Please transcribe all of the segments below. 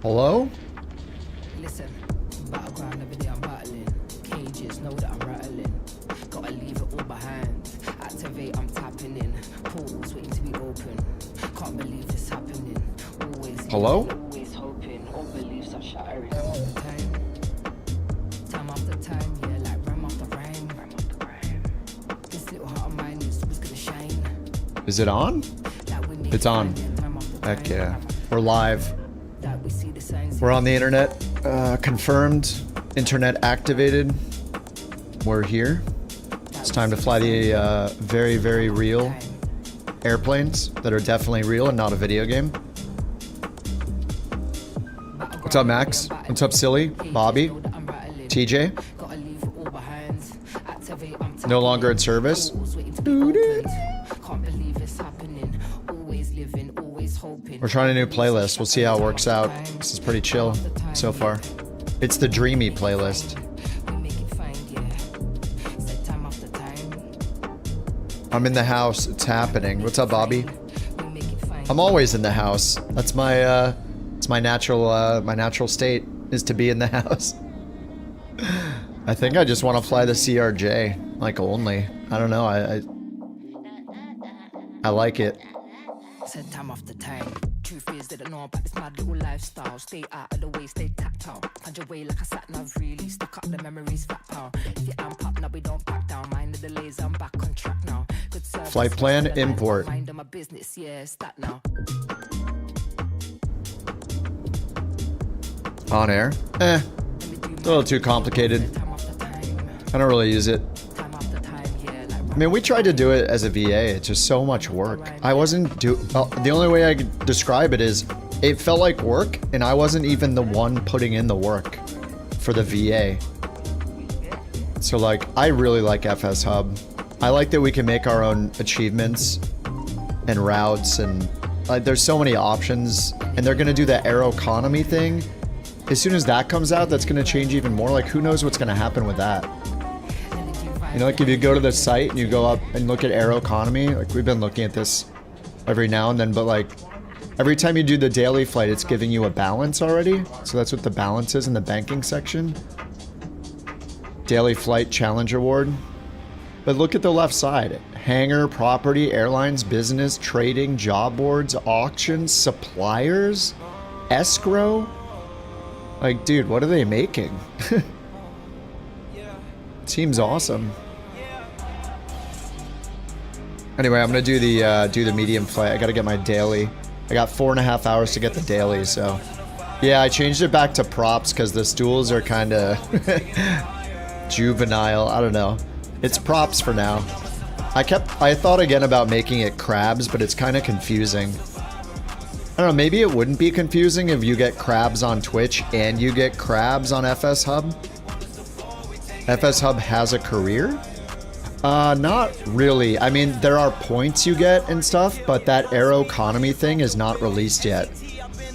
Hello? Listen, battleground every day I'm battling. Cages know that I'm rattling. Gotta leave it all behind. Activate, I'm tapping in. Portals waiting to be open. Can't believe it's happening. Always Hello? Always hoping. All beliefs are shattering. Time after time, yeah, like rhyme after rhyme. This little heart of mine is gonna shine. Is it on? It's on. Heck yeah. We're live. We're on the internet. Confirmed. Internet activated. We're here. It's time to fly the very, very real airplanes that are definitely real and not a video game. What's up, Max? What's up, Silly? Bobby? TJ? No longer in service? We're trying a new playlist. We'll see how it works out. This is pretty chill so far. It's the Dreamy playlist. I'm in the house. It's happening. What's up, Bobby? I'm always in the house. That's my it's my natural state is to be in the house. I think I just want to fly the CRJ, like only. I don't know. I like it. Said time after time. Truth is they don't know about this mad little lifestyle. Stay out of the way, stay tactile. Find your way like a sat nav, really stuck up the memories, fat power. If you amp up now, we don't back down. Mind the delays, I'm back on track now. Good service, flight plan import. Mind my business, yeah, stat now. On air? A little too complicated. I don't really use it. I mean, we tried to do it as a VA. It's just so much work. I wasn't the only way I could describe it is it felt like work and I wasn't even the one putting in the work for the VA. So like, I really like FS Hub. I like that we can make our own achievements and routes and like there's so many options and they're gonna do the aero economy thing. As soon as that comes out, that's gonna change even more. Like who knows what's gonna happen with that? You know, like if you go to the site and you go up and look at aero economy, like we've been looking at this every now and then, but like every time you do the daily flight, it's giving you a balance already. So that's what the balance is in the banking section. Daily flight challenge award. But look at the left side. Hangar, property, airlines, business, trading, job boards, auctions, suppliers, escrow. Like, dude, what are they making? Seems awesome. Anyway, I'm gonna do the medium flight. I gotta get my daily. I got 4.5 hours to get the daily, so yeah, I changed it back to props because the stools are kind of juvenile. I don't know. It's props for now. I thought again about making it crabs, but it's kind of confusing. I don't know, maybe it wouldn't be confusing if you get crabs on Twitch and you get crabs on FS Hub. FS Hub has a career? Not really. I mean, there are points you get and stuff, but that aero economy thing is not released yet.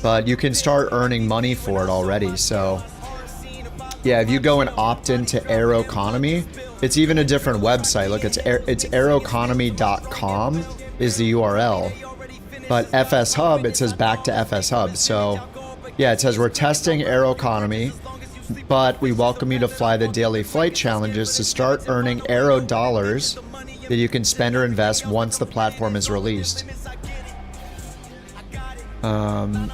But you can start earning money for it already, so... Yeah, if you go and opt into aero economy, it's even a different website. Look, it's aeroeconomy.com is the URL. But FS Hub, it says back to FS Hub. So, yeah, it says we're testing aero economy, but we welcome you to fly the daily flight challenges to start earning aero dollars that you can spend or invest once the platform is released. So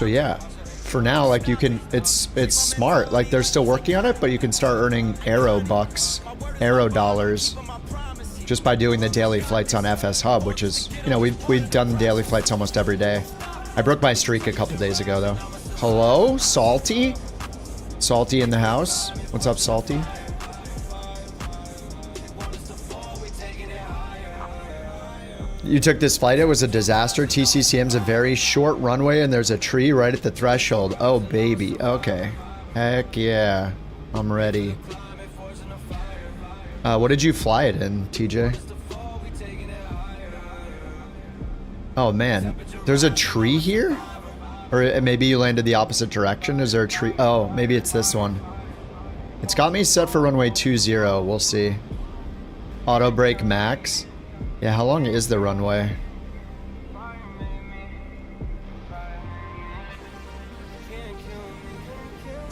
yeah, for now, like you can, it's smart. Like they're still working on it, but you can start earning aero bucks, aero dollars, just by doing the daily flights on FS Hub, which is, you know, we've done daily flights almost every day. I broke my streak a couple days ago though. Hello, Salty? Salty in the house. What's up, Salty? You took this flight, it was a disaster. TCCM's a very short runway and there's a tree right at the threshold. Oh, baby. Okay. Heck yeah. I'm ready. What did you fly it in, TJ? Oh, man. There's a tree here? Or maybe you landed the opposite direction. Is there a tree? Oh, maybe it's this one. It's got me set for runway 20. We'll see. Auto brake max. Yeah, how long is the runway?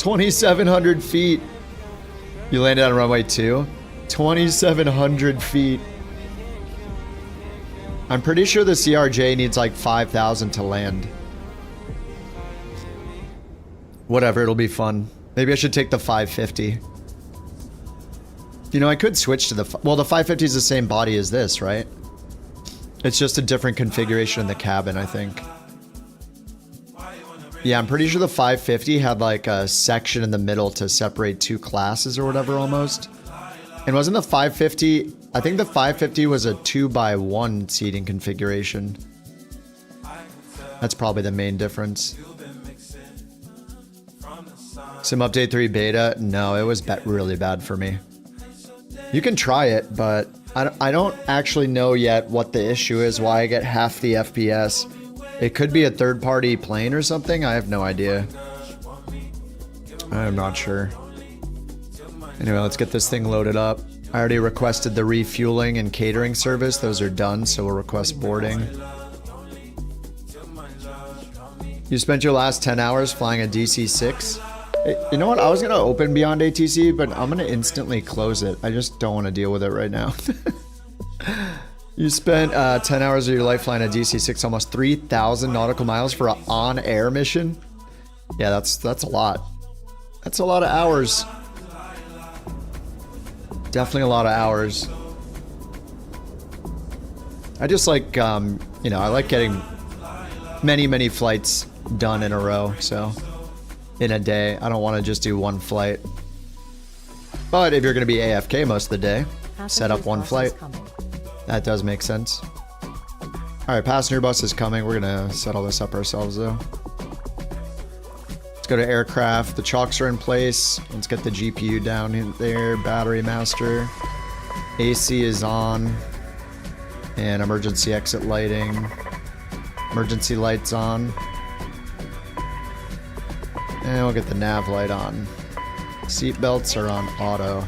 2,700 feet. You landed on runway 2? 2,700 feet. I'm pretty sure the CRJ needs like 5,000 to land. Whatever, it'll be fun. Maybe I should take the 550. You know, I could switch to the... Well, the 550 is the same body as this, right? It's just a different configuration in the cabin, I think. Yeah, I'm pretty sure the 550 had like a section in the middle to separate two classes or whatever almost. And wasn't the 550... I think the 550 was a 2x1 seating configuration. That's probably the main difference. Sim Update 3 beta? No, it was really bad for me. You can try it, but I don't actually know yet what the issue is, why I get half the FPS. It could be a third-party plane or something? I have no idea. I'm not sure. Anyway, let's get this thing loaded up. I already requested the refueling and catering service. Those are done, so we'll request boarding. You spent your last 10 hours flying a DC-6? You know what? I was going to open Beyond ATC, but I'm going to instantly close it. I just don't want to deal with it right now. You spent 10 hours of your life flying a DC-6, almost 3,000 nautical miles for an on-air mission? Yeah, that's a lot. That's a lot of hours. Definitely a lot of hours. I just like, you know, I like getting many flights done in a row, so in a day. I don't want to just do one flight. But if you're going to be AFK most of the day, set up one flight. That does make sense. Alright, passenger bus is coming. We're going to set all this up ourselves, though. Let's go to aircraft. The chocks are in place. Let's get the GPU down in there. Battery master. AC is on. And emergency exit lighting. Emergency lights on. And we'll get the nav light on. Seat belts are on auto.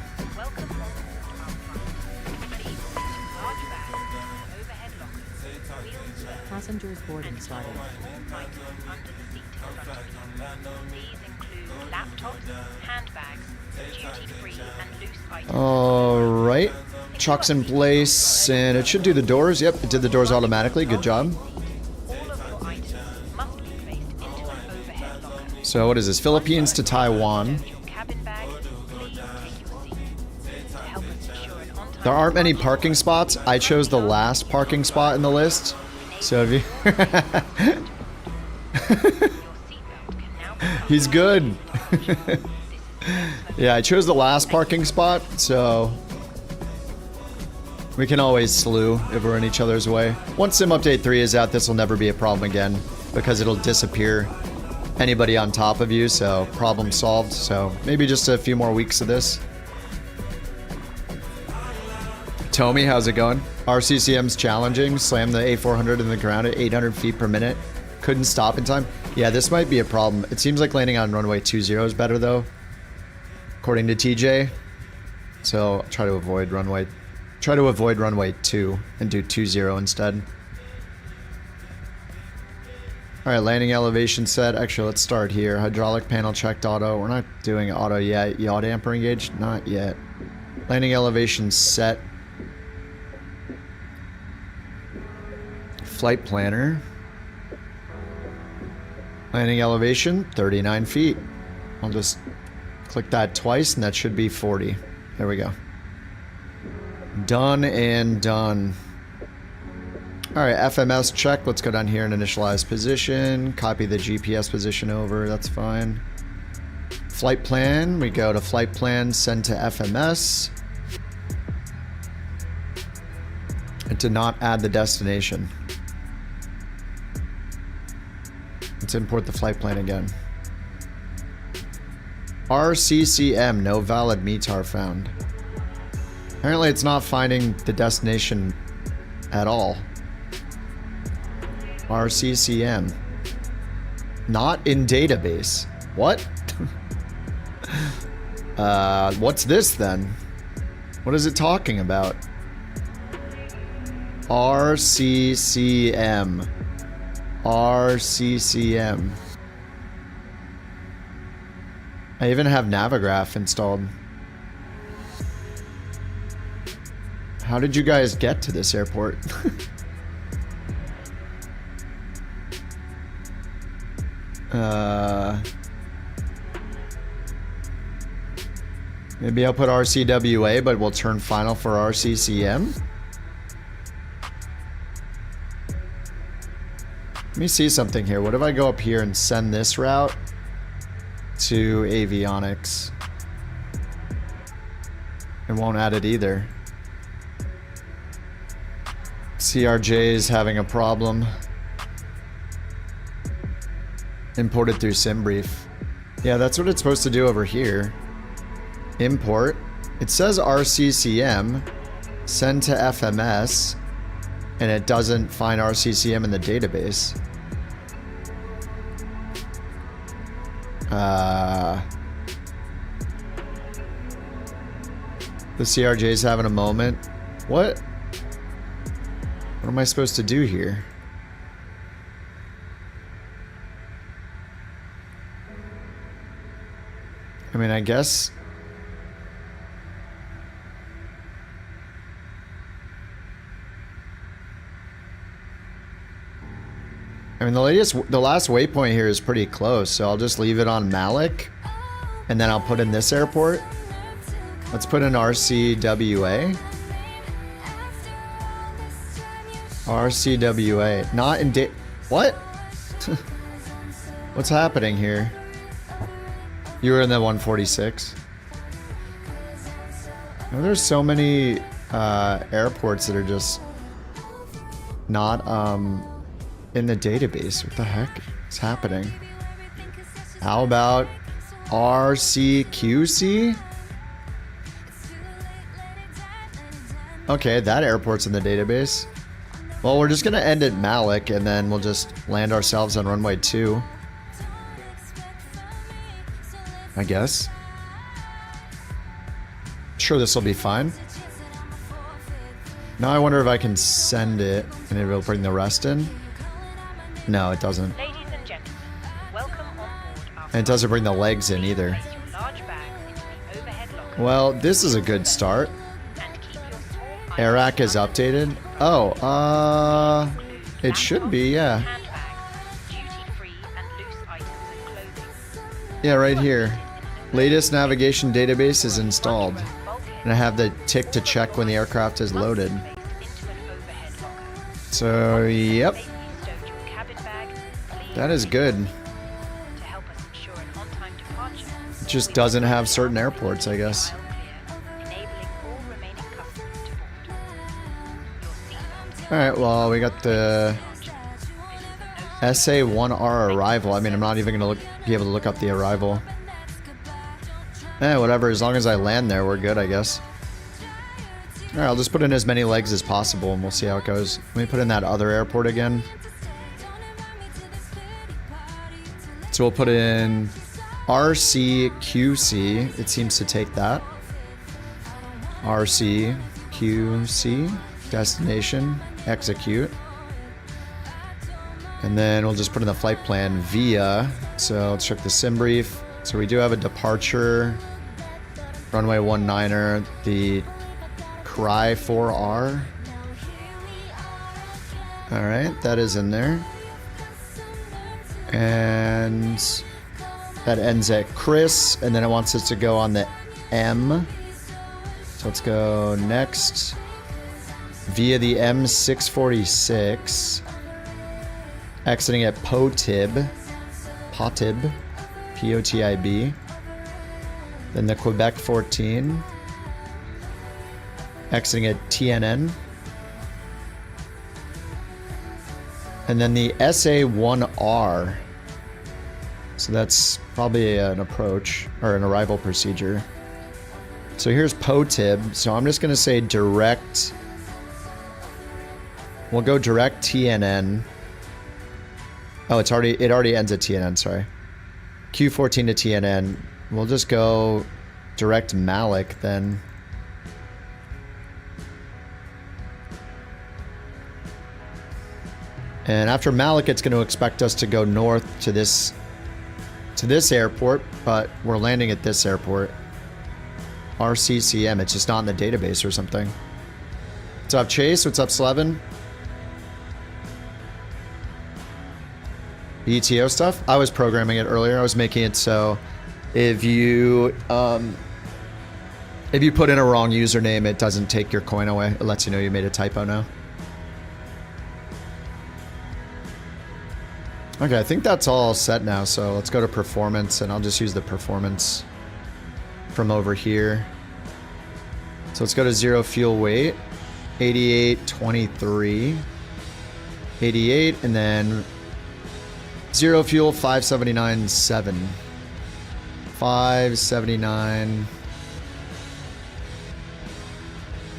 Passengers boarding started. Alright. Chocks in place, and it should do the doors. Yep, it did the doors automatically. Good job. So what is this? Philippines to Taiwan. There aren't many parking spots. I chose the last parking spot in the list. So if you... He's good. Yeah, I chose the last parking spot, so... we can always slew if we're in each other's way. Once Sim Update 3 is out, this will never be a problem again, because it'll disappear anybody on top of you, so problem solved. So maybe just a few more weeks of this. Tommy, how's it going? RCCM's challenging. Slam the A400 in the ground at 800 feet per minute. Couldn't stop in time. Yeah, this might be a problem. It seems like landing on runway 20 is better though, according to TJ. So I'll try to avoid runway 2 and do 20 instead. Alright, landing elevation set. Actually, let's start here. Hydraulic panel checked auto. We're not doing auto yet. Yaw damper engaged? Not yet. Landing elevation set. Flight planner. Landing elevation, 39 feet. I'll just click that twice and that should be 40. There we go. Done and done. Alright, FMS check. Let's go down here and initialize position. Copy the GPS position over. That's fine. Flight plan. We go to flight plan, send to FMS. And to not add the destination. Let's import the flight plan again. RCCM, no valid METAR found. Apparently it's not finding the destination at all. RCCM. Not in database. What? What's this then? What is it talking about? RCCM. RCCM. I even have Navigraph installed. How did you guys get to this airport? Maybe I'll put RCWA, but we'll turn final for RCCM. Let me see something here. What if I go up here and send this route to avionics? It won't add it either. CRJ is having a problem. Imported through SimBrief. Yeah, that's what it's supposed to do over here. Import. It says RCCM. Send to FMS. And it doesn't find RCCM in the database. The CRJ's having a moment. What? What am I supposed to do here? I mean, I guess... I mean, the last waypoint here is pretty close, so I'll just leave it on Malik, and then I'll put in this airport. Let's put in RCWA. RCWA. Not in what? What's happening here? You were in the 146. Oh, there's so many airports that are just not in the database. What the heck is happening? How about RCQC? Okay, that airport's in the database. Well, we're just gonna end at Malik and then we'll just land ourselves on runway 2. I guess. Sure, this will be fine. Now I wonder if I can send it and it will bring the rest in. No, it doesn't. Ladies and gentlemen, welcome on board our And it doesn't bring the legs in either. Place your large bags into the overhead locker Well, this is a good start. and keep your small Iraq is updated. Oh, it should be, yeah. handbags, duty-free and loose items and clothing. Yeah, right here. Latest navigation database is installed. And I have the tick to check when the aircraft is loaded. Placed into an overhead locker. So, yep. Safely stowed your cabin bag, please That is good. to help us ensure an on-time departure. It just doesn't have certain airports, I guess. Clear, enabling all remaining customers to board. Your seatbelt Alright, well, we got the SA1R arrival. I mean, I'm not even going to be able to look up the arrival. Whatever. As long as I land there, we're good, I guess. Alright, I'll just put in as many legs as possible, and we'll see how it goes. Let me put in that other airport again. So we'll put in RCQC. It seems to take that. RCQC. Destination. Execute. And then we'll just put in the flight plan via. So let's check the sim brief. So we do have a departure. Runway 19er. The Cry 4R. Alright, that is in there. And that ends at Chris, and then it wants us to go on the M. So let's go next via the M646, exiting at Potib, P-O-T-I-B. Then the Quebec 14, exiting at TNN. And then the SA1R. So that's probably an approach or an arrival procedure. So here's Potib. So I'm just going to say direct. We'll go direct TNN. Oh, it already ends at TNN, sorry. Q14 to TNN. We'll just go direct Malik then. And after Malik, it's going to expect us to go north to this to this airport, but we're landing at this airport. RCCM, it's just not in the database or something. What's up, Chase? What's up, Slevin? ETO stuff? I was programming it earlier. I was making it so if you put in a wrong username, it doesn't take your coin away. It lets you know you made a typo now. Okay, I think that's all set now, so let's go to performance, and I'll just use the performance from over here. So let's go to 0 fuel weight, 88.23, 88, and then 0 fuel, 579.7. 579.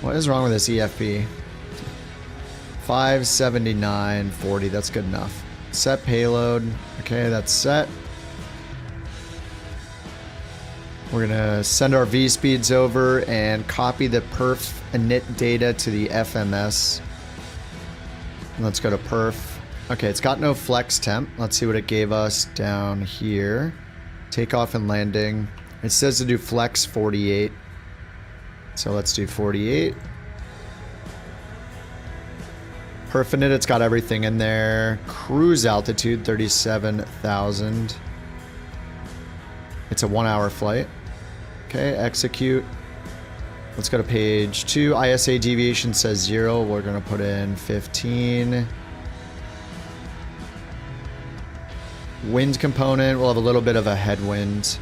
What is wrong with this EFP? 579.40, that's good enough. Set payload. Okay, that's set. We're gonna send our V speeds over and copy the perf init data to the FMS. Let's go to perf. Okay, it's got no flex temp. Let's see what it gave us down here. Takeoff and landing. It says to do flex 48. So let's do 48. Perf init, it's got everything in there. Cruise altitude, 37,000. It's a 1-hour flight. Okay, execute. Let's go to page 2. ISA deviation says 0. We're going to put in 15. Wind component, we'll have a little bit of a headwind.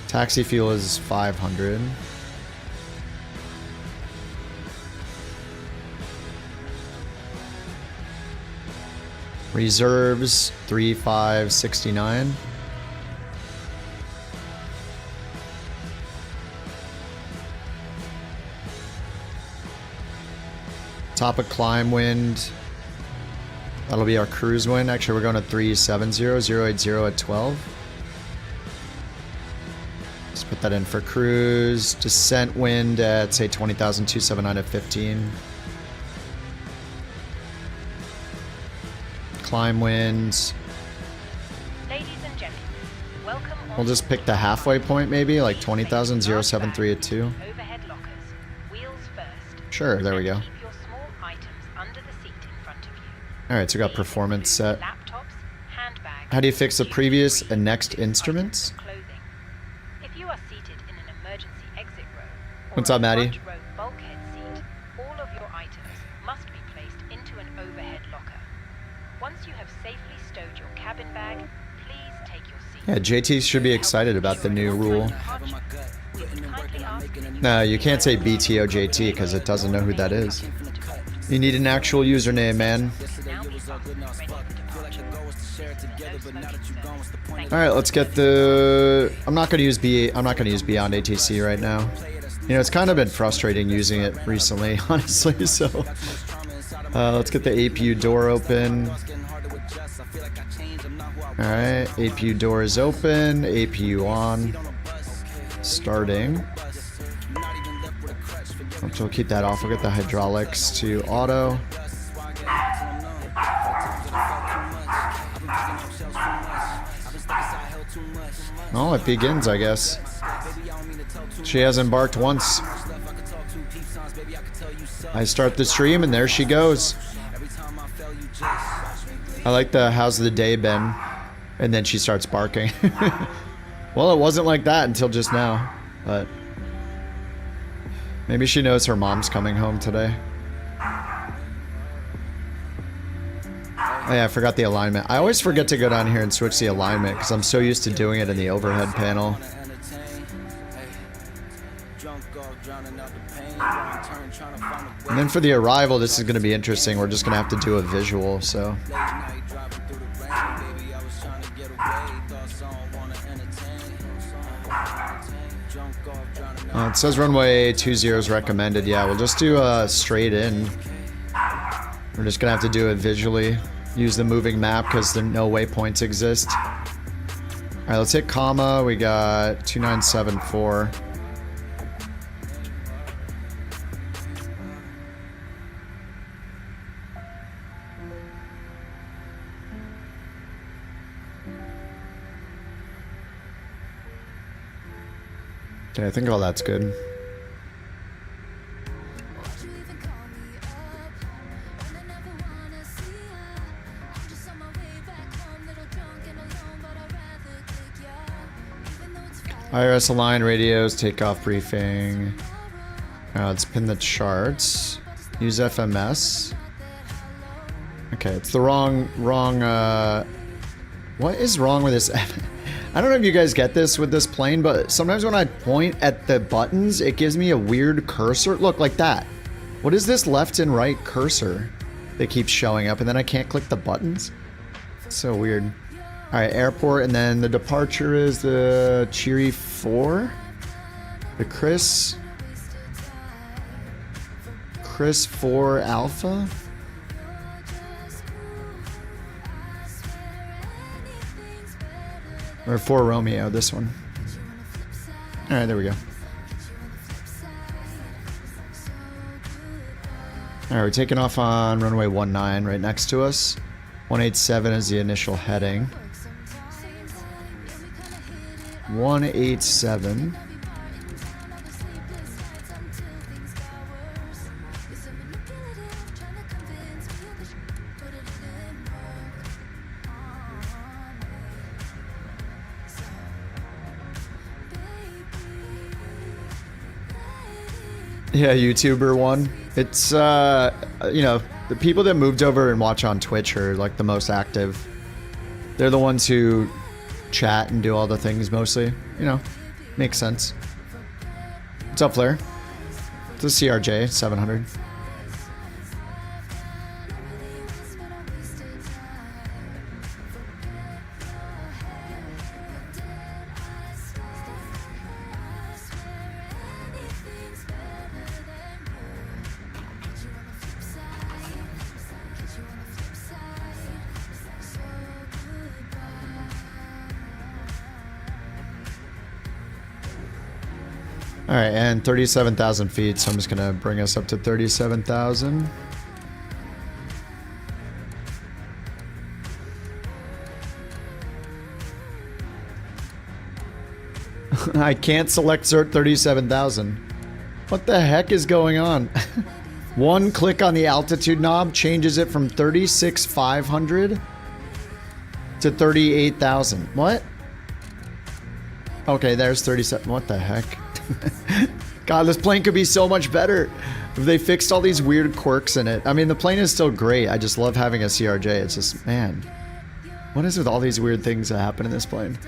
Taxi fuel is 500. Reserves 3569. Top of climb wind. That'll be our cruise wind. Actually, we're going to 370, 080 at 12. Let's put that in for cruise. Descent wind at, say, 20,279 at 15. Climb winds. Ladies and gentlemen, welcome on We'll just pick the halfway point, maybe, like 20,000, 073 at 2. overhead lockers. Wheels first. Sure, there we go. Keep your small items under the seat in front of you. Alright, so we got performance set. Laptops, handbags. How do you fix the previous and next instruments? Clothing. If you are seated in an emergency exit row or What's up, a Maddie? front row bulkhead seat, all of your items must be placed into an overhead locker. Once you have safely stowed your cabin bag, please take your seat. Yeah, JT should be excited about the new rule. We would kindly ask that you No, you can't say BTO JT because it doesn't know who that is. You need an actual username, man. now be fastened, ready for departure. No smoking, sir. Thank All right, let's get the. I'm not gonna use Beyond ATC right now. You know, it's kind of been frustrating using it recently, honestly. So, let's get the APU door open. All right, APU door is open. APU on. Starting. We'll keep that off. We'll get the hydraulics to auto. Oh, it begins, I guess. She has embarked once. I start the stream and there she goes. I like the how's the day been? And then she starts barking. Well, it wasn't like that until just now, but maybe she knows her mom's coming home today. Oh yeah, I forgot the alignment. I always forget to go down here and switch the alignment because I'm so used to doing it in the overhead panel. And then for the arrival, this is going to be interesting. We're just going to have to do a visual, so. It says runway 20 is recommended. Yeah, we'll just do a straight in. We're just going to have to do it visually. Use the moving map because there no waypoints exist. Alright, let's hit comma. We got 2974. Okay, I think all that's good. IRS aligned radios, takeoff briefing. Let's pin the charts. Use FMS. Okay, it's the wrong, what is wrong with this? I don't know if you guys get this with this plane, but sometimes when I point at the buttons, it gives me a weird cursor. Look, like that. What is this left and right cursor that keeps showing up, and then I can't click the buttons? It's so weird. All right, airport, and then the departure is the Cheery 4. The Chris 4 Alpha. Or 4 Romeo, this one. All right, there we go. All right, we're taking off on runway 19 right next to us. 187 is the initial heading. 187. Yeah, YouTuber one. It's, you know, the people that moved over and watch on Twitch are like the most active. They're the ones who chat and do all the things mostly. You know, makes sense. What's up, Flair? It's a CRJ 700. All right, and 37,000 feet, so I'm just gonna bring us up to 37,000. I can't select cert 37,000. What the heck is going on? One click on the altitude knob changes it from 36,500 to 38,000. What? Okay, there's 37. What the heck? God, this plane could be so much better if they fixed all these weird quirks in it. I mean, the plane is still great. I just love having a CRJ. It's just, man, what is with all these weird things that happen in this plane?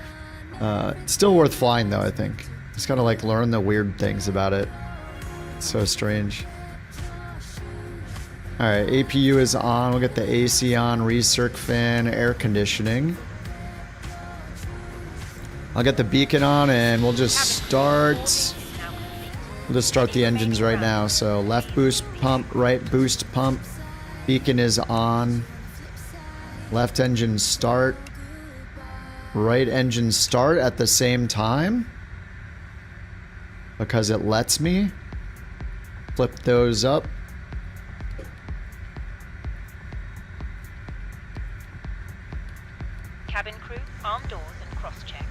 It's still worth flying, though, I think. Just gotta, like, learn the weird things about it. It's so strange. Alright, APU is on. We'll get the AC on, recirc fan, air conditioning. I'll get the beacon on and we'll just start. We'll just start the engines right now. So left boost pump, right boost pump. Beacon is on. Left engine start. Right engine start at the same time. Because it lets me. Flip those up. Cabin crew, arm doors and cross-check.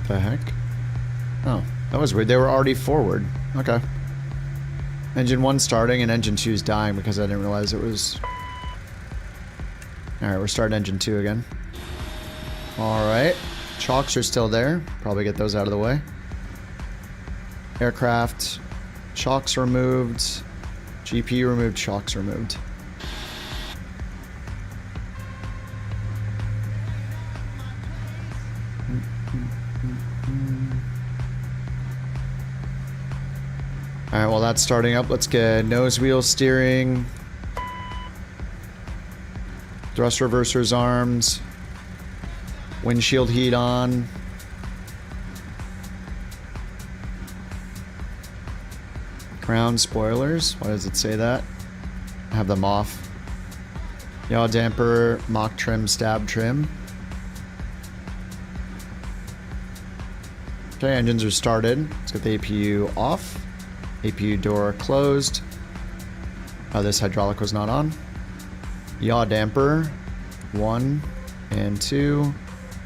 The heck? Oh, that was weird. They were already forward. Okay. Engine 1 starting and engine 2 is dying because I didn't realize it was... Alright, we're starting engine 2 again. Alright. Chalks are still there. Probably get those out of the way. Aircraft. Chalks removed. GPU removed. Chalks removed. Alright, while that's starting up, let's get nose wheel steering. Thrust reversers arms. Windshield heat on. Ground spoilers. Why does it say that? Have them off. Yaw damper, mock trim, stab trim. Okay, engines are started. Let's get the APU off. APU door closed. Oh, this hydraulic was not on. Yaw damper. 1 and 2.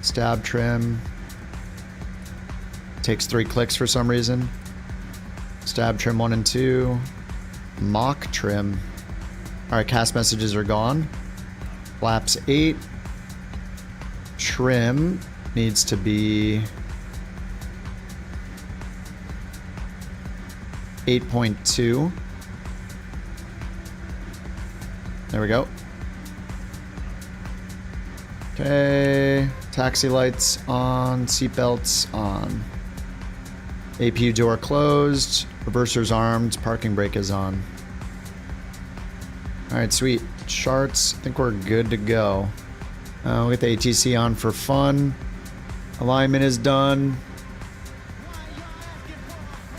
Stab trim. Takes 3 clicks for some reason. Stab trim 1 and 2. Mock trim. Alright, cast messages are gone. Flaps 8. Trim needs to be 8.2. There we go. Okay. Taxi lights on. Seatbelts on. APU door closed. Reversers armed. Parking brake is on. Alright, sweet. Charts. I think we're good to go. We'll get the ATC on for fun. Alignment is done.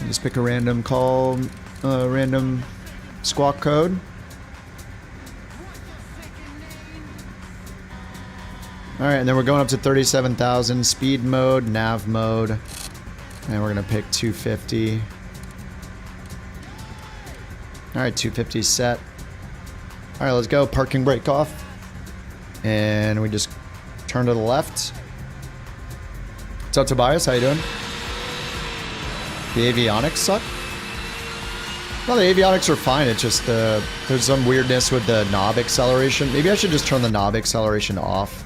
Just pick a random call, random squawk code. Alright, and then we're going up to 37,000. Speed mode, nav mode. And we're going to pick 250. Alright, 250 set. Alright, let's go. Parking brake off. And we just turn to the left. What's up, Tobias? How you doing? The avionics suck? No, the avionics are fine. It's just there's some weirdness with the knob acceleration. Maybe I should just turn the knob acceleration off.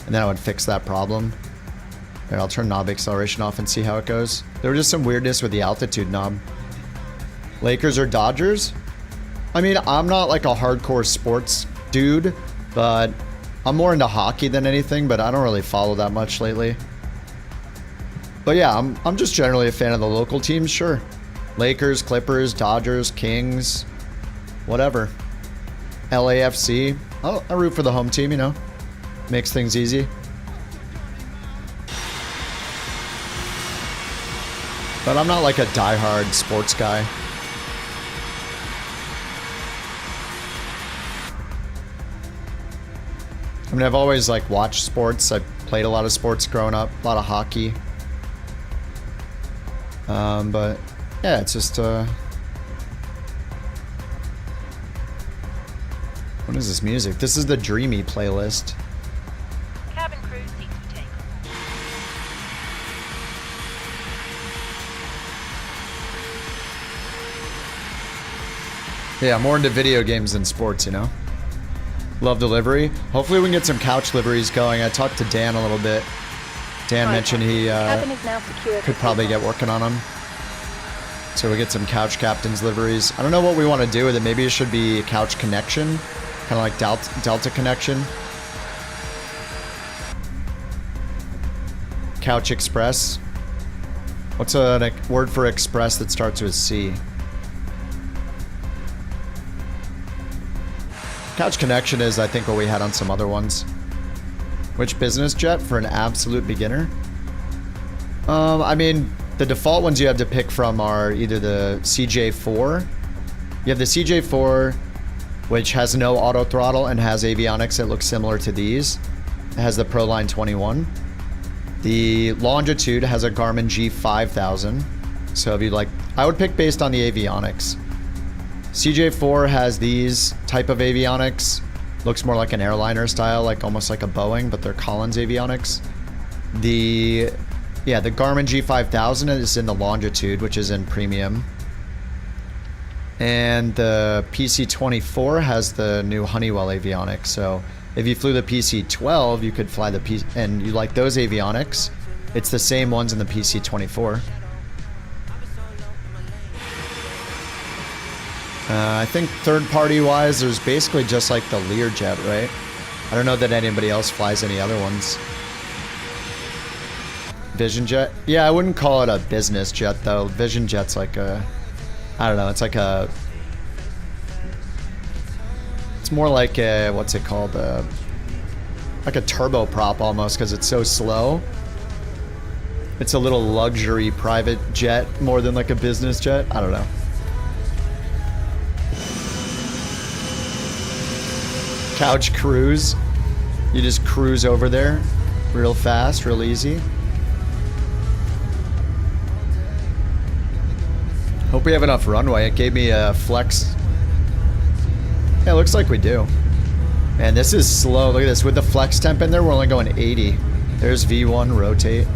And then I would fix that problem. Here, I'll turn knob acceleration off and see how it goes. There was just some weirdness with the altitude knob. Lakers or Dodgers? I mean, I'm not like a hardcore sports dude, but I'm more into hockey than anything, but I don't really follow that much lately. But yeah, I'm just generally a fan of the local teams, sure. Lakers, Clippers, Dodgers, Kings, whatever. LAFC. I root for the home team, you know. Makes things easy. But I'm not like a diehard sports guy. I mean, I've always like watched sports. I played a lot of sports growing up, a lot of hockey. But yeah, it's just what is this music? This is the Dreamy playlist. Cabin crew seats for takeoff. Yeah, more into video games than sports, you know? Love delivery. Hopefully we can get some couch liveries going. I talked to Dan a little bit. Dan mentioned he could probably get working on them. So we get some couch captains liveries. I don't know what we want to do with it. Maybe it should be a couch connection. Kind of like Delta connection. Couch Express. What's a word for express that starts with C? Couch connection is, I think, what we had on some other ones. Which business jet for an absolute beginner? I mean, the default ones you have to pick from are either the CJ4. You have the CJ4, which has no auto throttle and has avionics that look similar to these. It has the Proline 21. The Longitude has a Garmin G5000. So if you like, I would pick based on the avionics. CJ4 has these type of avionics. Looks more like an airliner style, like almost like a Boeing, but they're Collins avionics. The Garmin G5000 is in the Longitude, which is in premium. And the PC-24 has the new Honeywell avionics. So if you flew the PC-12, you could fly the and you like those avionics. It's the same ones in the PC-24. I think third-party wise, there's basically just like the Learjet, right? I don't know that anybody else flies any other ones. Vision Jet? Yeah, I wouldn't call it a business jet though. Vision Jet's like a, I don't know, it's like a, it's more like a, what's it called? Like a turboprop almost, because it's so slow. It's a little luxury private jet more than like a business jet. I don't know. Couch cruise. You just cruise over there real fast, real easy. Hope we have enough runway. It gave me a flex. Yeah, it looks like we do. Man, this is slow. Look at this. With the flex temp in there, we're only going 80. There's V1 rotate.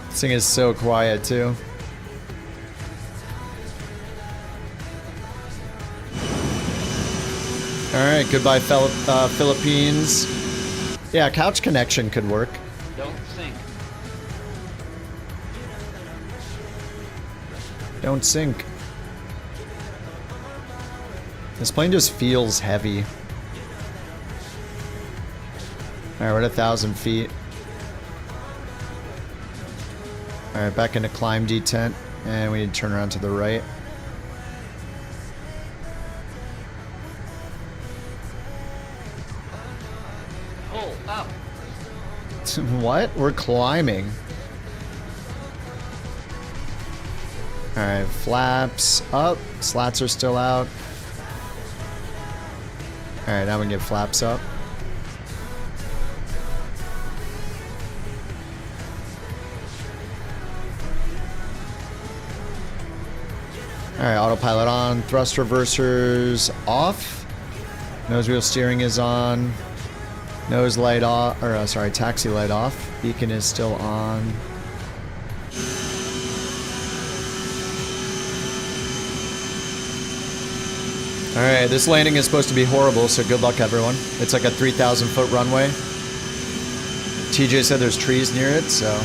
This thing is so quiet too. Alright, goodbye Philippines. Yeah, couch connection could work. Don't sink. Don't sink. This plane just feels heavy. Alright, we're at 1,000 feet. Alright, back into climb detent. And we need to turn around to the right. Pull up. What? We're climbing. Alright, flaps up. Slats are still out. Alright, now we can get flaps up. Alright, autopilot on. Thrust reversers off. Nose wheel steering is on. Nose light off, or sorry, taxi light off. Beacon is still on. Alright, this landing is supposed to be horrible, so good luck everyone. It's like a 3,000 foot runway. TJ said there's trees near it, so...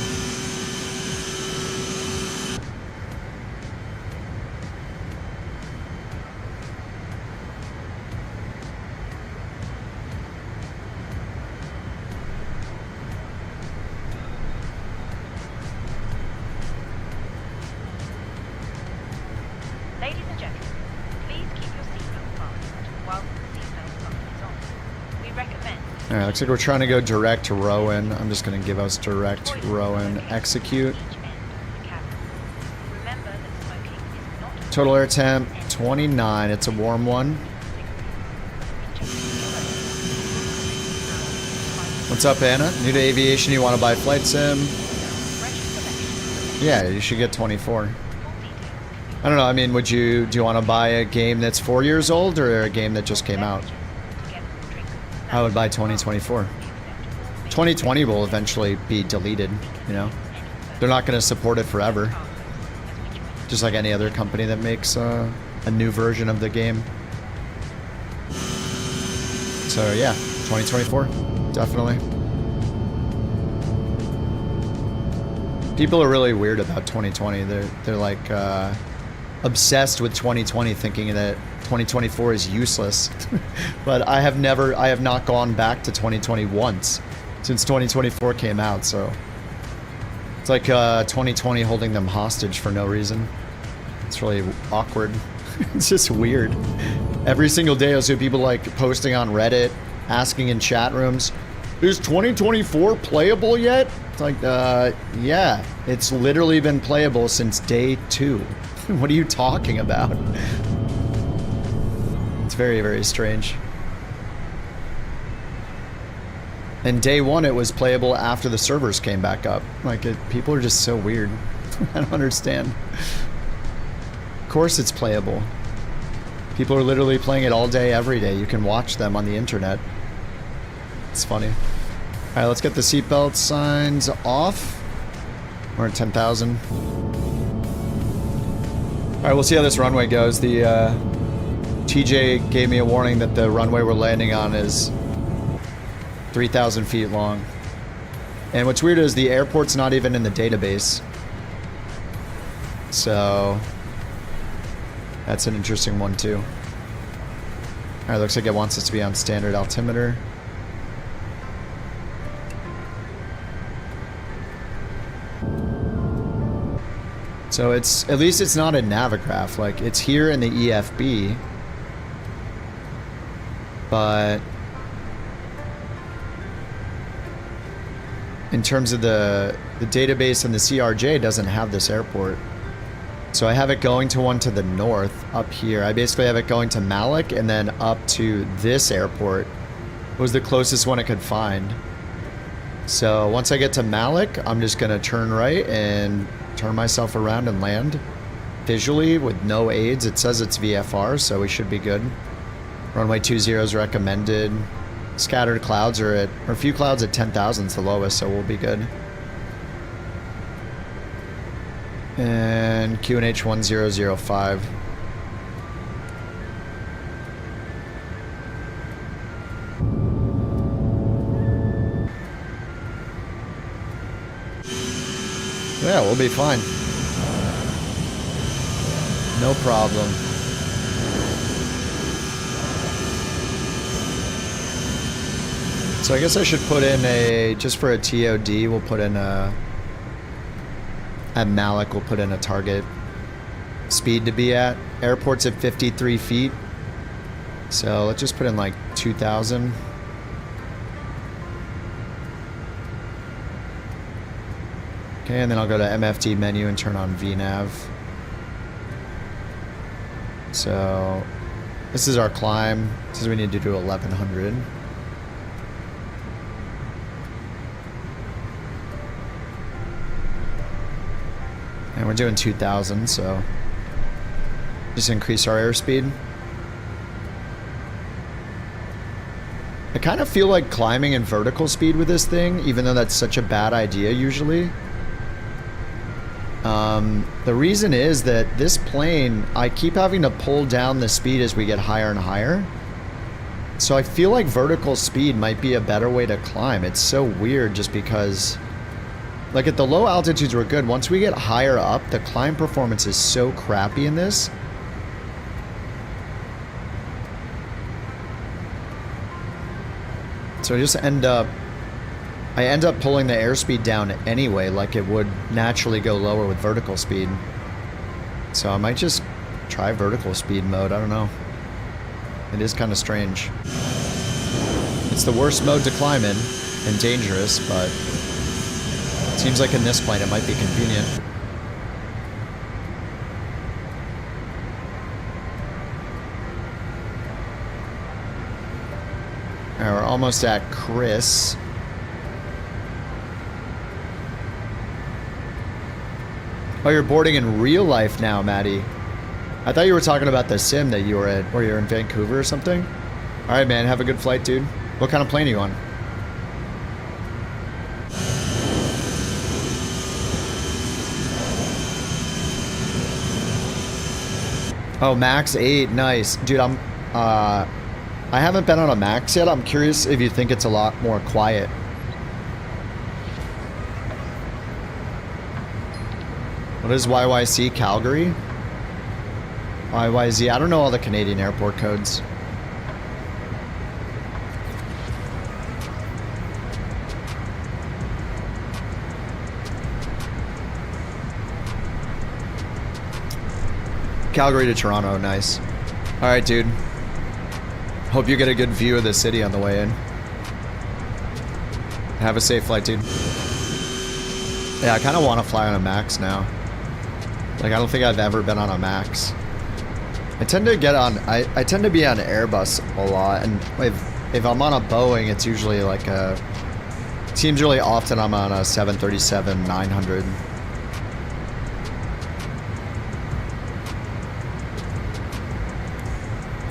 Ladies and gentlemen, please keep your seatbelt fastened while the seatbelt button is on. We recommend... Alright, looks like we're trying to go direct to Rowan. I'm just going to give us direct Rowan execute. each end of the cabin. Remember that smoking is not... Total air temp 29. It's a warm one. What's up, Anna? New to aviation, you want to buy flight sim? Yeah, you should get 24. I don't know, I mean, do you want to buy a game that's 4 years old or a game that just came out? I would buy 2024. 2020 will eventually be deleted, you know? They're not going to support it forever. Just like any other company that makes a new version of the game. So yeah, 2024, definitely. People are really weird about 2020. They're like obsessed with 2020, thinking that 2024 is useless. But I have not gone back to 2020 once since 2024 came out. So it's like 2020 holding them hostage for no reason. It's really awkward. It's just weird. Every single day I see people like posting on Reddit, asking in chat rooms, is 2024 playable yet? It's like, yeah, it's literally been playable since day 2. What are you talking about? It's very, very strange. And day 1 it was playable after the servers came back up. Like, people are just so weird. I don't understand. Of course it's playable. People are literally playing it all day, every day. You can watch them on the internet. It's funny. Alright, let's get the seatbelt signs off. We're at 10,000. Alright, we'll see how this runway goes. The TJ gave me a warning that the runway we're landing on is 3,000 feet long. And what's weird is the airport's not even in the database. So that's an interesting one too. Alright, looks like it wants us to be on standard altimeter. So it's, at least it's not a Navigraph, like it's here in the EFB, but in terms of the database and the CRJ doesn't have this airport. So I have it going to one to the north up here. I basically have it going to Malik and then up to this airport. Was the closest one I could find. So once I get to Malik, I'm just gonna turn right and turn myself around and land visually with no aids. It says it's VFR, so we should be good. Runway 20 is recommended. Scattered clouds are at, or a few clouds at 10,000 is the lowest, so we'll be good. And QNH 1005. Yeah, we'll be fine. No problem. So I guess I should put in a, just for a TOD, we'll put in a, at Malik, we'll put in a target speed to be at. Airport's at 53 feet. So let's just put in like 2,000. Okay, and then I'll go to MFD menu and turn on VNav. So this is our climb. This is we need to do 1100. And we're doing 2,000, so just increase our airspeed. I kind of feel like climbing in vertical speed with this thing, even though that's such a bad idea usually. The reason is that this plane, I keep having to pull down the speed as we get higher and higher. So I feel like vertical speed might be a better way to climb. It's so weird just because, like at the low altitudes we're good. Once we get higher up, the climb performance is so crappy in this. So I just end up pulling the airspeed down anyway, like it would naturally go lower with vertical speed. So I might just try vertical speed mode, I don't know. It is kind of strange. It's the worst mode to climb in, and dangerous, but it seems like in this plane it might be convenient. Alright, we're almost at Chris. Oh, you're boarding in real life now, Maddie. I thought you were talking about the sim that you were at, or you're in Vancouver or something. Alright, man, have a good flight, dude. What kind of plane are you on? Oh, Max 8, nice. Dude, I haven't been on a Max yet. I'm curious if you think it's a lot more quiet. What is YYC Calgary? YYZ, I don't know all the Canadian airport codes. Calgary to Toronto, nice. Alright, dude. Hope you get a good view of the city on the way in. Have a safe flight, dude. Yeah, I kind of want to fly on a Max now. Like, I don't think I've ever been on a Max. I tend to get on, I tend to be on Airbus a lot, and if I'm on a Boeing, it's usually like a, it seems really often I'm on a 737-900.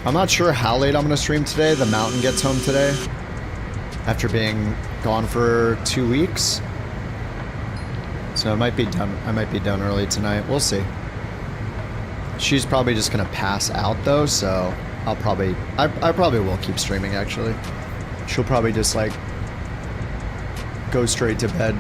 I'm not sure how late I'm going to stream today. The Mountain gets home today after being gone for 2 weeks. So I might be done early tonight. We'll see. She's probably just gonna pass out though, so I probably will keep streaming actually. She'll probably just like go straight to bed.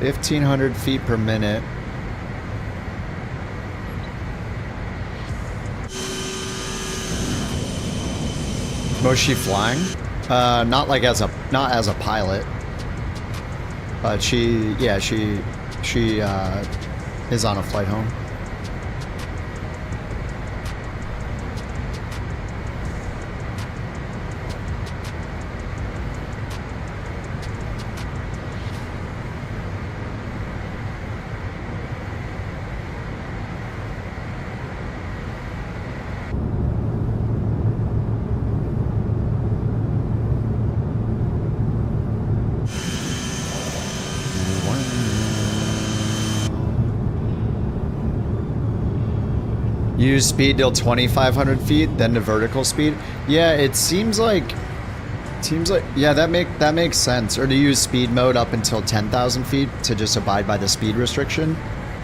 $1,500 feet per minute. Was she flying? Not like as a pilot, but she is on a flight home. Use speed till 2,500 feet, then to vertical speed. Yeah, it seems like yeah, that makes sense. Or to use speed mode up until 10,000 feet to just abide by the speed restriction,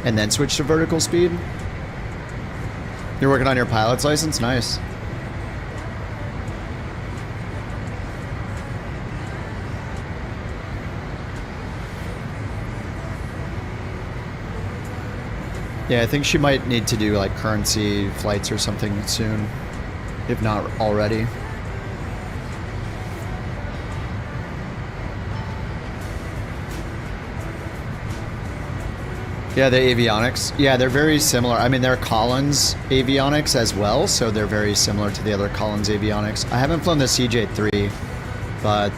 and then switch to vertical speed. You're working on your pilot's license? Nice. Yeah, I think she might need to do like currency flights or something soon, if not already. Yeah, the avionics. Yeah, they're very similar. I mean, they're Collins avionics as well, so they're very similar to the other Collins avionics. I haven't flown the CJ3, but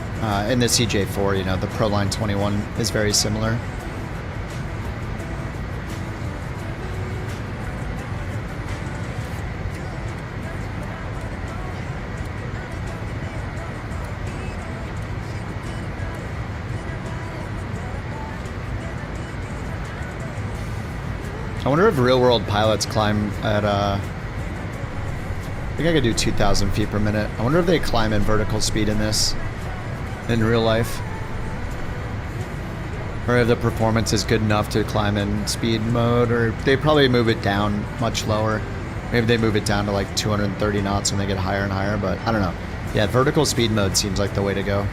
in the CJ4, you know, the Proline 21 is very similar. I wonder if real-world pilots climb at, I think I could do 2,000 feet per minute. I wonder if they climb in vertical speed in this, in real life. Or if the performance is good enough to climb in speed mode, or they probably move it down much lower. Maybe they move it down to like 230 knots when they get higher and higher, but I don't know. Yeah, vertical speed mode seems like the way to go.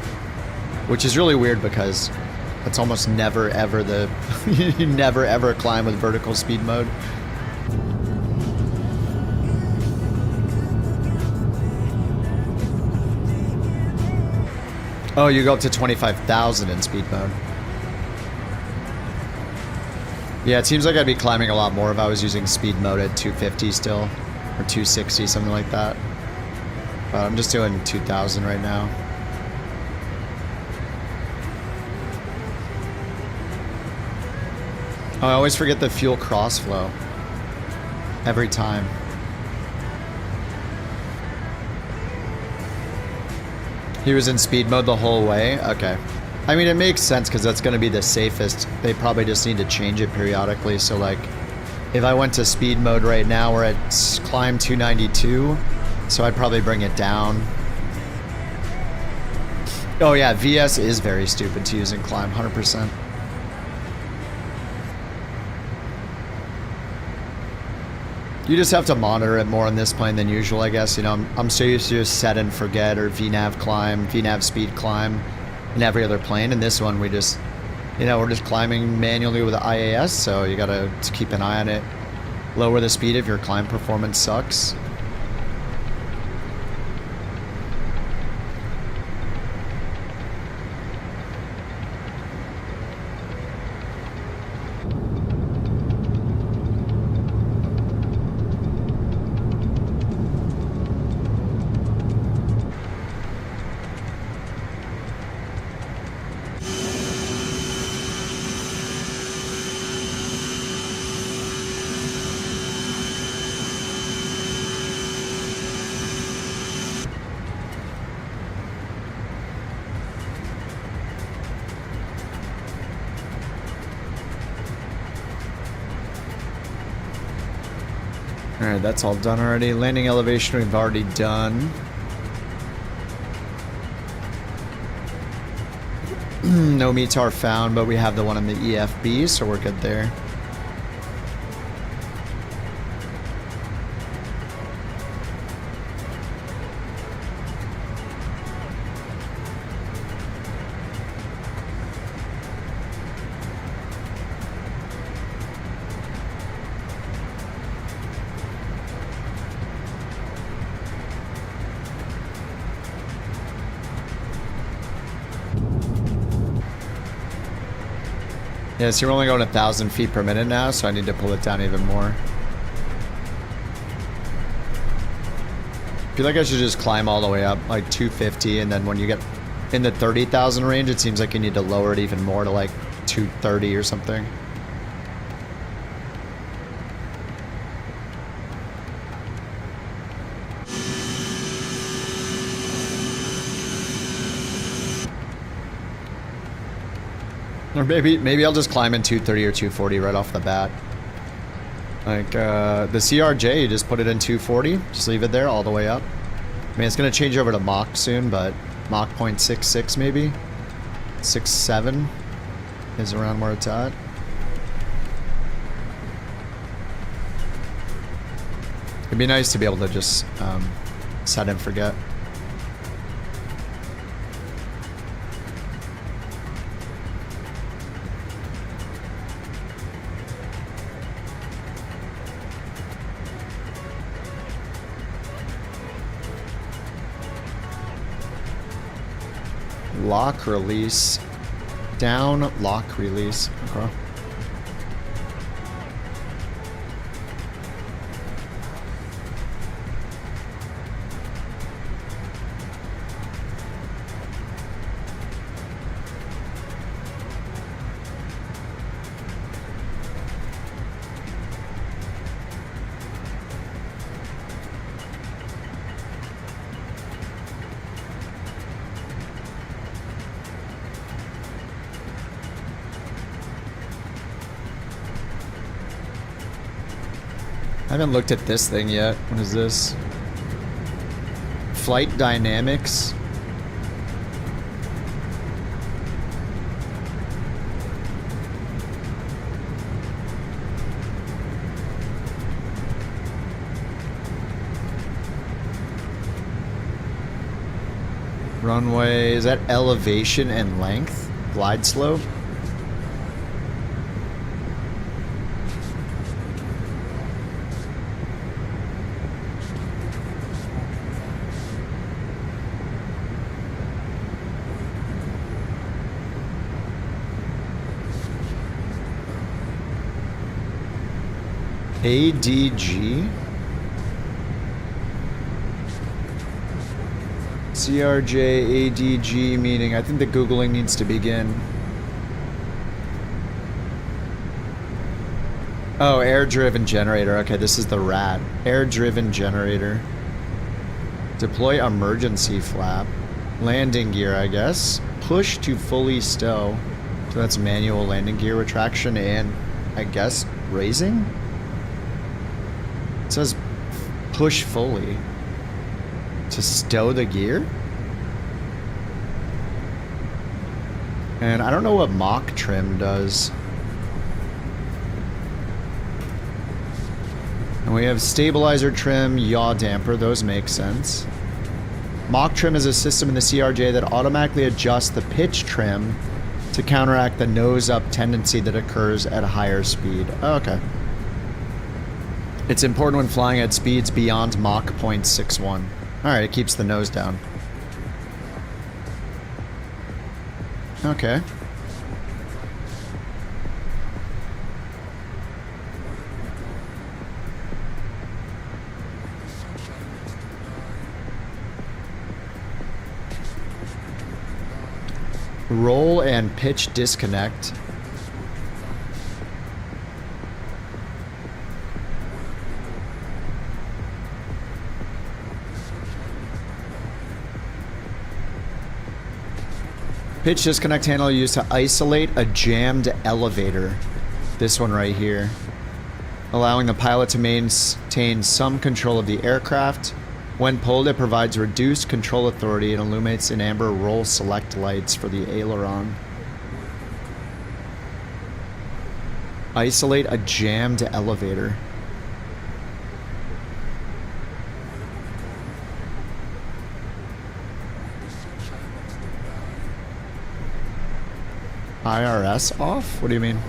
Which is really weird because it's almost never ever you never ever climb with vertical speed mode. Oh, you go up to 25,000 in speed mode. Yeah, it seems like I'd be climbing a lot more if I was using speed mode at 250 still, or 260, something like that. But I'm just doing 2,000 right now. Oh, I always forget the fuel crossflow. Every time. He was in speed mode the whole way? Okay. I mean, it makes sense because that's going to be the safest. They probably just need to change it periodically. So, like, if I went to speed mode right now, we're at climb 292. So I'd probably bring it down. Oh, yeah, VS is very stupid to use in climb, 100%. You just have to monitor it more on this plane than usual, I guess. You know, I'm so used to just set and forget or VNAV climb, VNAV speed climb in every other plane. And this one, we just, you know, we're just climbing manually with the IAS, so you gotta keep an eye on it. Lower the speed if your climb performance sucks. Alright, that's all done already. Landing elevation we've already done. No METAR found, but we have the one in the EFB, so we're good there. Yeah, so you're only going 1,000 feet per minute now, so I need to pull it down even more. I feel like I should just climb all the way up, like 250, and then when you get in the 30,000 range, it seems like you need to lower it even more to like 230 or something. Or maybe I'll just climb in 230 or 240 right off the bat. Like, the CRJ, you just put it in 240. Just leave it there all the way up. I mean, it's going to change over to Mach soon, but Mach 0.66 maybe? 6.7 is around where it's at. It'd be nice to be able to just set and forget. Lock release. Down, lock release. Okay. I haven't looked at this thing yet. What is this? Flight dynamics. Runway, is that elevation and length? Glide slope? ADG? CRJ ADG meaning, I think the Googling needs to begin. Oh, air-driven generator. Okay, this is the RAT. Air-driven generator. Deploy emergency flap. Landing gear, I guess. Push to fully stow. So that's manual landing gear retraction and, I guess, raising? It says push fully to stow the gear. And I don't know what Mach trim does. And we have stabilizer trim, yaw damper, those make sense. Mach trim is a system in the CRJ that automatically adjusts the pitch trim to counteract the nose up tendency that occurs at a higher speed. Oh, okay. It's important when flying at speeds beyond Mach 0.61. Alright, it keeps the nose down. Okay. Roll and pitch disconnect. Pitch disconnect handle used to isolate a jammed elevator. This one right here. Allowing the pilot to maintain some control of the aircraft. When pulled, it provides reduced control authority and illuminates in amber roll select lights for the aileron. Isolate a jammed elevator. IRS off? What do you mean?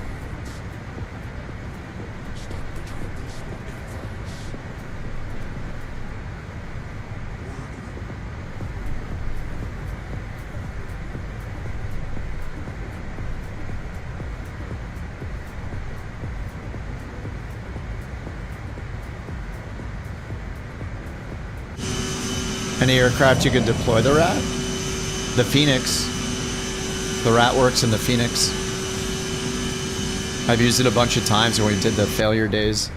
Any aircraft you could deploy the rat? The Phoenix. The rat works in the Phoenix. I've used it a bunch of times when we did the failure days.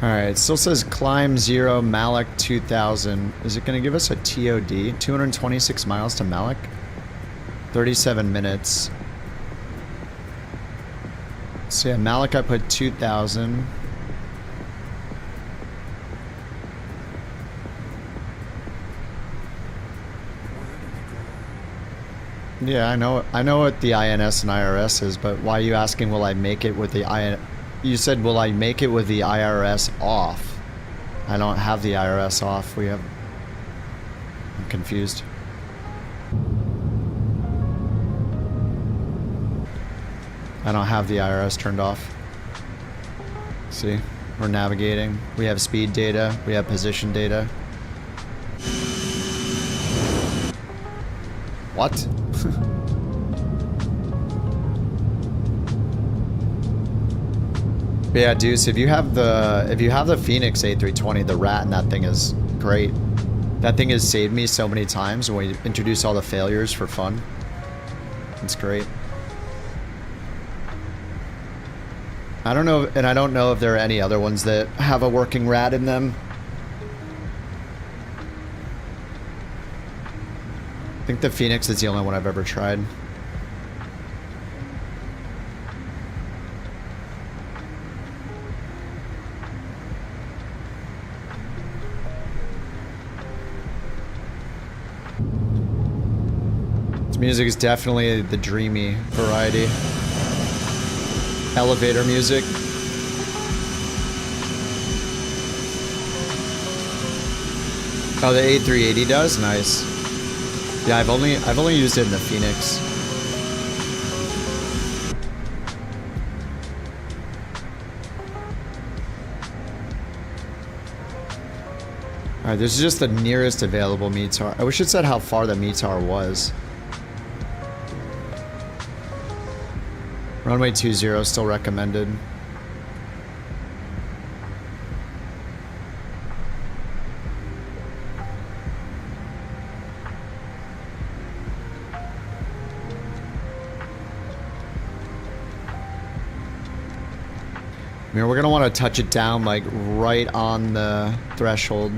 Alright, it still says climb 0 Malik 2000. Is it going to give us a TOD? 226 miles to Malik? 37 minutes. So yeah, Malik I put 2000. Yeah, I know what the INS and IRS is, but why are you asking will I make it with the INS? You said, will I make it with the IRS off? I don't have the IRS off. I'm confused. I don't have the IRS turned off. See, we're navigating. We have speed data. We have position data. What? But yeah, Deuce, if you have the Phoenix A320, the rat in that thing is great. That thing has saved me so many times when we introduce all the failures for fun. It's great. I don't know, and I don't know if there are any other ones that have a working rat in them. I think the Phoenix is the only one I've ever tried. Music is definitely the dreamy variety. Elevator music. Oh, the A380 does? Nice. Yeah, I've only used it in the Phoenix. Alright, this is just the nearest available METAR. I wish it said how far the METAR was. Runway 20 still recommended. I mean, we're gonna want to touch it down like right on the threshold.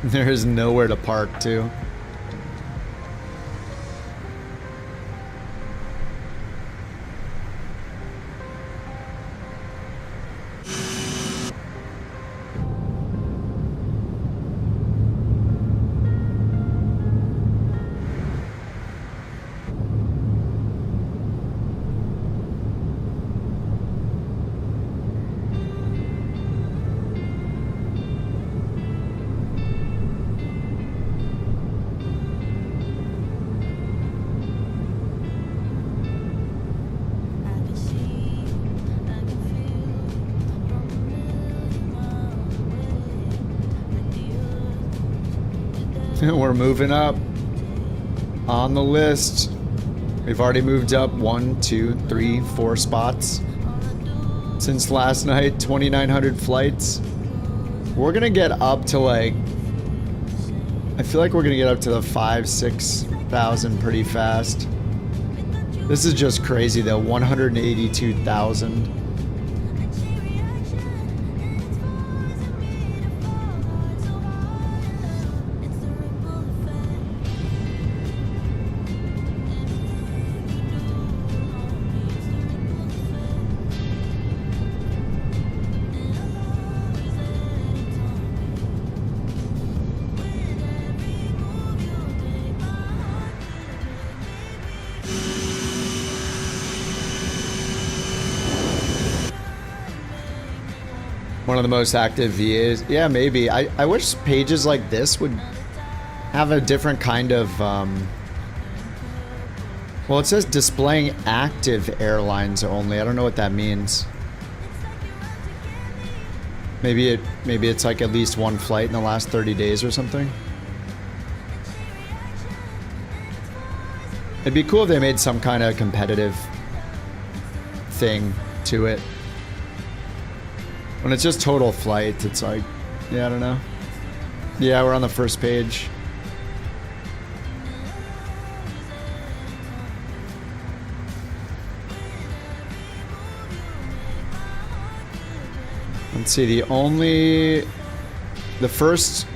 There is nowhere to park too. We're moving up on the list. We've already moved up 1, 2, 3, 4 spots since last night. 2,900 flights. We're gonna get up to like, I feel like we're gonna get up to the 5,000-6,000 pretty fast. This is just crazy though. 182,000. One of the most active VAs. Yeah, maybe. I wish pages like this would have a different kind of, well, it says displaying active airlines only. I don't know what that means. Maybe it's like at least one flight in the last 30 days or something. It'd be cool if they made some kind of competitive thing to it. When it's just total flight, it's like, yeah, I don't know. Yeah, we're on the first page. Let's see, the first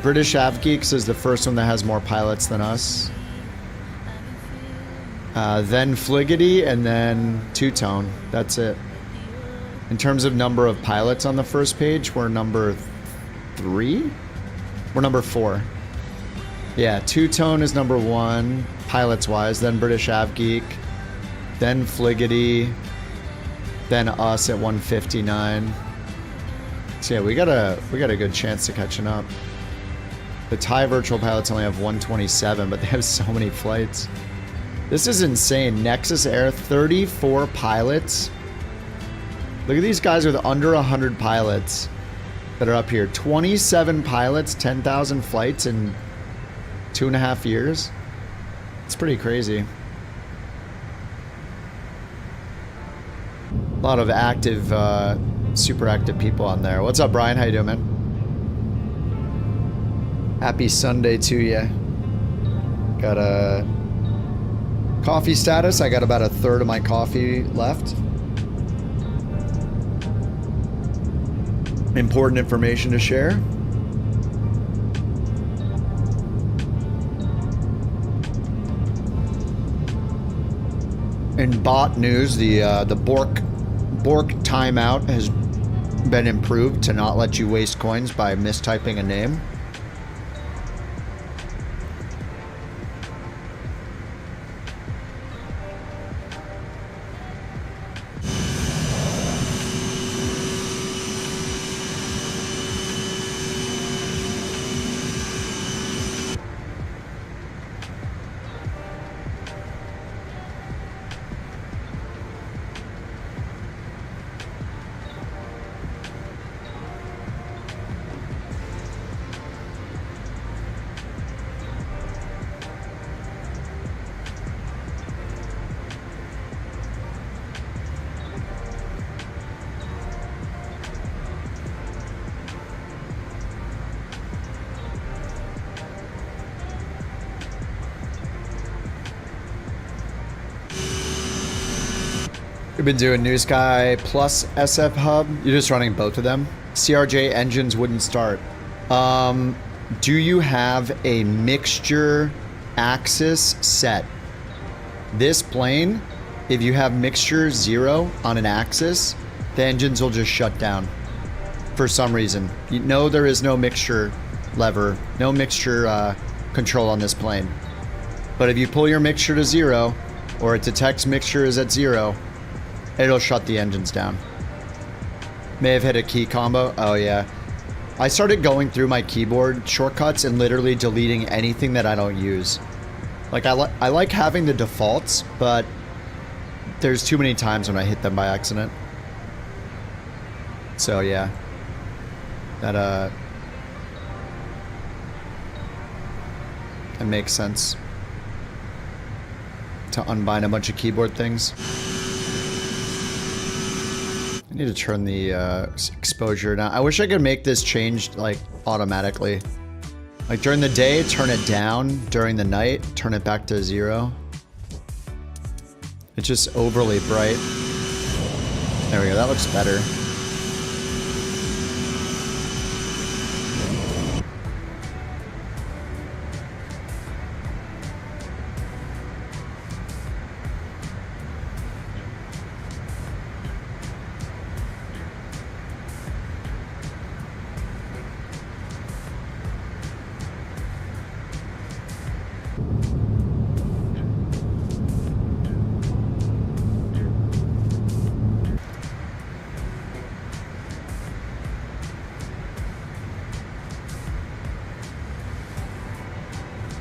British AvGeeks is the first one that has more pilots than us. Then Fliggity, and then Two-Tone. That's it. In terms of number of pilots on the first page, we're number 3? We're number 4. Yeah, Two-Tone is number 1, pilots-wise, then British AvGeek, then Fliggity, then us at 159. So yeah, we got a good chance to catching up. The Thai virtual pilots only have 127, but they have so many flights. This is insane. Nexus Air, 34 pilots. Look at these guys with under 100 pilots that are up here. 27 pilots, 10,000 flights in 2.5 years. It's pretty crazy. A lot of active, super active people on there. What's up, Brian? How you doing, man? Happy Sunday to you. Got a coffee status. I got about a third of my coffee left. Important information to share. In bot news, the Bork timeout has been improved to not let you waste coins by mistyping a name. We've been doing New Sky plus SF Hub. You're just running both of them. CRJ engines wouldn't start. Do you have a mixture axis set? This plane, if you have mixture 0 on an axis, the engines will just shut down for some reason. You know there is no mixture lever, no mixture control on this plane. But if you pull your mixture to 0, or it detects mixture is at 0, it'll shut the engines down. May have hit a key combo. Oh yeah. I started going through my keyboard shortcuts and literally deleting anything that I don't use. Like I like having the defaults, but there's too many times when I hit them by accident. So yeah. That makes sense. To unbind a bunch of keyboard things. I need to turn the exposure down. I wish I could make this change like automatically. Like during the day, turn it down. During the night, turn it back to 0. It's just overly bright. There we go, that looks better.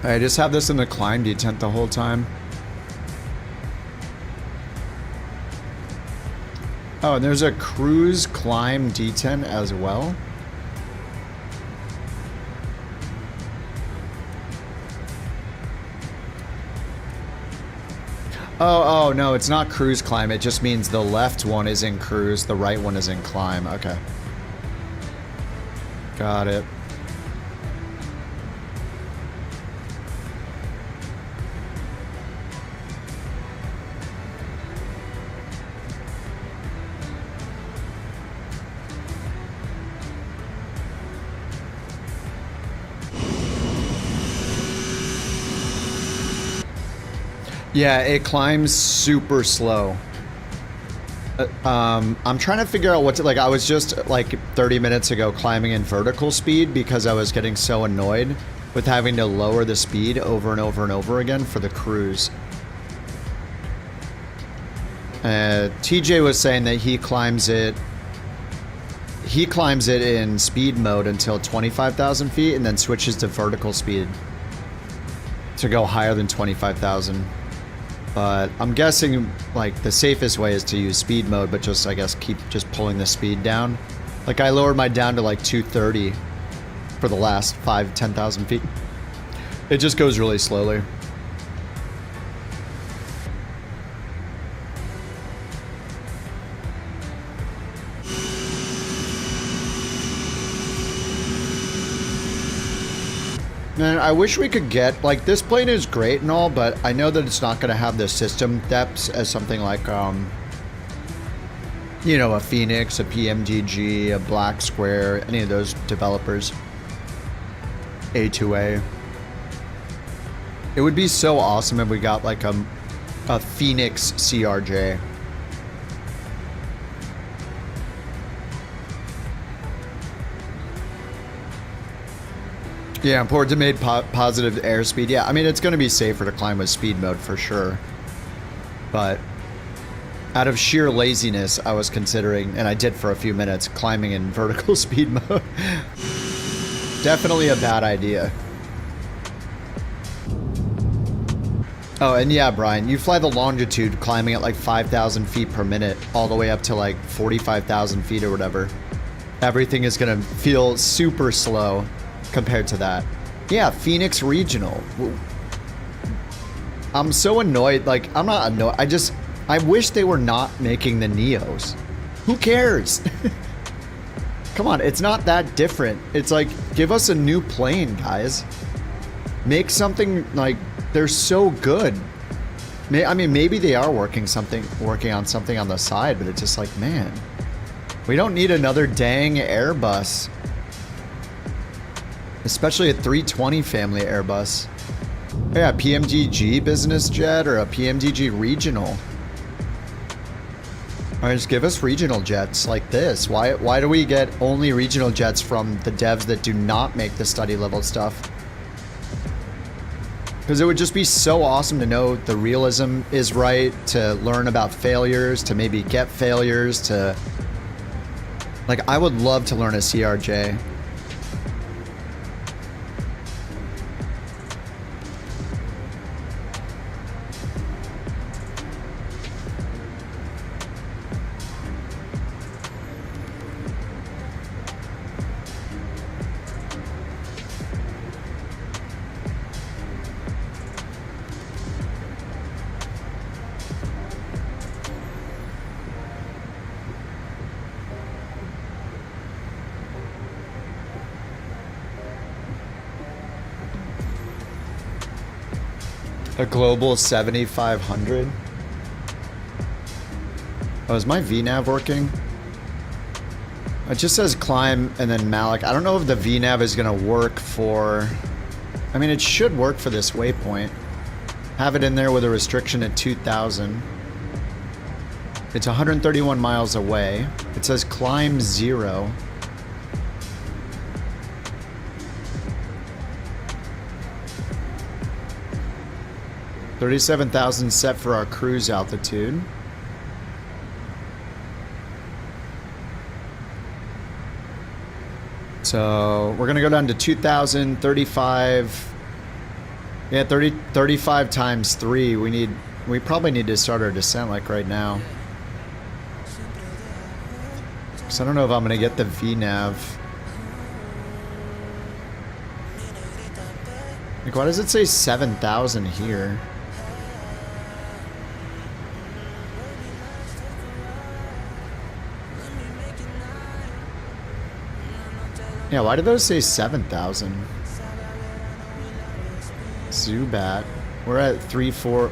I just have this in the climb detent the whole time. Oh, and there's a cruise climb D10 as well. Oh, no, it's not cruise climb. It just means the left one is in cruise, the right one is in climb. Okay. Got it. Yeah, it climbs super slow. I'm trying to figure out what to, like, I was just like 30 minutes ago climbing in vertical speed because I was getting so annoyed with having to lower the speed over and over and over again for the cruise. TJ was saying that he climbs it in speed mode until 25,000 feet and then switches to vertical speed to go higher than 25,000. But I'm guessing like the safest way is to use speed mode, but just I guess keep just pulling the speed down. Like I lowered my down to like 230 for the last 10,000 feet. It just goes really slowly. Man, I wish we could get, like, this plane is great and all, but I know that it's not going to have the system depths as something like, you know, a Phoenix, a PMDG, a Black Square, any of those developers. A2A. It would be so awesome if we got, like, a Phoenix CRJ. Yeah, important to make positive airspeed. Yeah, I mean, it's going to be safer to climb with speed mode for sure. But out of sheer laziness, I was considering, and I did for a few minutes, climbing in vertical speed mode. Definitely a bad idea. Oh, and yeah, Brian, you fly the longitude climbing at like 5,000 feet per minute all the way up to like 45,000 feet or whatever. Everything is going to feel super slow compared to that. Yeah, Phoenix Regional. I'm so annoyed. Like, I'm not annoyed. I wish they were not making the Neos. Who cares? Come on, it's not that different. It's like, give us a new plane, guys. Make something, like, they're so good. I mean, maybe they are working on something on the side, but it's just like, man, we don't need another dang Airbus. Especially a 320 family Airbus. Yeah, PMDG business jet or a PMDG regional. Or just give us regional jets like this. Why do we get only regional jets from the devs that do not make the study level stuff? Because it would just be so awesome to know the realism is right, to learn about failures, to maybe get failures, to... Like, I would love to learn a CRJ. A global 7500. Oh, is my VNav working? It just says climb and then Malik. I don't know if the VNav is gonna work for... I mean, it should work for this waypoint. Have it in there with a restriction at 2,000. It's 131 miles away. It says climb 0. $37,000 set for our cruise altitude. So we're gonna go down to 2,000, 35. Yeah, 35 times 3. We probably need to start our descent like right now. Because I don't know if I'm going to get the VNav. Like, why does it say 7,000 here? Yeah, why did those say 7,000? Zubat. We're at 3-4.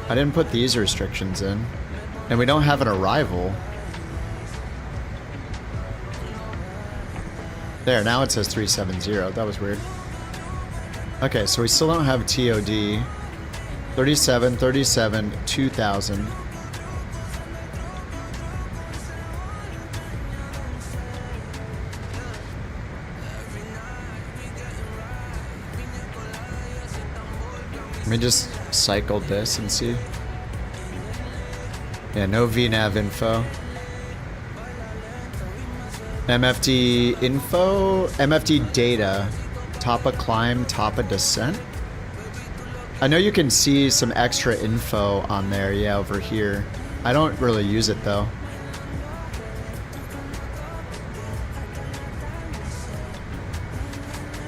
I didn't put these restrictions in. And we don't have an arrival. There, now it says 370. That was weird. Okay, so we still don't have TOD. 37, 37, 2,000. Let me just cycle this and see. Yeah, no VNav info. MFD info, MFD data, Tapa climb, Tapa descent. I know you can see some extra info on there, yeah, over here. I don't really use it though.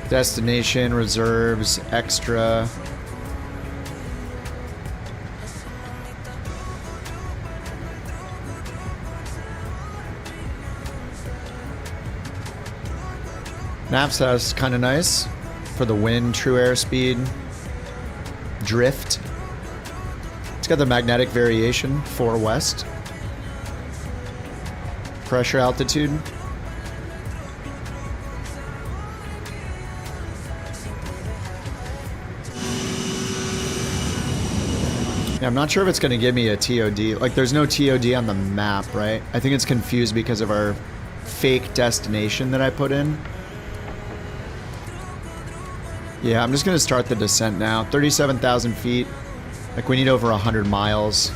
Destination, reserves, extra. Knapsack's kind of nice for the wind, true airspeed, drift. It's got the magnetic variation, 4 west. Pressure altitude. Yeah, I'm not sure if it's going to give me a TOD. Like, there's no TOD on the map, right? I think it's confused because of our fake destination that I put in. Yeah, I'm just going to start the descent now. 37,000 feet. Like, we need over 100 miles.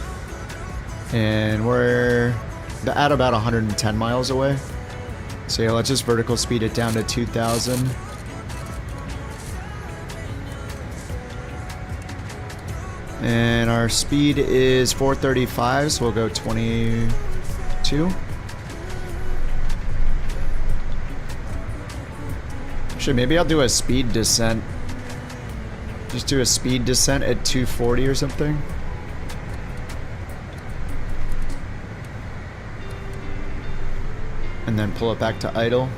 And we're at about 110 miles away. So yeah, let's just vertical speed it down to 2,000. And our speed is 435, so we'll go 22. Actually, maybe I'll do a speed descent. Just do a speed descent at 240 or something. And then pull it back to idle.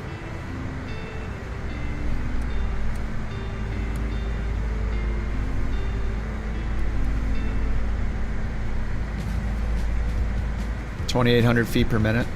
(2,800 feet per minute).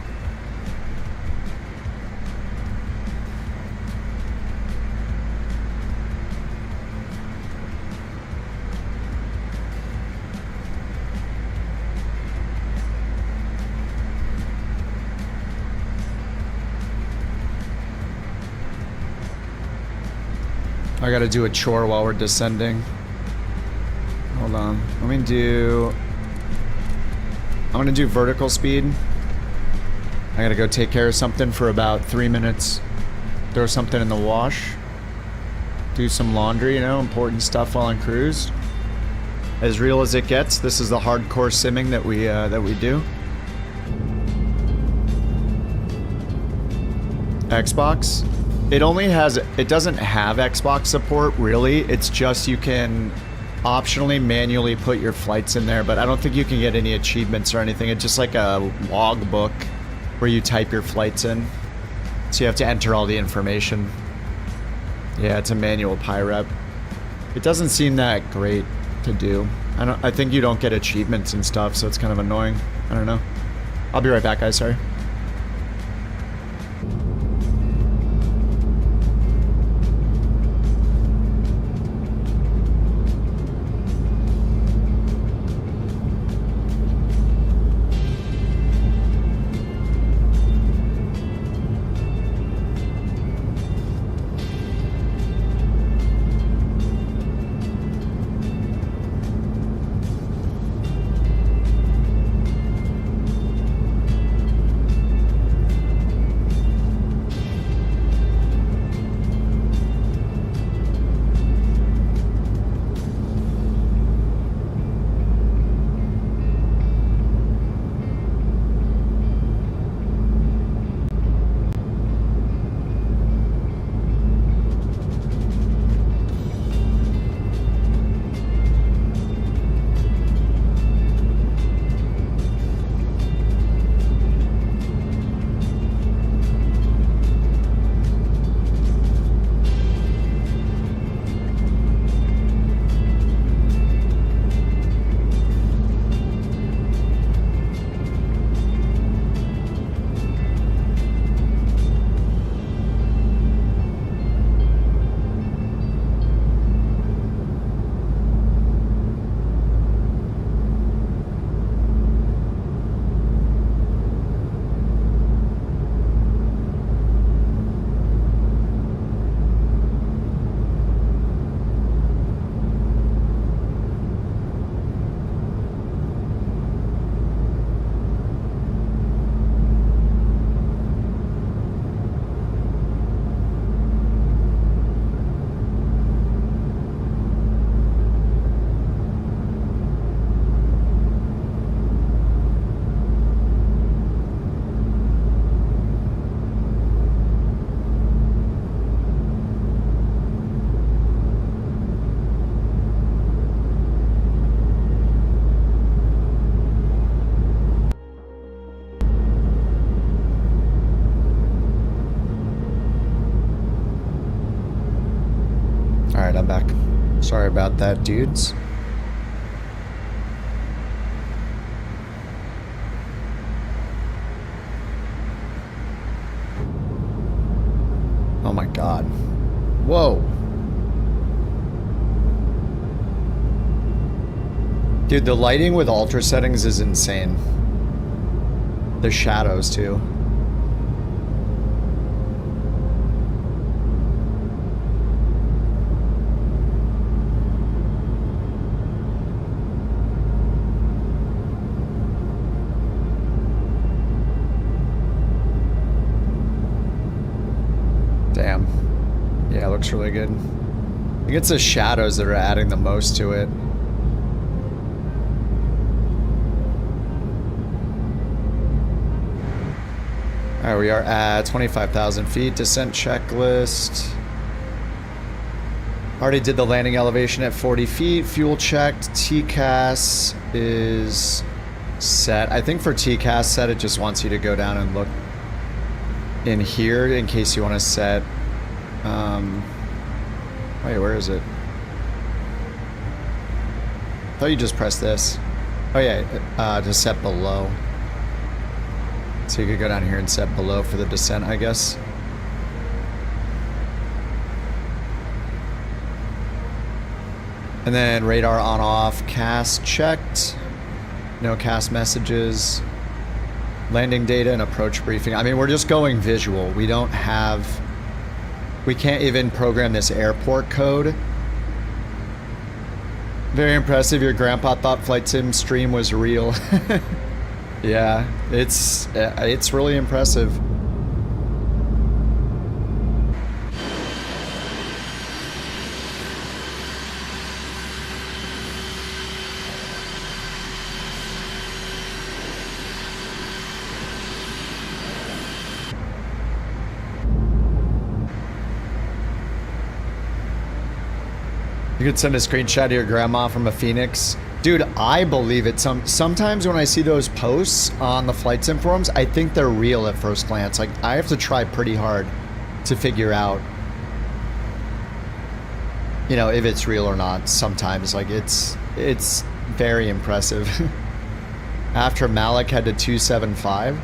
I gotta do a chore while we're descending. Hold on. I'm gonna do vertical speed. I gotta go take care of something for about 3 minutes. Throw something in the wash. Do some laundry, you know, important stuff while on cruise. As real as it gets, this is the hardcore simming that we do. Xbox. It doesn't have Xbox support, really. It's just you can optionally manually put your flights in there, but I don't think you can get any achievements or anything. It's just like a log book where you type your flights in. So you have to enter all the information. Yeah, it's a manual PyRep. It doesn't seem that great to do. I think you don't get achievements and stuff, so it's kind of annoying. I don't know. I'll be right back, guys. Sorry. about that, dudes. Oh my god. Whoa. Dude, the lighting with ultra settings is insane. The shadows, too. Damn. Yeah, it looks really good. I think it's the shadows that are adding the most to it. Alright, we are at 25,000 feet. Descent checklist. Already did the landing elevation at 40 feet. Fuel checked. TCAS is set. I think for TCAS set, it just wants you to go down and look in here in case you want to set. Wait, where is it? I thought you just pressed this. Oh yeah, to set below. So you could go down here and set below for the descent, I guess. And then radar on off, CAS checked. No CAS messages. Landing data and approach briefing. I mean, we're just going visual. We don't have... We can't even program this airport code. Very impressive. Your grandpa thought Flight Sim stream was real. Yeah, it's really impressive. You could send a screenshot of your grandma from a Phoenix. Dude, I believe it. Sometimes when I see those posts on the Flight Sim forums, I think they're real at first glance. Like, I have to try pretty hard to figure out, you know, if it's real or not sometimes. Like, it's very impressive. After Malik had to 275.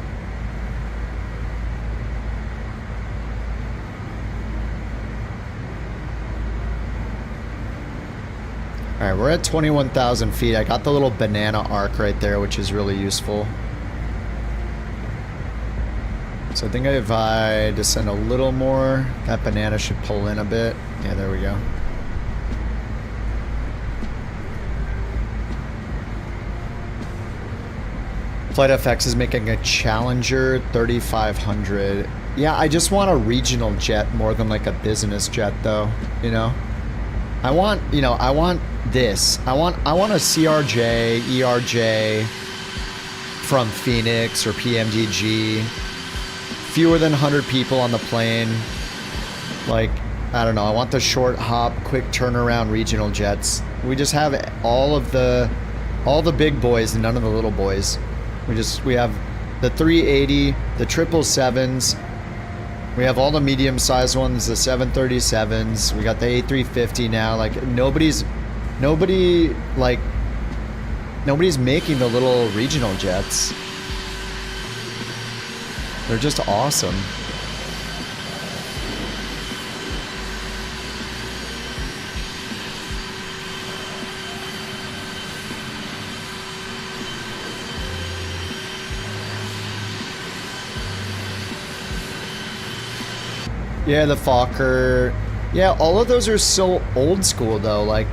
Alright, we're at 21,000 feet. I got the little banana arc right there, which is really useful. So I think if I descend a little more, that banana should pull in a bit. Yeah, there we go. FlightFX is making a Challenger 3500. Yeah, I just want a regional jet more than like a business jet though, you know? I want this. I want a CRJ, ERJ from Phoenix or PMDG. Fewer than 100 people on the plane. Like, I don't know. I want the short hop, quick turnaround regional jets. We just have all the big boys and none of the little boys. We have the 380, the 777s. We have all the medium-sized ones, the 737s. We got the A350 now. Like nobody's making the little regional jets. They're just awesome. Yeah, the Fokker. Yeah, all of those are so old school though. Like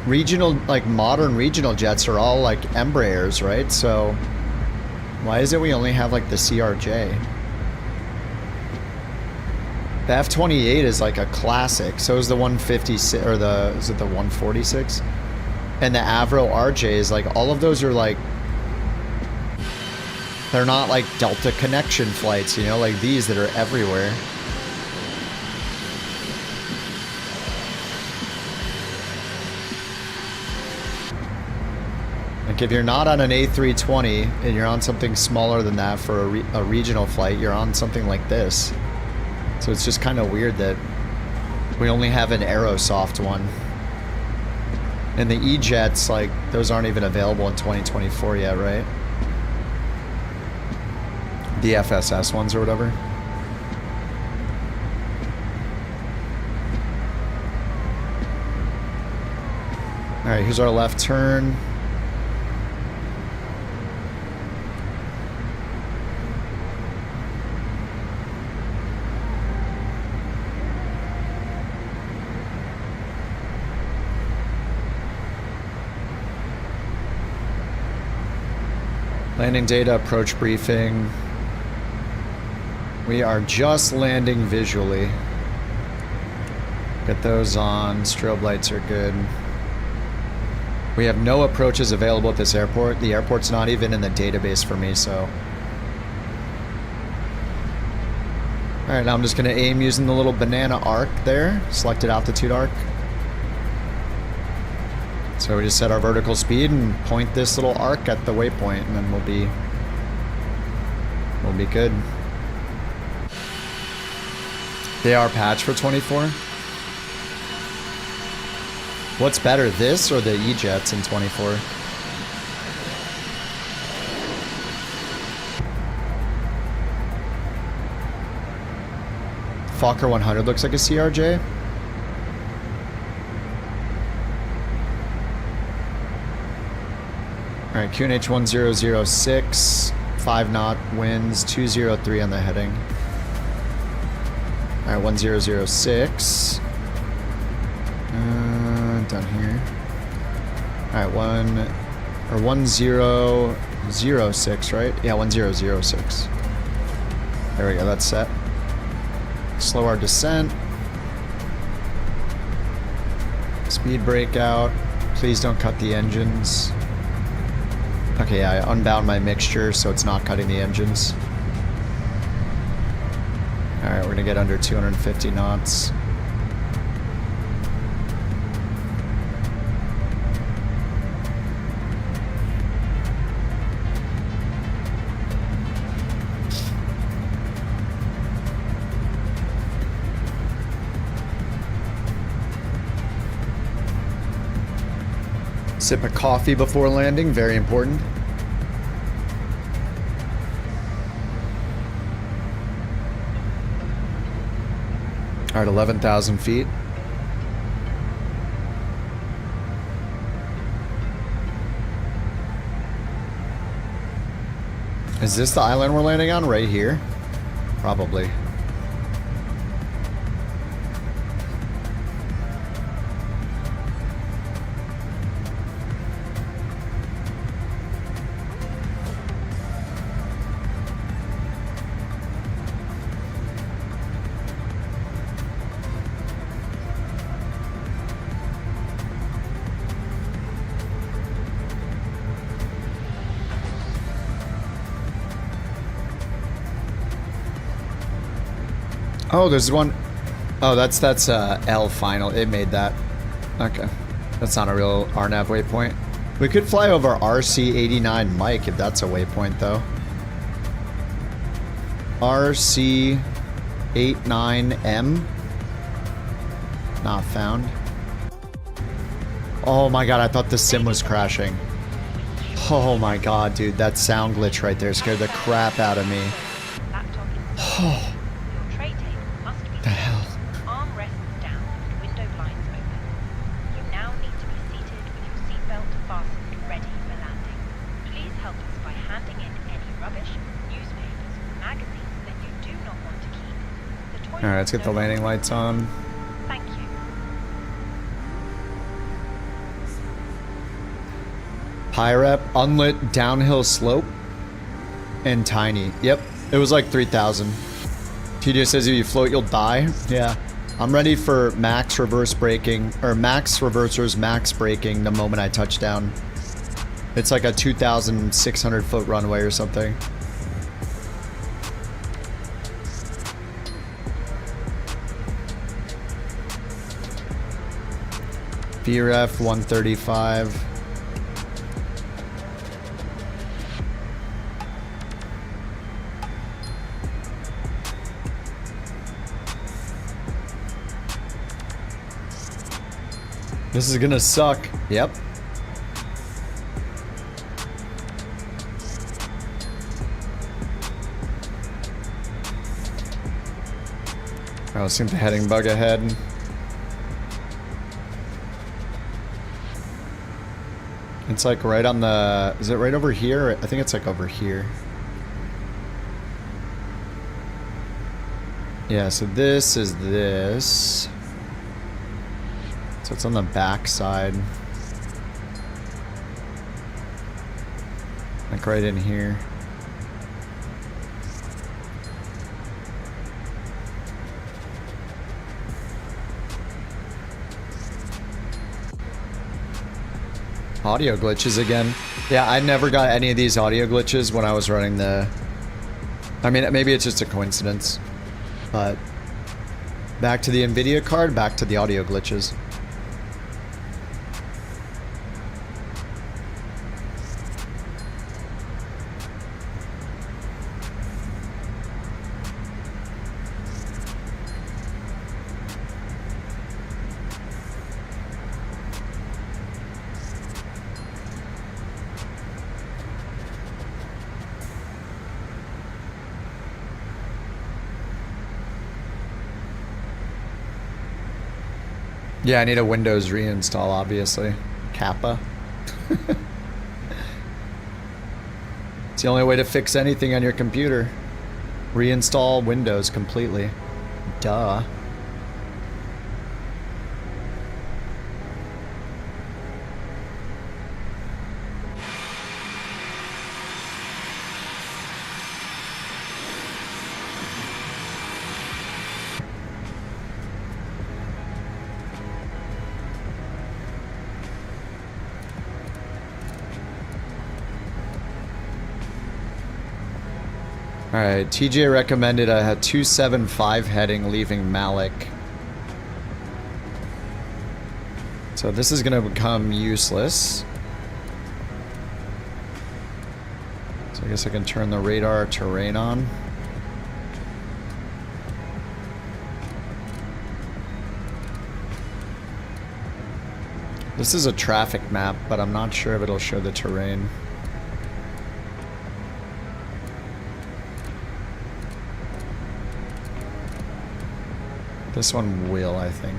regional, like modern regional jets are all like Embraers, right? So why is it we only have like the CRJ? The F-28 is like a classic. So is the 156 or is it the 146? And the Avro RJ is like, all of those are like, they're not like Delta connection flights, you know, like these that are everywhere. Like if you're not on an A320 and you're on something smaller than that for a regional flight, you're on something like this. So it's just kind of weird that we only have an Aerosoft one. And the E-Jets, like, those aren't even available in 2024 yet, right? The FSS ones or whatever. Alright, here's our left turn. Landing data, approach briefing. We are just landing visually. Get those on. Strobe lights are good. We have no approaches available at this airport. The airport's not even in the database for me, so. Alright, now I'm just going to aim using the little banana arc there. Selected altitude arc. So we just set our vertical speed and point this little arc at the waypoint, and then we'll be good. They are patched for 24. What's better, this or the E-Jets in 24? Fokker 100 looks like a CRJ. Alright, QNH 1006, 5 knot winds, 203 on the heading. Alright, 1006. Down here. Alright, 1006, right? Yeah, 1006. There we go, that's set. Slow our descent. Speed breakout. Please don't cut the engines. Okay, I unbound my mixture so it's not cutting the engines. Alright, we're gonna get under 250 knots. Sip of coffee before landing, very important. Alright, 11,000 feet. Is this the island we're landing on? Right here? Probably. Oh, there's one. Oh, that's L final. It made that. Okay. That's not a real RNAV waypoint. We could fly over RC89 Mike if that's a waypoint, though. RC89M. Not found. Oh my god, I thought the sim was crashing. Oh my god, dude. That sound glitch right there scared the crap out of me. Oh. The hell? Armrests down and window blinds open. You now need to be seated with your seatbelt fastened, ready for landing. Please help us by handing in any rubbish, newspapers, magazines that you do not want to keep. The toilet Alright, let's get the landing lights on. Thank you. Pyrep, unlit downhill slope, and tiny. Yep, it was like 3,000. TJ says if you float, you'll die. Yeah. I'm ready for max reverse braking, or max reversers, max braking the moment I touch down. It's like a 2,600 foot runway or something. VRF 135. This is gonna suck. Yep. Oh, seems the heading bug ahead. It's like right on the... Is it right over here? I think it's like over here. Yeah, so this is this. So it's on the back side. Like right in here. Audio glitches again. Yeah, I never got any of these audio glitches when I was running the... I mean, maybe it's just a coincidence. But back to the NVIDIA card, back to the audio glitches. Yeah, I need a Windows reinstall, obviously. Kappa. It's the only way to fix anything on your computer. Reinstall Windows completely. Duh. Alright, TJ recommended I had 275 heading leaving Malik. So this is going to become useless. So I guess I can turn the radar terrain on. This is a traffic map, but I'm not sure if it'll show the terrain. This one will, I think.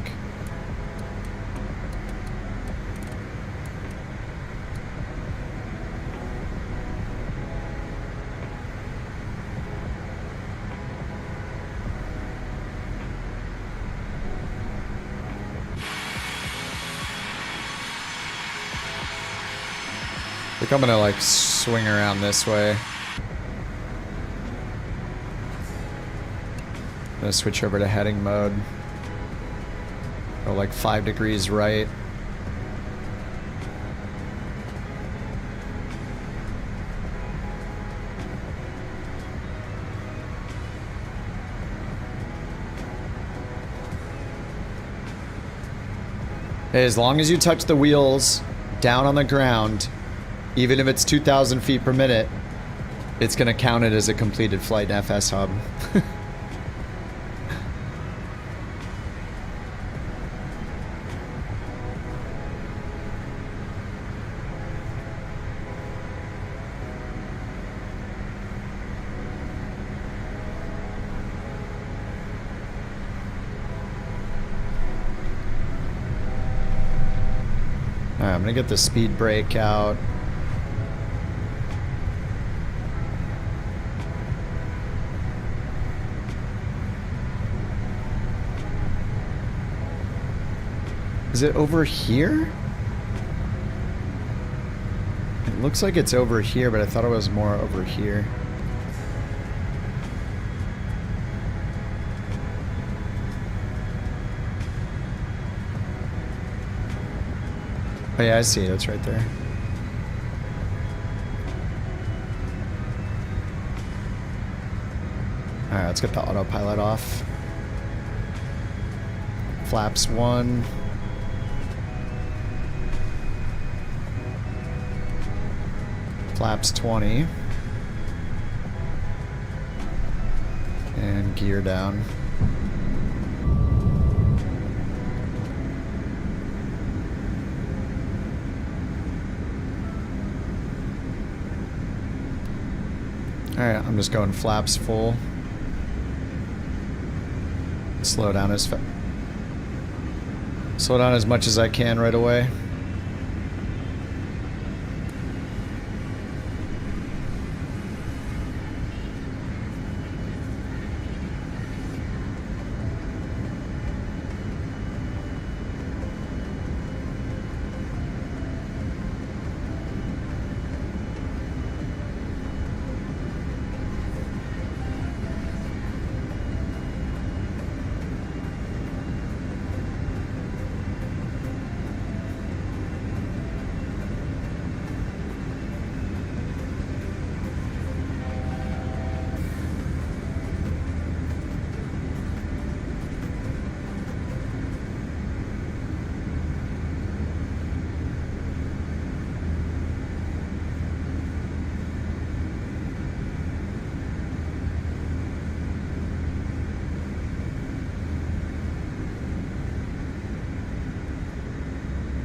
I think I'm gonna like swing around this way. I'm gonna switch over to heading mode. Go like 5 degrees right. Hey, as long as you touch the wheels down on the ground, even if it's 2,000 feet per minute, it's gonna count it as a completed flight in FS Hub. Alright, I'm gonna get the speed brake out. Is it over here? It looks like it's over here, but I thought it was more over here. Oh yeah, I see it. It's right there. Alright, let's get the autopilot off. Flaps 1. Flaps 20. And gear down. Alright, I'm just going flaps full. Slow down as much as I can right away.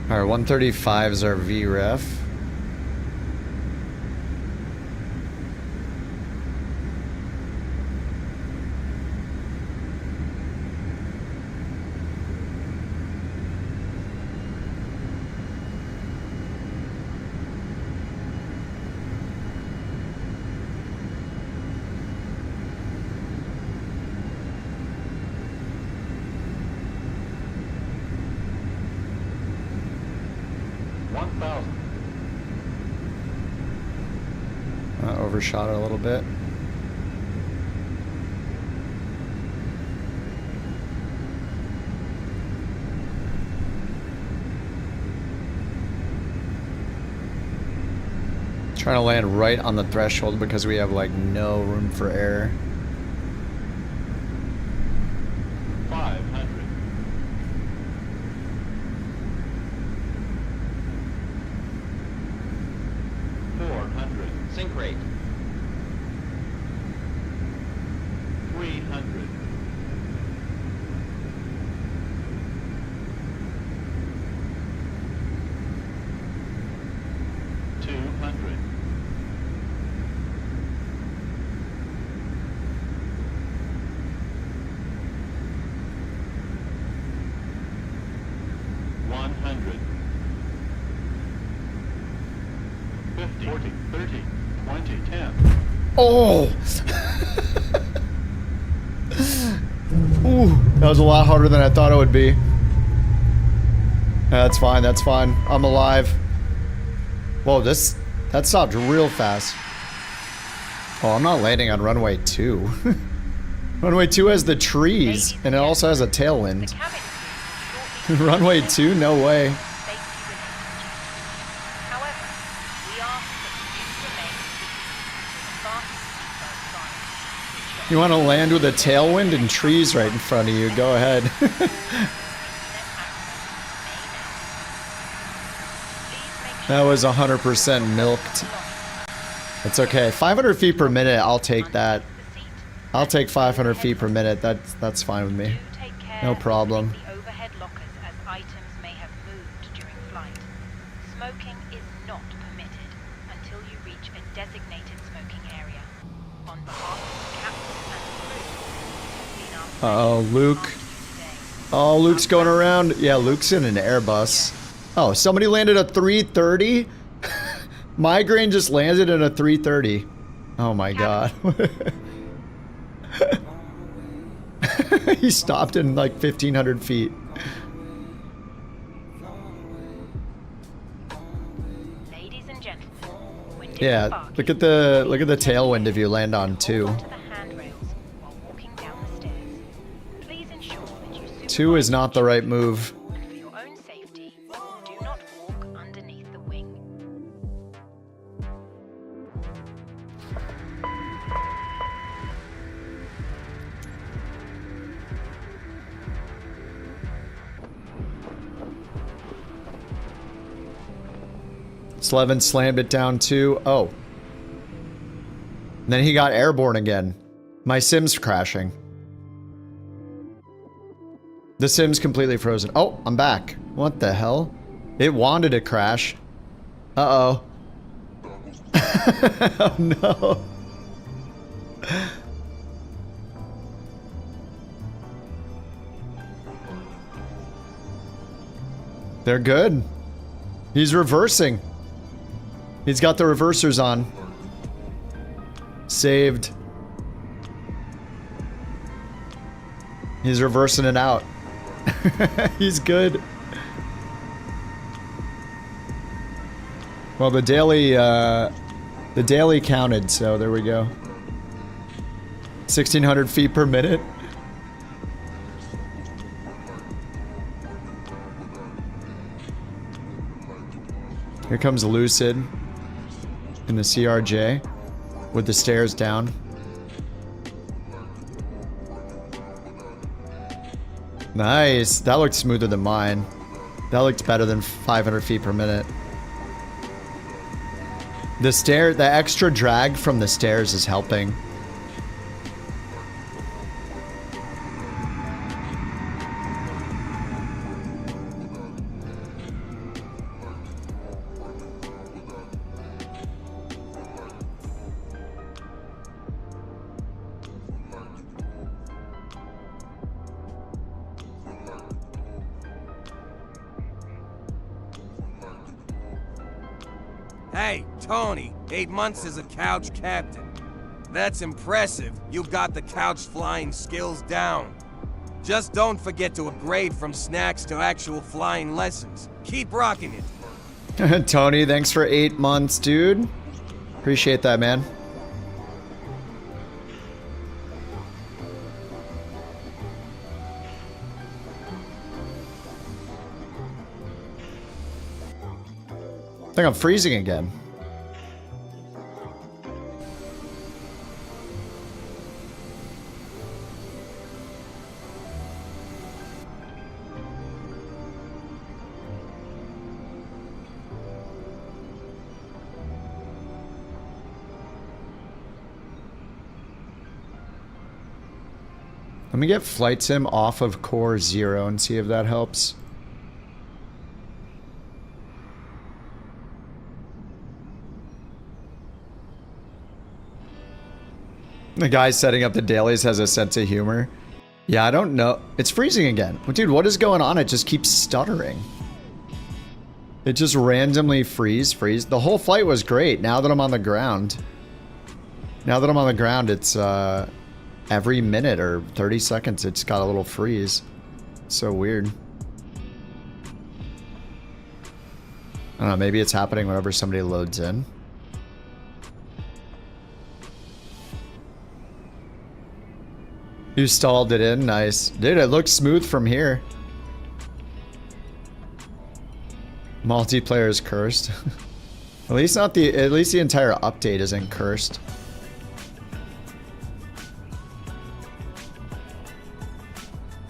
Alright, 135 is our VREF. Overshot it a little bit. Trying to land right on the threshold because we have like no room for error. 500. 400. Sink rate. 300. 200. 100. 50, 40, 30, 20, 10. Oh! Ooh, that was a lot harder than I thought it would be. That's fine, that's fine. I'm alive. Whoa, that stopped real fast. Oh, I'm not landing on runway 2. Runway 2 has the trees, and it also has a tailwind. Runway 2? No way. You want to land with a tailwind and trees right in front of you, go ahead. That was 100% milked. It's okay. 500 feet per minute, I'll take that. I'll take 500 feet per minute. That's fine with me. No problem. Overhead lockers as items may have moved during flight. Smoking is not permitted until you reach a designated smoking area. On behalf of the captain and the crew, Uh-oh, Luke. Oh, Luke's going around. Yeah, Luke's in an Airbus. Oh, somebody landed a 330? Migraine just landed in a 330. Oh my god. He stopped in like 1,500 feet. Ladies and gentlemen, when Yeah, look at the tailwind if you land on 2. to the handrails while walking down the stairs. Please ensure that you 2 is not the right move. and for your own safety, do not walk underneath the wing. Slevin slammed it down too. Oh. And then he got airborne again. My sim's crashing. The sim's completely frozen. Oh, I'm back. What the hell? It wanted to crash. Uh-oh. Oh no. They're good. He's reversing. He's got the reversers on. Saved. He's reversing it out. He's good. Well, the daily counted, so there we go. 1,600 feet per minute. Here comes Lucid in the CRJ with the stairs down. Nice. That looked smoother than mine. That looked better than 500 feet per minute. The extra drag from the stairs is helping. Hey, Tony, 8 months as a couch captain. That's impressive. You got the couch flying skills down. Just don't forget to upgrade from snacks to actual flying lessons. Keep rocking it. Tony, thanks for 8 months, dude. Appreciate that, man. I think I'm freezing again. Let me get Flight Sim off of Core 0 and see if that helps. The guy setting up the dailies has a sense of humor. Yeah, I don't know. It's freezing again. Dude, what is going on? It just keeps stuttering. It just randomly freeze. The whole flight was great. Now that I'm on the ground. It's every minute or 30 seconds it's got a little freeze. It's so weird. I don't know, maybe it's happening whenever somebody loads in. You stalled it in, nice. Dude, it looks smooth from here. Multiplayer is cursed. At least the entire update isn't cursed.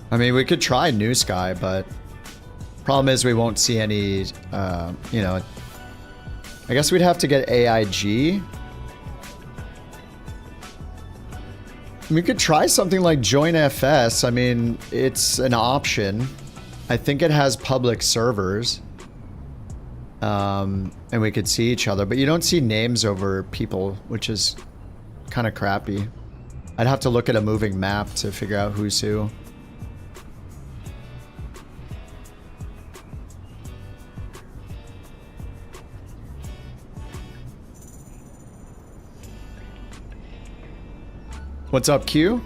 I mean, we could try New Sky, but problem is we won't see any, you know, I guess we'd have to get AIG. We could try something like Join FS. I mean, it's an option. I think it has public servers. And we could see each other, but you don't see names over people, which is kind of crappy. I'd have to look at a moving map to figure out who's who. What's up, Q?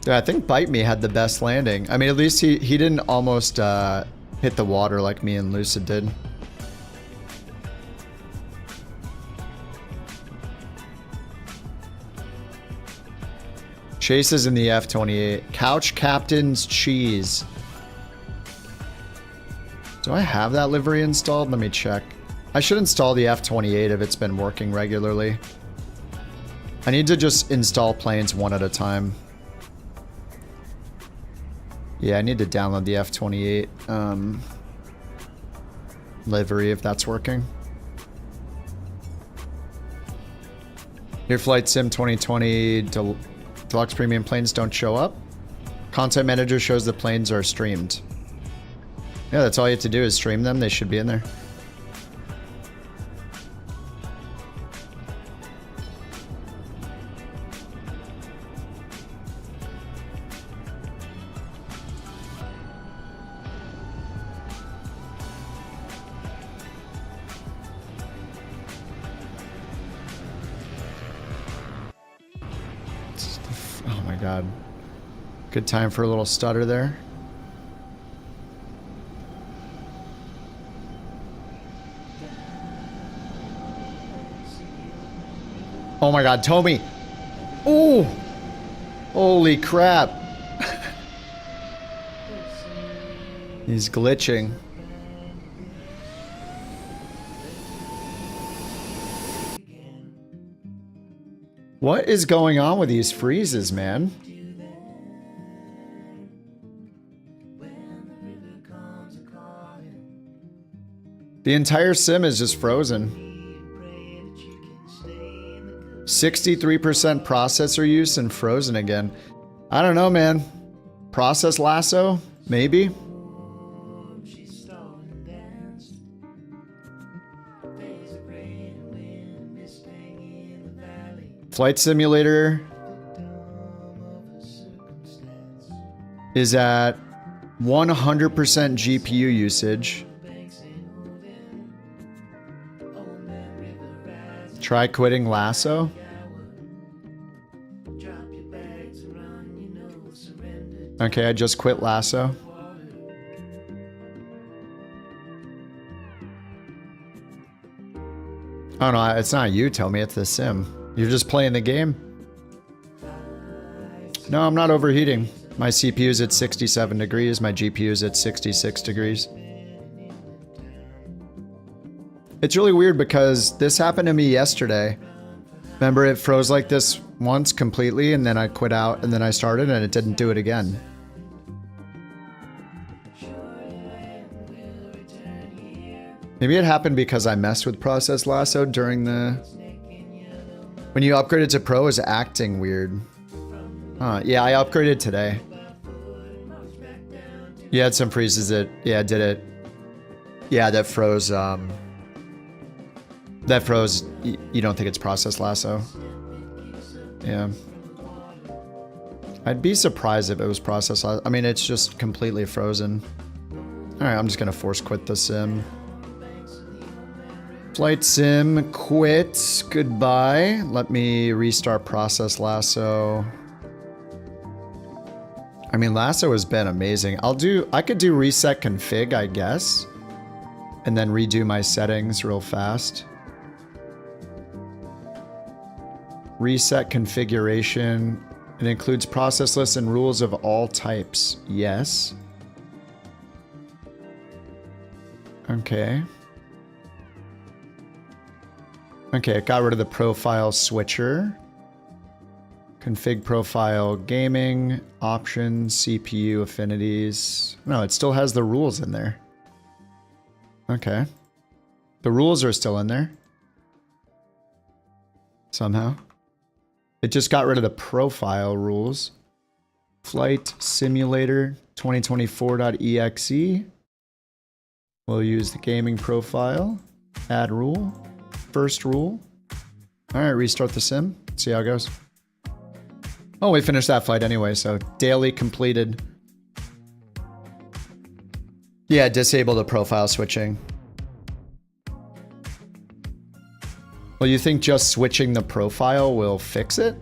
Yeah, I think Bite Me had the best landing. I mean, at least he didn't almost hit the water like me and Lucid did. Chase is in the F-28. Couch Captain's Cheese. Do I have that livery installed? Let me check. I should install the F-28 if it's been working regularly. I need to just install planes one at a time. Yeah, I need to download the F-28 livery if that's working. Your Flight Sim 2020 Deluxe Premium planes don't show up. Content Manager shows the planes are streamed. Yeah, that's all you have to do is stream them. They should be in there. my god. Good time for a little stutter there. Oh my god, Tommy! Ooh! Holy crap! He's glitching. What is going on with these freezes, man? The entire sim is just frozen. 63% processor use and frozen again. I don't know, man. Process lasso? Maybe? Flight simulator is at 100% GPU usage. Try quitting lasso. Okay, I just quit lasso. Oh no, it's not you, tell me, it's the sim. You're just playing the game? No, I'm not overheating. My CPU is at 67 degrees, my GPU is at 66 degrees. It's really weird because this happened to me yesterday. Remember, it froze like this once completely, and then I quit out, and then I started, and it didn't do it again. Maybe it happened because I messed with Process Lasso during the... When you upgraded to Pro, it's acting weird. Yeah, I upgraded today. You had some freezes that... Yeah, did it. Yeah, that froze, That froze. You don't think it's Process Lasso? Yeah. I'd be surprised if it was Process Lasso. I mean, it's just completely frozen. Alright, I'm just gonna force quit the sim. Flight sim, quit, goodbye. Let me restart Process Lasso. I mean, Lasso has been amazing. I could do reset config, I guess. And then redo my settings real fast. Reset configuration. It includes process lists and rules of all types. Yes. Okay. Okay, it got rid of the profile switcher. Config profile, gaming, options, CPU, affinities. No, it still has the rules in there. Okay. The rules are still in there. Somehow. It just got rid of the profile rules. Flight simulator 2024.exe. We'll use the gaming profile. Add rule. First rule. Alright, restart the sim. See how it goes. Oh, we finished that flight anyway, so daily completed. Yeah, disable the profile switching. Well, you think just switching the profile will fix it?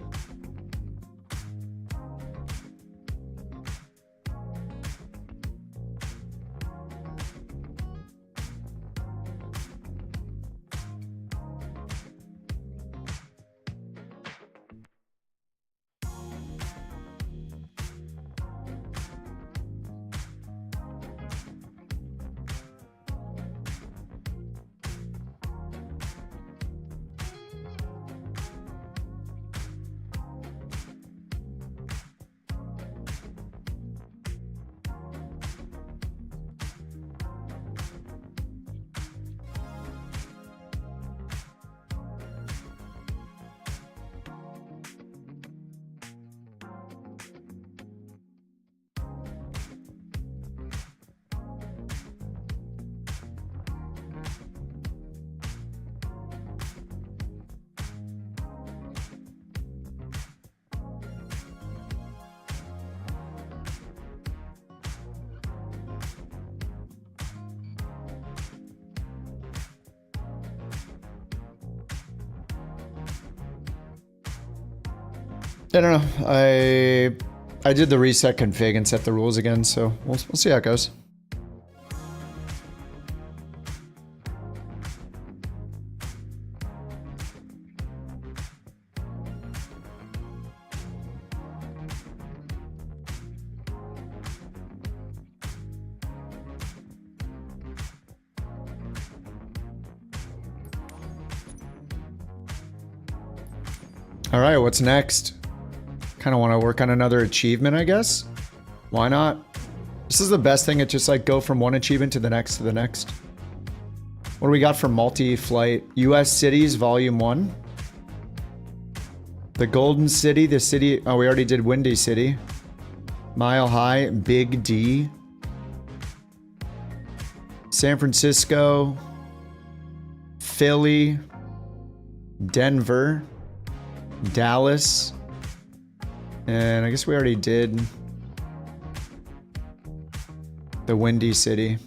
I don't know. I did the reset config and set the rules again, so we'll see how it goes. All right, what's next? Kind of want to work on another achievement, I guess. Why not? This is the best thing. It's just like go from one achievement to the next to the next. What do we got for multi-flight? U.S. Cities, Volume 1. The Golden City, the city... Oh, we already did Windy City. Mile High, Big D. San Francisco. Philly. Denver. Dallas. And I guess we already did the Windy City.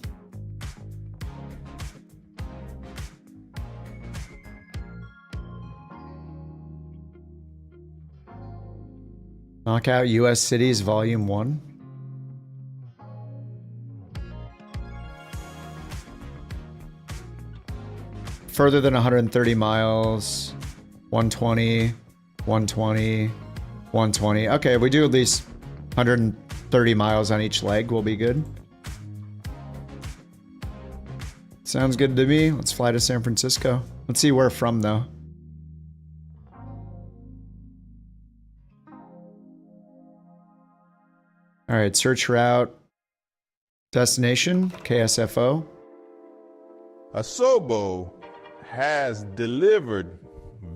Knockout U.S. Cities Volume 1. Further than 130 miles. 120. 120. 120. Okay, if we do at least 130 miles on each leg, we'll be good. Sounds good to me. Let's fly to San Francisco. Let's see where from, though. All right, search route. Destination, KSFO. Asobo has delivered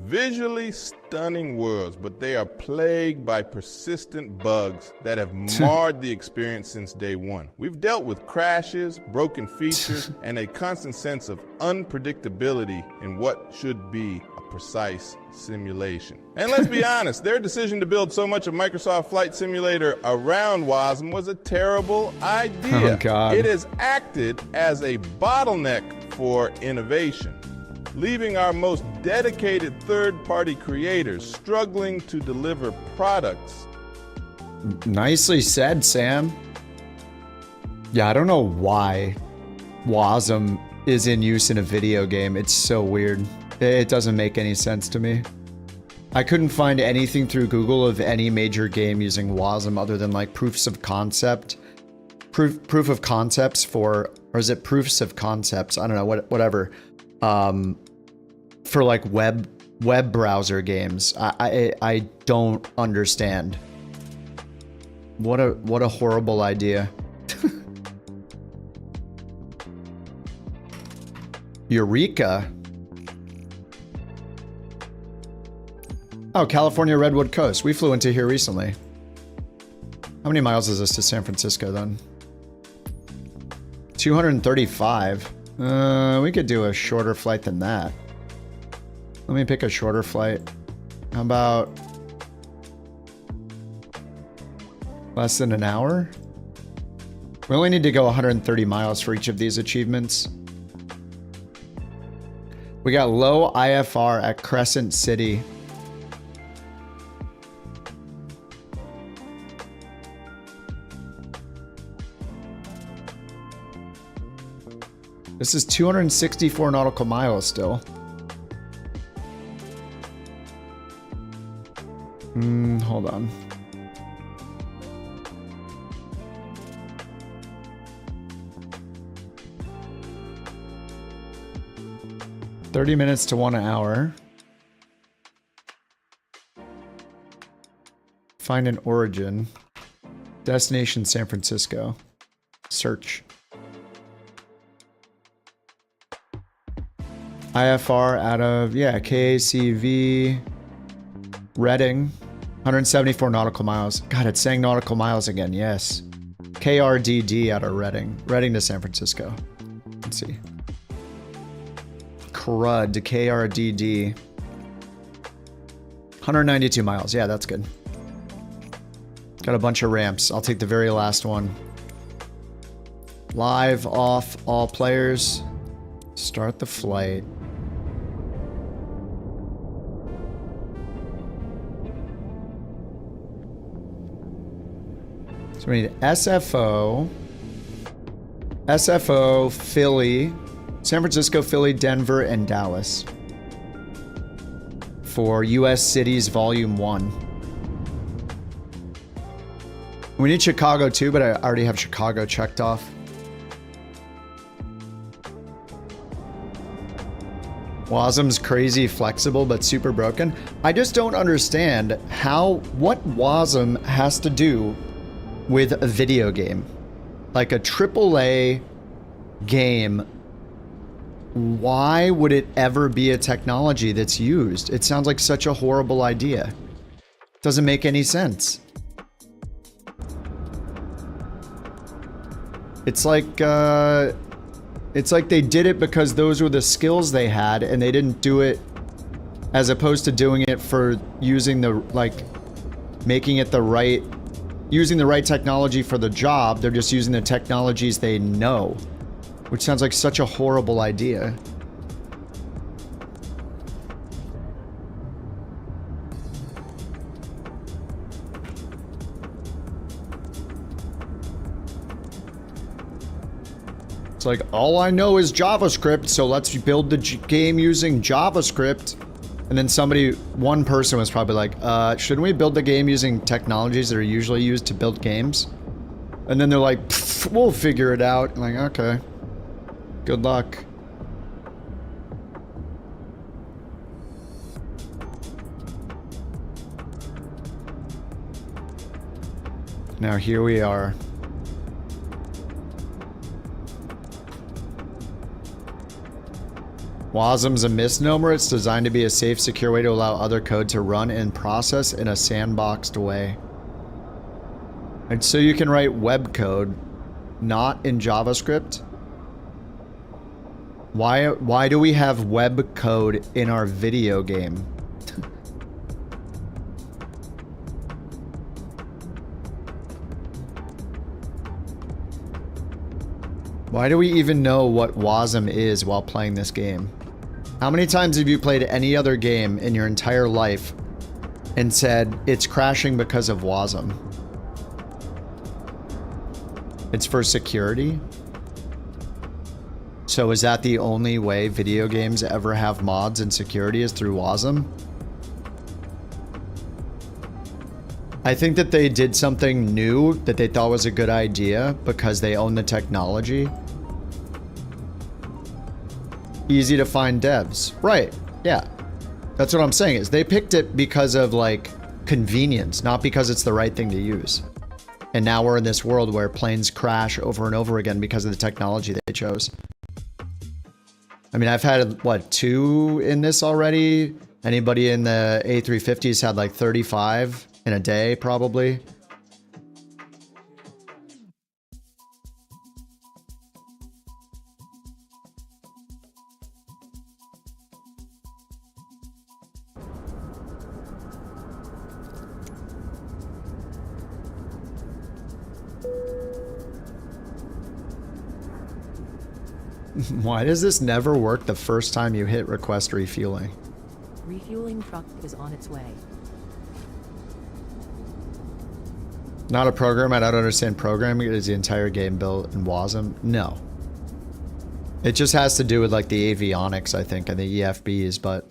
visually stunning worlds, but they are plagued by persistent bugs that have marred the experience since day one. We've dealt with crashes, broken features, and a constant sense of unpredictability in what should be a precise simulation. And let's be honest, their decision to build so much of Microsoft Flight Simulator around WASM was a terrible idea. Oh, God. It has acted as a bottleneck for innovation, leaving our most dedicated third-party creators struggling to deliver products. Nicely said, Sam. Yeah, I don't know why WASM is in use in a video game. It's so weird. It doesn't make any sense to me. I couldn't find anything through Google of any major game using WASM other than like proofs of concept. Proof of concepts for, or is it proofs of concepts? I don't know, whatever. For like web browser games. I don't understand. What a horrible idea. Eureka. Oh, California Redwood Coast. We flew into here recently. How many miles is this to San Francisco then? 235. We could do a shorter flight than that. Let me pick a shorter flight. How about less than an hour? We only need to go 130 miles for each of these achievements. We got low IFR at Crescent City. This is 264 nautical miles still. Hold on. $30 minutes to 1 hour. Find an origin. Destination San Francisco. Search. IFR out of, yeah, KACV, Reading, 174 nautical miles. God, it's saying nautical miles again, yes. KRDD out of Reading. Reading to San Francisco. Let's see. Crud to KRDD. 192 miles, yeah, that's good. Got a bunch of ramps. I'll take the very last one. Live, off, all players. Start the flight. So we need SFO, Philly, San Francisco, Philly, Denver, and Dallas for US Cities Volume 1. We need Chicago too, but I already have Chicago checked off. WASM's crazy flexible but super broken. I just don't understand what WASM has to do with a video game. Like a AAA game, why would it ever be a technology that's used? It sounds like such a horrible idea. Doesn't make any sense. It's like they did it because those were the skills they had, and they didn't do it as opposed to doing it for using the, like, making it the right, using the right technology for the job. They're just using the technologies they know, which sounds like such a horrible idea. It's like, all I know is JavaScript, so let's build the game using JavaScript. And then one person was probably like, shouldn't we build the game using technologies that are usually used to build games? And then they're like, we'll figure it out. I'm like, okay. Good luck. Now here we are. WASM's a misnomer. It's designed to be a safe, secure way to allow other code to run and process in a sandboxed way. And so you can write web code, not in JavaScript. Why do we have web code in our video game? Why do we even know what WASM is while playing this game? How many times have you played any other game in your entire life and said it's crashing because of WASM? It's for security? So is that the only way video games ever have mods and security is through WASM? I think that they did something new that they thought was a good idea because they own the technology. Easy to find devs. Right, yeah. That's what I'm saying, is they picked it because of, like, convenience, not because it's the right thing to use. And now we're in this world where planes crash over and over again because of the technology they chose. I mean, I've had, what, 2 in this already? Anybody in the A350s had like 35 in a day, probably. Why does this never work the first time you hit request refueling? Refueling truck is on its way. Not a program. I don't understand programming. Is the entire game built in WASM? No. It just has to do with like the avionics, I think, and the EFBs, but...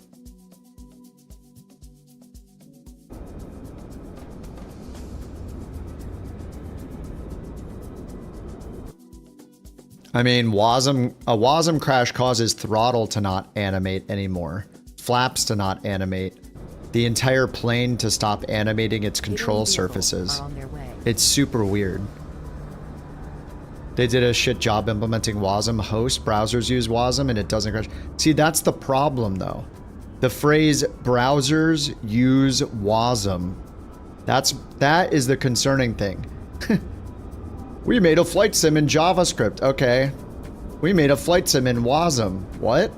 I mean, a WASM crash causes throttle to not animate anymore, flaps to not animate, the entire plane to stop animating its control surfaces. It's super weird. They did a shit job implementing WASM. Host browsers use WASM and it doesn't crash. See, that's the problem though. The phrase browsers use WASM. That is the concerning thing. We made a flight sim in JavaScript. Okay. We made a flight sim in WASM. What?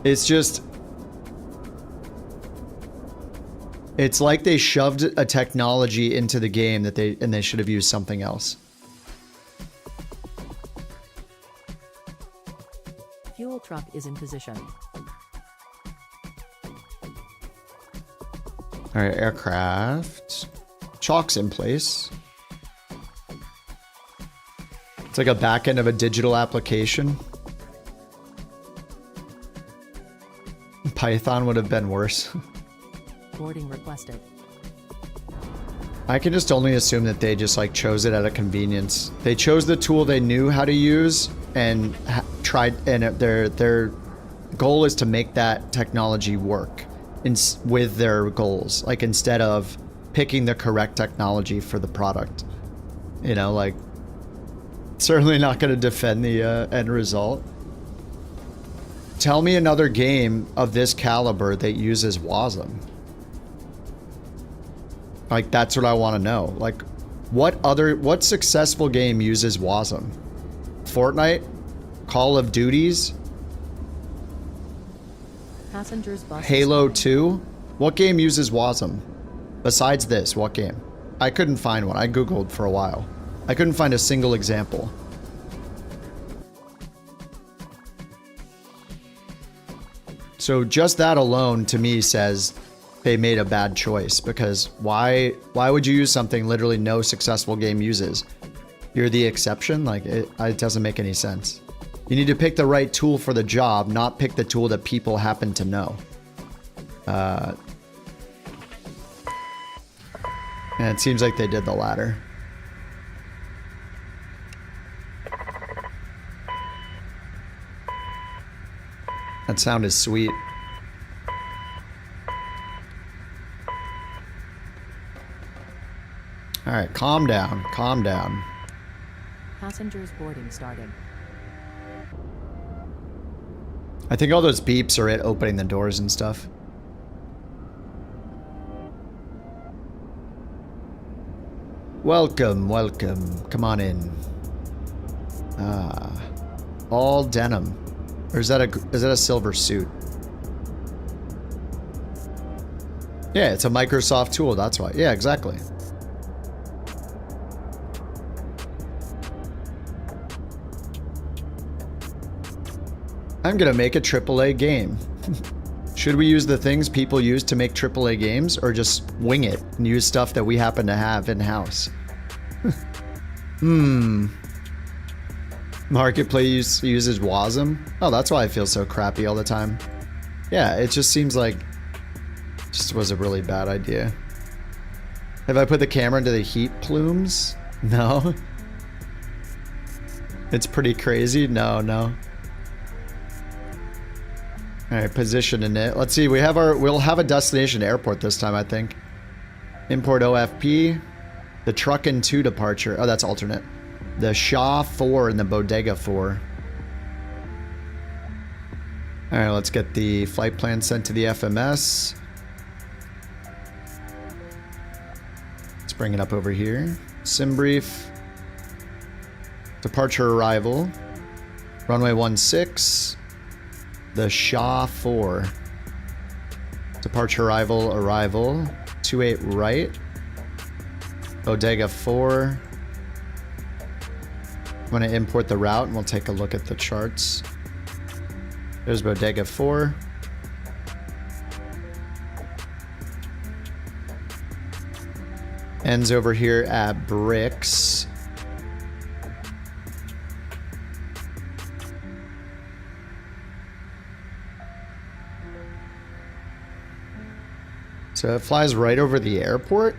It's just... It's like they shoved a technology into the game that they should have used something else. Fuel truck is in position. Alright, aircraft. Chalk's in place. It's like a back end of a digital application. Python would have been worse. Boarding requested. I can just only assume that they just like chose it out of convenience. They chose the tool they knew how to use and tried, and their goal is to make that technology work with their goals. Like instead of picking the correct technology for the product, you know, like certainly not going to defend the end result. Tell me another game of this caliber that uses WASM. Like, that's what I want to know. Like, what successful game uses WASM? Fortnite? Call of Duties? Passengers bus. Halo 2? What game uses WASM? Besides this, what game? I couldn't find one. I Googled for a while. I couldn't find a single example. So just that alone to me says they made a bad choice, because why would you use something literally no successful game uses? You're the exception? Like, it doesn't make any sense. You need to pick the right tool for the job, not pick the tool that people happen to know. And it seems like they did the latter. That sound is sweet. All right, calm down, calm down. Passengers boarding started. I think all those beeps are it opening the doors and stuff. Welcome, welcome. Come on in. Ah, all denim. Or is that a silver suit? Yeah, it's a Microsoft tool, that's why. Yeah, exactly. I'm gonna make a AAA game. Should we use the things people use to make AAA games, or just wing it and use stuff that we happen to have in-house? Marketplace uses WASM? Oh, that's why I feel so crappy all the time. Yeah, it just seems like just was a really bad idea. Have I put the camera into the heat plumes? No. It's pretty crazy. No. All right, positioning it. Let's see. We'll have a destination airport this time, I think. Import OFP. The Truckin' 2 departure. Oh, that's alternate. The Shaw 4 and the Bodega 4. All right, let's get the flight plan sent to the FMS. Let's bring it up over here. Sim brief. Departure arrival. Runway 16. The Shaw 4. Departure arrival. 28 right. Bodega 4. I'm going to import the route and we'll take a look at the charts. There's Bodega 4. Ends over here at Bricks. So it flies right over the airport?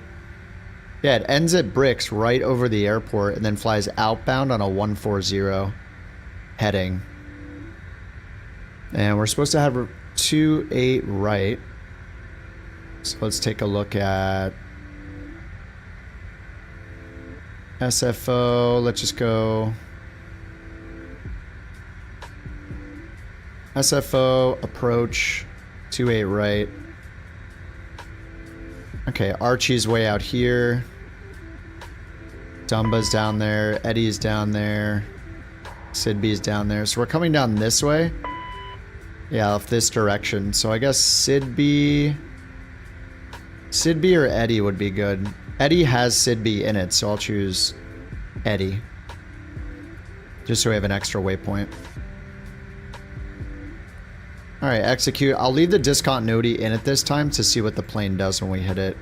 Yeah, it ends at Bricks right over the airport and then flies outbound on a 140 heading. And we're supposed to have 28 right. So let's take a look at SFO. Let's just go SFO approach 28 right. Okay, Archie's way out here. Dumba's down there. Eddie's down there. Sidby's down there. So we're coming down this way. Yeah, off this direction. So I guess Sidby or Eddie would be good. Eddie has Sidby in it, so I'll choose Eddie. Just so we have an extra waypoint. Alright, execute. I'll leave the discontinuity in it this time to see what the plane does when we hit it.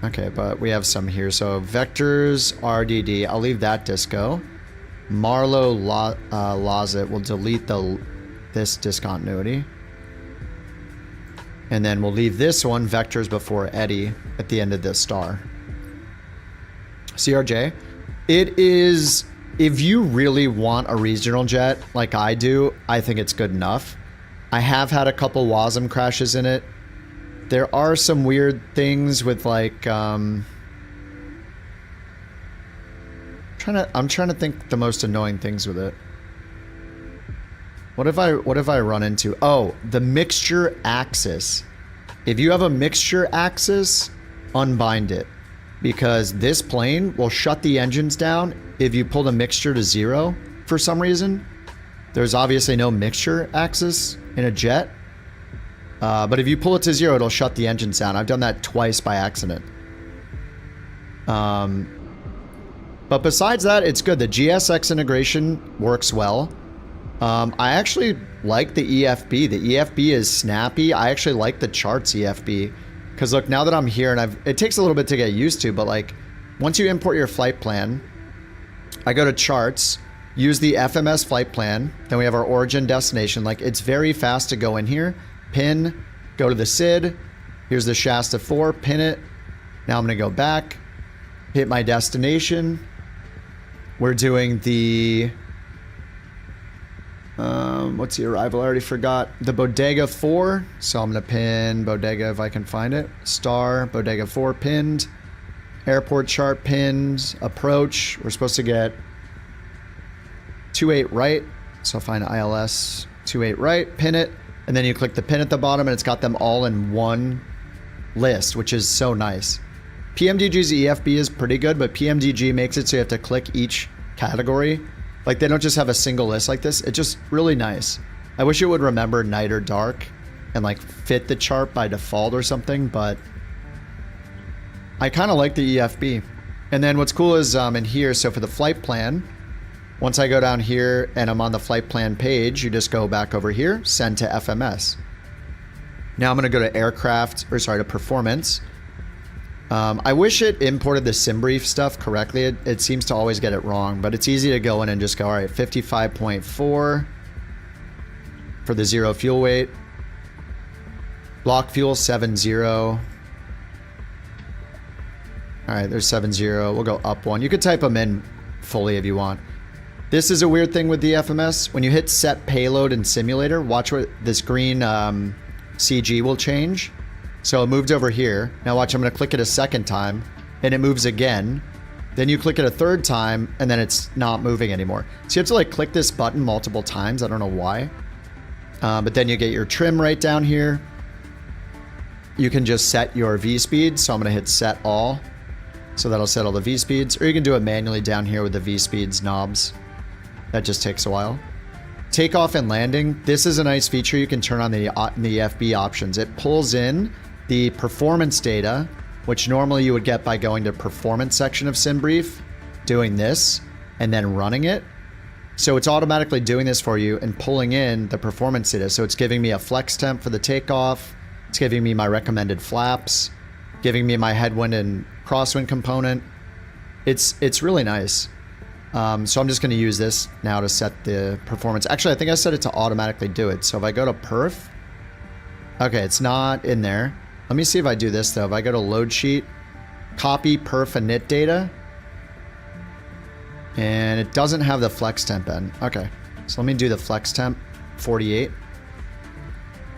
Okay, but we have some here. So vectors, RDD. I'll leave that disco. Marlowe Lozit will delete this discontinuity. And then we'll leave this one, vectors before Eddie, at the end of this star. CRJ. It is, if you really want a regional jet like I do, I think it's good enough. I have had a couple WASM crashes in it. There are some weird things with like, I'm trying to think the most annoying things with it. What if I run into, oh, the mixture axis. If you have a mixture axis, unbind it. Because this plane will shut the engines down if you pull the mixture to 0 for some reason. There's obviously no mixture axis in a jet. But if you pull it to 0, it'll shut the engines down. I've done that twice by accident. But besides that, it's good. The GSX integration works well. I actually like the EFB. The EFB is snappy. I actually like the charts EFB. Because look, now that I'm here, and it takes a little bit to get used to, but like, once you import your flight plan, I go to charts, use the FMS flight plan, then we have our origin destination. Like, it's very fast to go in here, pin, go to the SID, here's the Shasta 4, pin it. Now I'm gonna go back, hit my destination. We're doing the, what's the arrival? I already forgot. The Bodega 4. So I'm going to pin Bodega if I can find it. Star, Bodega 4 pinned. Airport chart pinned. Approach. We're supposed to get 28 right. So I'll find ILS 28 right, pin it. And then you click the pin at the bottom and it's got them all in one list, which is so nice. PMDG's EFB is pretty good, but PMDG makes it so you have to click each category. Like, they don't just have a single list like this. It's just really nice. I wish it would remember night or dark and like fit the chart by default or something, but I kind of like the EFB. And then what's cool is in here, so for the flight plan, once I go down here and I'm on the flight plan page, you just go back over here, send to FMS. Now I'm going to go to aircraft, or sorry, to performance. I wish it imported the SimBrief stuff correctly. It seems to always get it wrong, but it's easy to go in and just go, all right, 55.4 for the 0 fuel weight. Block fuel 70. All right, there's 70. We'll go up 1. You could type them in fully if you want. This is a weird thing with the FMS. When you hit set payload in simulator, watch what this green CG will change. So it moved over here. Now watch, I'm going to click it a second time, and it moves again. Then you click it a third time, and then it's not moving anymore. So you have to like click this button multiple times. I don't know why. But then you get your trim right down here. You can just set your V speed. So I'm going to hit set all. So that'll set all the V speeds. Or you can do it manually down here with the V speeds knobs. That just takes a while. Takeoff and landing. This is a nice feature you can turn on the FB options. It pulls in the performance data, which normally you would get by going to performance section of SimBrief, doing this, and then running it. So it's automatically doing this for you and pulling in the performance data. So it's giving me a flex temp for the takeoff. It's giving me my recommended flaps, giving me my headwind and crosswind component. It's really nice. So I'm just going to use this now to set the performance. Actually, I think I set it to automatically do it. So if I go to perf, okay, it's not in there. Let me see if I do this though. If I go to load sheet, copy perf and init data, and it doesn't have the flex temp in. Okay, so let me do the flex temp, 48.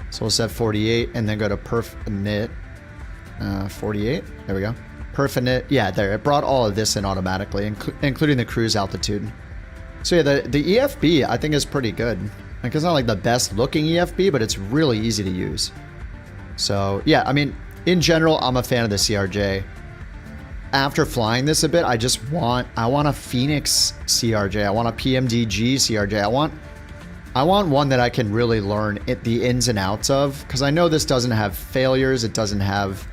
So we'll set 48 and then go to perf init, 48. There we go. Perf init, yeah, there. It brought all of this in automatically, including the cruise altitude. So yeah, the EFB I think is pretty good. Like, it's not like the best looking EFB, but it's really easy to use. So yeah, I mean, in general, I'm a fan of the CRJ. After flying this a bit, I want a Phoenix CRJ. I want a PMDG CRJ. I want one that I can really learn the ins and outs of, because I know this doesn't have failures. It doesn't have,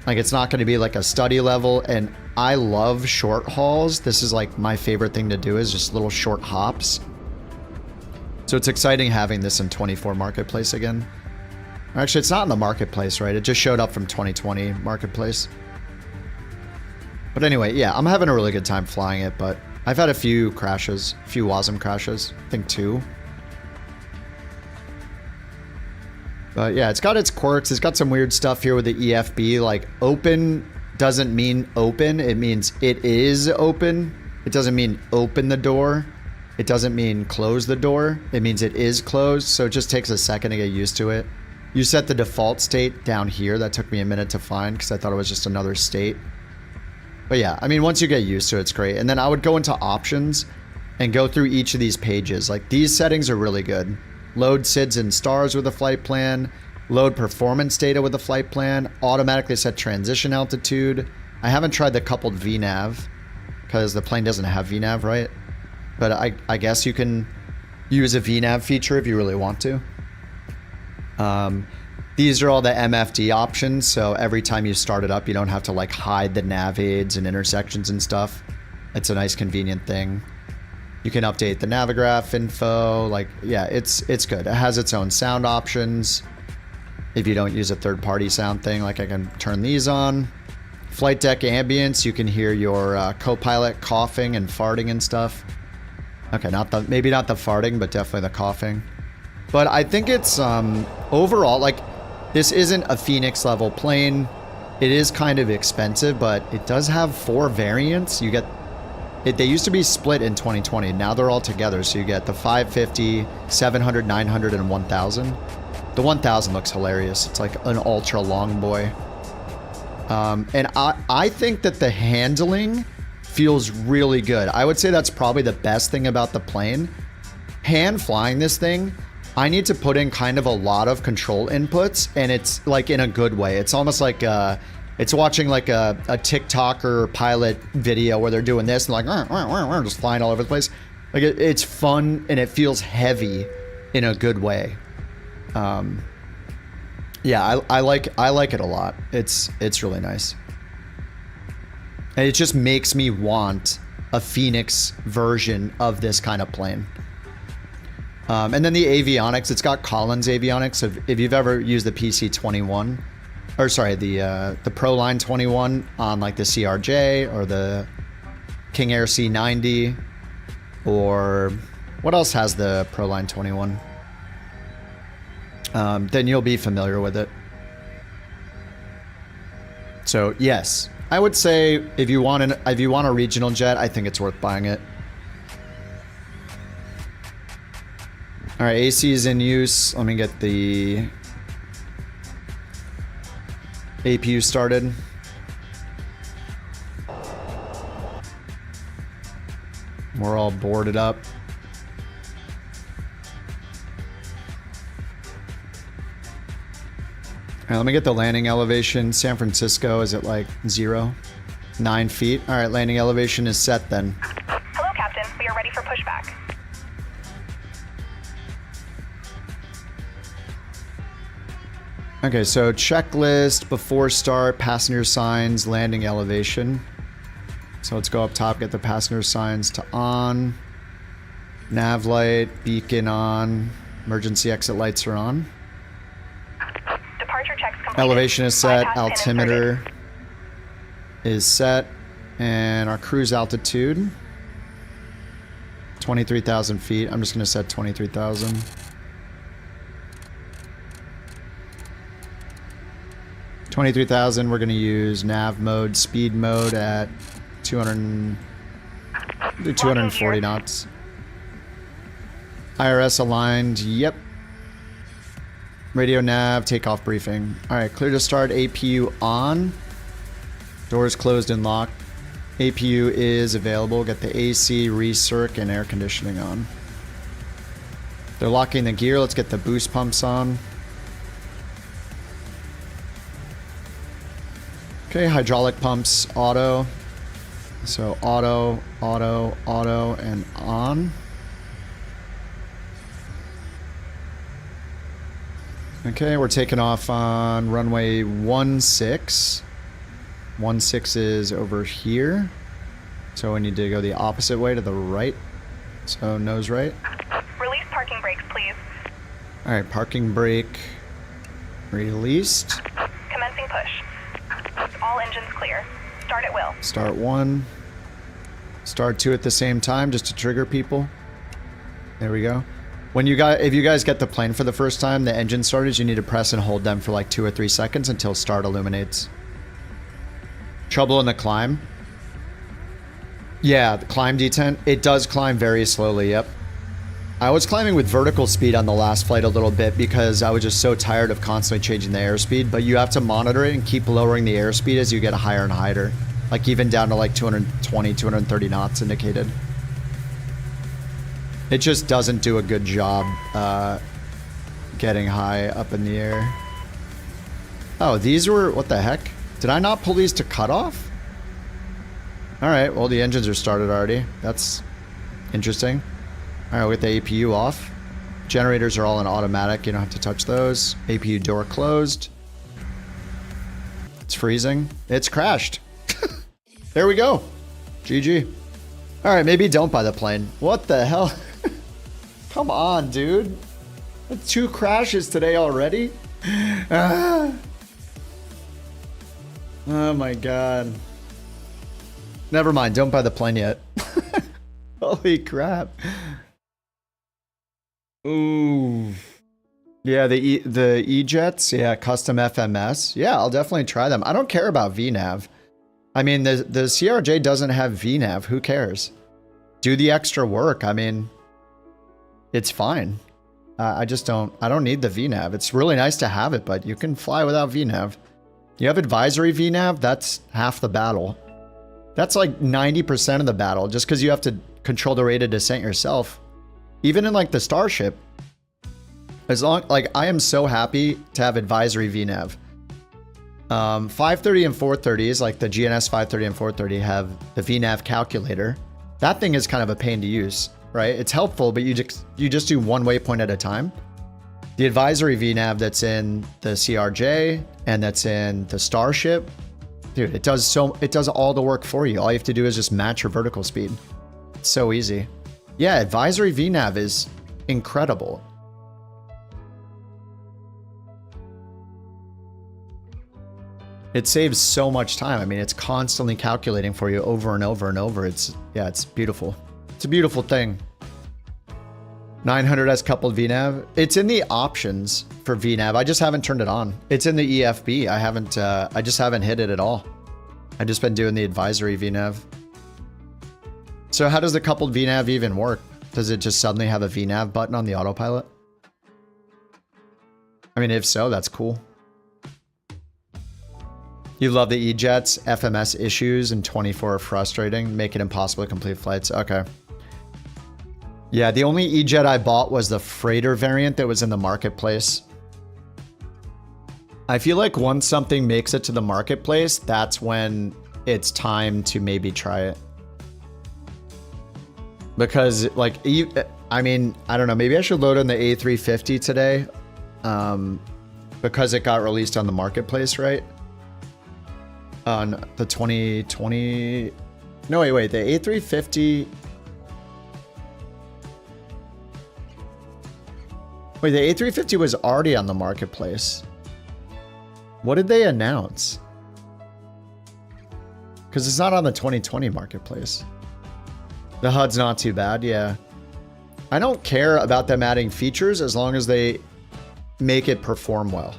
like, it's not going to be like a study level, and I love short hauls. This is like my favorite thing to do, is just little short hops. So it's exciting having this in 24 Marketplace again. Actually, it's not in the Marketplace, right? It just showed up from 2020 Marketplace. But anyway, yeah, I'm having a really good time flying it, but I've had a few crashes, a few WASM crashes, I think 2. But yeah, it's got its quirks. It's got some weird stuff here with the EFB, like open doesn't mean open, it means it is open. It doesn't mean open the door. It doesn't mean close the door. It means it is closed, so it just takes a second to get used to it. You set the default state down here. That took me a minute to find because I thought it was just another state. But yeah, I mean, once you get used to it, it's great. And then I would go into options and go through each of these pages. Like, these settings are really good. Load SIDS and stars with a flight plan. Load performance data with a flight plan. Automatically set transition altitude. I haven't tried the coupled VNAV because the plane doesn't have VNAV, right? But I guess you can use a VNAV feature if you really want to. These are all the MFD options, so every time you start it up, you don't have to like hide the nav aids and intersections and stuff. It's a nice convenient thing. You can update the Navigraph info, like, yeah, it's good. It has its own sound options. If you don't use a third-party sound thing, like I can turn these on. Flight deck ambience, you can hear your co-pilot coughing and farting and stuff. Okay, maybe not the farting, but definitely the coughing. But I think it's overall, like, this isn't a Phoenix level plane. It is kind of expensive, but it does have 4 variants. You get they used to be split in 2020. Now they're all together. So you get the 550, 700, 900, and 1000. The 1000 looks hilarious. It's like an ultra long boy. And I think that the handling feels really good. I would say that's probably the best thing about the plane. Hand flying this thing, I need to put in kind of a lot of control inputs, and it's like in a good way. It's almost like it's watching like a TikTok or pilot video where they're doing this and like just flying all over the place. Like it's fun and it feels heavy in a good way. Yeah, I like it a lot. It's really nice. And it just makes me want a Phoenix version of this kind of plane. And then the avionics, it's got Collins avionics. If you've ever used the PC-21, or sorry, the Proline 21 on like the CRJ or the King Air C90, or what else has the Proline 21? Then you'll be familiar with it. So yes, I would say if you want a regional jet, I think it's worth buying it. All right, AC is in use. Let me get the APU started. We're all boarded up. All right, let me get the landing elevation. San Francisco is at like 9 feet. All right, landing elevation is set then. Hello, Captain. We are ready for pushback. Okay, so checklist, before start, passenger signs, landing elevation. So let's go up top, get the passenger signs to on. Nav light, beacon on. Emergency exit lights are on. Departure checks completed. Elevation is set, Bypass pin altimeter inserted. is set, and our cruise altitude, 23,000 feet. I'm just going to set 23,000. We're going to use nav mode, speed mode at 240 knots. IRS aligned, yep. Radio nav, takeoff briefing. All right, clear to start, APU on. Doors closed and locked. APU is available. Get the AC, recirc, and air conditioning on. They're locking the gear. Let's get the boost pumps on. Okay, hydraulic pumps, auto. So auto, auto, auto, and on. Okay, we're taking off on runway 16. 16 is over here. So we need to go the opposite way to the right. So nose right. Release parking brakes, please. All right, parking brake released. Commencing push. All engines clear. Start at will. Start 1. Start 2 at the same time just to trigger people. There we go. If you guys get the plane for the first time, the engine starters, you need to press and hold them for like 2 or 3 seconds until start illuminates. Trouble in the climb. Yeah, the climb detent. It does climb very slowly, yep. I was climbing with vertical speed on the last flight a little bit because I was just so tired of constantly changing the airspeed, but you have to monitor it and keep lowering the airspeed as you get higher and higher. Like even down to like 220, 230 knots indicated. It just doesn't do a good job getting high up in the air. Oh, these were... What the heck? Did I not pull these to cutoff? Alright, well the engines are started already. That's interesting. Alright, we'll get the APU off. Generators are all in automatic. You don't have to touch those. APU door closed. It's freezing. It's crashed. There we go. GG. Alright, maybe don't buy the plane. What the hell? Come on, dude. 2 crashes today already? Ah. Oh my god. Never mind, don't buy the plane yet. Holy crap. Ooh. Yeah, the E-Jets, yeah, custom FMS. Yeah, I'll definitely try them. I don't care about VNAV. I mean, the CRJ doesn't have VNAV. Who cares? Do the extra work. I mean, it's fine. I don't need the VNAV. It's really nice to have it, but you can fly without VNAV. You have advisory VNAV, that's half the battle. That's like 90% of the battle, just because you have to control the rate of descent yourself. Even in like the Starship. Like, I am so happy to have advisory VNAV. 530 and 430s, like the GNS 530 and 430 have the VNAV calculator. That thing is kind of a pain to use, right? It's helpful, but you just do one waypoint at a time. The advisory VNAV that's in the CRJ and that's in the Starship, dude, it does all the work for you. All you have to do is just match your vertical speed. It's so easy. Yeah, advisory VNAV is incredible. It saves so much time. I mean, it's constantly calculating for you over and over and over. It's beautiful. It's a beautiful thing. 900 has coupled VNAV. It's in the options for VNAV. I just haven't turned it on. It's in the EFB. I just haven't hit it at all. I've just been doing the advisory VNAV. So how does the coupled VNAV even work? Does it just suddenly have a VNAV button on the autopilot? I mean, if so, that's cool. You love the E-Jets, FMS issues, and 24 are frustrating, make it impossible to complete flights. Okay. Yeah, the only E-Jet I bought was the freighter variant that was in the marketplace. I feel like once something makes it to the marketplace, that's when it's time to maybe try it. Because, like, I mean, I don't know, maybe I should load in the A350 today. Because it got released on the marketplace, right? On the 2020... No, wait, the A350... Wait, the A350 was already on the marketplace. What did they announce? Because it's not on the 2020 marketplace. The HUD's not too bad, yeah. I don't care about them adding features as long as they make it perform well.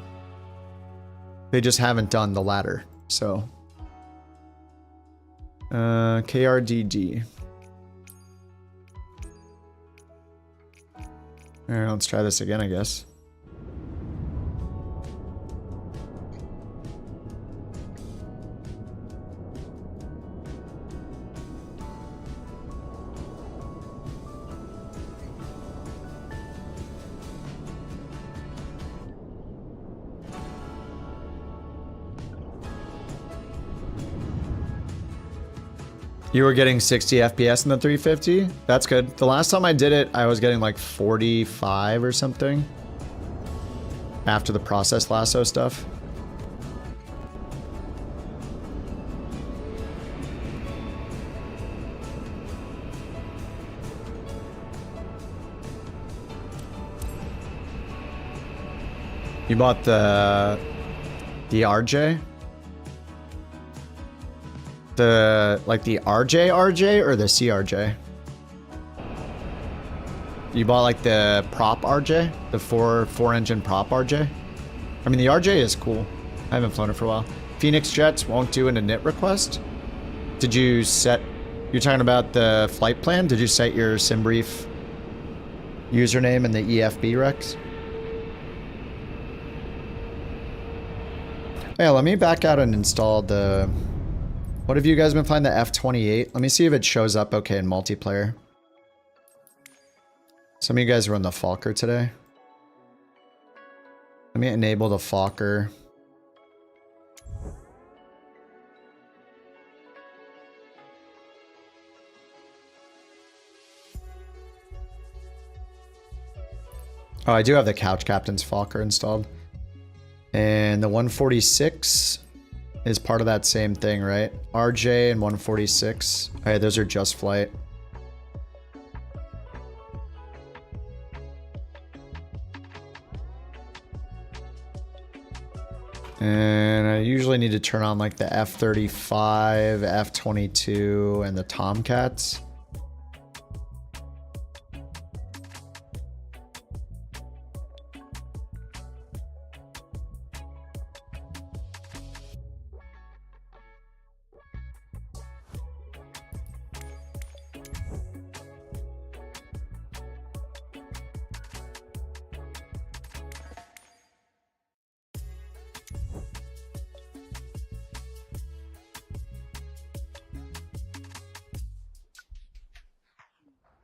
They just haven't done the latter, so... KRDD. Alright, let's try this again, I guess. You were getting 60 FPS in the 350? That's good. The last time I did it, I was getting like 45 or something. After the process lasso stuff. You bought the RJ? Like the RJ or the CRJ? You bought like the prop RJ? The four engine prop RJ? I mean, the RJ is cool. I haven't flown it for a while. Phoenix Jets won't do an init request. Did you set... You're talking about the flight plan? Did you set your SimBrief username in the EFB Rex? Yeah, let me back out and install the... What have you guys been playing? The F-28? Let me see if it shows up okay in multiplayer. Some of you guys run the Fokker today. Let me enable the Fokker. Oh, I do have the Couch Captain's Fokker installed. And the 146 is part of that same thing, right? RJ and 146. Alright, those are just flight. And I usually need to turn on like the F-35, F-22, and the Tomcats.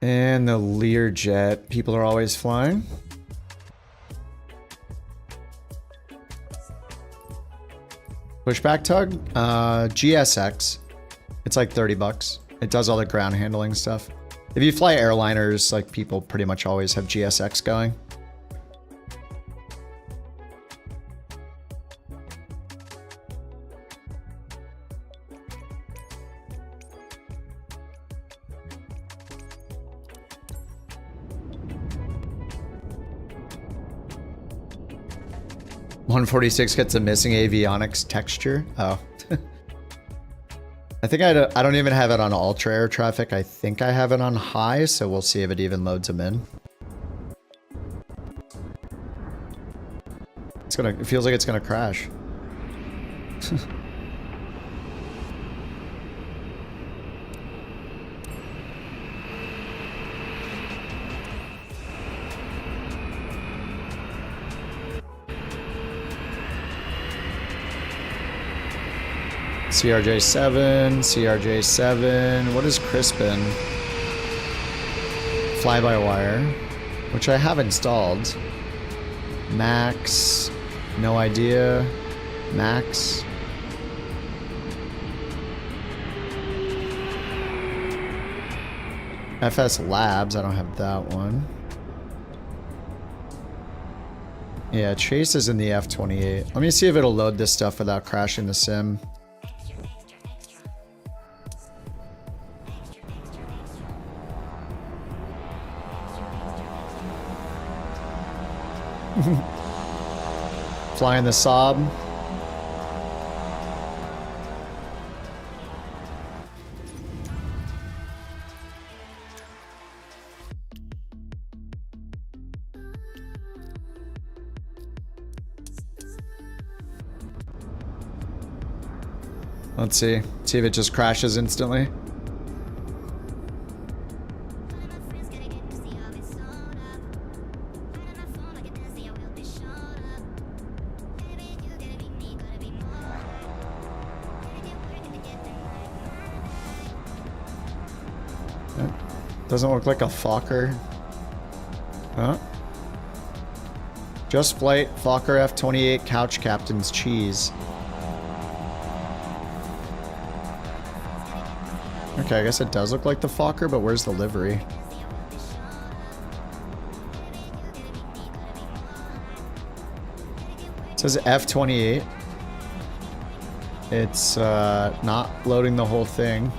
And the Learjet, people are always flying. Pushback tug? GSX. It's like 30 bucks. It does all the ground handling stuff. If you fly airliners, like people pretty much always have GSX going. .146 gets a missing avionics texture. Oh. I think I don't even have it on ultra air traffic. I think I have it on high, so we'll see if it even loads them in. It feels like it's gonna crash. CRJ7, CRJ7, what is Crispin? Fly-by-wire, which I have installed. Max, no idea. Max. FS Labs, I don't have that one. Yeah, Chase is in the F-28. Let me see if it'll load this stuff without crashing the sim. Flying the Saab. Let's see. See if it just crashes instantly. Doesn't look like a Fokker. Huh? Just flight, Fokker F-28, Couch Captain's cheese. Okay, I guess it does look like the Fokker, but where's the livery? It says F-28. It's not loading the whole thing.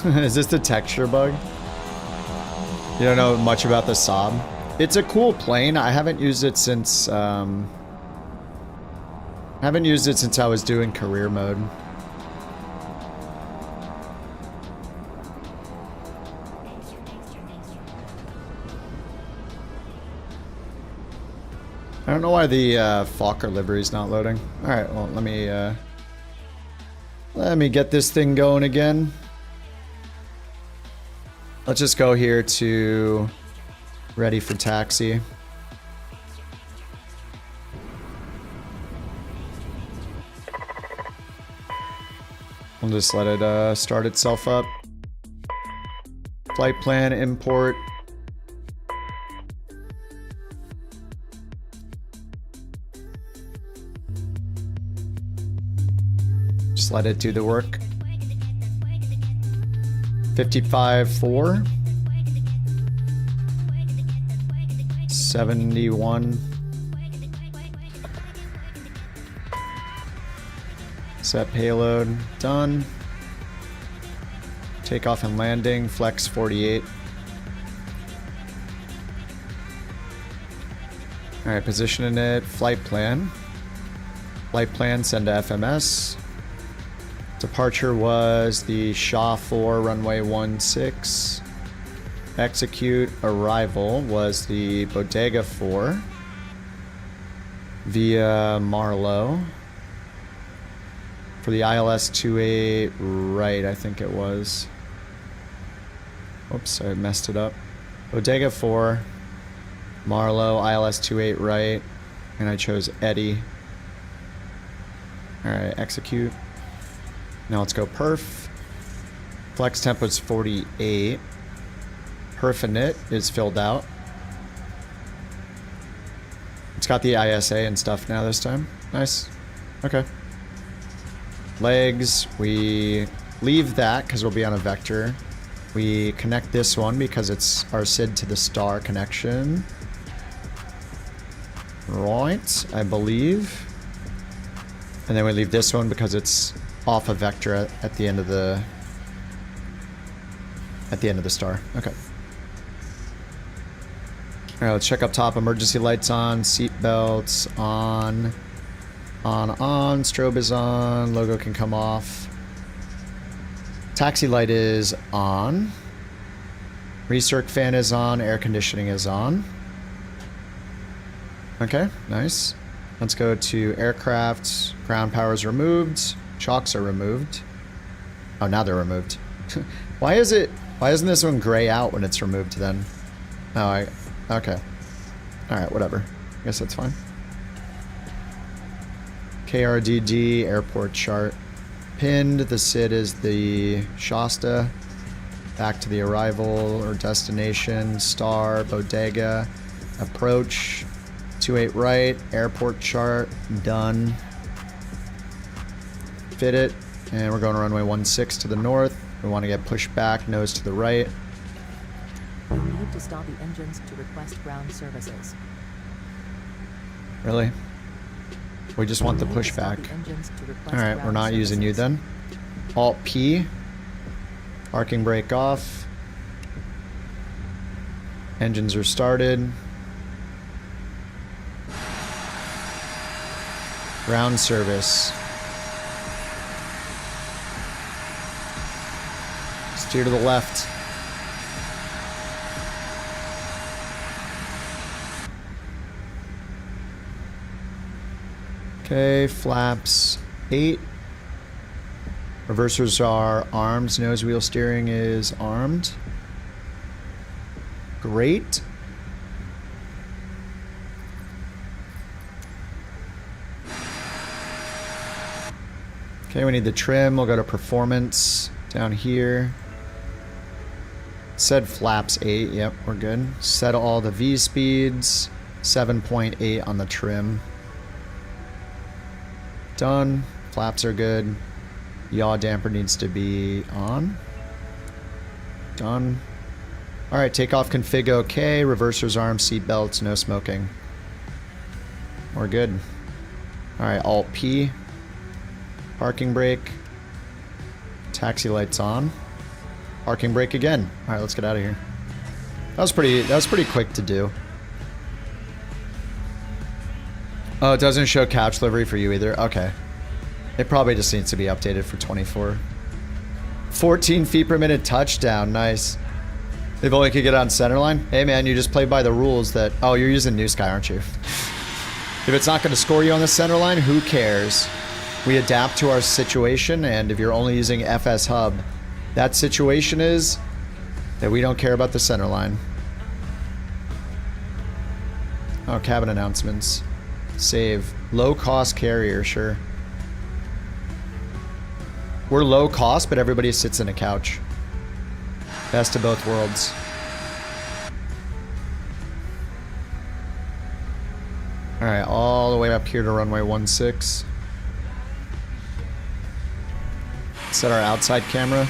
Is this the texture bug? You don't know much about the Saab? It's a cool plane. I haven't used it since Haven't used it since I was doing career mode. I don't know why the Fokker livery is not loading. All right, well, let me get this thing going again. Let's just go here to ready for taxi. We'll just let it start itself up. Flight plan, import. Just let it do the work. 55.4. 71. Set payload, done. Takeoff and landing, flex 48. Alright, positioning it, flight plan. Flight plan, send to FMS. Departure was the Shaw 4, runway 16. Execute, arrival was the Bodega 4. Via Marlow. For the ILS 28 right, I think it was. Oops, I messed it up. Bodega 4, Marlow, ILS 28 right, and I chose Eddie. Alright, execute. Now let's go perf. Flex tempo is 48. Perf init is filled out. It's got the ISA and stuff now this time. Nice. Okay. Legs, we leave that because we'll be on a vector. We connect this one because it's our SID to the star connection. Right, I believe. And then we leave this one because it's off a vector at the end of the star. Okay. Alright, let's check up top. Emergency lights on, seat belts on. On, strobe is on, logo can come off. Taxi light is on. Recirc fan is on, air conditioning is on. Okay, nice. Let's go to aircraft. Ground power is removed. Shocks are removed. Oh, now they're removed. Why isn't this one gray out when it's removed then? Oh, okay. Alright, whatever. I guess that's fine. KRDD, airport chart. Pinned, the SID is the Shasta. Back to the arrival or destination. Star, Bodega. Approach. 28 right, airport chart. Done. Fit it. And we're going to runway 16 to the north. We want to get pushed back, nose to the right. You need to stop the engines to request ground services. Really? We just want the pushback. Alright, we're not using you then. Alt P. Parking brake off. Engines are started. Ground service. Steer to the left. Okay, flaps 8. Reversers are armed. Nose wheel steering is armed. Great. Okay, we need the trim. We'll go to performance down here. Said flaps 8. Yep, we're good. Set all the V speeds. 7.8 on the trim. Done. Flaps are good. Yaw damper needs to be on. Done. Alright, takeoff config okay. Reversers armed, seat belts, no smoking. We're good. Alright, Alt P. Parking brake. Taxi lights on. Parking brake again. Alright, let's get out of here. That was pretty quick to do. Oh, it doesn't show couch livery for you either? Okay. It probably just needs to be updated for 24. 14 feet per minute touchdown. Nice. If only could get on centerline. Hey man, you just play by the rules that... Oh, you're using New Sky, aren't you? If it's not going to score you on the centerline, who cares? We adapt to our situation, and if you're only using FS Hub, that situation is that we don't care about the centerline. Oh, cabin announcements. Save. Low cost carrier, sure. We're low cost, but everybody sits in a couch. Best of both worlds. Alright, all the way up here to runway 16. Set our outside camera.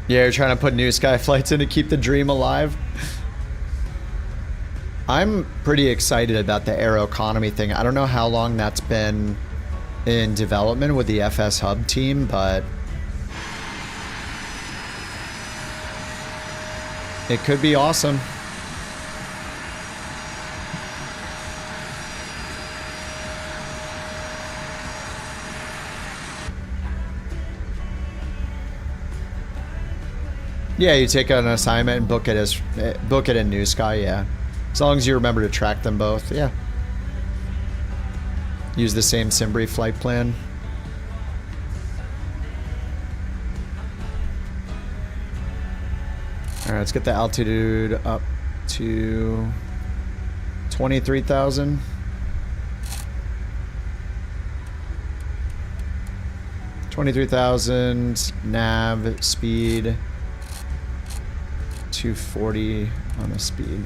Yeah, you're trying to put New Sky flights in to keep the dream alive. I'm pretty excited about the aero economy thing. I don't know how long that's been in development with the FS Hub team, but it could be awesome. Yeah, you take an assignment and book it in New Sky, yeah. As long as you remember to track them both, yeah. Use the same Simbrief flight plan. Alright, let's get the altitude up to 23,000. 23,000 nav speed. 240 on the speed.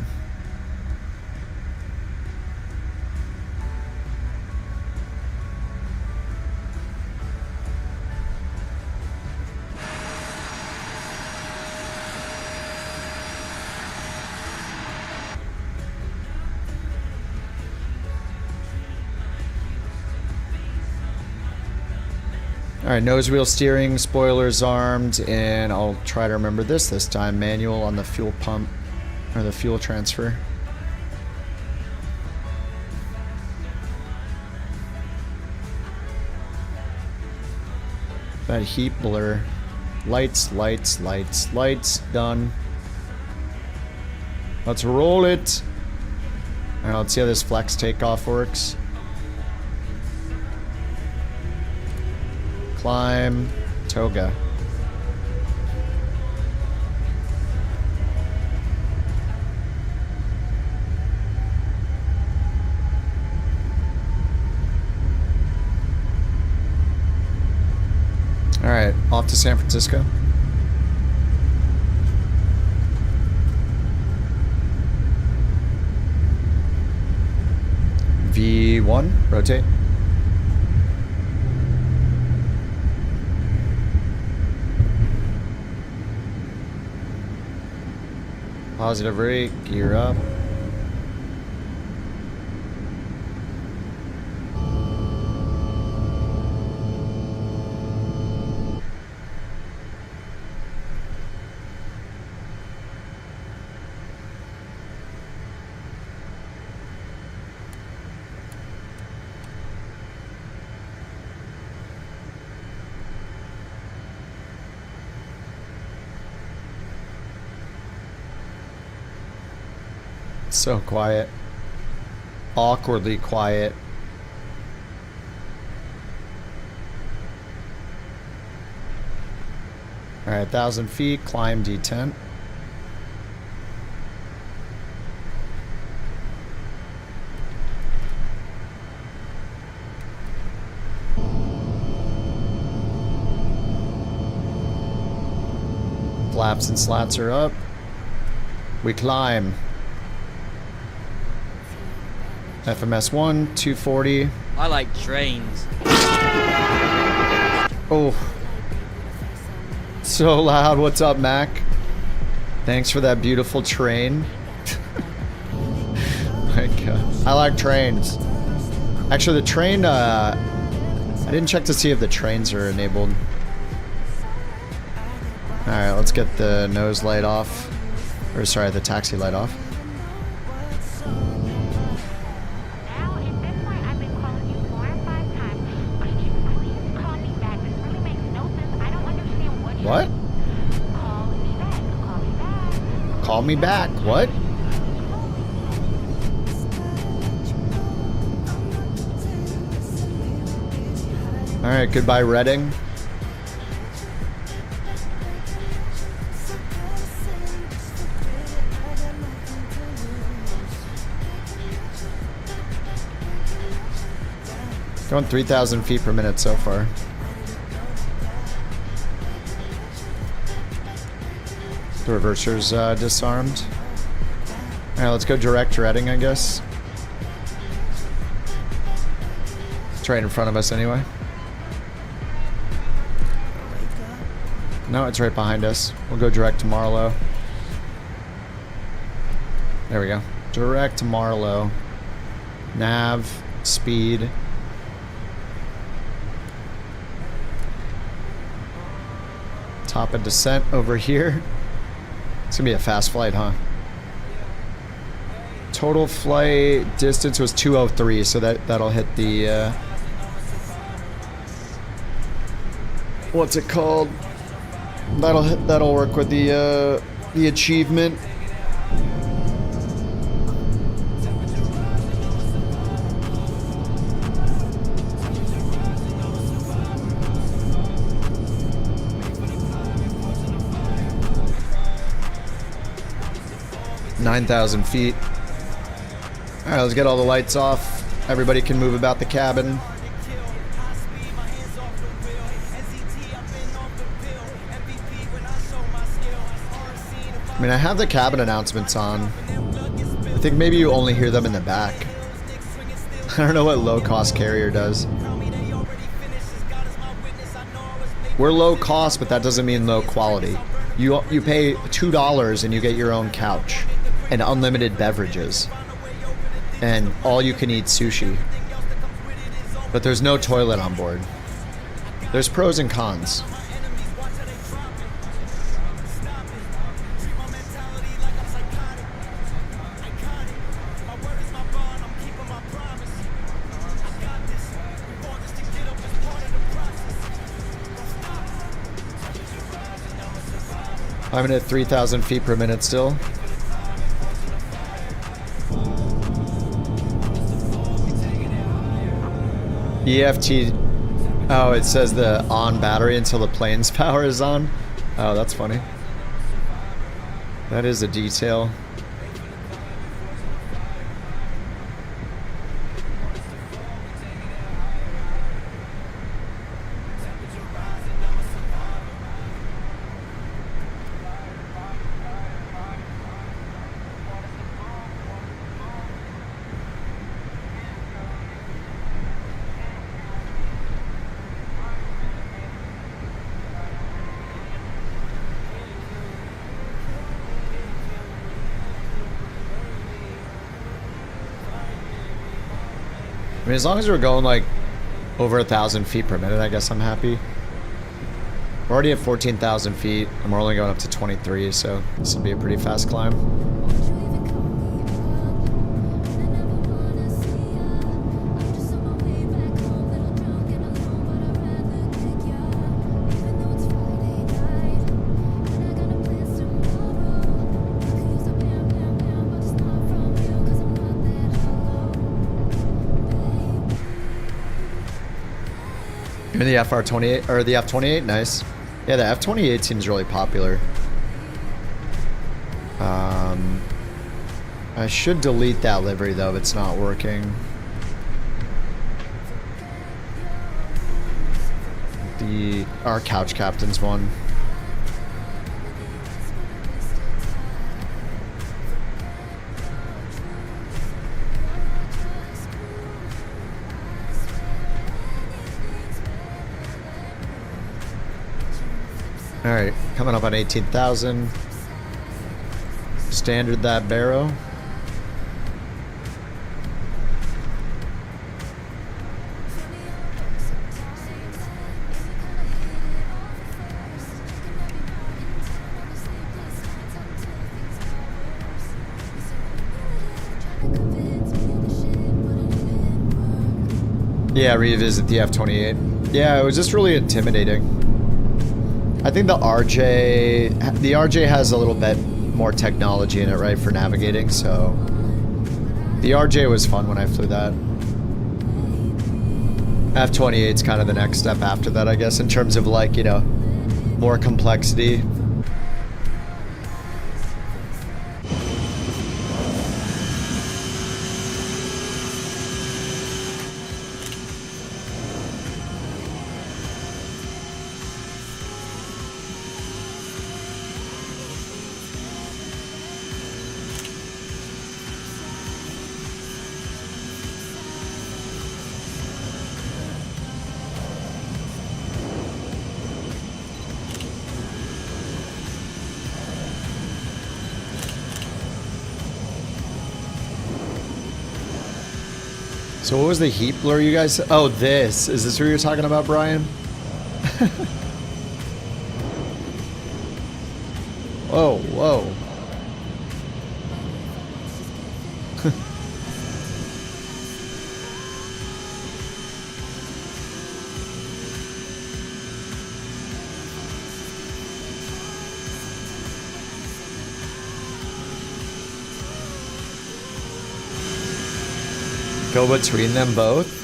Alright, nose wheel steering, spoilers armed, and I'll try to remember this time. Manual on the fuel pump, or the fuel transfer. That heat blur. Lights, lights, lights, lights, done. Let's roll it. Alright, let's see how this flex takeoff works. Climb, toga. All right, off to San Francisco. V1, rotate. Positive rate, gear up. So quiet. Awkwardly quiet. Alright, 1,000 feet, climb D10. Flaps and slats are up. We climb. FMS 1, 240. I like trains. Oh. So loud. What's up, Mac? Thanks for that beautiful train. My God. I like trains. Actually, the train, I didn't check to see if the trains are enabled. Alright, let's get the nose light off. Or sorry, the taxi light off. Now, at this point, I've been calling you 4 or 5 times. Could you please call me back? This really makes no sense. I don't understand what What? Call me back. Call me back. Call me back. What? Alright, goodbye Reading. Going 3,000 feet per minute so far. The reverser's disarmed. Alright, let's go direct to Reading, I guess. It's right in front of us anyway. No, it's right behind us. We'll go direct to Marlow. There we go. Direct to Marlow. Nav, speed. Top of descent over here. It's gonna be a fast flight, huh? Total flight distance was 203, so that'll hit the what's it called? That'll work with the achievement. $9,000 feet. All right, let's get all the lights off. Everybody can move about the cabin. I mean, I have the cabin announcements on. I think maybe you only hear them in the back. I don't know what low-cost carrier does. We're low cost, but that doesn't mean low quality. You pay $2 and you get your own couch and unlimited beverages and all you can eat sushi. But there's no toilet on board. There's pros and cons. I'm at 3,000 feet per minute still. EFT. Oh, it says the on battery until the plane's power is on. Oh, that's funny. That is a detail. I mean, as long as we're going like over 1,000 feet per minute, I guess I'm happy. We're already at 14,000 feet, and we're only going up to 23, so this will be a pretty fast climb. And the FR28 or the F28, nice. Yeah, the F28 seems really popular. I should delete that livery though if it's not working. Our couch captain's one. Alright, coming up on 18,000. Standard that barrow. Yeah, revisit the F-28. Yeah, it was just really intimidating. I think the RJ has a little bit more technology in it, right, for navigating, so the RJ was fun when I flew that. F-28's kind of the next step after that, I guess, in terms of, like, you know, more complexity. So what was the heat blur you guys said? Oh, this. Is this what you're talking about, Brian? Whoa, whoa. Go between them both?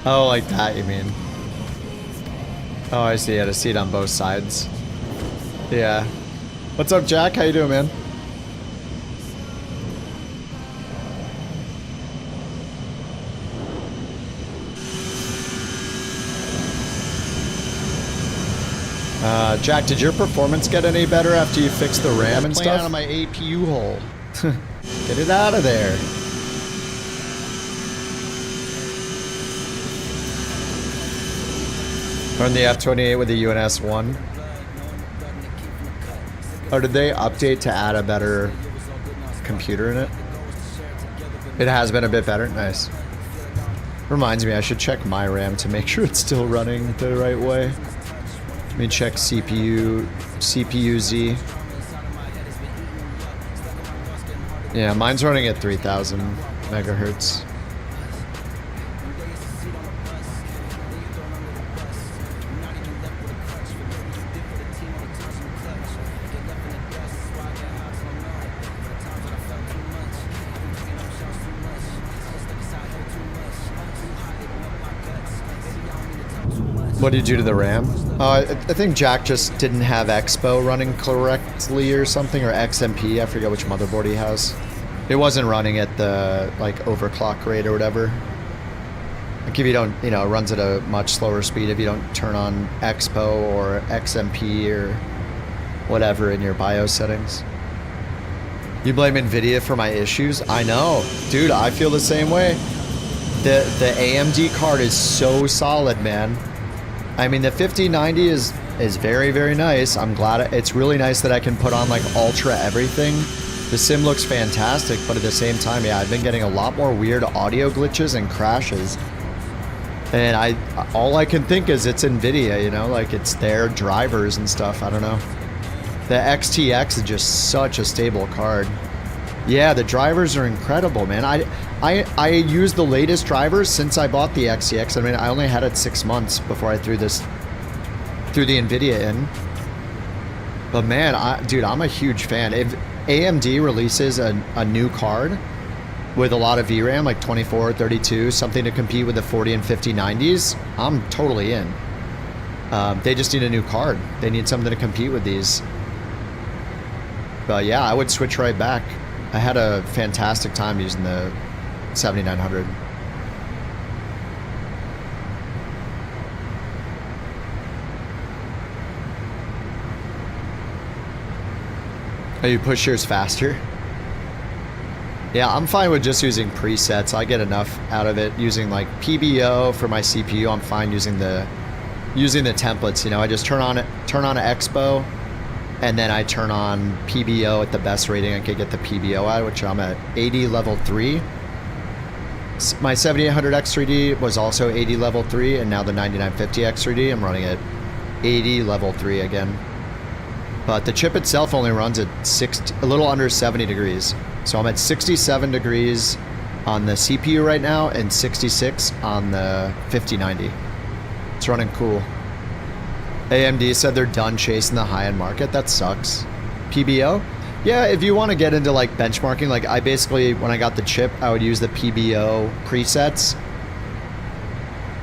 Oh, like that, you mean? Oh, I see. I had a seat on both sides. Yeah. What's up, Jack? How you doing, man? Jack, did your performance get any better after you fixed the RAM and stuff? Out of my APU hole. Get it out of there. Run the F-28 with the UNS-1. Oh, did they update to add a better computer in it? It has been a bit better? Nice. Reminds me, I should check my RAM to make sure it's still running the right way. Let me check CPU-Z. Yeah, mine's running at 3000 megahertz. What did you do to the RAM? I think Jack just didn't have Expo running correctly or something, or XMP. I forget which motherboard he has. It wasn't running at the like overclock rate or whatever. Like if you don't, you know, it runs at a much slower speed if you don't turn on Expo or XMP or whatever in your BIOS settings. You blame NVIDIA for my issues? I know, dude. I feel the same way. The AMD card is so solid, man. I mean, the 5090 is very, very nice. I'm glad it's really nice that I can put on like ultra everything. The sim looks fantastic, but at the same time, yeah, I've been getting a lot more weird audio glitches and crashes. And all I can think is it's NVIDIA, you know, like it's their drivers and stuff. I don't know. The XTX is just such a stable card. Yeah, the drivers are incredible, man. I used the latest drivers since I bought the XTX. I mean, I only had it 6 months before I threw the NVIDIA in. But man, dude, I'm a huge fan. If AMD releases a new card with a lot of VRAM, like 24, 32, something to compete with the 40 and 50 90s, I'm totally in. They just need a new card. They need something to compete with these. But yeah, I would switch right back. I had a fantastic time using the 7900. Oh, you push yours faster? Yeah, I'm fine with just using presets. I get enough out of it using like PBO for my CPU. I'm fine using the templates. You know, I just turn on an Expo, and then I turn on PBO at the best rating I could get the PBO at, which I'm at 80 level 3. My 7800 X3D was also 80 level 3, and now the 9950 X3D, I'm running at 80 level 3 again. But the chip itself only runs at a little under 70 degrees. So I'm at 67 degrees on the CPU right now and 66 on the 5090. It's running cool. AMD said they're done chasing the high-end market. That sucks. PBO? Yeah, if you want to get into like benchmarking, like I basically, when I got the chip, I would use the PBO presets.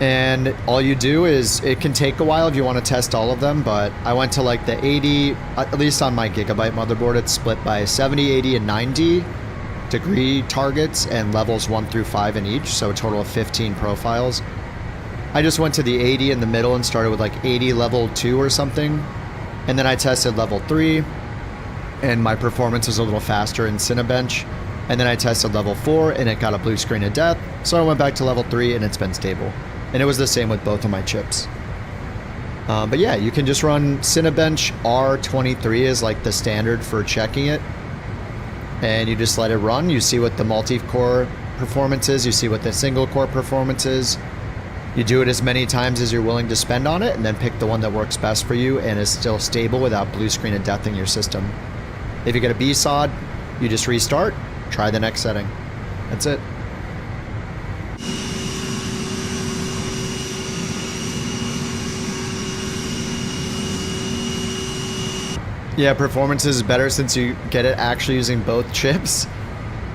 And all you do is, it can take a while if you want to test all of them, but I went to like the 80, at least on my Gigabyte motherboard, it's split by 70, 80, and 90 degree targets and levels 1 through 5 in each, so a total of 15 profiles. I just went to the 80 in the middle and started with like 80 level 2 or something, and then I tested level 3, and my performance was a little faster in Cinebench, and then I tested level 4, and it got a blue screen of death, so I went back to level 3, and it's been stable. And it was the same with both of my chips. But yeah, you can just run Cinebench R23 is like the standard for checking it. And you just let it run. You see what the multi-core performance is. You see what the single-core performance is. You do it as many times as you're willing to spend on it, and then pick the one that works best for you and is still stable without blue screen of death in your system. If you get a BSOD, you just restart, try the next setting. That's it. Yeah, performance is better since you get it actually using both chips.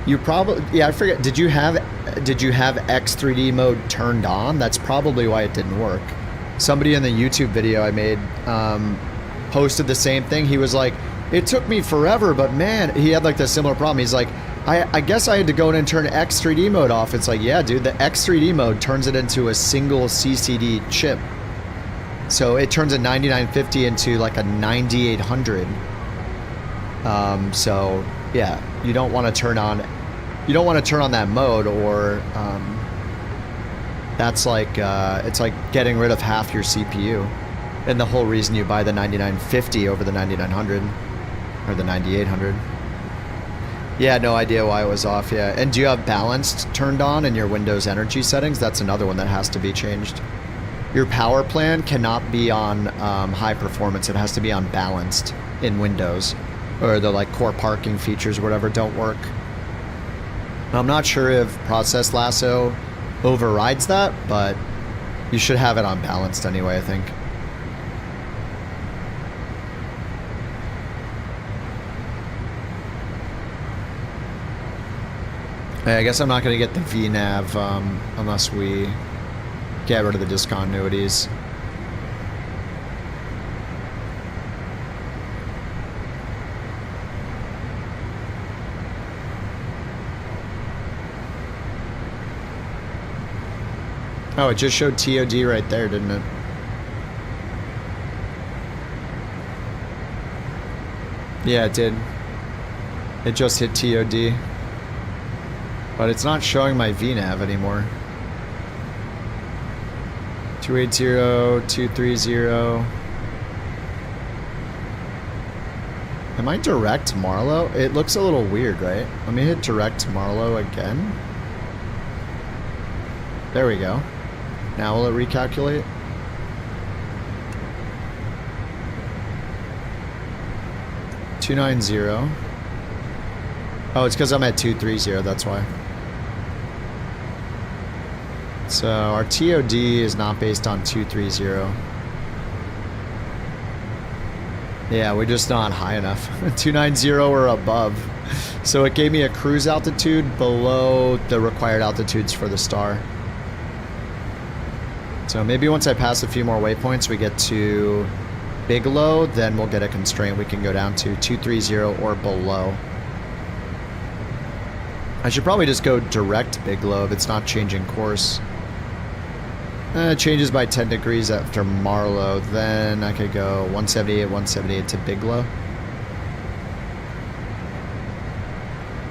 You probably, yeah, I forget, did you have X3D mode turned on? That's probably why it didn't work. Somebody in the YouTube video I made posted the same thing. He was like, it took me forever, but man, he had like the similar problem. He's like, I guess I had to go in and turn X3D mode off. It's like, yeah, dude, the X3D mode turns it into a single CCD chip. So it turns a 9950 into like a 9800. So yeah, you don't want to turn on that mode, or that's like it's like getting rid of half your CPU, and the whole reason you buy the 9950 over the 9900 or the 9800. Yeah, no idea why it was off. Yeah, and do you have balanced turned on in your Windows energy settings? That's another one that has to be changed. Your power plan cannot be on high performance. It has to be on balanced in Windows, or the like core parking features or whatever don't work. I'm not sure if Process Lasso overrides that, but you should have it on balanced anyway, I think. Hey, I guess I'm not going to get the VNav unless we get rid of the discontinuities. Oh, it just showed TOD right there, didn't it? Yeah, it did. It just hit TOD. But it's not showing my VNav anymore. 280, 230. Am I direct Marlow? It looks a little weird, right? Let me hit direct Marlow again. There we go. Now will it recalculate? $290. Oh, it's because I'm at 230, that's why. So our TOD is not based on 230. Yeah, we're just not high enough. 290 or above. So it gave me a cruise altitude below the required altitudes for the star. So maybe once I pass a few more waypoints, we get to Bigelow, then we'll get a constraint. We can go down to 230 or below. I should probably just go direct Bigelow if it's not changing course. It changes by 10 degrees after Marlow. Then I could go 178, 178 to Bigelow.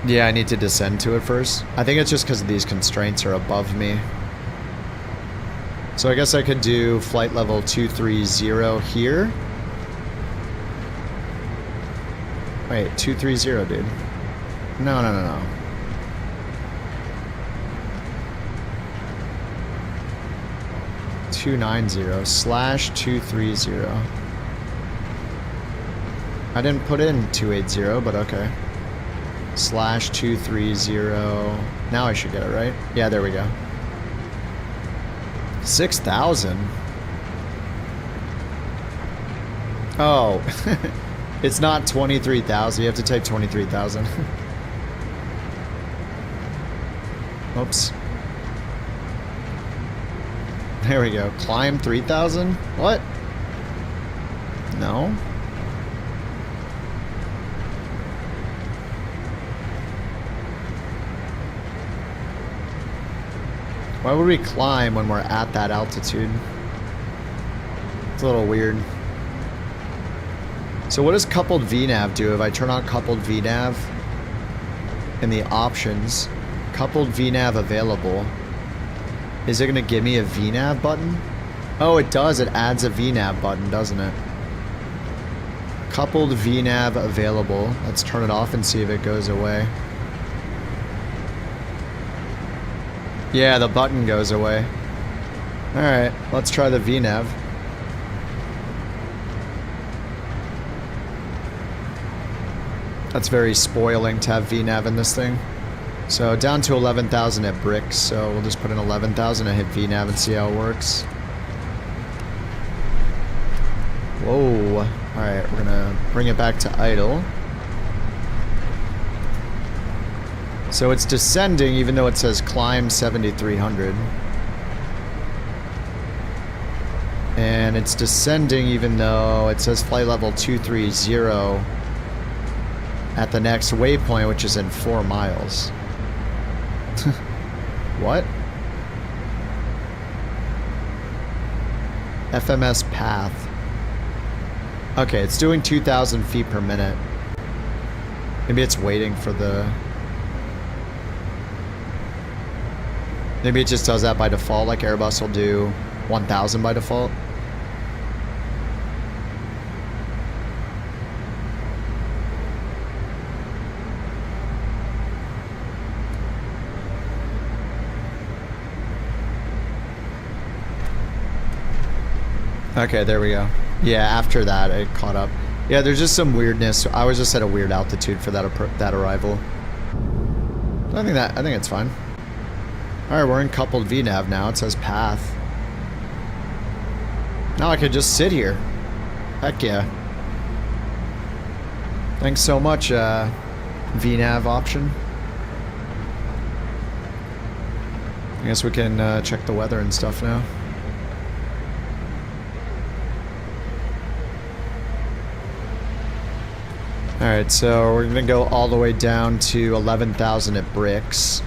Yeah, I need to descend to it first. I think it's just because these constraints are above me. So I guess I could do flight level 230 here. Wait, 230, dude. No, no, no, no. /230. I didn't put in 280, but okay. /230. Now I should get it right. Yeah, there we go. 6,000. Oh, it's not 23,000. You have to type 23,000. Oops. There we go. Climb 3,000? What? No. Why would we climb when we're at that altitude? It's a little weird. So what does coupled VNav do if I turn on coupled VNav in the options? Coupled VNav available. Is it going to give me a VNav button? Oh, it does. It adds a VNav button, doesn't it? Coupled VNav available. Let's turn it off and see if it goes away. Yeah, the button goes away. Alright, let's try the VNav. That's very spoiling to have VNav in this thing. So down to 11,000 at bricks, so we'll just put in 11,000 and hit VNav and see how it works. Whoa. Alright, we're gonna bring it back to idle. So it's descending even though it says climb 7,300. And it's descending even though it says flight level 230 at the next waypoint, which is in 4 miles. What? FMS path. Okay, it's doing 2,000 feet per minute. Maybe it's waiting for the... Maybe it just does that by default, like Airbus will do 1,000 by default. Okay, there we go. Yeah, after that, it caught up. Yeah, there's just some weirdness. I was just at a weird altitude for that arrival. I think it's fine. All right, we're in coupled VNav now. It says path. Now I could just sit here. Heck yeah. Thanks so much, VNav option. I guess we can check the weather and stuff now. Alright, so we're gonna go all the way down to 11,000 at bricks.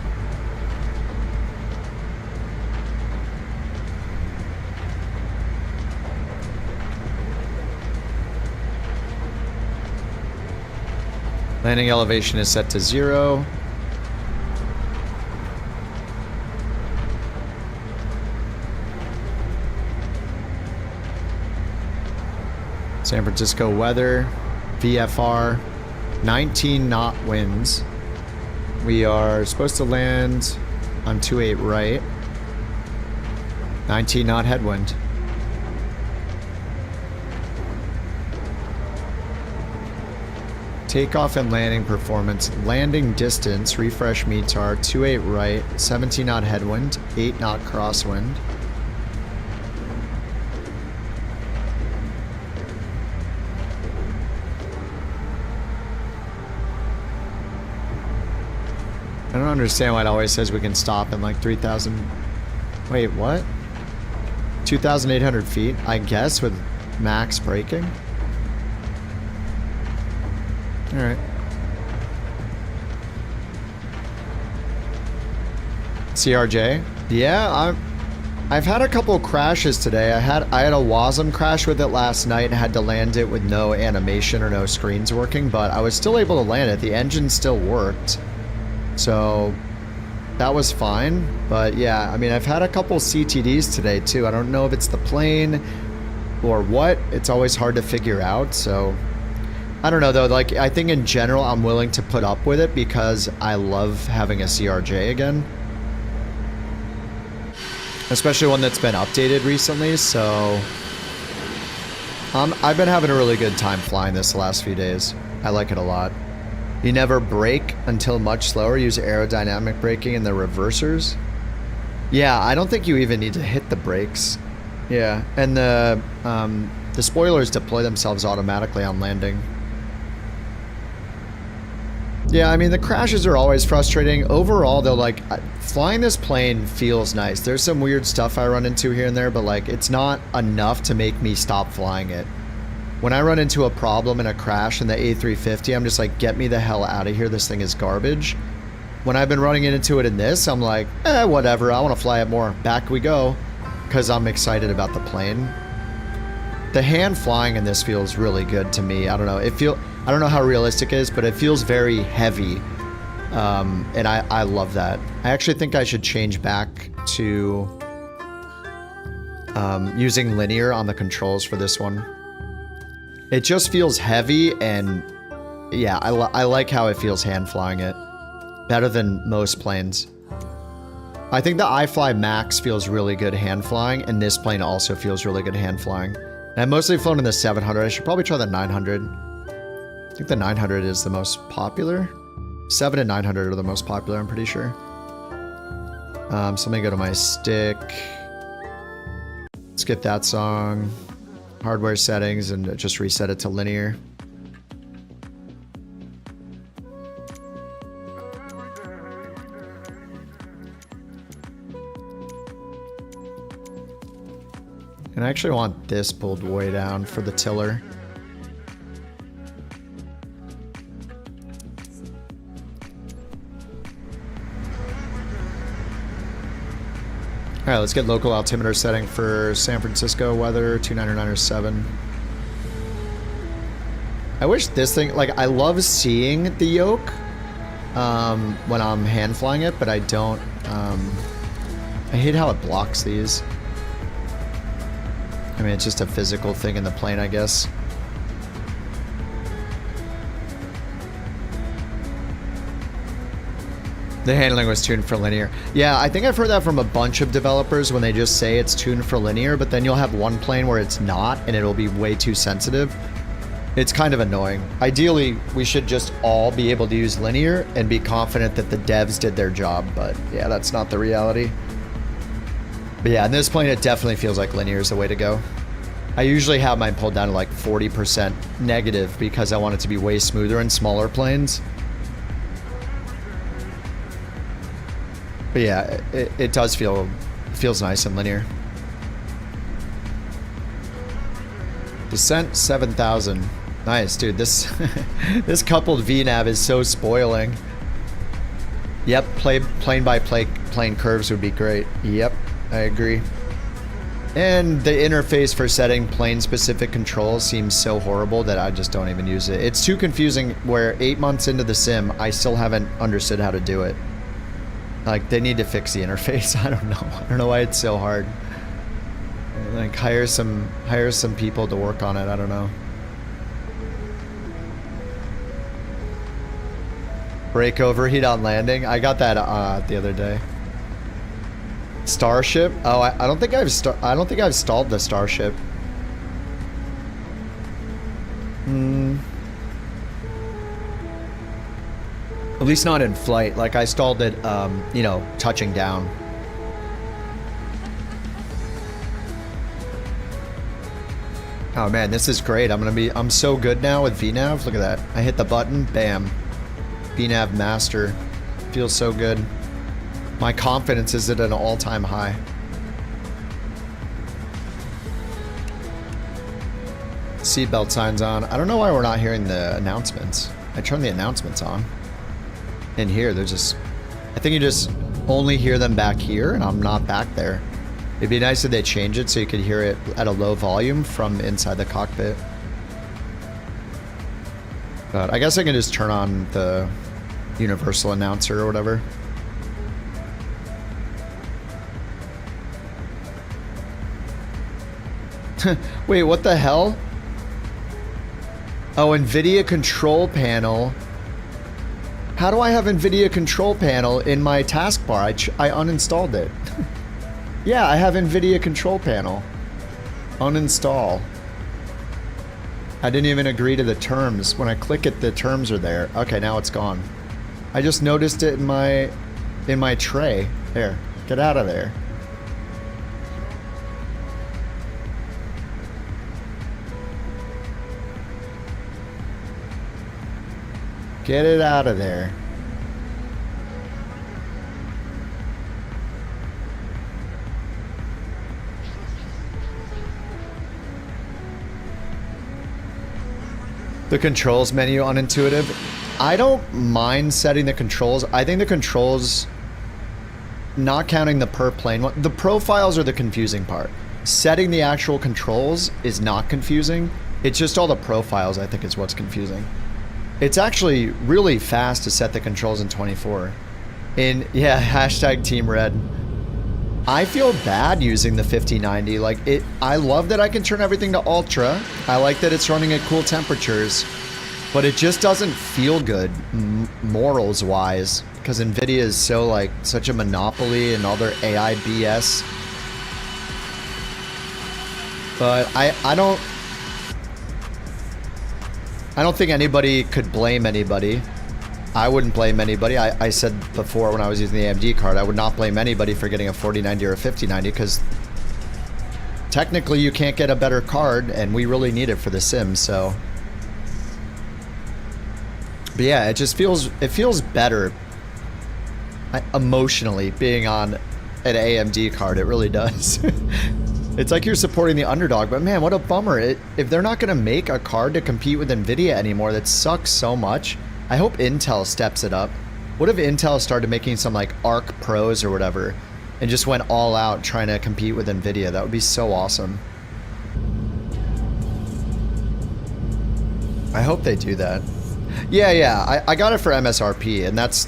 Landing elevation is set to 0. San Francisco weather, VFR, 19 knot winds. We are supposed to land on 28 right. 19 knot headwind. Takeoff and landing performance. Landing distance, refresh METAR, 28 right, 17 knot headwind, 8 knot crosswind. I don't understand why it always says we can stop in like 3,000. Wait, what? 2,800 feet, I guess, with max braking? Alright. CRJ? Yeah, I've had a couple crashes today. I had a WASM crash with it last night and had to land it with no animation or no screens working, but I was still able to land it. The engine still worked. So that was fine. But yeah, I mean, I've had a couple CTDs today too. I don't know if it's the plane or what. It's always hard to figure out. So I don't know though, like I think in general I'm willing to put up with it because I love having a CRJ again. Especially one that's been updated recently, so I've been having a really good time flying this the last few days. I like it a lot. You never brake until much slower, use aerodynamic braking in the reversers. Yeah, I don't think you even need to hit the brakes. Yeah, and the spoilers deploy themselves automatically on landing. Yeah, I mean, the crashes are always frustrating. Overall, though, like, flying this plane feels nice. There's some weird stuff I run into here and there, but, like, it's not enough to make me stop flying it. When I run into a problem and a crash in the A350, I'm just like, get me the hell out of here. This thing is garbage. When I've been running into it in this, I'm like, whatever. I want to fly it more. Back we go, because I'm excited about the plane. The hand flying in this feels really good to me. I don't know. I don't know how realistic it is, but it feels very heavy. And I love that. I actually think I should change back to using linear on the controls for this one. It just feels heavy, and yeah, I like how it feels hand flying it. Better than most planes. I think the iFly Max feels really good hand flying, and this plane also feels really good hand flying. And I've mostly flown in the 700. I should probably try the 900. I think the 900 is the most popular. 7 and 900 are the most popular, I'm pretty sure. So let me go to my stick. Skip that song. Hardware settings and just reset it to linear. And I actually want this pulled way down for the tiller. All right, let's get local altimeter setting for San Francisco weather, 299.7. I wish this thing, like, I love seeing the yoke when I'm hand flying it, but I don't, I hate how it blocks these. I mean, it's just a physical thing in the plane, I guess. The handling was tuned for linear. Yeah, I think I've heard that from a bunch of developers when they just say it's tuned for linear, but then you'll have one plane where it's not, and it'll be way too sensitive. It's kind of annoying. Ideally, we should just all be able to use linear and be confident that the devs did their job, but yeah, that's not the reality. But yeah, in this plane, it definitely feels like linear is the way to go. I usually have mine pulled down to like 40% negative because I want it to be way smoother in smaller planes. But yeah, it does feels nice and linear. Descent 7,000. Nice, dude. This this coupled VNav is so spoiling. Yep, plane by plane curves would be great. Yep, I agree. And the interface for setting plane-specific controls seems so horrible that I just don't even use it. It's too confusing where 8 months into the sim, I still haven't understood how to do it. Like, they need to fix the interface. I don't know. I don't know why it's so hard. Like, hire some people to work on it. I don't know. Brake overheat on landing. I got that the other day. Starship? Oh, I don't think I've stalled the Starship. At least not in flight. Like, I stalled it, you know, touching down. Oh man, this is great. I'm so good now with VNav. Look at that. I hit the button, bam. VNav master. Feels so good. My confidence is at an all-time high. Seatbelt signs on. I don't know why we're not hearing the announcements. I turned the announcements on. In here, they're just... I think you just only hear them back here, and I'm not back there. It'd be nice if they change it so you could hear it at a low volume from inside the cockpit. But I guess I can just turn on the universal announcer or whatever. Wait, what the hell? Oh, NVIDIA control panel. How do I have NVIDIA control panel in my taskbar? I uninstalled it. Yeah, I have NVIDIA control panel. Uninstall. I didn't even agree to the terms. When I click it, the terms are there. Okay, now it's gone. I just noticed it in my tray. There, get out of there. Get it out of there. The controls menu unintuitive. I don't mind setting the controls. I think the controls, not counting the per plane one, the profiles are the confusing part. Setting the actual controls is not confusing. It's just all the profiles I think is what's confusing. It's actually really fast to set the controls in 24. Yeah, hashtag Team Red. I feel bad using the 5090. Like I love that I can turn everything to ultra. I like that it's running at cool temperatures, but it just doesn't feel good morals wise because NVIDIA is so like such a monopoly and all their AI BS. But I don't think anybody could blame anybody. I wouldn't blame anybody. I said before when I was using the AMD card, I would not blame anybody for getting a 4090 or a 5090 because technically you can't get a better card and we really need it for the Sims, so. But yeah, it feels better emotionally being on an AMD card. It really does. It's like you're supporting the underdog, but man, what a bummer. If they're not going to make a card to compete with NVIDIA anymore, that sucks so much. I hope Intel steps it up. What if Intel started making some like Arc Pros or whatever and just went all out trying to compete with NVIDIA? That would be so awesome. I hope they do that. Yeah, I got it for MSRP, and that's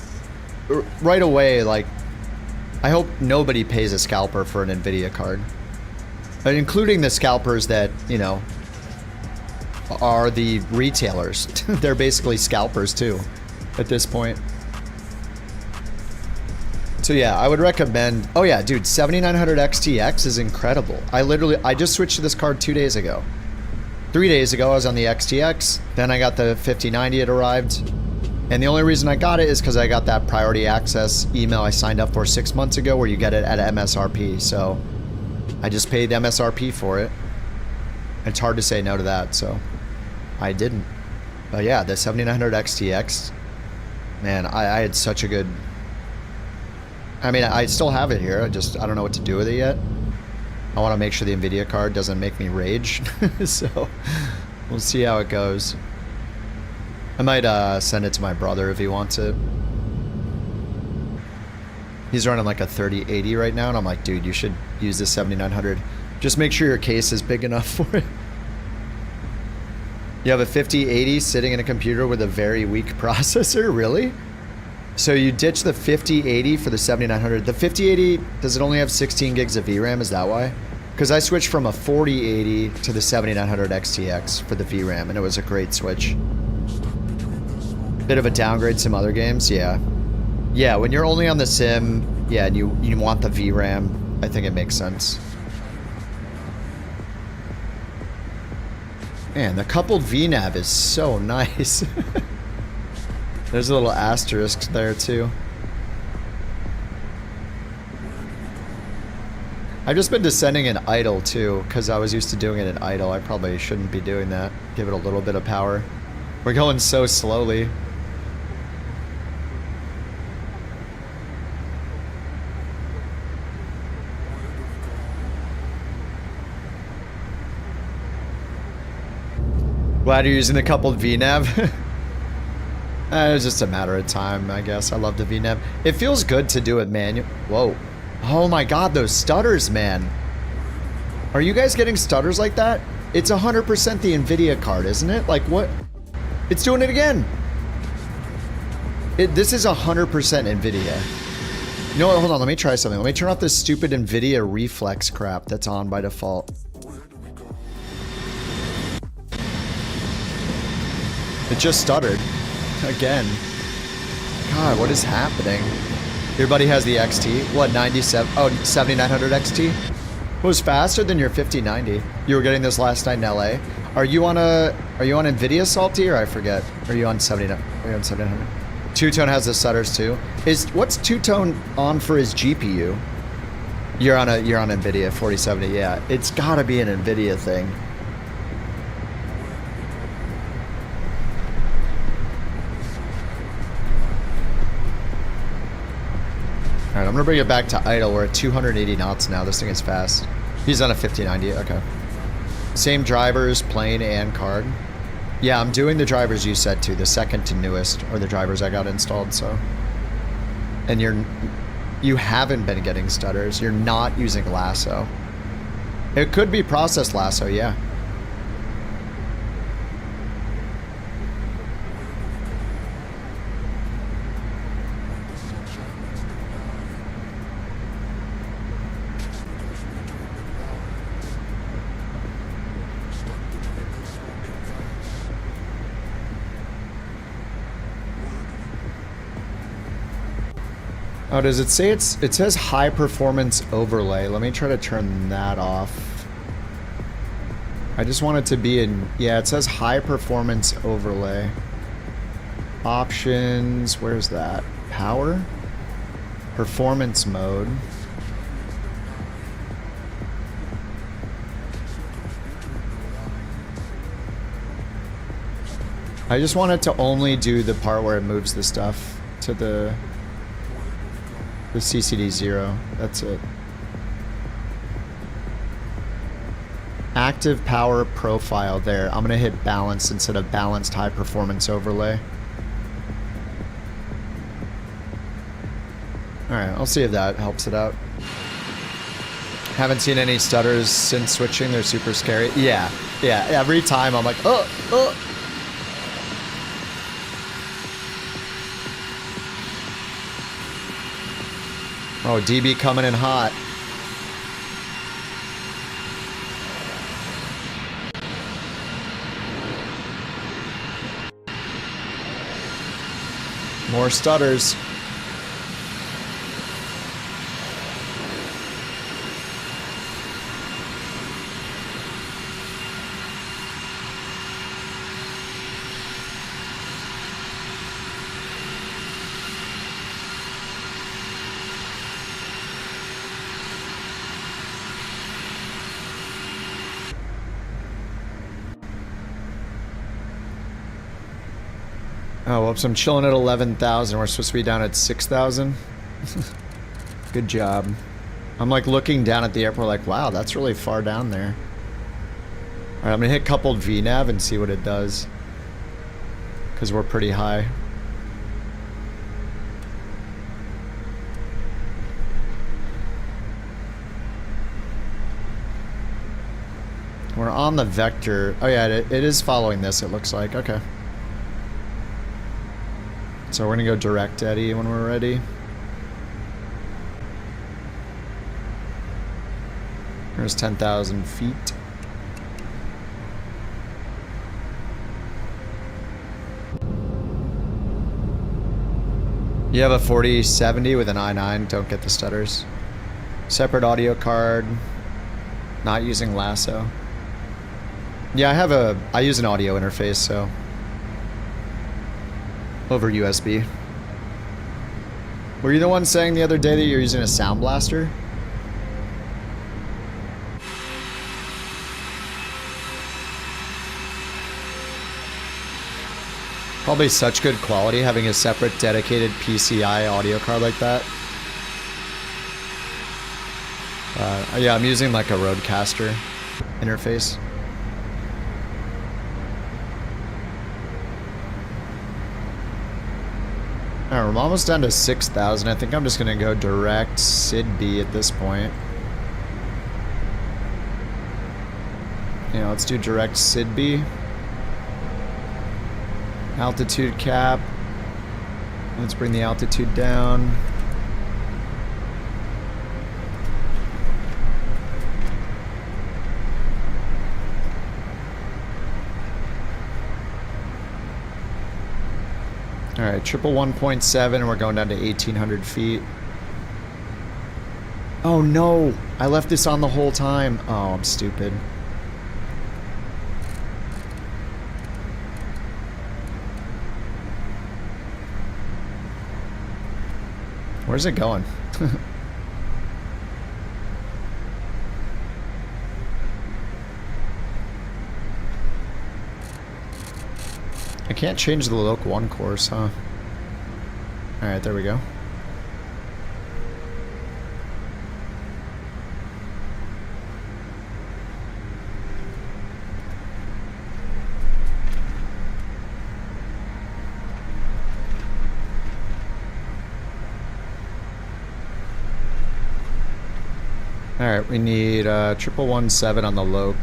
right away, like, I hope nobody pays a scalper for an NVIDIA card. Including the scalpers that, you know, are the retailers. They're basically scalpers too, at this point. So yeah, I would recommend, oh yeah, dude, 7900 XTX is incredible. I just switched to this card 2 days ago. 3 days ago, I was on the XTX, then I got the 5090, it arrived. And the only reason I got it is because I got that priority access email I signed up for 6 months ago where you get it at MSRP, so I just paid MSRP for it. It's hard to say no to that, so I didn't. But yeah, the 7900 XTX, man, I had such a good... I mean, I still have it here, I don't know what to do with it yet. I want to make sure the NVIDIA card doesn't make me rage, so we'll see how it goes. I might send it to my brother if he wants it. He's running like a 3080 right now, and I'm like, dude, you should use this 7900. Just make sure your case is big enough for it. You have a 5080 sitting in a computer with a very weak processor? Really? So you ditch the 5080 for the 7900. The 5080, does it only have 16 gigs of VRAM? Is that why? Because I switched from a 4080 to the 7900 XTX for the VRAM, and it was a great switch. Bit of a downgrade some other games, yeah. Yeah, when you're only on the sim, yeah, and you want the VRAM, I think it makes sense. Man, the coupled VNAV is so nice. There's a little asterisk there too. I've just been descending in idle too, because I was used to doing it in idle. I probably shouldn't be doing that. Give it a little bit of power. We're going so slowly. Glad you're using the coupled VNAV. It's just a matter of time, I guess. I love the VNAV. It feels good to do it manual. Whoa. Oh my god, those stutters, man. Are you guys getting stutters like that? It's 100% the NVIDIA card, isn't it? Like, what? It's doing it again. This is 100% NVIDIA. You know what? Hold on, let me try something. Let me turn off this stupid NVIDIA reflex crap that's on by default. It just stuttered. Again. God, what is happening? Your buddy has the XT. What, 97? Oh, 7900 XT? It was faster than your 5090. You were getting this last night in LA. Are you on NVIDIA Salty, or I forget? Are you on 79? Are you on 7900? Two-Tone has the stutters too. What's Two-Tone on for his GPU? You're on NVIDIA 4070. Yeah, it's gotta be an NVIDIA thing. Alright, I'm gonna bring it back to idle. We're at 280 knots now. This thing is fast. He's on a 5090. Okay. Same drivers, plane and card. Yeah, I'm doing the drivers you said to, the second to newest, or the drivers I got installed, so. And you haven't been getting stutters. You're not using lasso. It could be process lasso, yeah. Oh, does it say it says high performance overlay? Let me try to turn that off. I just want it to be in, yeah, it says high performance overlay. Options, where's that? Power? Performance mode. I just want it to only do the part where it moves the stuff to the CCD 0. That's it. Active power profile there. I'm gonna hit balance instead of balanced high performance overlay. Alright, I'll see if that helps it out. Haven't seen any stutters since switching. They're super scary. Yeah, every time I'm like, oh. Oh, DB coming in hot. More stutters. Oh, whoops, I'm chilling at 11,000. We're supposed to be down at 6,000. Good job. I'm like looking down at the airport like, wow, that's really far down there. Alright, I'm gonna hit coupled VNAV and see what it does. Because we're pretty high. We're on the vector. Oh yeah, it is following this, it looks like. Okay. So we're gonna go direct eddy when we're ready. There's 10,000 feet. You have a 4070 with an i9, don't get the stutters. Separate audio card, not using lasso. Yeah, I use an audio interface, so. Over USB. Were you the one saying the other day that you're using a sound blaster? Probably such good quality having a separate dedicated PCI audio card like that. Yeah, I'm using like a Rodecaster interface. Alright, we're almost down to 6,000. I think I'm just gonna go direct SID-B at this point. Yeah, let's do direct SID-B. Altitude cap. Let's bring the altitude down. Alright, triple 1.7 and we're going down to 1,800 feet. Oh no! I left this on the whole time. Oh, I'm stupid. Where's it going? I can't change the Loc 1 course, huh? Alright, there we go. Alright, we need 1117 on the Loc.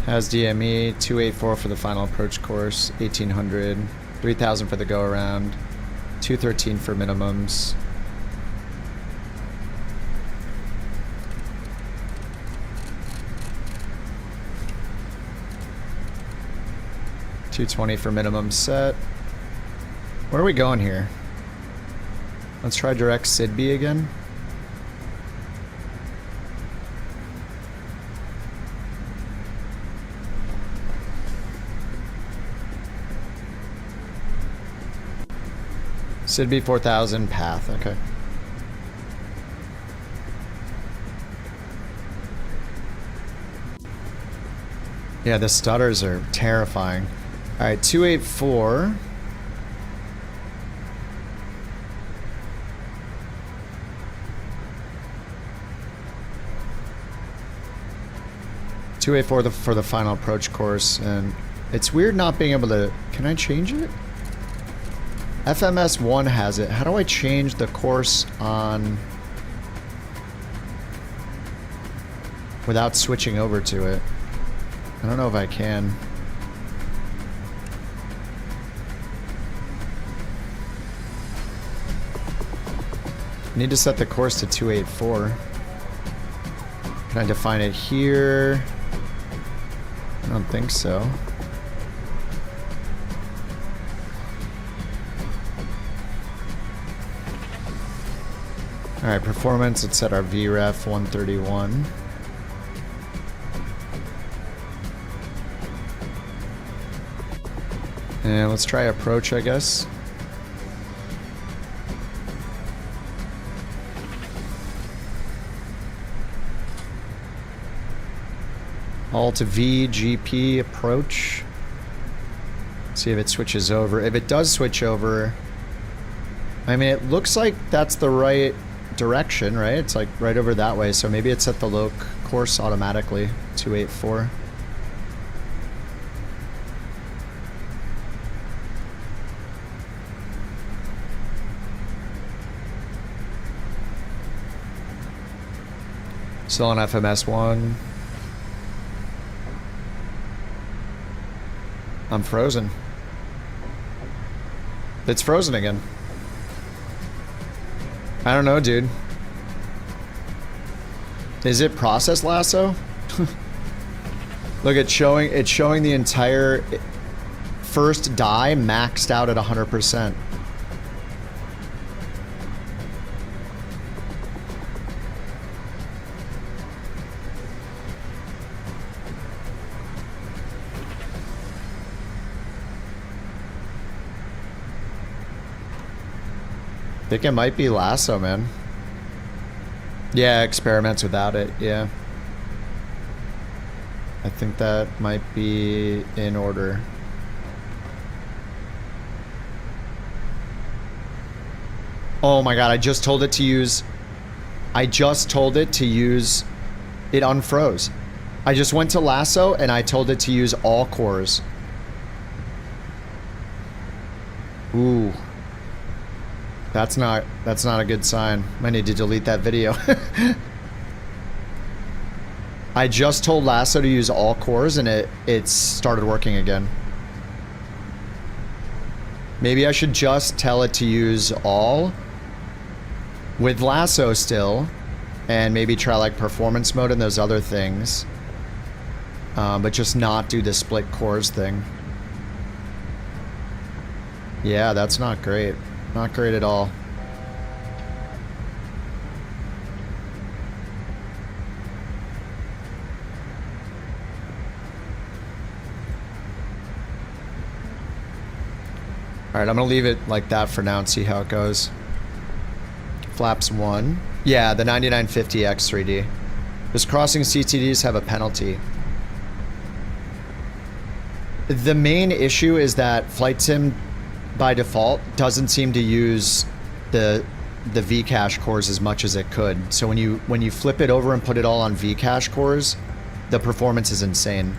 Has DME, 284 for the final approach course, 1,800, 3,000 for the go around, 213 for minimums. $220 for minimum set. Where are we going here? Let's try direct SIDB again. SIDB 4000 path, okay. Yeah, the stutters are terrifying. Alright, 284. For the final approach course, and it's weird not being able to. Can I change it? FMS 1 has it. How do I change the course on without switching over to it? I don't know if I can. I need to set the course to 284. Can I define it here? I don't think so. Alright, performance, let's set our VREF 131. And let's try approach, I guess. Alt V, GP, approach. See if it switches over. If it does switch over, I mean, it looks like that's the right direction, right? It's like right over that way, so maybe it set the Loc course automatically. 284. Still on FMS 1. I'm frozen. It's frozen again. I don't know, dude. Is it process lasso? Look, it's showing the entire first die maxed out at 100%. I think it might be lasso, man. Yeah, experiments without it, yeah. I think that might be in order. Oh my god, I just told it to use... It unfroze. I just went to lasso and I told it to use all cores. Ooh. That's not a good sign. I need to delete that video. I just told lasso to use all cores and it started working again. Maybe I should just tell it to use all with lasso still, and maybe try like performance mode and those other things, but just not do the split cores thing. Yeah, that's not great. Not great at all. Alright, I'm gonna leave it like that for now and see how it goes. Flaps 1. Yeah, the 9950X 3D. Does crossing CTDs have a penalty? The main issue is that Flight Sim, by default, doesn't seem to use the Vcache cores as much as it could. So when you flip it over and put it all on Vcache cores, the performance is insane.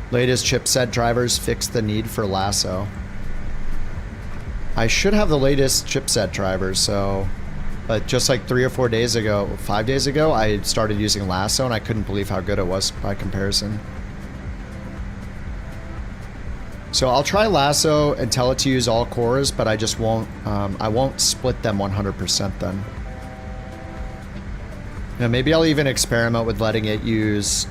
Latest chipset drivers fix the need for lasso. I should have the latest chipset drivers, so... But just like 3 or 4 days ago, 5 days ago, I started using lasso and I couldn't believe how good it was by comparison. So I'll try lasso and tell it to use all cores, but I just won't, I won't split them 100% then. You know, maybe I'll even experiment with letting it use...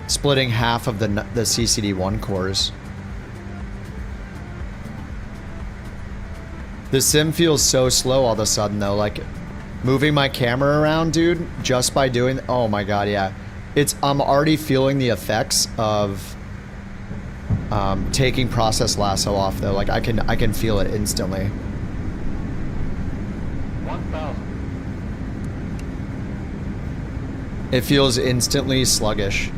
splitting half of the CCD1 cores. The sim feels so slow all of a sudden though, like moving my camera around, dude, just by doing, oh my god, yeah. I'm already feeling the effects of taking process lasso off though, like I can feel it instantly. 1,000. It feels instantly sluggish.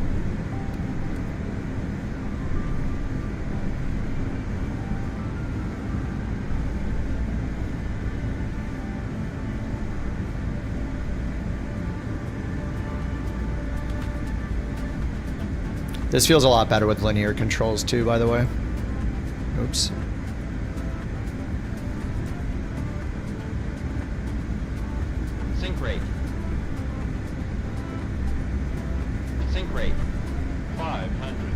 This feels a lot better with linear controls too, by the way. Oops. Sync rate. Sync rate. 500.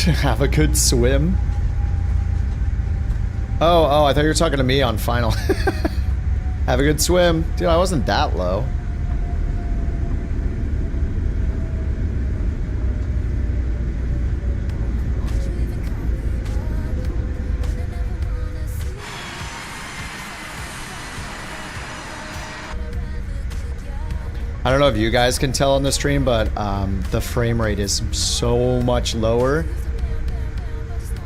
Have a good swim. Oh, I thought you were talking to me on final. Have a good swim. Dude, I wasn't that low. I don't know if you guys can tell on the stream, but the frame rate is so much lower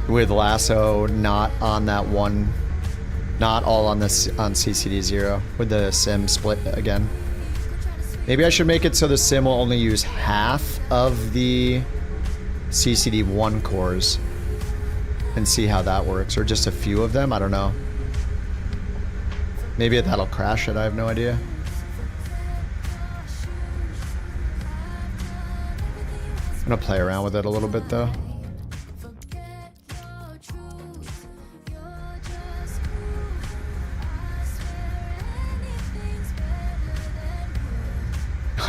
with lasso not on that one, not all on this on CCD 0 with the sim split again. Maybe I should make it so the sim will only use half of the CCD 1 cores and see how that works, or just a few of them. I don't know. Maybe that'll crash it. I have no idea. I'm gonna play around with it a little bit though.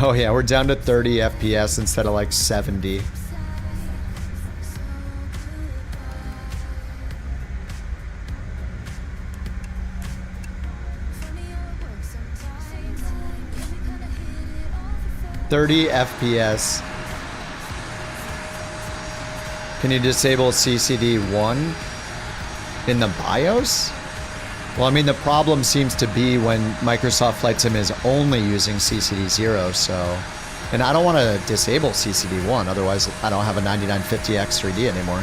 Oh yeah, we're down to 30 FPS instead of like 70. 30 FPS. Can you disable CCD1 in the BIOS? Well, I mean, the problem seems to be when Microsoft Flight Sim is only using CCD0, so... And I don't want to disable CCD1, otherwise I don't have a 9950 X3D anymore.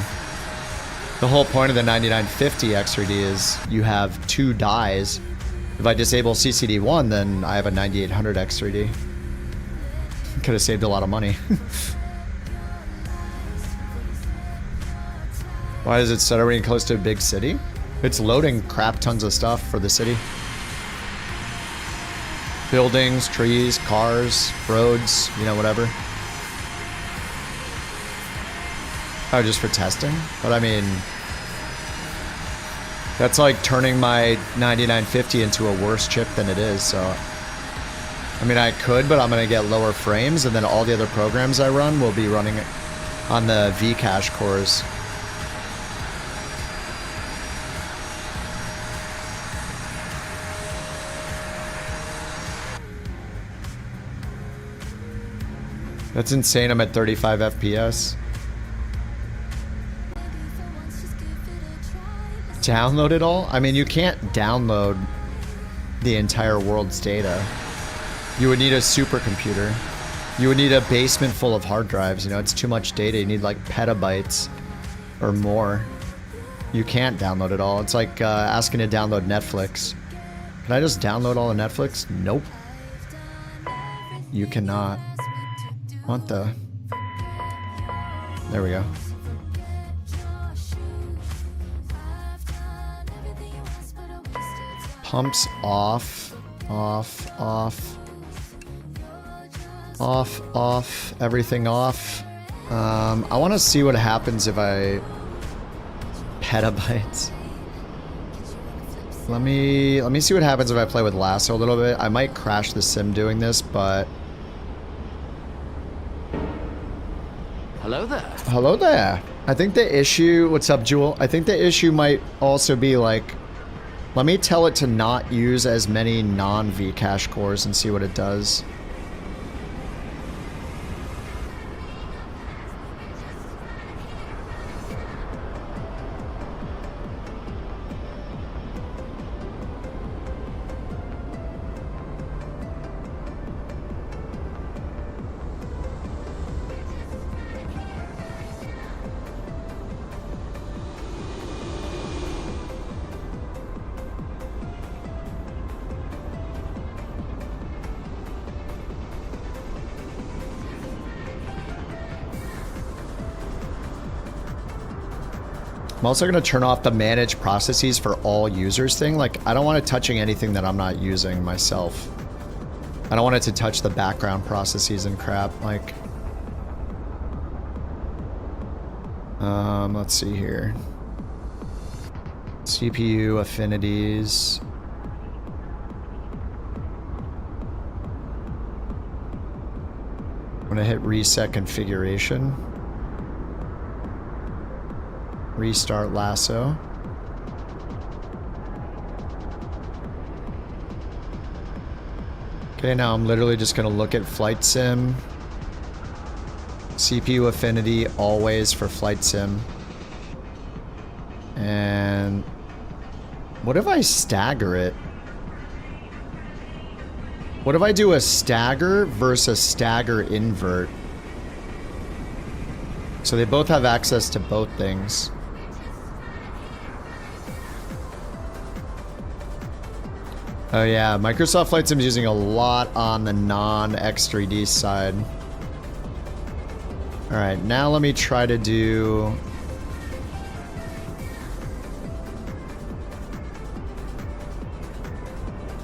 The whole point of the 9950 X3D is you have 2 dies. If I disable CCD1, then I have a 9800 X3D. Could have saved a lot of money. Why is it stuttering close to a big city? It's loading crap tons of stuff for the city. Buildings, trees, cars, roads, you know, whatever. Oh, just for testing? But I mean, that's like turning my 9950 into a worse chip than it is, so. I mean, I could, but I'm gonna get lower frames, and then all the other programs I run will be running on the Vcache cores. That's insane, I'm at 35 FPS. Download it all? I mean, you can't download the entire world's data. You would need a supercomputer. You would need a basement full of hard drives, you know, it's too much data. You need like petabytes or more. You can't download it all. It's like asking to download Netflix. Can I just download all of Netflix? Nope. You cannot. What the? There we go. Pumps off, off, off, off, off, everything off. I want to see what happens if I petabytes. Let me see what happens if I play with Lasso a little bit. I might crash the sim doing this, but hello there. Hello there. I think the issue, what's up, Jewel? I think the issue might also be like, let me tell it to not use as many non-Vcache cores and see what it does. I'm also going to turn off the manage processes for all users thing. Like, I don't want it touching anything that I'm not using myself. I don't want it to touch the background processes and crap. Like, let's see here. CPU affinities. I'm going to hit reset configuration. Restart Lasso. Okay, now I'm literally just gonna look at Flight Sim. CPU affinity always for Flight Sim. And what if I stagger it? What if I do a stagger versus a stagger invert? So they both have access to both things. Oh yeah, Microsoft Flight Sim is using a lot on the non-X3D side. Alright, now let me try to do...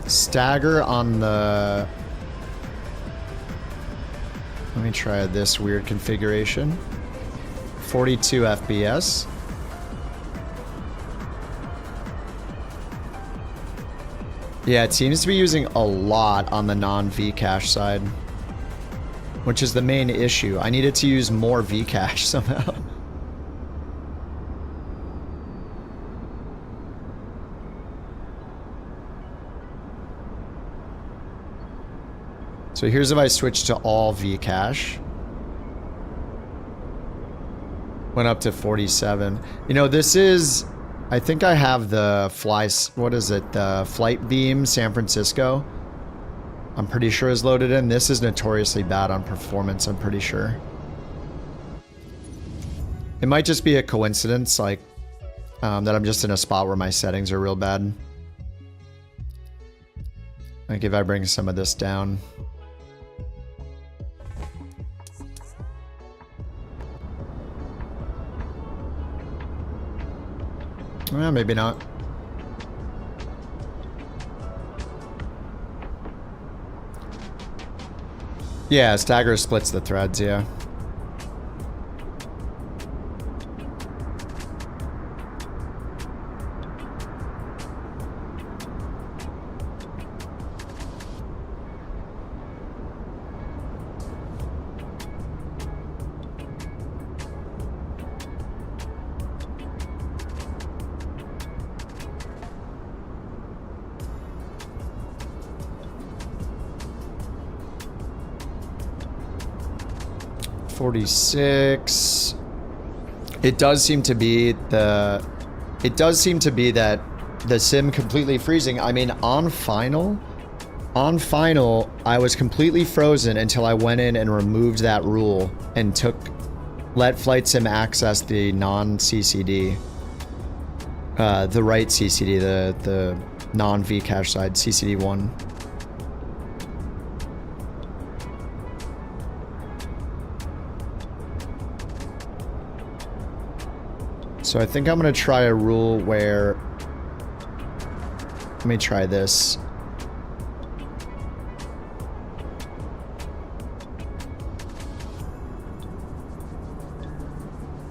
stagger on the... Let me try this weird configuration. 42 FPS. Yeah, it seems to be using a lot on the non-Vcache side, which is the main issue. I needed to use more Vcache somehow. So So here's if I switch to all Vcache. Went up to 47. You know, this is... I think I have the what is it? The Flight Beam San Francisco. I'm pretty sure is loaded in. This is notoriously bad on performance, I'm pretty sure. It might just be a coincidence, like, that I'm just in a spot where my settings are real bad. Like if I bring some of this down. Well, maybe not. Yeah, stagger splits the threads, yeah. .46. It does seem to be that the sim completely freezing. I mean, on final, I was completely frozen until I went in and removed that rule and let flight sim access the non-CCD, the right CCD, the non-Vcache side, CCD1. So I think I'm gonna try a rule where, let me try this.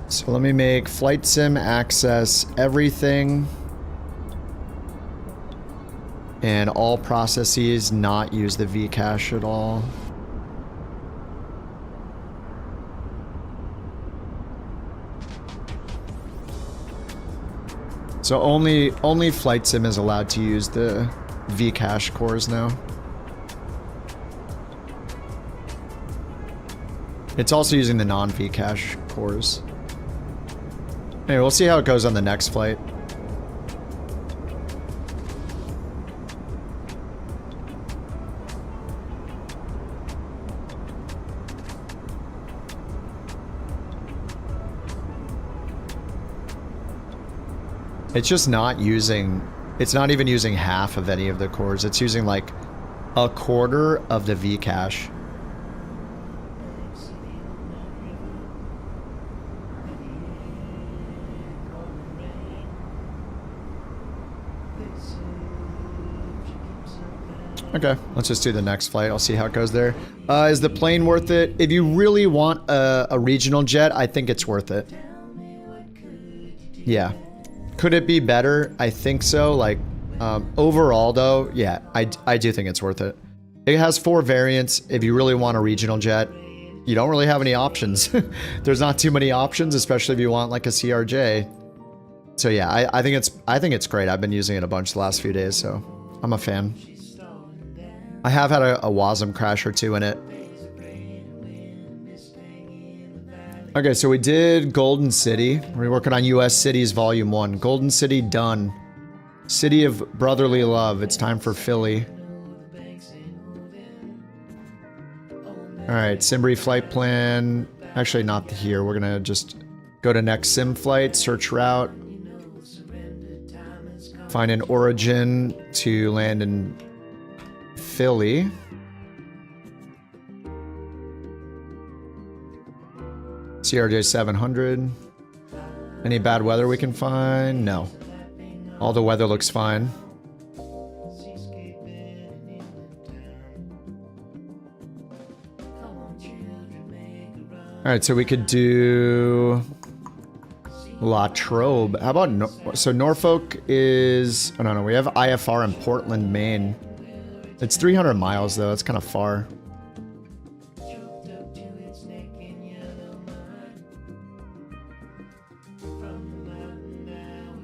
So let me make flight sim access everything and all processes not use the Vcache at all. So only flight sim is allowed to use the Vcache cores now. It's also using the non-Vcache cores. Anyway, we'll see how it goes on the next flight. It's just not using, it's not even using half of any of the cores. It's using like a quarter of the Vcache. Okay, let's just do the next flight. I'll see how it goes there. Is the plane worth it? If you really want a regional jet, I think it's worth it. Yeah. Could it be better? I think so. Like, overall though, yeah, I do think it's worth it. It has 4 variants. If you really want a regional jet, you don't really have any options. There's not too many options, especially if you want like a CRJ. So yeah, I think it's great. I've been using it a bunch the last few days, so I'm a fan. I have had a WASM crash or 2 in it. Okay, so we did Golden City. We're working on US Cities Volume 1. Golden City done. City of Brotherly Love. It's time for Philly. Alright, Simbri flight plan. Actually, not here. We're gonna just go to next sim flight, search route. Find an origin to land in Philly. CRJ 700. Any bad weather we can find? No. All the weather looks fine. Alright, so we could do La Trobe. How about so Norfolk is... Oh, no, we have IFR in Portland, Maine. It's 300 miles, though. That's kind of far.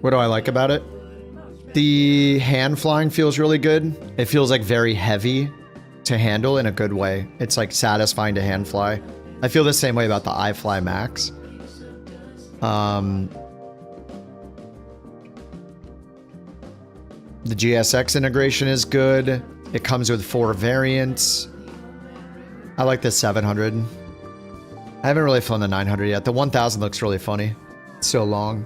What do I like about it? The hand flying feels really good. It feels like very heavy to handle in a good way. It's like satisfying to hand fly. I feel the same way about the iFly Max. The GSX integration is good. It comes with 4 variants. I like the 700. I haven't really flown the 900 yet. The 1000 looks really funny. It's so long.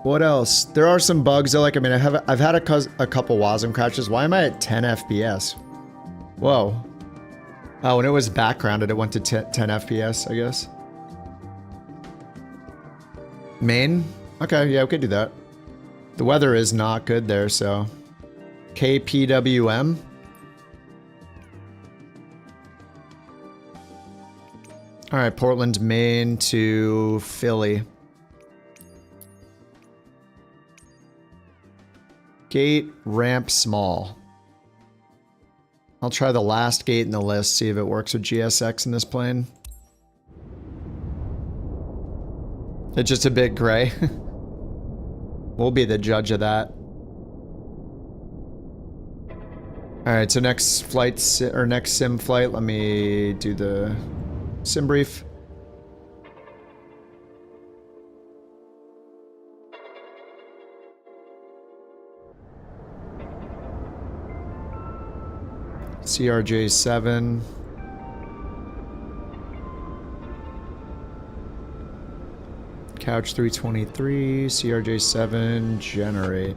What else? There are some bugs though. Like, I mean, I've had a couple WASM crashes. Why am I at 10 FPS? Whoa. Oh, when it was backgrounded, it went to 10 FPS, I guess. Main? Okay, yeah, we could do that. The weather is not good there, so... KPWM? Alright, Portland, Maine to Philly. Gate, ramp, small. I'll try the last gate in the list, see if it works with GSX in this plane. It's just a bit gray. We'll be the judge of that. Alright, so next flight, or next sim flight, let me do the sim brief. CRJ 7. Couch 323, CRJ 7, generate.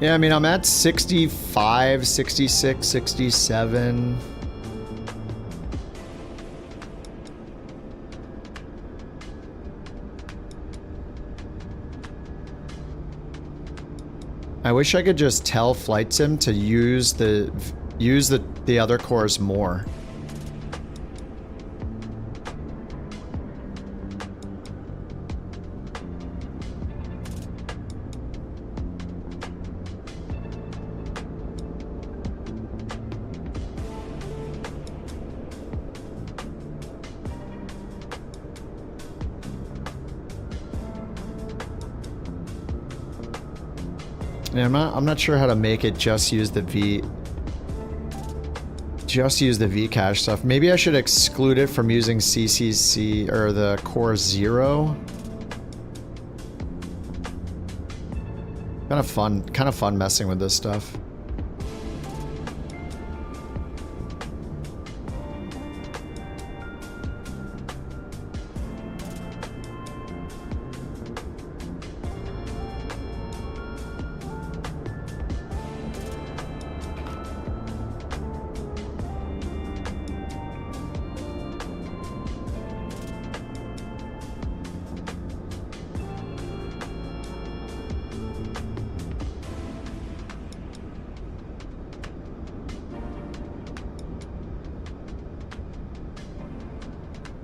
Yeah, I mean, I'm at 65, 66, 67. I wish I could just tell flight sim to use the other cores more. Yeah, I'm not sure how to make it just use the V cache stuff. Maybe I should exclude it from using CCC or the core 0. Kind of fun messing with this stuff.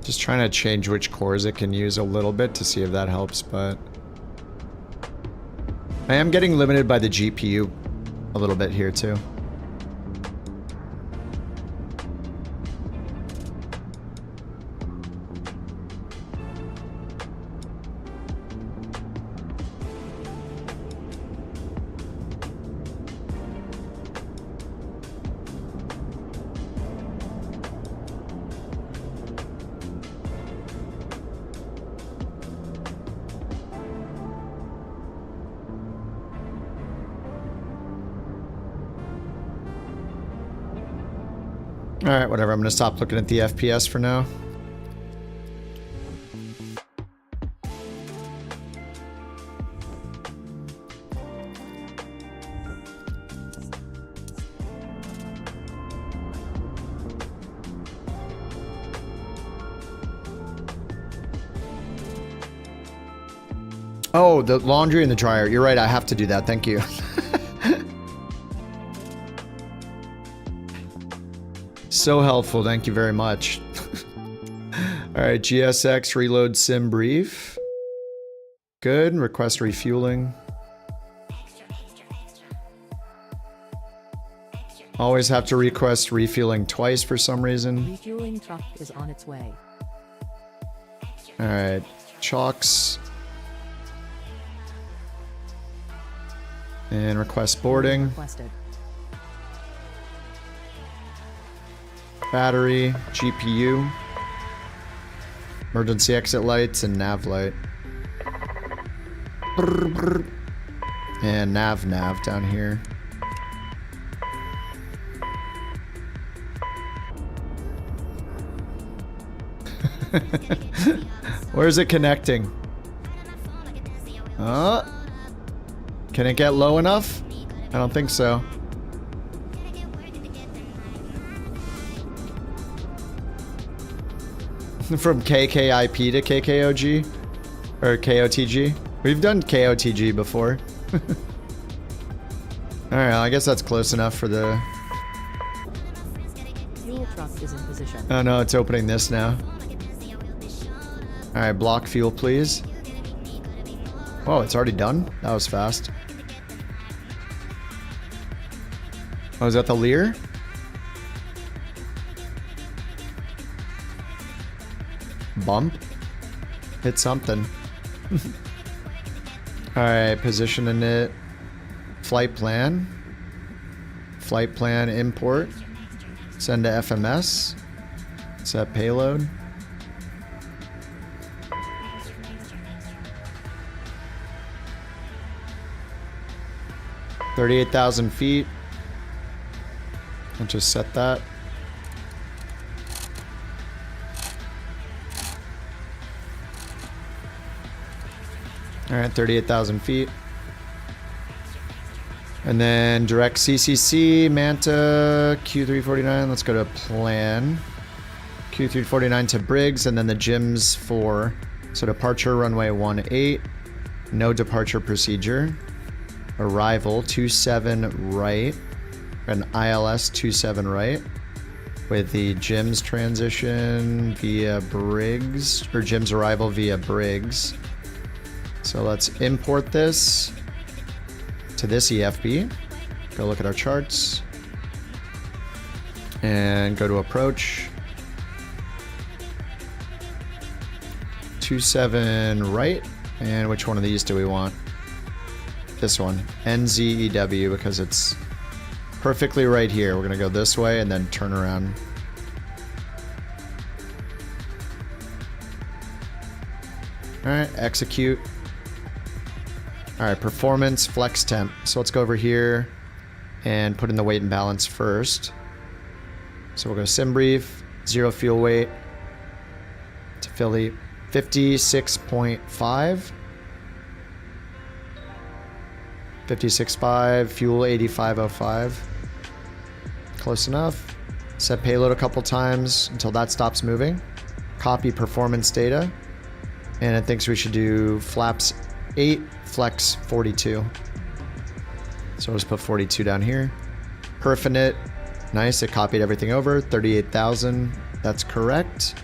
Just trying to change which cores it can use a little bit to see if that helps, but... I am getting limited by the GPU a little bit here too. Alright, whatever. I'm gonna stop looking at the FPS for now. Oh, the laundry and the dryer. You're right, I have to do that. Thank you. So helpful, thank you very much. Alright, GSX reload sim brief. Good. Request refueling. Always have to request refueling twice for some reason. Refueling truck is on its way. Alright. Chalks. And request boarding. Requested. Battery. GPU. Emergency exit lights and nav light. Brr, brr. And nav down here. Where's it connecting? Can it get low enough? I don't think so. From KKIP to KKOG? Or KOTG? We've done KOTG before. Alright, I guess that's close enough for the... Fuel truck is in position. Oh no, it's opening this now. Alright, block fuel please. Whoa, it's already done? That was fast. Oh, is that the Lear? Bump? Hit something. Alright, positioning it. Flight plan. Flight plan import. Send to FMS. Set payload. $38,000 feet. I'll just set that. Alright, 38,000 feet. And then direct CCC, Manta, Q349. Let's go to plan. Q349 to Briggs, and then the Jims 4. So departure runway 18. No departure procedure. Arrival 27 right. An ILS 27 right. With the Jims transition via Briggs. Or Jims arrival via Briggs. So let's import this to this EFB. Go look at our charts. And go to approach. 27 right. And which one of these do we want? This one. NZEW, because it's perfectly right here. We're going to go this way and then turn around. Alright, execute. Alright, performance, flex temp. So let's go over here and put in the weight and balance first. So we'll go sim brief, 0 fuel weight to Philly, 56.5. 56.5, fuel 8505. Close enough. Set payload a couple times until that stops moving. Copy performance data. And it thinks we should do flaps 8, flex 42. So we'll just put 42 down here. Perfinite. Nice, it copied everything over. 38,000. That's correct.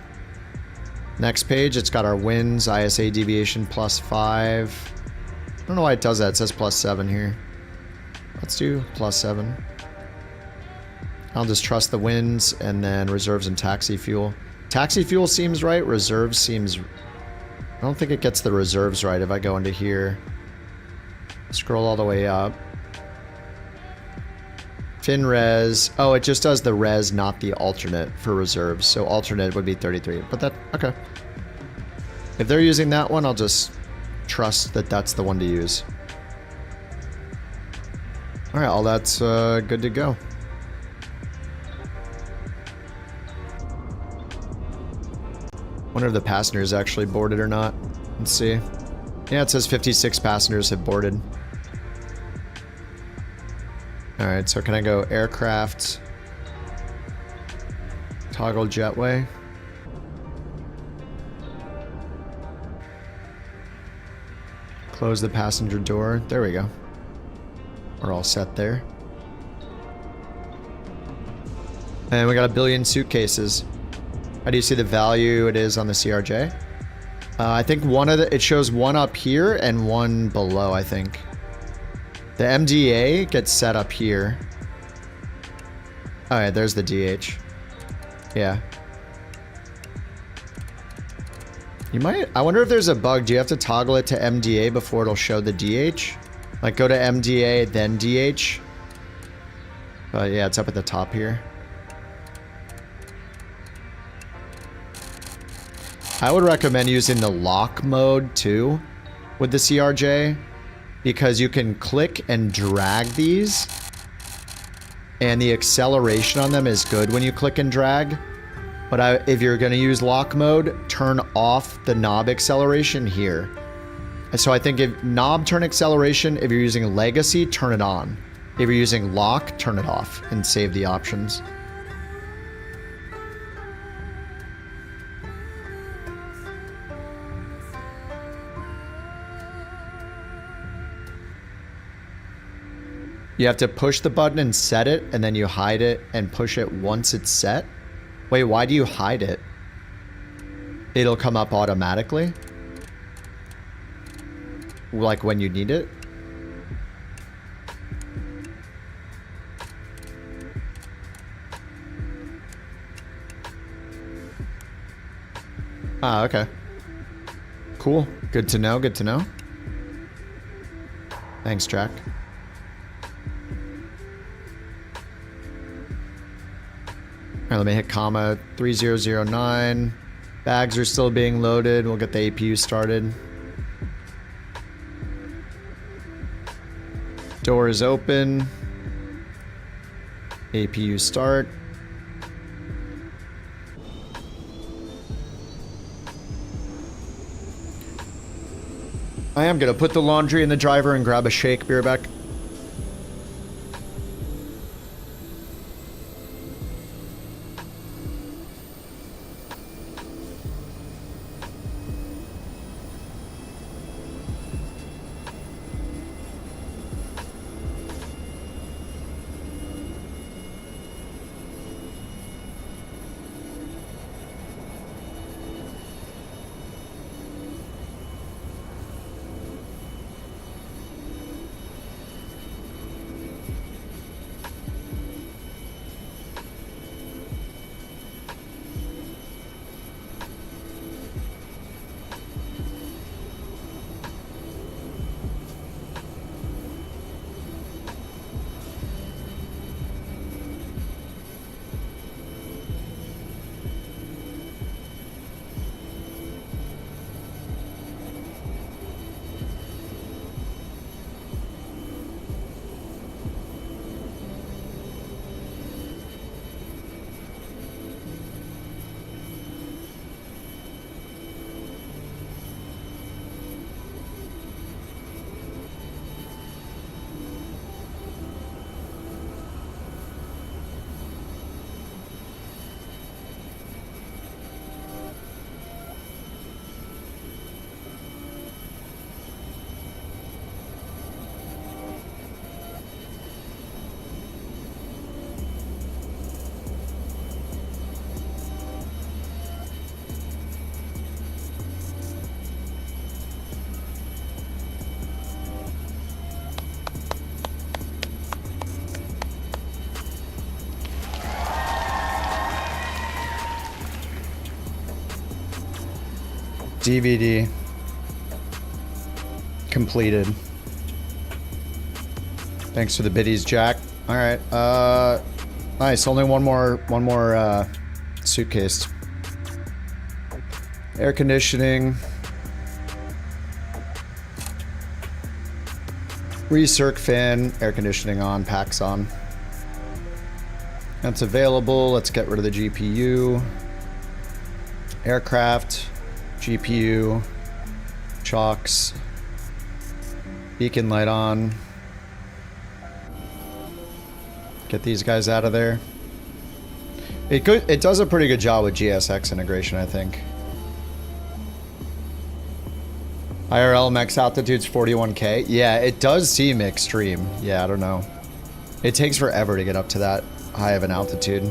Next page, it's got our winds, ISA deviation +5. I don't know why it does that. It says +7 here. Let's do +7. I'll just trust the winds and then reserves and taxi fuel. Taxi fuel seems right. Reserves seems... I don't think it gets the reserves right if I go into here. Scroll all the way up. Fin res. Oh, it just does the res, not the alternate for reserves. So alternate would be 33. But that... Okay. If they're using that one, I'll just trust that that's the one to use. Alright, all that's good to go. Wonder if the passengers actually boarded or not. Let's see. Yeah, it says 56 passengers have boarded. Alright, so can I go aircraft, toggle jetway? Close the passenger door. There we go. We're all set there. And we got 1 billion suitcases. How do you see the value it is on the CRJ? I think one of the, it shows one up here and one below, I think. The MDA gets set up here. Alright, there's the DH. Yeah. You might, I wonder if there's a bug. Do you have to toggle it to MDA before it'll show the DH? Like go to MDA, then DH? But yeah, it's up at the top here. I would recommend using the lock mode too with the CRJ because you can click and drag these and the acceleration on them is good when you click and drag. But if you're going to use lock mode, turn off the knob acceleration here. So I think if knob turn acceleration, if you're using legacy, turn it on. If you're using lock, turn it off and save the options. You have to push the button and set it, and then you hide it and push it once it's set. Wait, why do you hide it? It'll come up automatically? Like when you need it? Ah, okay. Cool. Good to know, good to know. Thanks, Jack. Alright, let me hit comma 3009. Bags are still being loaded. We'll get the APU started. Door is open. APU start. I am gonna put the laundry in the driver and grab a shake. Be right back. DVD completed. Thanks for the biddies, Jack. All right. Nice. Only one more suitcase. Air conditioning. Recirc fan. Air conditioning on. Packs on. That's available. Let's get rid of the GPU. Aircraft. GPU, chocks, beacon light on. Get these guys out of there. It does a pretty good job with GSX integration, I think. IRL max altitude's 41K. Yeah, it does seem extreme. Yeah, I don't know. It takes forever to get up to that high of an altitude.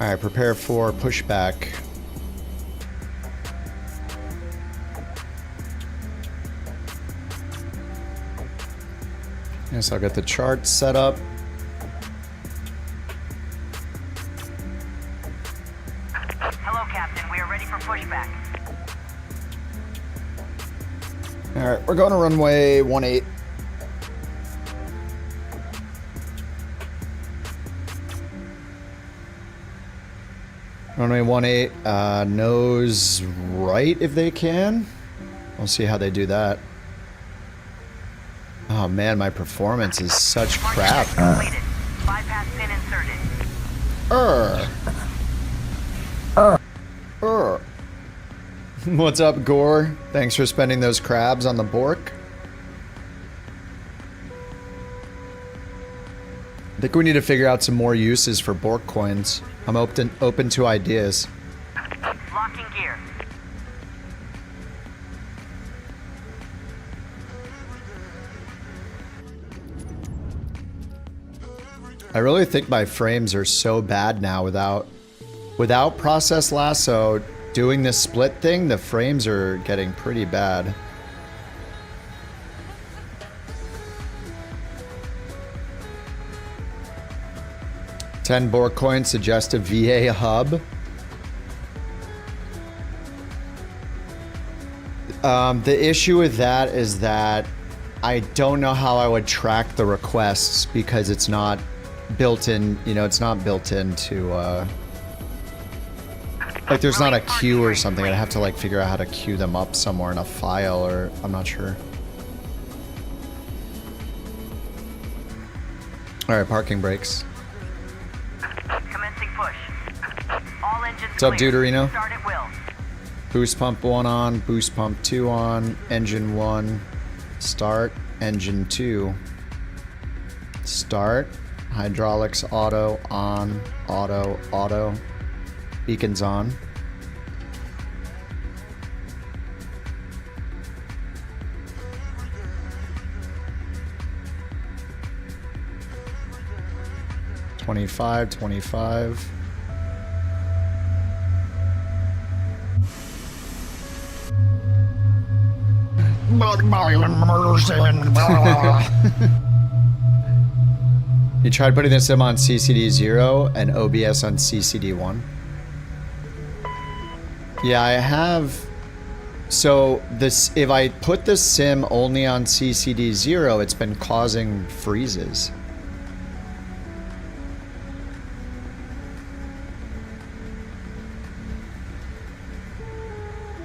Alright, prepare for pushback. Yes, I'll get the chart set up. Hello, Captain. We are ready for pushback. Alright, we're going to runway 18. Runway 18, nose right if they can. We'll see how they do that. Oh man, my performance is such crap. Bypass pin inserted. What's up, Gore? Thanks for spending those crabs on the Bork. I think we need to figure out some more uses for Bork coins. I'm open to ideas. Locking gear. I really think my frames are so bad now without process lasso doing this split thing, the frames are getting pretty bad. $10 BorkCoin suggest a VA hub. The issue with that is that I don't know how I would track the requests because it's not built in, you know, it's not built into, like there's not a queue or something. I'd have to like figure out how to queue them up somewhere in a file or I'm not sure. All right, parking brakes. Commencing push. All engines What's up, Deuterino? Start at will. Boost pump 1 on, boost pump 2 on, engine 1, start, engine 2, start, hydraulics auto, on, auto, auto, beacons on. $25, $25. You tried putting the sim on CCD 0 and OBS on CCD 1? Yeah, I have. So this, if I put the sim only on CCD 0, it's been causing freezes.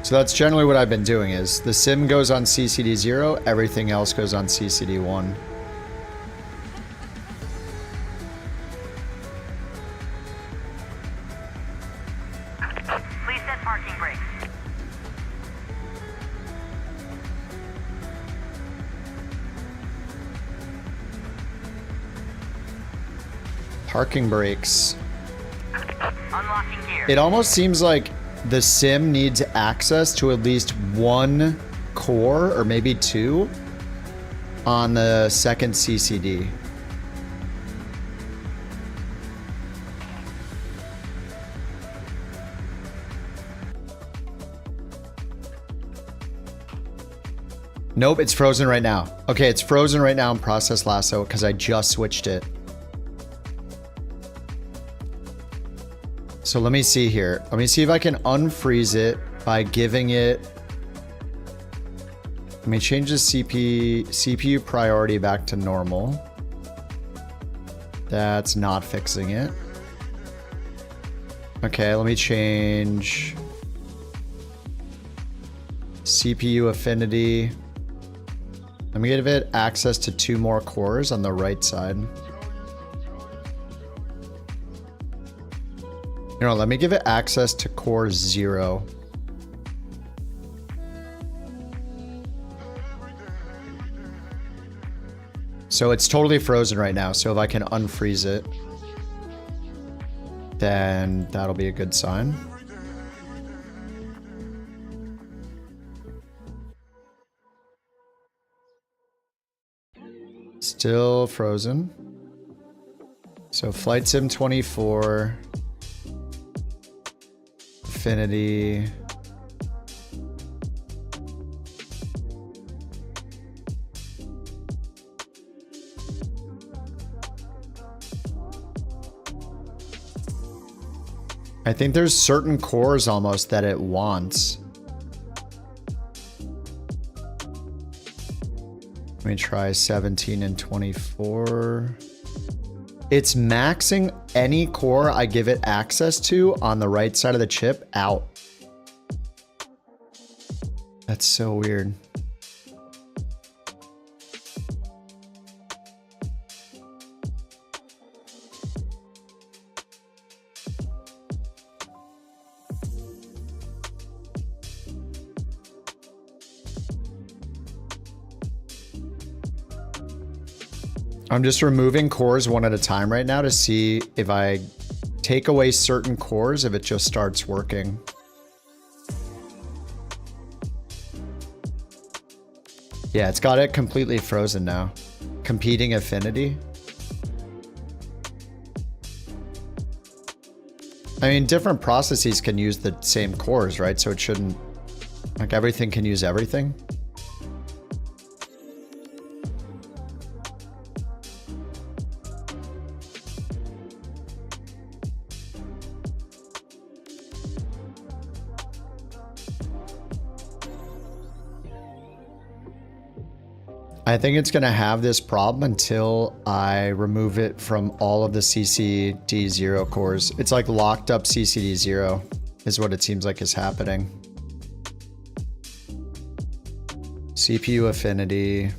So that's generally what I've been doing is the sim goes on CCD 0, everything else goes on CCD 1. Please set parking brakes. Parking brakes. Unlocking gear. It almost seems like the sim needs access to at least one core, or maybe two, on the second CCD. Nope, it's frozen right now. Okay, it's frozen right now in Process Lasso because I just switched it. So let me see here. Let me see if I can unfreeze it by giving it... Let me change the CPU priority back to normal. That's not fixing it. Okay, let me change CPU affinity. Let me give it access to 2 more cores on the right side. You know, let me give it access to core 0. So it's totally frozen right now. So if I can unfreeze it, then that'll be a good sign. Still frozen. So flight sim 24. Affinity. I think there's certain cores almost that it wants. Let me try 17 and 24. It's maxing any core I give it access to on the right side of the chip out. That's so weird. I'm just removing cores one at a time right now to see if I take away certain cores, if it just starts working. Yeah, it's got it completely frozen now. Competing affinity. I mean, different processes can use the same cores, right? So it shouldn't, like, everything can use everything. I think it's going to have this problem until I remove it from all of the CCD0 cores. It's like locked up CCD0 is what it seems like is happening. CPU affinity.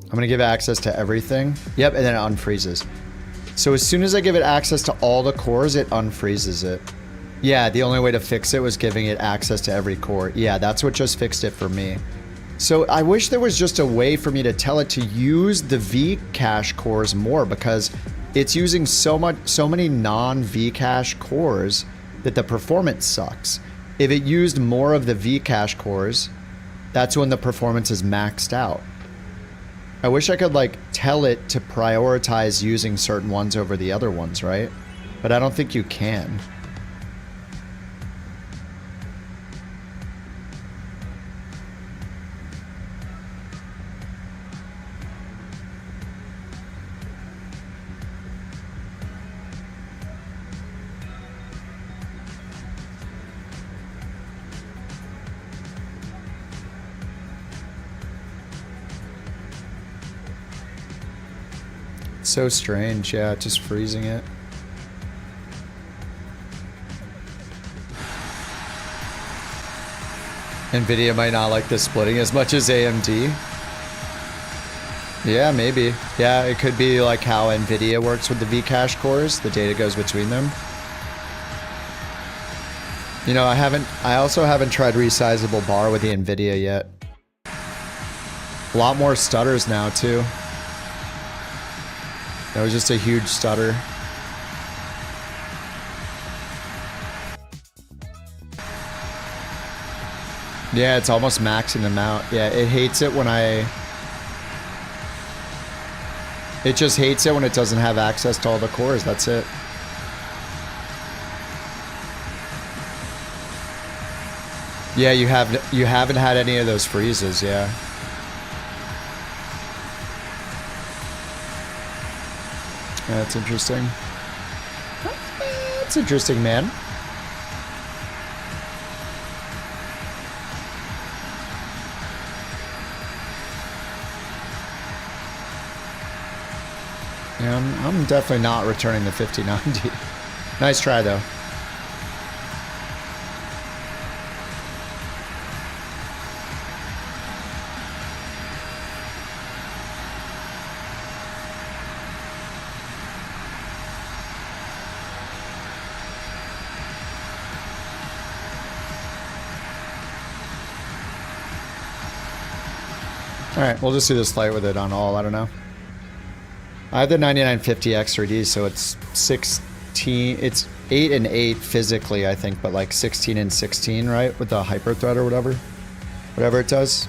I'm going to give access to everything. Yep, and then it unfreezes. So as soon as I give it access to all the cores, it unfreezes it. Yeah, the only way to fix it was giving it access to every core. Yeah, that's what just fixed it for me. So I wish there was just a way for me to tell it to use the Vcache cores more, because it's using so many non-Vcache cores that the performance sucks. If it used more of the Vcache cores, that's when the performance is maxed out. I wish I could like tell it to prioritize using certain ones over the other ones, right? But I don't think you can. So strange, yeah, just freezing it. NVIDIA might not like this splitting as much as AMD. Yeah, maybe. Yeah, it could be like how NVIDIA works with the Vcache cores. The data goes between them. You know, I also haven't tried resizable bar with the NVIDIA yet. A lot more stutters now too. That was just a huge stutter. Yeah, it's almost maxing them out. Yeah, it hates it when it just hates it when it doesn't have access to all the cores. That's it. Yeah, you haven't had any of those freezes, yeah. That's interesting. That's interesting, man. Yeah, I'm definitely not returning the 5090. Nice try, though. Alright, we'll just do this flight with it on all, I don't know. I have the 9950 X3D, so it's 16, it's 8 and 8 physically, I think, but like 16 and 16, right? With the hyperthread or whatever it does.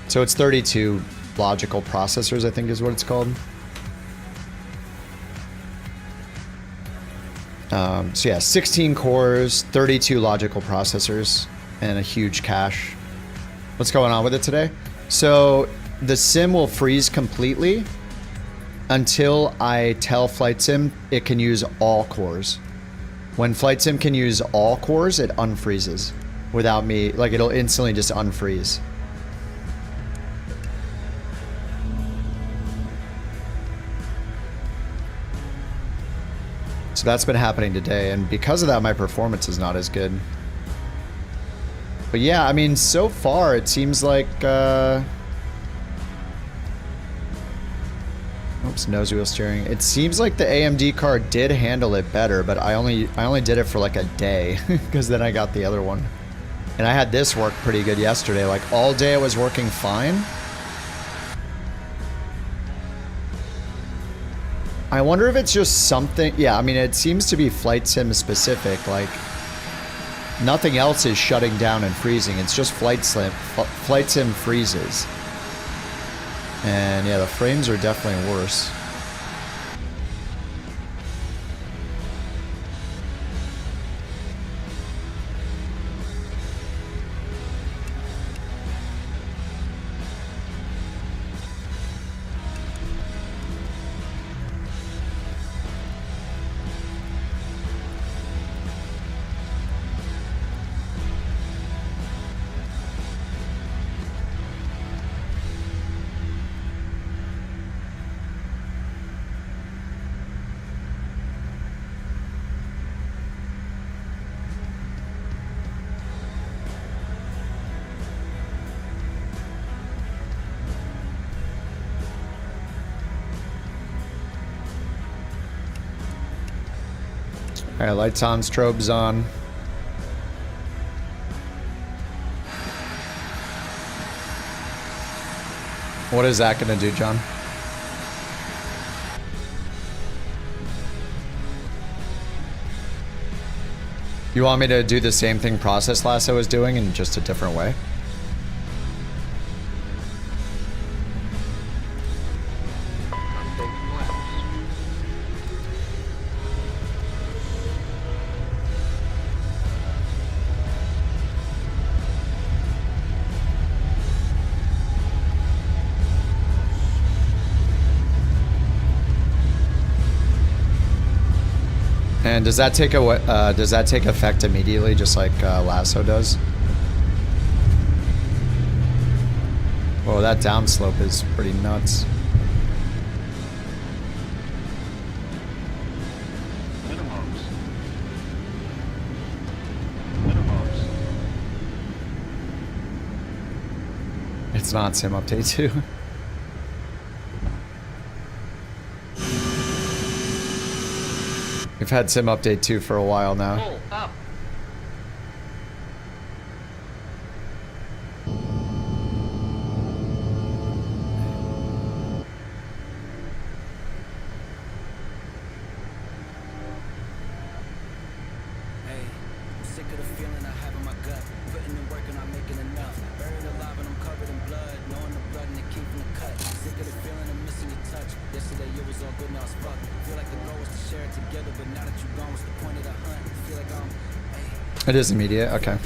So it's 32 logical processors, I think is what it's called. So yeah, 16 cores, 32 logical processors, and a huge cache. What's going on with it today? So the sim will freeze completely until I tell Flight Sim it can use all cores. When Flight Sim can use all cores, it unfreezes without me, like it'll instantly just unfreeze. So that's been happening today, and because of that, my performance is not as good. But yeah, I mean, so far it seems like, oops, nose wheel steering. It seems like the AMD card did handle it better, but I only did it for like a day because then I got the other one. And I had this work pretty good yesterday. Like all day it was working fine. I wonder if it's just something. Yeah, I mean, it seems to be Flight Sim specific. Like nothing else is shutting down and freezing. It's just Flight Sim freezes. And yeah, the frames are definitely worse. Alright, lights on, strobes on. What is that gonna do, John? You want me to do the same thing Process Lasso was doing in just a different way? And does that take effect immediately, just like Lasso does? Whoa, that downslope is pretty nuts. It's not Sim Update 2. We've had Sim Update 2 for a while now. Pull up. It is immediate, okay.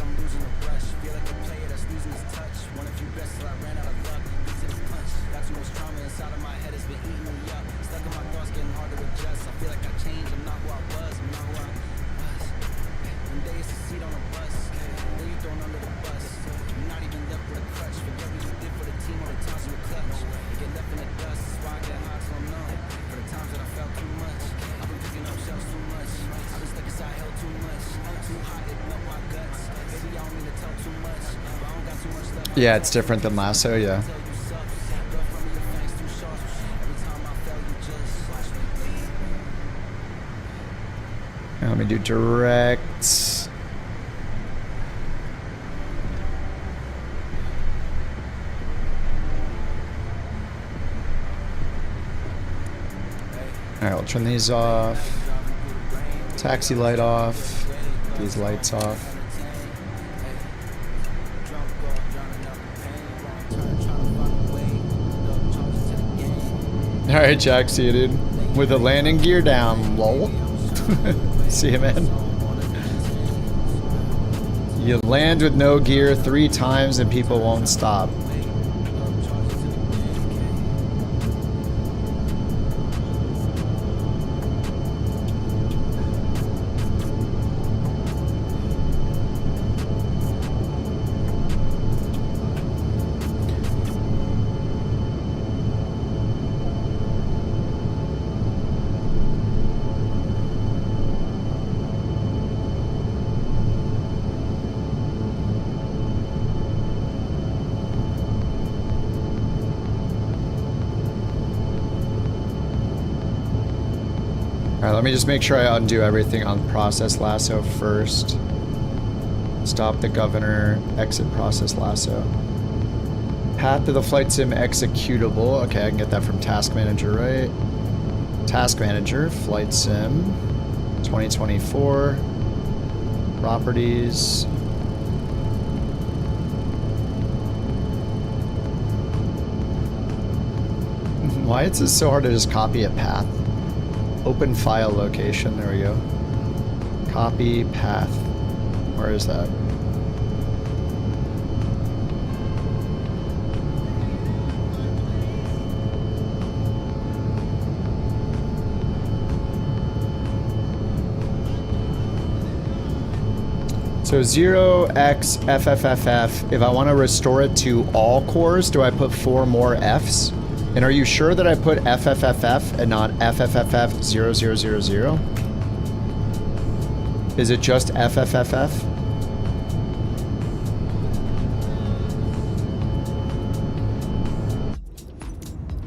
Yeah, it's different than Lasso, yeah. Now let me do direct. Alright, we'll turn these off. Taxi light off. These lights off. Alright, Jack, see you, dude. With the landing gear down, lol. See you, man. You land with no gear 3 times and people won't stop. Alright, let me just make sure I undo everything on process lasso first. Stop the governor, exit process lasso. Path to the flight sim executable. Okay, I can get that from task manager, right? Task manager, flight sim, 2024, properties. Why is this so hard to just copy a path? Open file location, there we go. Copy path. Where is that? So 0xFFFF, if I want to restore it to all cores, do I put 4 more Fs? And are you sure that I put FFFF and not FFFF0000? Is it just FFFF?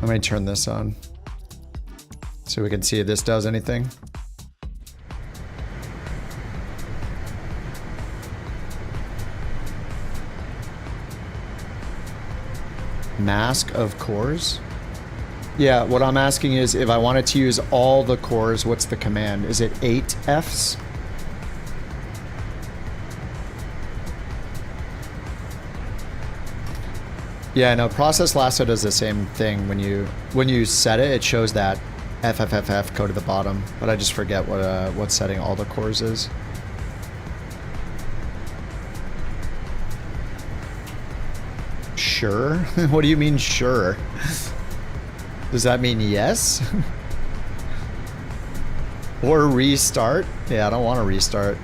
Let me turn this on so we can see if this does anything. Mask of cores? Yeah, what I'm asking is if I wanted to use all the cores, what's the command? Is it 8 Fs? Yeah, no, process lasso does the same thing. When you set it, it shows that FFFF code at the bottom, but I just forget what setting all the cores is. Sure? What do you mean sure? Does that mean yes? Or restart? Yeah, I don't want to restart.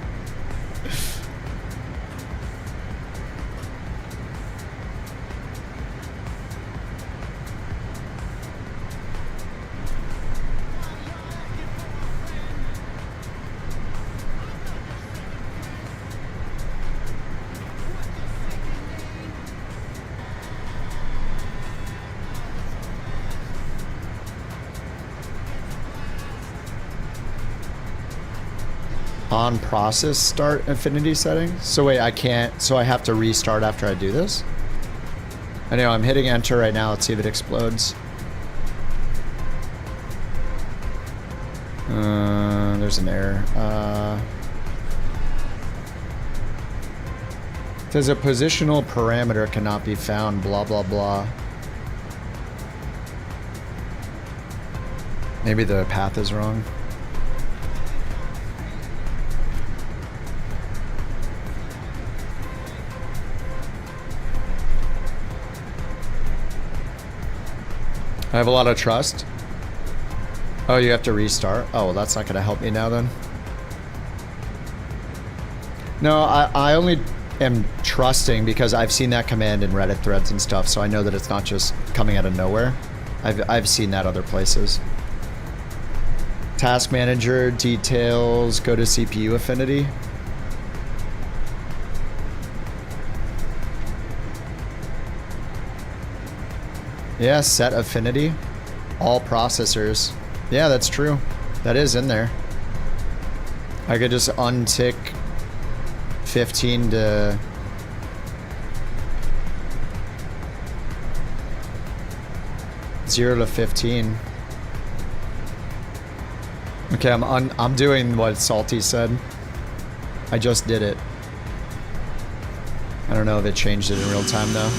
On process start affinity settings. So wait, I can't, so I have to restart after I do this? I know, I'm hitting enter right now. Let's see if it explodes. There's an error. It says a positional parameter cannot be found, blah, blah, blah. Maybe the path is wrong. I have a lot of trust. Oh, you have to restart? Oh, well, that's not going to help me now then. No, I only am trusting because I've seen that command in Reddit threads and stuff, so I know that it's not just coming out of nowhere. I've seen that other places. Task manager, details, go to CPU affinity. Yeah, set affinity. All processors. Yeah, that's true. That is in there. I could just untick 15 to... Zero to 15. Okay, I'm doing what Salty said. I just did it. I don't know if it changed it in real time though.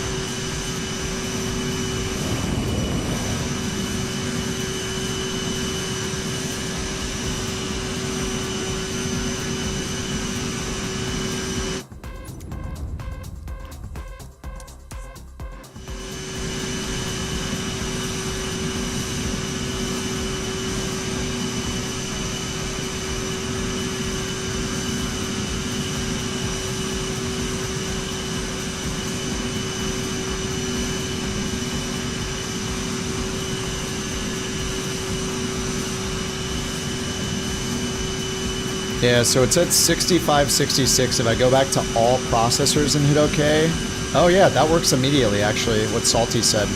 Yeah, so it's at 65, 66. If I go back to all processors and hit OK. Oh yeah, that works immediately actually, what Salty said.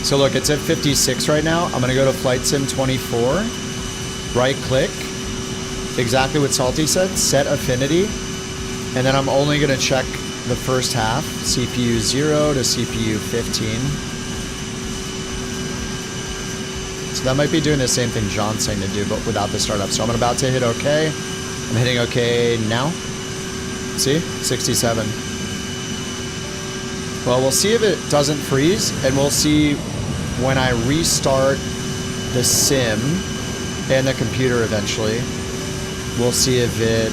So look, it's at 56 right now. I'm gonna go to Flight Sim 24, right click, exactly what Salty said, set affinity, and then I'm only gonna check the first half, CPU 0 to CPU 15. So that might be doing the same thing John's saying to do, but without the startup. So I'm about to hit OK. I'm hitting OK now. See? 67. Well, we'll see if it doesn't freeze, and we'll see when I restart the sim and the computer eventually. We'll see if it,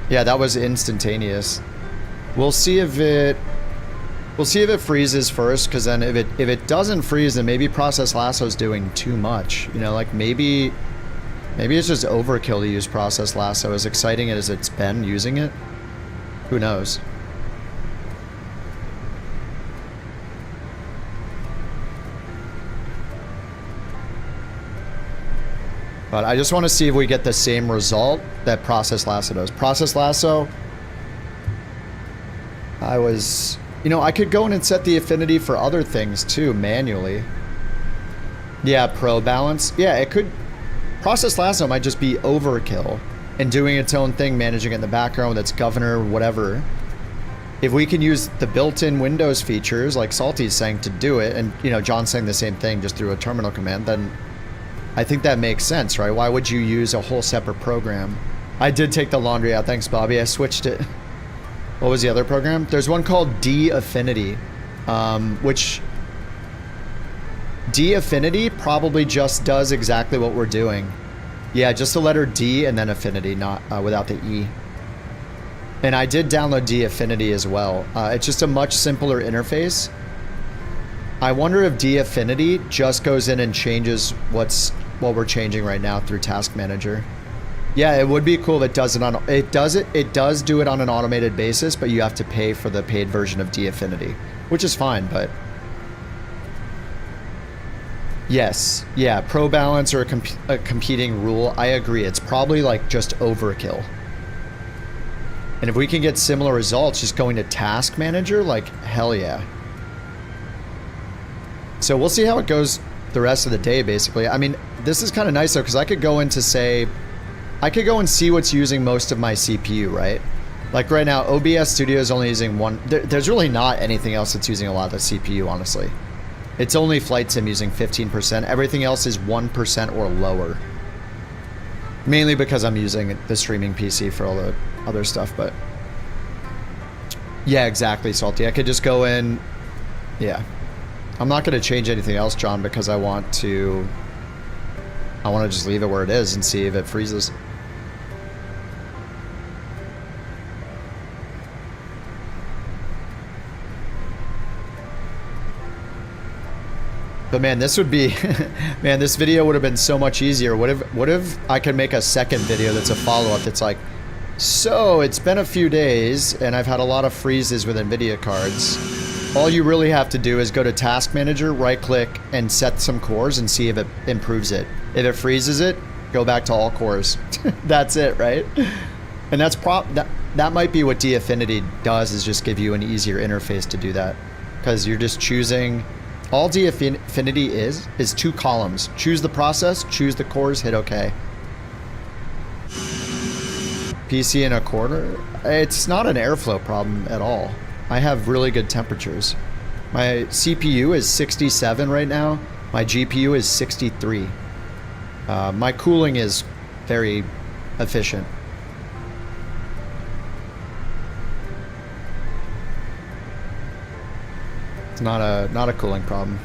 yeah, that was instantaneous. We'll see if it freezes first, because then if it doesn't freeze, then maybe Process Lasso's doing too much. You know, like maybe it's just overkill to use Process Lasso, as exciting as it's been using it. Who knows? But I just want to see if we get the same result that Process Lasso does. Process Lasso, you know, I could go in and set the affinity for other things too, manually. Yeah, pro balance. Yeah, it could. Process Lasso might just be overkill and doing its own thing, managing it in the background with its governor, whatever. If we can use the built-in Windows features, like Salty's saying, to do it, and, you know, John's saying the same thing just through a terminal command, then I think that makes sense, right? Why would you use a whole separate program? I did take the laundry out. Thanks, Bobby. I switched it. What was the other program? There's one called D-Affinity, which D-Affinity probably just does exactly what we're doing. Yeah, just the letter D and then Affinity, not without the E. And I did download D-Affinity as well. It's just a much simpler interface. I wonder if D-Affinity just goes in and changes what we're changing right now through Task Manager. Yeah, it would be cool if it does it on... It does do it on an automated basis, but you have to pay for the paid version of D-Affinity, which is fine, but... Yes, yeah, pro balance or a competing rule, I agree. It's probably like just overkill. And if we can get similar results just going to Task Manager, like, hell yeah. So we'll see how it goes the rest of the day, basically. I mean, this is kind of nice, though, because I could go into, say... I could go and see what's using most of my CPU, right? Like right now, OBS Studio is only using one... There's really not anything else that's using a lot of the CPU, honestly. It's only Flight Sim using 15%. Everything else is 1% or lower. Mainly because I'm using the streaming PC for all the other stuff, but... Yeah, exactly, Salty. I could just go in... Yeah. I'm not going to change anything else, John, because I want to just leave it where it is and see if it freezes. But man, this would be... man, this video would have been so much easier. What if I could make a second video that's a follow-up that's like, so it's been a few days and I've had a lot of freezes with NVIDIA cards. All you really have to do is go to Task Manager, right-click, and set some cores and see if it improves it. If it freezes it, go back to all cores. That's it, right? And that's that might be what D-Affinity does, is just give you an easier interface to do that. Because you're just choosing... All D-Affinity is 2 columns. Choose the process, choose the cores, hit OK. PC in a quarter? It's not an airflow problem at all. I have really good temperatures. My CPU is 67 right now. My GPU is 63. My cooling is very efficient. It's not a cooling problem.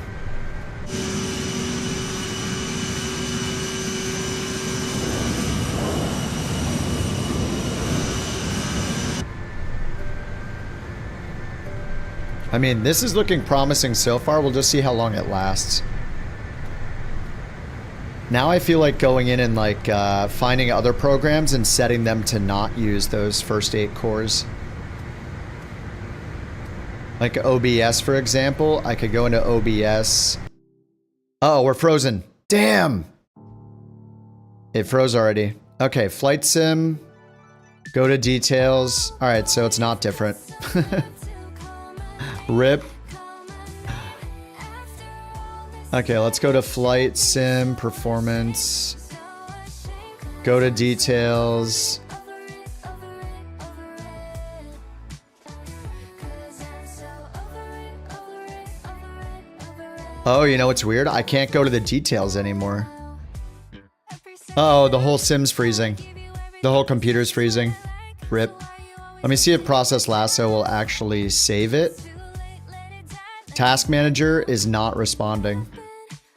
I mean, this is looking promising so far. We'll just see how long it lasts. Now I feel like going in and like finding other programs and setting them to not use those first 8 cores. Like OBS, for example. I could go into OBS. Oh, we're frozen. Damn. It froze already. Okay, flight sim. Go to details. All right, so it's not different. RIP. Okay, let's go to flight sim performance. Go to details. Oh, you know what's weird? I can't go to the details anymore. Oh, the whole sim's freezing. The whole computer's freezing. RIP. Let me see if Process Lasso will actually save it. Task Manager is not responding.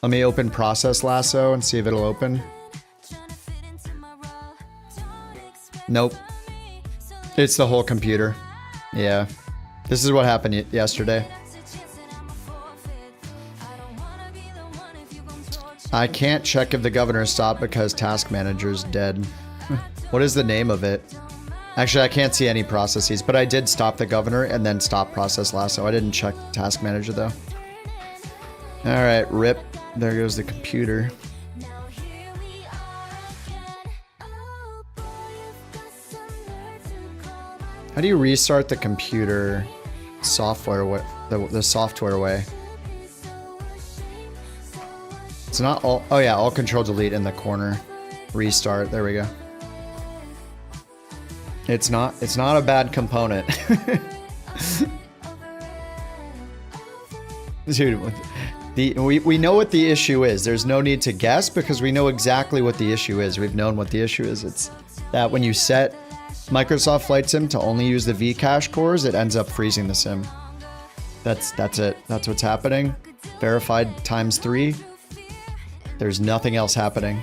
Let me open Process Lasso and see if it'll open. Nope. It's the whole computer. Yeah. This is what happened yesterday. I can't check if the governor stopped because Task Manager's dead. What is the name of it? Actually, I can't see any processes, but I did stop the governor and then stop Process Lasso. I didn't check Task Manager though. All right, RIP. There goes the computer. How do you restart the computer software the software way? It's not all. Oh yeah, Alt Control Delete in the corner. Restart. There we go. It's not a bad component. Dude, we know what the issue is. There's no need to guess because we know exactly what the issue is. We've known what the issue is. It's that when you set Microsoft Flight Sim to only use the Vcache cores, it ends up freezing the sim. That's it. That's what's happening. Verified ×3. There's nothing else happening.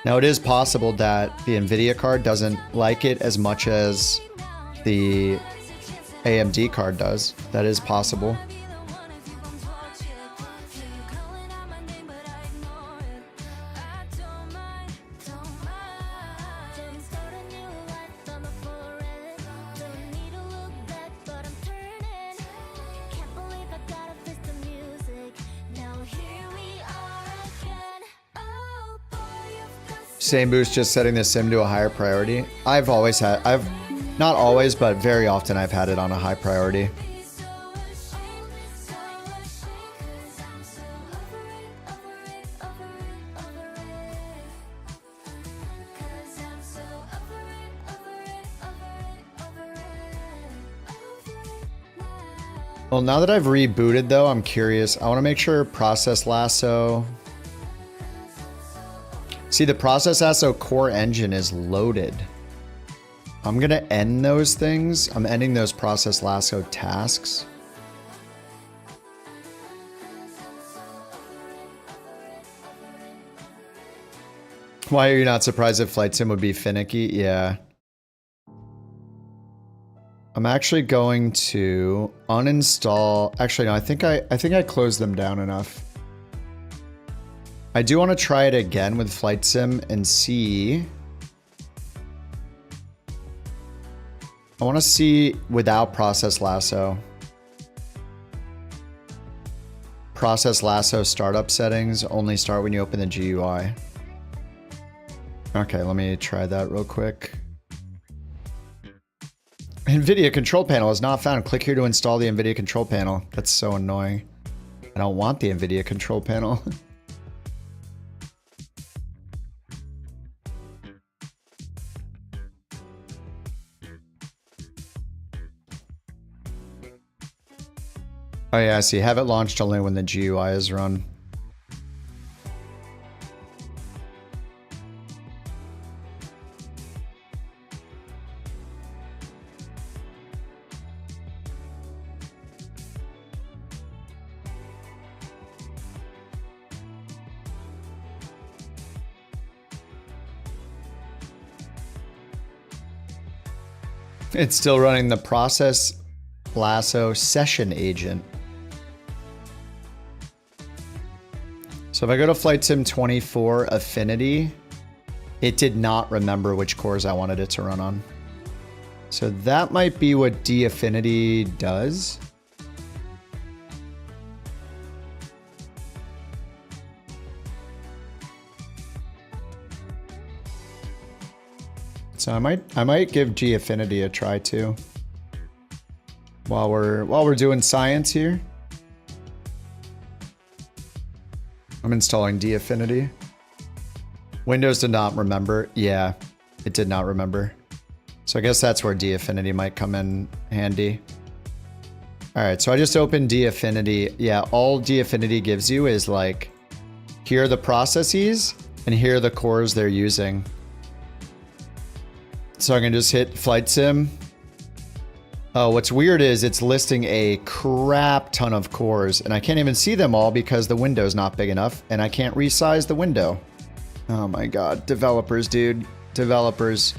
Now it is possible that the NVIDIA card doesn't like it as much as the AMD card does. That is possible. Same boost, just setting the sim to a higher priority. I've not always, but very often I've had it on a high priority. Well, now that I've rebooted though, I'm curious. I want to make sure Process Lasso. See, the Process Lasso core engine is loaded. I'm going to end those things. I'm ending those Process Lasso tasks. Why are you not surprised if Flight Sim would be finicky? Yeah. I'm actually going to uninstall. Actually, no, I think I closed them down enough. I do want to try it again with Flight Sim and see. I want to see without Process Lasso. Process Lasso startup settings only start when you open the GUI. Okay, let me try that real quick. NVIDIA control panel is not found. Click here to install the NVIDIA control panel. That's so annoying. I don't want the NVIDIA control panel. Oh yeah, I see. Have it launched only when the GUI is run. It's still running the Process Lasso session agent. So if I go to Flight Sim 24 Affinity, it did not remember which cores I wanted it to run on. So that might be what D-Affinity does. So I might give G Affinity a try too. While we're doing science here. I'm installing D Affinity. Windows did not remember. Yeah, it did not remember. So I guess that's where D Affinity might come in handy. All right, so I just opened D Affinity. Yeah, all D Affinity gives you is like, here are the processes and here are the cores they're using. So I can just hit flight sim. Oh, what's weird is it's listing a crap ton of cores and I can't even see them all because the window's not big enough and I can't resize the window. Oh my God, developers, dude, developers.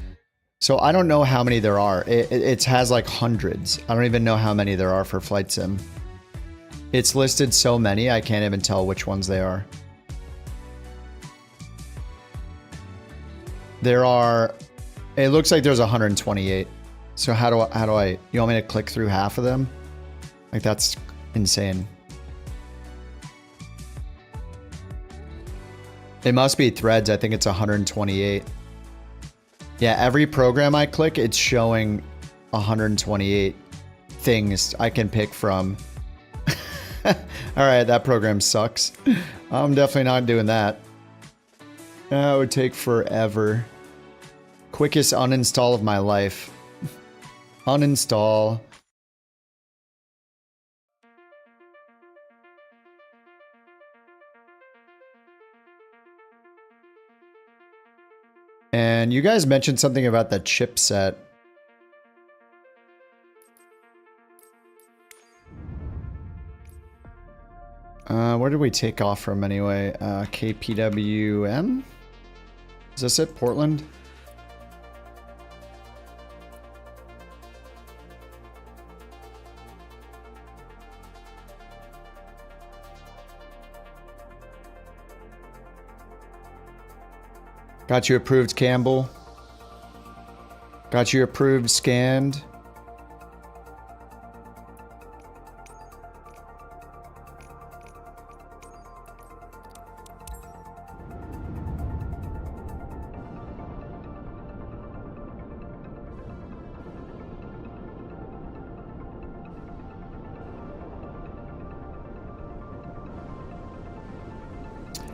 So I don't know how many there are. It has like hundreds. I don't even know how many there are for flight sim. It's listed so many, I can't even tell which ones they are. There are, it looks like there's 128. So how do I, you want me to click through half of them? Like that's insane. It must be threads. I think it's 128. Yeah, every program I click, it's showing 128 things I can pick from. All right, that program sucks. I'm definitely not doing that. That would take forever. Quickest uninstall of my life. Uninstall. And you guys mentioned something about the chipset. Where did we take off from anyway? KPWM? Is this it? Portland? Got you approved, Campbell. Got you approved, scanned.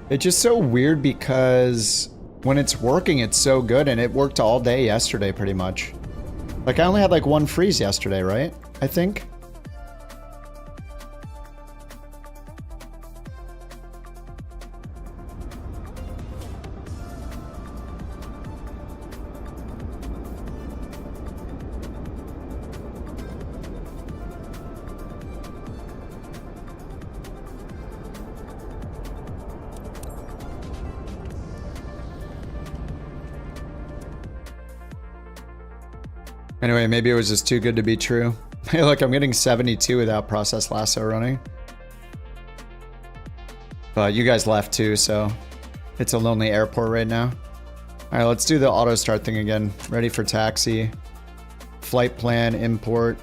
It's just so weird because when it's working, it's so good, and it worked all day yesterday, pretty much. Like, I only had like one freeze yesterday, right? I think. Anyway, maybe it was just too good to be true. Hey, look, I'm getting 72 without process lasso running. But you guys left too, so it's a lonely airport right now. All right, let's do the auto start thing again. Ready for taxi. Flight plan, import.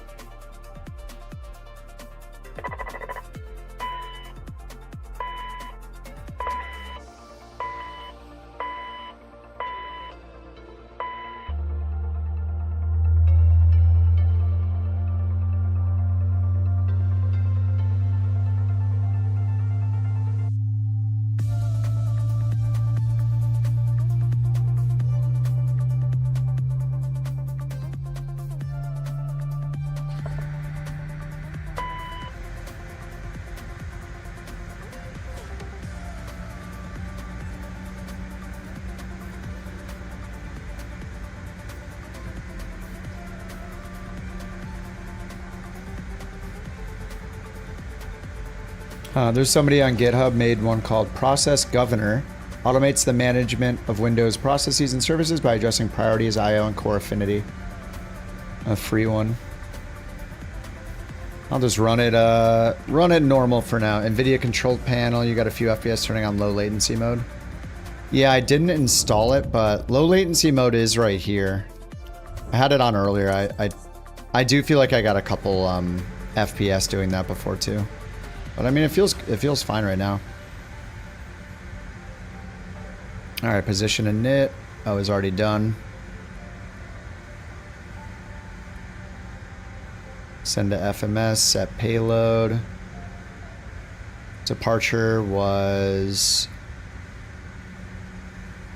There's somebody on GitHub made one called Process Governor. Automates the management of Windows processes and services by addressing priorities, I/O, and core affinity. A free one. I'll just run it normal for now. NVIDIA controlled panel. You got a few FPS turning on low latency mode. Yeah, I didn't install it, but low latency mode is right here. I had it on earlier. I do feel like I got a couple FPS doing that before too. But I mean, it feels fine right now. All right, position init. Oh, it's already done. Send to FMS, set payload. Departure was...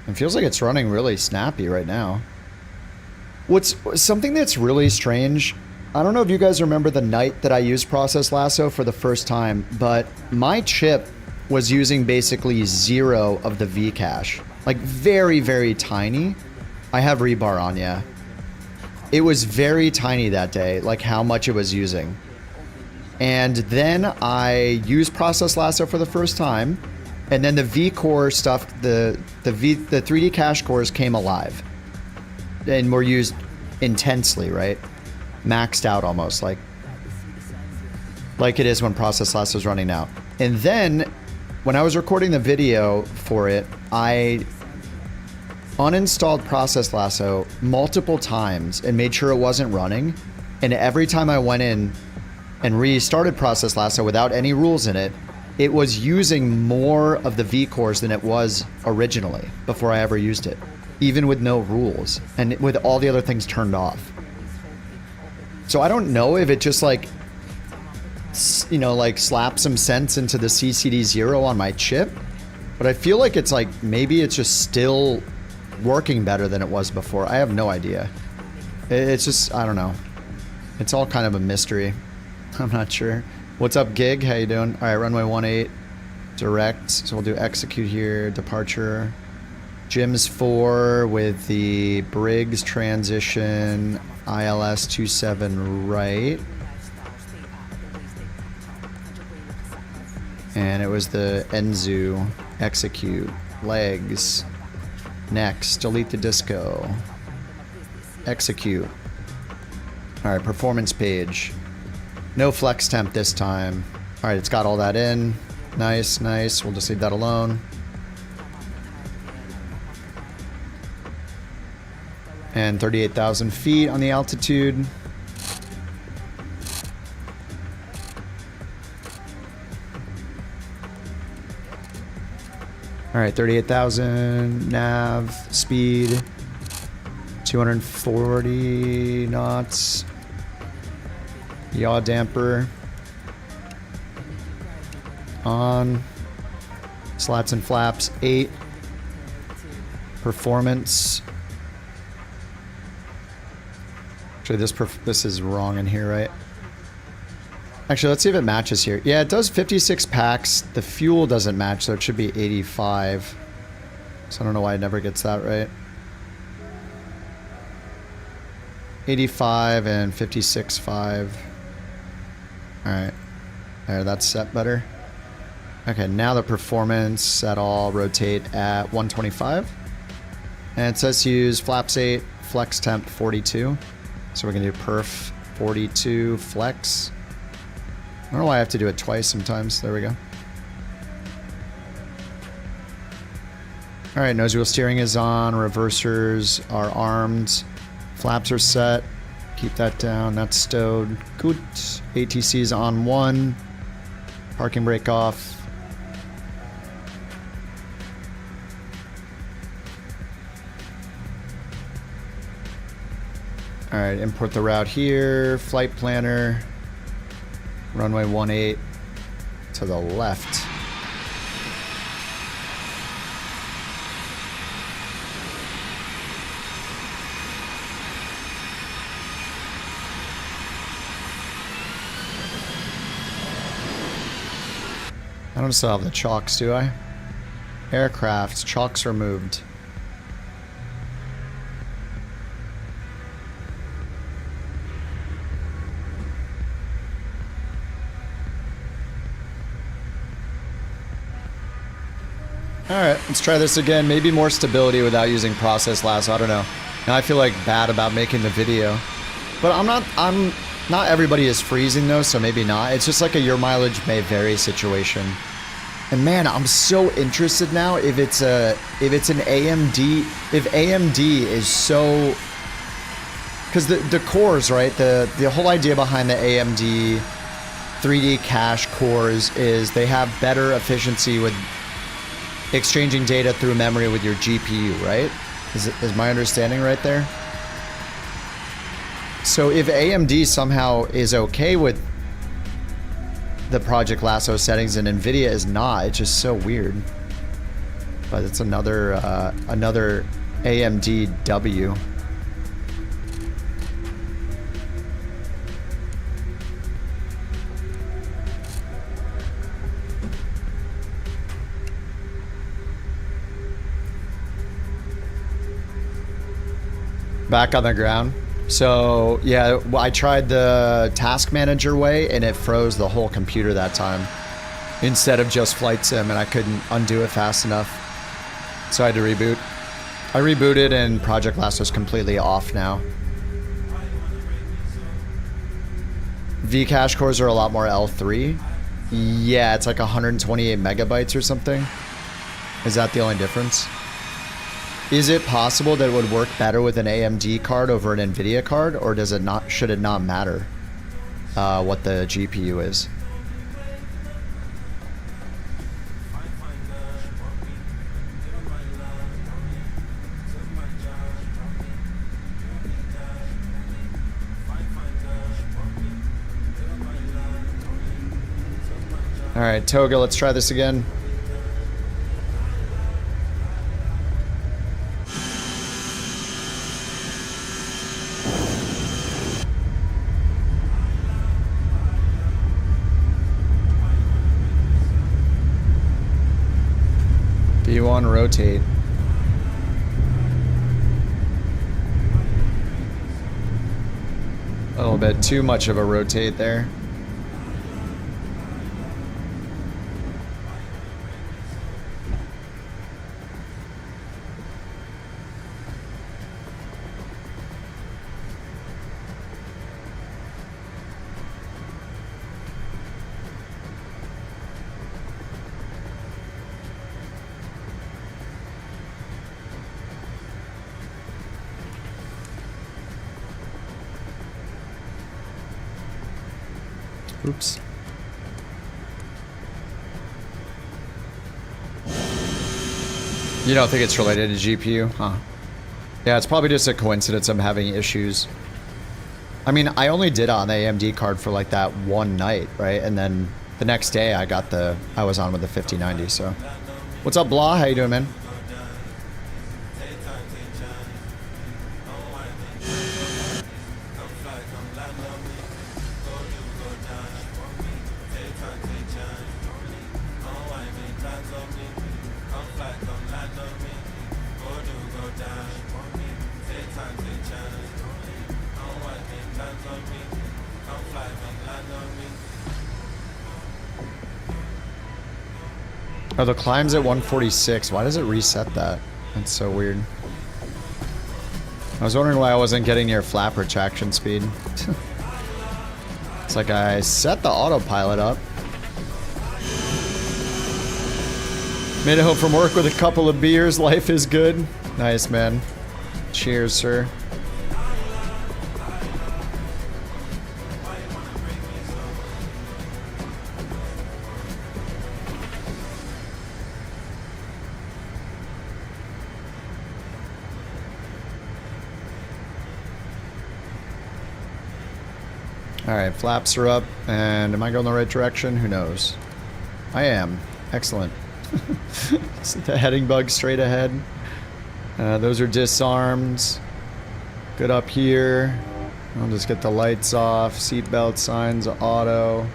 It feels like it's running really snappy right now. What's something that's really strange, I don't know if you guys remember the night that I used Process Lasso for the first time, but my chip was using basically 0 of the V cache. Like very, very tiny. I have rebar on, yeah. It was very tiny that day, like how much it was using. And then I used Process Lasso for the first time, and then the V-core stuff, the 3D cache cores came alive. And were used intensely, right? Maxed out almost, like it is when Process Lasso is running now. And then, when I was recording the video for it, I uninstalled Process Lasso multiple times and made sure it wasn't running. And every time I went in and restarted Process Lasso without any rules in it, it was using more of the V-cores than it was originally before I ever used it, even with no rules and with all the other things turned off. So I don't know if it just like, you know, like slapped some sense into the CCD0 on my chip, but I feel like it's like, maybe it's just still working better than it was before. I have no idea. It's just, I don't know. It's all kind of a mystery. I'm not sure. What's up, Gig? How you doing? All right, runway 18, direct. So we'll do execute here, departure. Jim's 4 with the Briggs transition, ILS 27 right. And it was the Enzu, execute, legs. Next, delete the disco. Execute. All right, performance page. No flex temp this time. All right, it's got all that in. Nice, nice. We'll just leave that alone. And 38,000 feet on the altitude. All right, 38,000 nav speed, 240 knots. Yaw damper on. Slats and flaps 8. Performance. Actually, this is wrong in here, right? Actually, let's see if it matches here. Yeah, it does 56 packs. The fuel doesn't match, so it should be 85. So I don't know why it never gets that right. 85 and 56.5. Alright. There, that's set better. Okay, now the performance set all rotate at 125. And it says to use flaps 8, flex temp 42. So we're going to do perf 42 flex. I don't know why I have to do it twice sometimes. There we go. Alright, nose wheel steering is on. Reversers are armed. Flaps are set. Keep that down. That's stowed. Good. ATC is on 1. Parking brake off. Alright, import the route here. Flight planner. Runway 18 to the left. I don't still have the chocks, do I? Aircraft, chocks removed. Alright, let's try this again. Maybe more stability without using Process Lasso. I don't know. Now I feel like bad about making the video. But not everybody is freezing though, so maybe not. It's just like a your mileage may vary situation. And man, I'm so interested now if it's an AMD, if AMD is so, because the cores, right? The whole idea behind the AMD 3D cache cores is they have better efficiency with exchanging data through memory with your GPU, right? Is my understanding right there? So if AMD somehow is okay with the Project Lasso settings and NVIDIA is not, it's just so weird. But it's another another AMD W. Back on the ground. So yeah, I tried the task manager way and it froze the whole computer that time instead of just flight sim, and I couldn't undo it fast enough. So I had to reboot. I rebooted and Project Lasso's completely off now. Vcache cores are a lot more L3. Yeah, it's like 128 megabytes or something. Is that the only difference? Is it possible that it would work better with an AMD card over an NVIDIA card, or does it not? Should it not matter what the GPU is? All right, Toga, let's try this again. B1 rotate. A little bit too much of a rotate there. Oops. You don't think it's related to GPU? Huh. Yeah, it's probably just a coincidence I'm having issues. I mean, I only did it on the AMD card for like that one night, right? And then the next day I was on with the 5090, so. What's up, Blah? How you doing, man? Oh, the climb's at 146. Why does it reset that? That's so weird. I was wondering why I wasn't getting near flap retraction speed. It's like I set the autopilot up. Made it home from work with a couple of beers. Life is good. Nice, man. Cheers, sir. Alright, flaps are up, and am I going the right direction? Who knows? I am. Excellent. The heading bug straight ahead. Those are disarmed. Good up here. I'll just get the lights off. Seatbelt signs, auto.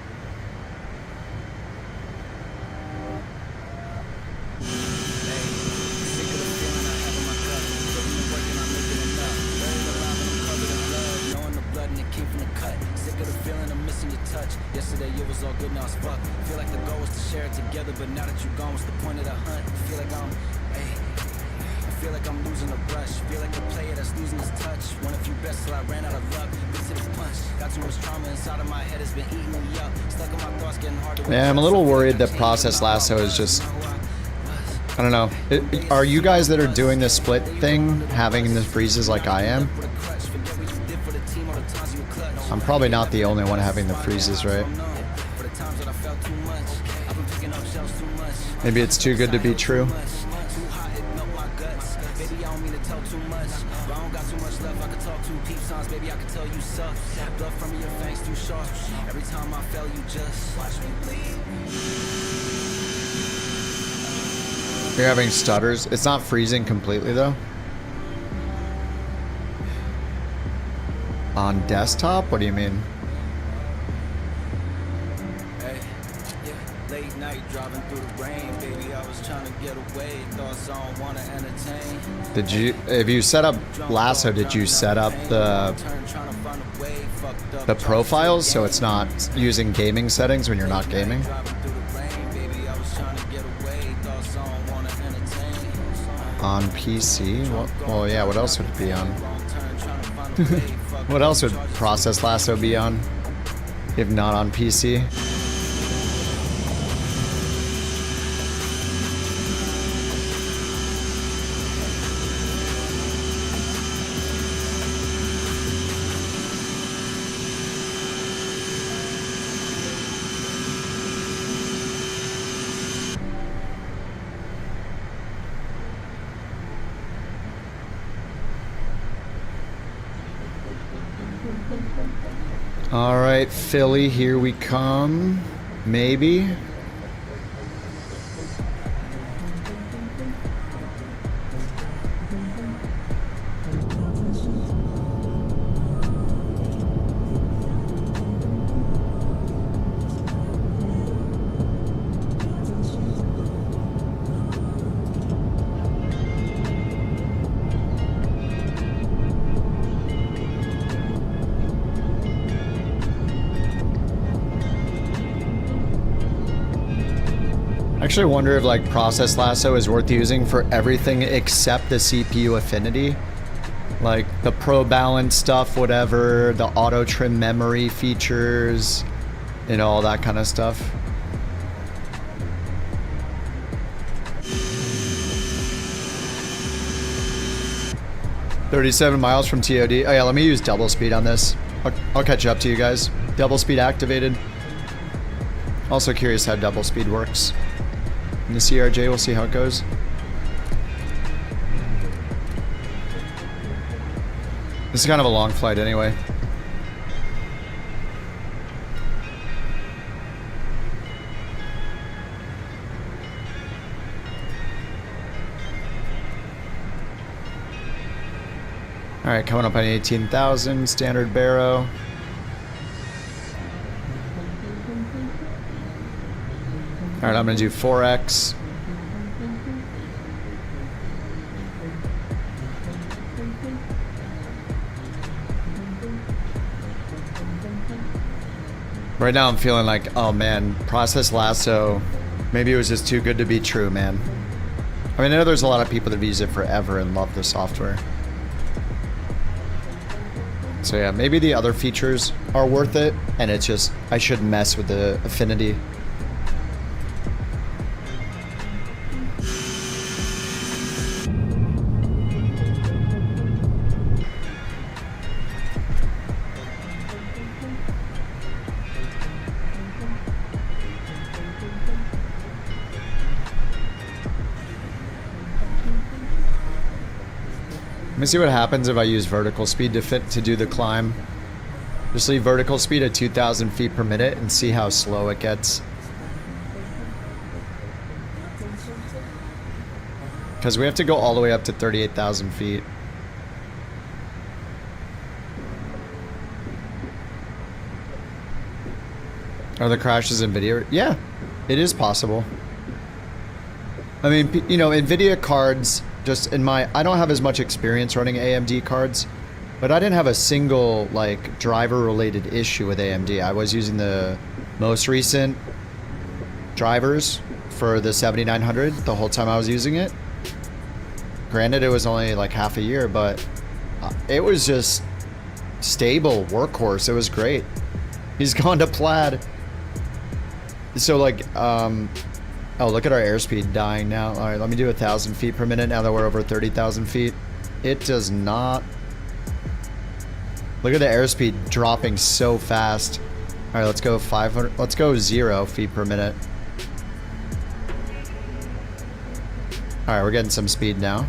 Yeah, I'm a little worried that Process Lasso is just, I don't know. Are you guys that are doing the split thing having the freezes like I am? I'm probably not the only one having the freezes, right? Maybe it's too good to be true. Baby, I don't mean to tell too much, but I don't got too much left. I can talk to peep songs, baby, I can tell you suck. Blood from your fangs too sharp. Every time I fell, you just watch me bleed. You're having stutters. It's not freezing completely though. On desktop? What do you mean? Hey, yeah, late night driving through the rain, baby. I was trying to get away. Thoughts I don't wanna entertain. Did you, if you set up Lasso, did you set up the profiles so it's not using gaming settings when you're not gaming? On PC? Well, yeah, what else would it be on? What else would Process Lasso be on, if not on PC? All right, Philly, here we come. Maybe. I actually wonder if like Process Lasso is worth using for everything except the CPU affinity. Like the pro balance stuff, whatever, the auto trim memory features, you know, all that kind of stuff. $37 miles from TOD. Oh yeah, let me use double speed on this. I'll catch up to you guys. Double speed activated. Also curious how double speed works. In the CRJ, we'll see how it goes. This is kind of a long flight anyway. All right, coming up on 18,000, standard baro. All right, I'm gonna do 4x. Right now I'm feeling like, oh man, Process Lasso, maybe it was just too good to be true, man. I mean, I know there's a lot of people that have used it forever and love the software. So yeah, maybe the other features are worth it, and it's just, I should mess with the affinity. Let me see what happens if I use vertical speed to do the climb. Just leave vertical speed at 2,000 feet per minute and see how slow it gets. Because we have to go all the way up to 38,000 feet. Are the crashes NVIDIA? Yeah, it is possible. I mean, you know, NVIDIA cards, just in my, I don't have as much experience running AMD cards, but I didn't have a single, like, driver-related issue with AMD. I was using the most recent drivers for the 7900 the whole time I was using it. Granted, it was only like half a year, but it was just stable workhorse. It was great. He's gone to plaid. So, like, oh, look at our airspeed dying now. All right, let me do 1,000 feet per minute now that we're over 30,000 feet. It does not. Look at the airspeed dropping so fast. All right, let's go 500. Let's go 0 feet per minute. All right, we're getting some speed now.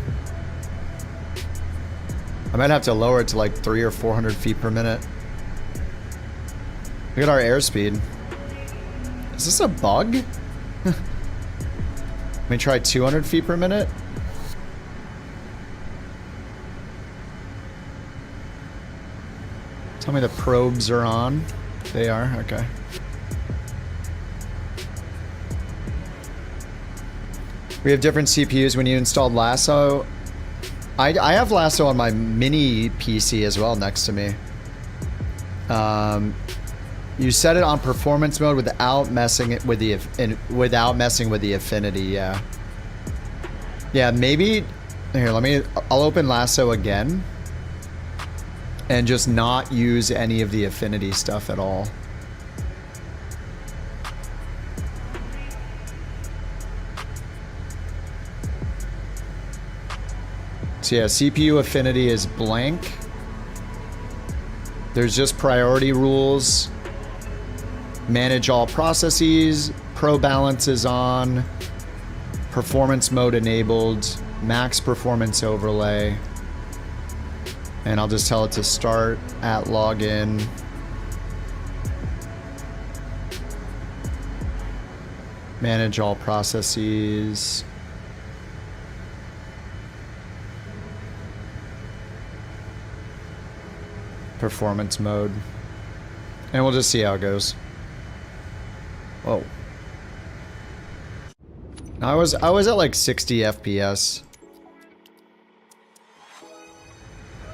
I might have to lower it to like 300 or 400 feet per minute. Look at our airspeed. Is this a bug? Let me try 200 feet per minute. Tell me the probes are on. They are, okay. We have different CPUs when you installed Lasso. I have Lasso on my mini PC as well next to me. You set it on performance mode without messing it with the affinity. Yeah. Yeah, maybe here. I'll open Lasso again and just not use any of the affinity stuff at all. So yeah, CPU affinity is blank. There's just priority rules. Manage all processes. Pro balance is on. Performance mode enabled. Max performance overlay. And I'll just tell it to start at login. Manage all processes. Performance mode. And we'll just see how it goes. Whoa. I was at like 60 FPS.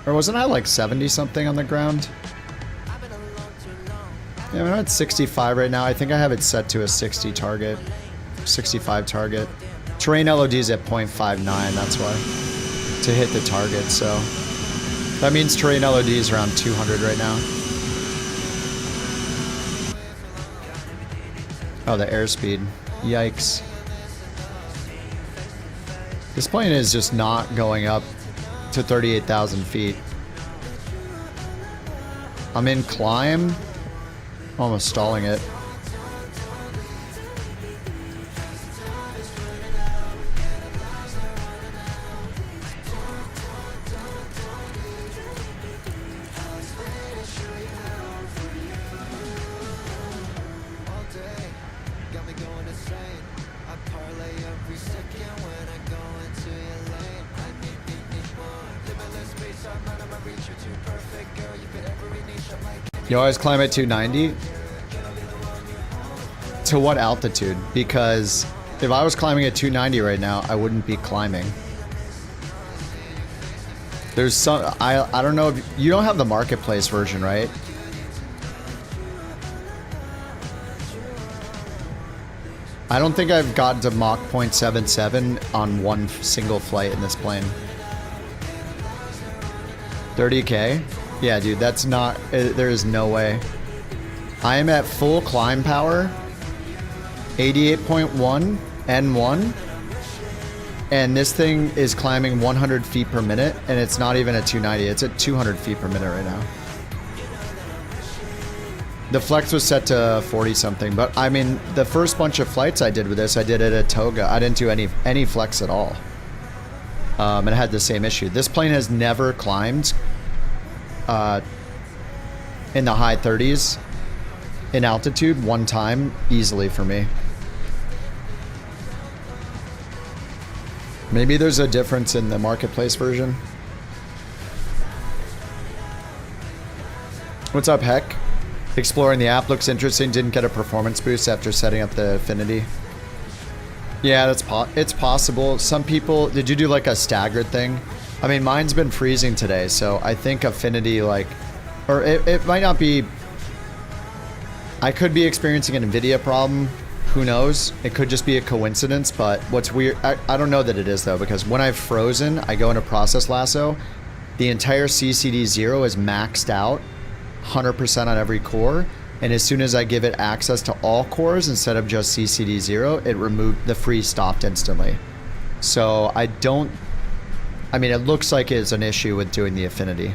Or wasn't I like 70 something on the ground? Yeah, I'm at 65 right now. I think I have it set to a 60 target. 65 target. Terrain LOD is at 0.59, that's why. To hit the target, so. That means terrain LOD is around 200 right now. Oh, the airspeed. Yikes. This plane is just not going up to 38,000 feet. I'm in climb. Almost stalling it. You always climb at 290? To what altitude? Because if I was climbing at 290 right now, I wouldn't be climbing. There's some, I don't know if, you don't have the marketplace version, right? I don't think I've gotten to Mach 0.77 on one single flight in this plane. 30K? Yeah, dude, that's not... there is no way. I am at full climb power. 88.1 N1. And this thing is climbing 100 feet per minute, and it's not even at 290. It's at 200 feet per minute right now. The flex was set to 40 something, but I mean, the first bunch of flights I did with this, I did it at Toga. I didn't do any flex at all. And it had the same issue. This plane has never climbed in the high 30s in altitude one time easily for me. Maybe there's a difference in the marketplace version. What's up, Heck? Exploring the app looks interesting. Didn't get a performance boost after setting up the affinity. Yeah, it's possible. Some people... Did you do like a staggered thing? I mean, mine's been freezing today, so I think affinity, like... Or it might not be... I could be experiencing an NVIDIA problem. Who knows? It could just be a coincidence, but what's weird... I don't know that it is, though, because when I've frozen, I go into Process Lasso. The entire CCD0 is maxed out. 100% on every core. And as soon as I give it access to all cores instead of just CCD0, it removed... The freeze stopped instantly. So I don't... I mean, it looks like it's an issue with doing the affinity.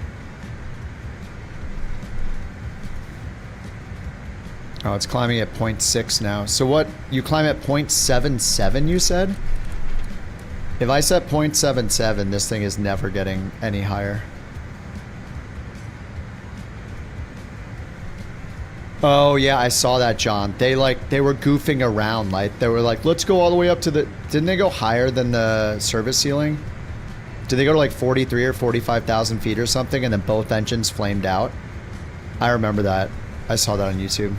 Oh, it's climbing at 0.6 now. So what, you climb at 0.77, you said? If I set 0.77, this thing is never getting any higher. Oh yeah, I saw that, John. They were goofing around. Like they were like, let's go all the way up to the. Didn't they go higher than the service ceiling? Did they go to like 43 or 45,000 feet or something, and then both engines flamed out? I remember that. I saw that on YouTube.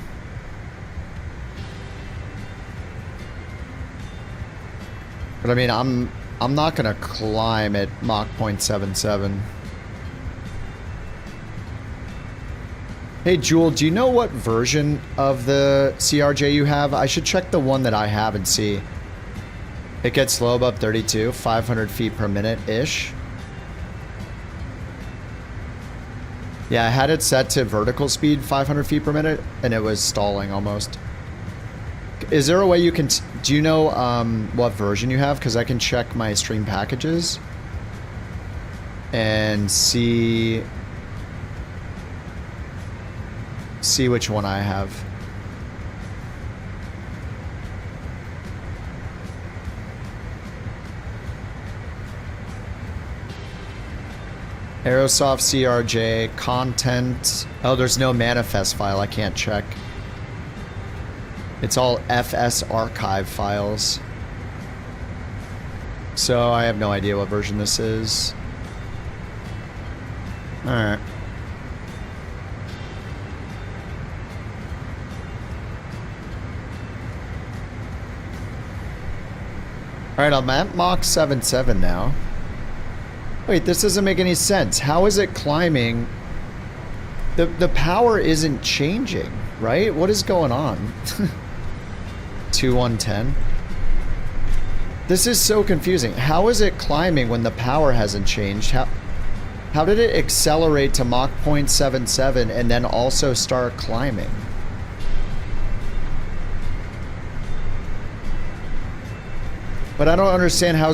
But I mean, I'm not gonna climb at Mach 0.77. Hey Jewel, do you know what version of the CRJ you have? I should check the one that I have and see. It gets slow above 32, 500 feet per minute-ish. Yeah, I had it set to vertical speed, 500 feet per minute, and it was stalling almost. Is there a way you can... Do you know what version you have? Because I can check my stream packages and see which one I have. Aerosoft CRJ content. Oh, there's no manifest file. I can't check. It's all FS archive files. So I have no idea what version this is. Alright. Alright, I'm at Mach 7.7 now. Wait, this doesn't make any sense. How is it climbing? The power isn't changing, right? What is going on? 2110. This is so confusing. How is it climbing when the power hasn't changed? How did it accelerate to Mach 0.77 and then also start climbing? But I don't understand how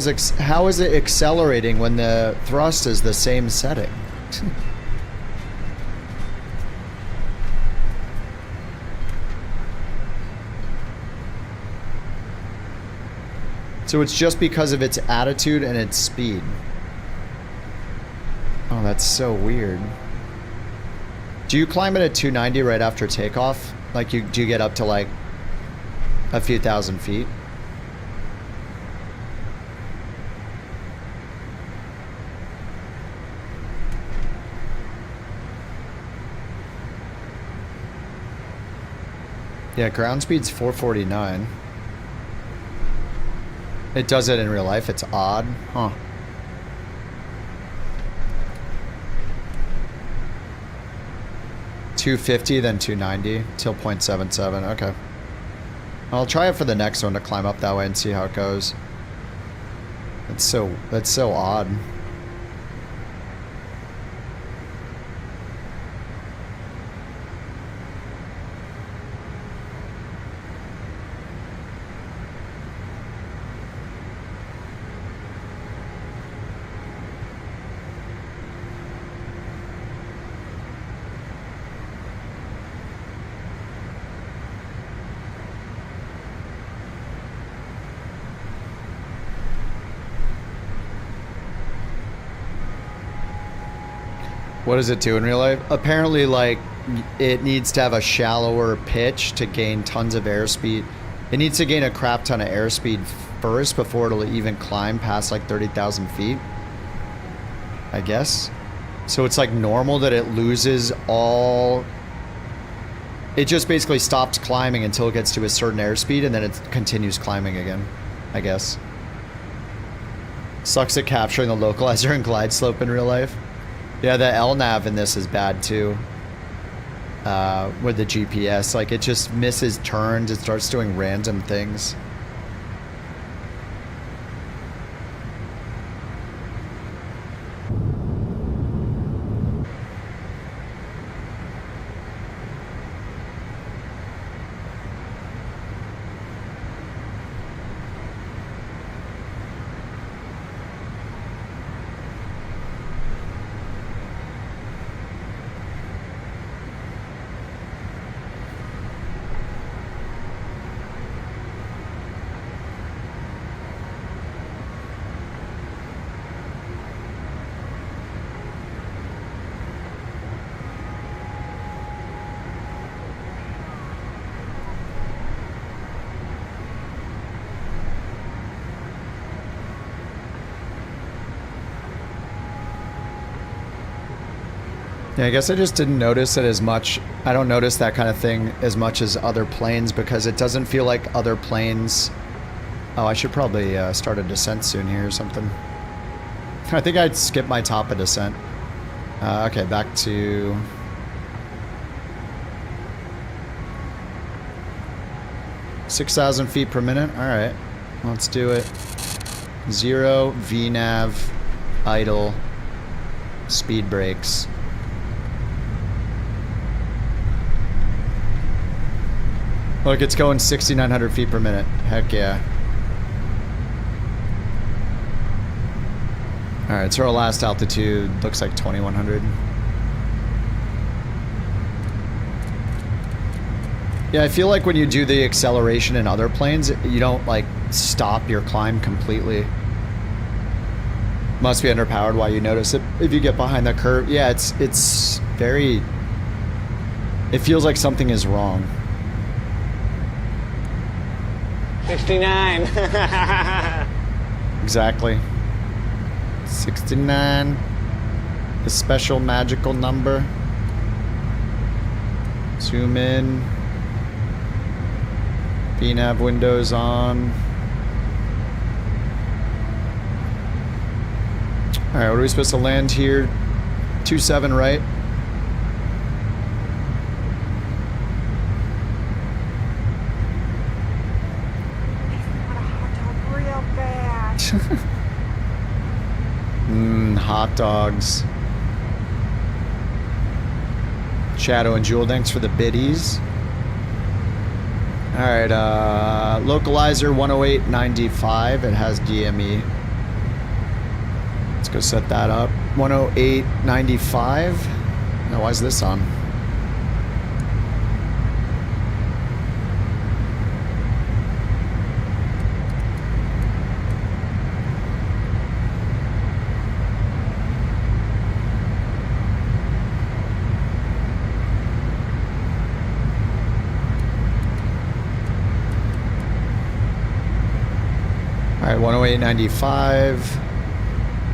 is it accelerating when the thrust is the same setting? So it's just because of its attitude and its speed. Oh, that's so weird. Do you climb it at 290 right after takeoff? Like, do you get up to like a few thousand feet? Yeah, ground speed's 449. It does it in real life. It's odd. Huh. $250, then 290 till 0.77. Okay. I'll try it for the next one to climb up that way and see how it goes. That's so odd. What does it do in real life? Apparently, like, it needs to have a shallower pitch to gain tons of airspeed. It needs to gain a crap ton of airspeed first before it'll even climb past like 30,000 feet, I guess. So it's like normal that it loses all... It just basically stops climbing until it gets to a certain airspeed and then it continues climbing again, I guess. Sucks at capturing the localizer and glide slope in real life. Yeah, the LNAV in this is bad too. With the GPS, like it just misses turns, it starts doing random things. Yeah, I guess I just didn't notice it as much. I don't notice that kind of thing as much as other planes because it doesn't feel like other planes. Oh, I should probably start a descent soon here or something. I think I'd skip my top of descent. Okay, back to... $6,000 feet per minute. All right, let's do it. 0 VNav, idle, speed brakes. Look, it's going 6,900 feet per minute. Heck yeah. All right, so our last altitude looks like 2,100. Yeah, I feel like when you do the acceleration in other planes, you don't like stop your climb completely. Must be underpowered while you notice it. If you get behind the curve, yeah, it's very. It feels like something is wrong. 69. Exactly. 69. The special magical number. Zoom in. VNav windows on. Alright, what are we supposed to land here? 27, right? Hot dogs. Shadow and Jewel, thanks for the biddies. Alright, localizer 108.95. It has DME. Let's go set that up. 108.95. Now, why is this on? Alright, 108.95.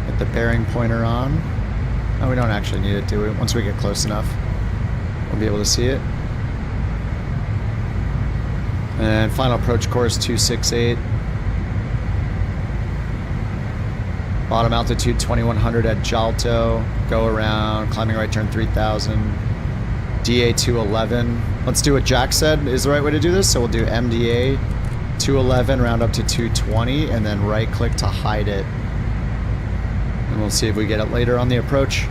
Get the bearing pointer on. No, we don't actually need it, do we? Once we get close enough, we'll be able to see it. And final approach course 268. Bottom altitude 2100 at Jalto. Go around, climbing right turn 3000. DA 211. Let's do what Jack said is the right way to do this. So we'll do MDA 211, round up to 220, and then right click to hide it. And we'll see if we get it later on the approach.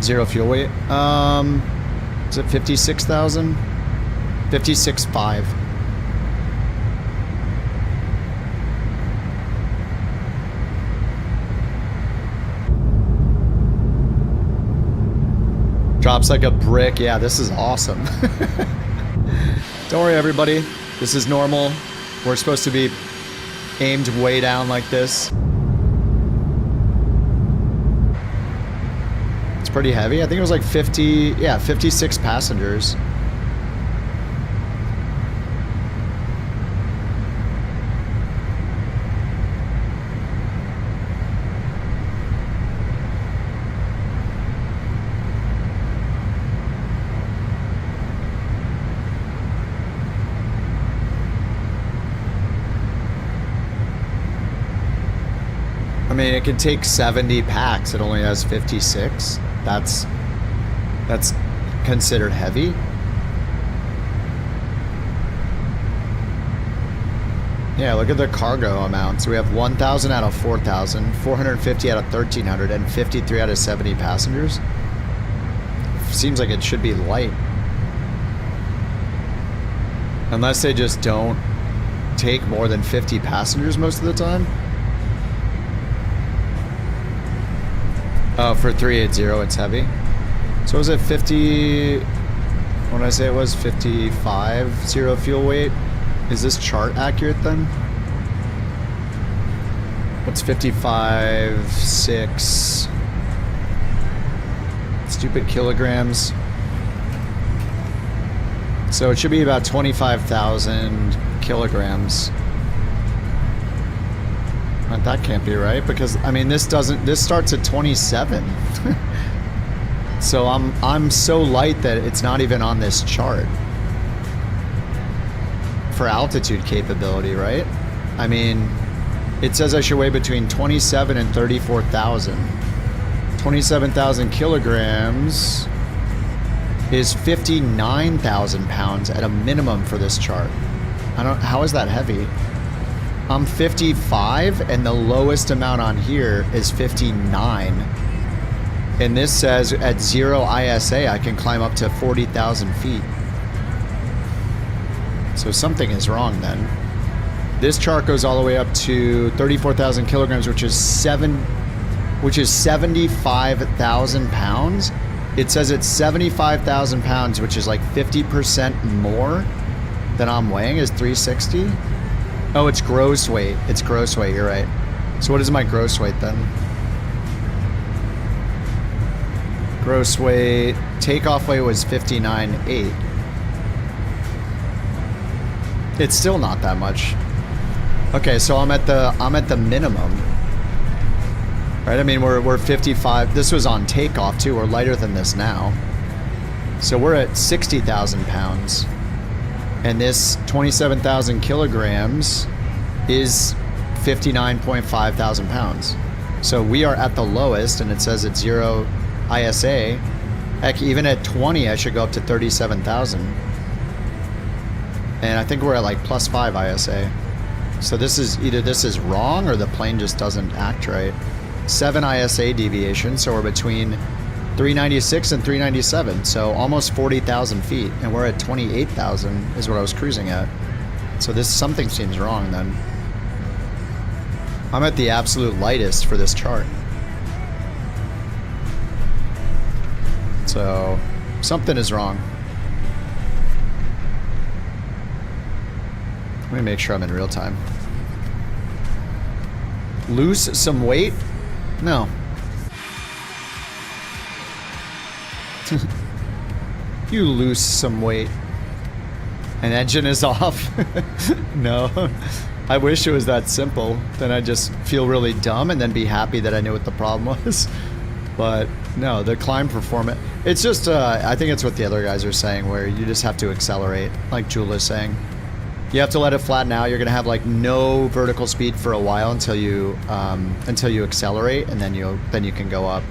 0 fuel weight. Is it 56,000? 56.5. Drops like a brick. Yeah, this is awesome. Don't worry, everybody. This is normal. We're supposed to be aimed way down like this. It's pretty heavy. I think it was like 50, yeah, 56 passengers. I mean, it can take 70 packs. It only has 56. That's considered heavy. Yeah, look at the cargo amount. So we have 1,000 out of 4,000, 450 out of 1,300, and 53 out of 70 passengers. Seems like it should be light. Unless they just don't take more than 50 passengers most of the time. Oh, for 380, it's heavy. So was it 50? What did I say it was? 55, 0 fuel weight. Is this chart accurate then? What's 55, 6? Stupid kilograms. So it should be about 25,000 kilograms. That can't be right because I mean this starts at 27. So I'm so light that it's not even on this chart. For altitude capability, right? I mean, it says I should weigh between 27 and 34,000. 27,000 kilograms is 59,000 pounds at a minimum for this chart. How is that heavy? I'm 55 and the lowest amount on here is 59. And this says at 0 ISA I can climb up to 40,000 feet. So something is wrong then. This chart goes all the way up to 34,000 kilograms, which is 75,000 pounds. It says it's 75,000 pounds, which is like 50% more than I'm weighing, is 360. Oh, it's gross weight. It's gross weight, you're right. So what is my gross weight then? Gross weight, takeoff weight was 59.8. It's still not that much. Okay, so I'm at the minimum. Right? I mean, we're 55. This was on takeoff too. We're lighter than this now. So we're at 60,000 pounds. And this 27,000 kilograms is 59.5 thousand pounds. So we are at the lowest, and it says at 0 ISA. Heck, even at 20, I should go up to 37,000. And I think we're at like +5 ISA. So this is either this is wrong or the plane just doesn't act right. 7 ISA deviation, so we're between 396 and 397, so almost 40,000 feet, and we're at 28,000 is what I was cruising at. So something seems wrong then. I'm at the absolute lightest for this chart. So something is wrong. Let me make sure I'm in real time. Lose some weight? No. You lose some weight. An engine is off? No. I wish it was that simple. Then I'd just feel really dumb and then be happy that I knew what the problem was. But no, the climb performance, it's just, I think it's what the other guys are saying, where you just have to accelerate, like Jula is saying. You have to let it flatten out. You're gonna have like no vertical speed for a while until you accelerate, and then you can go up.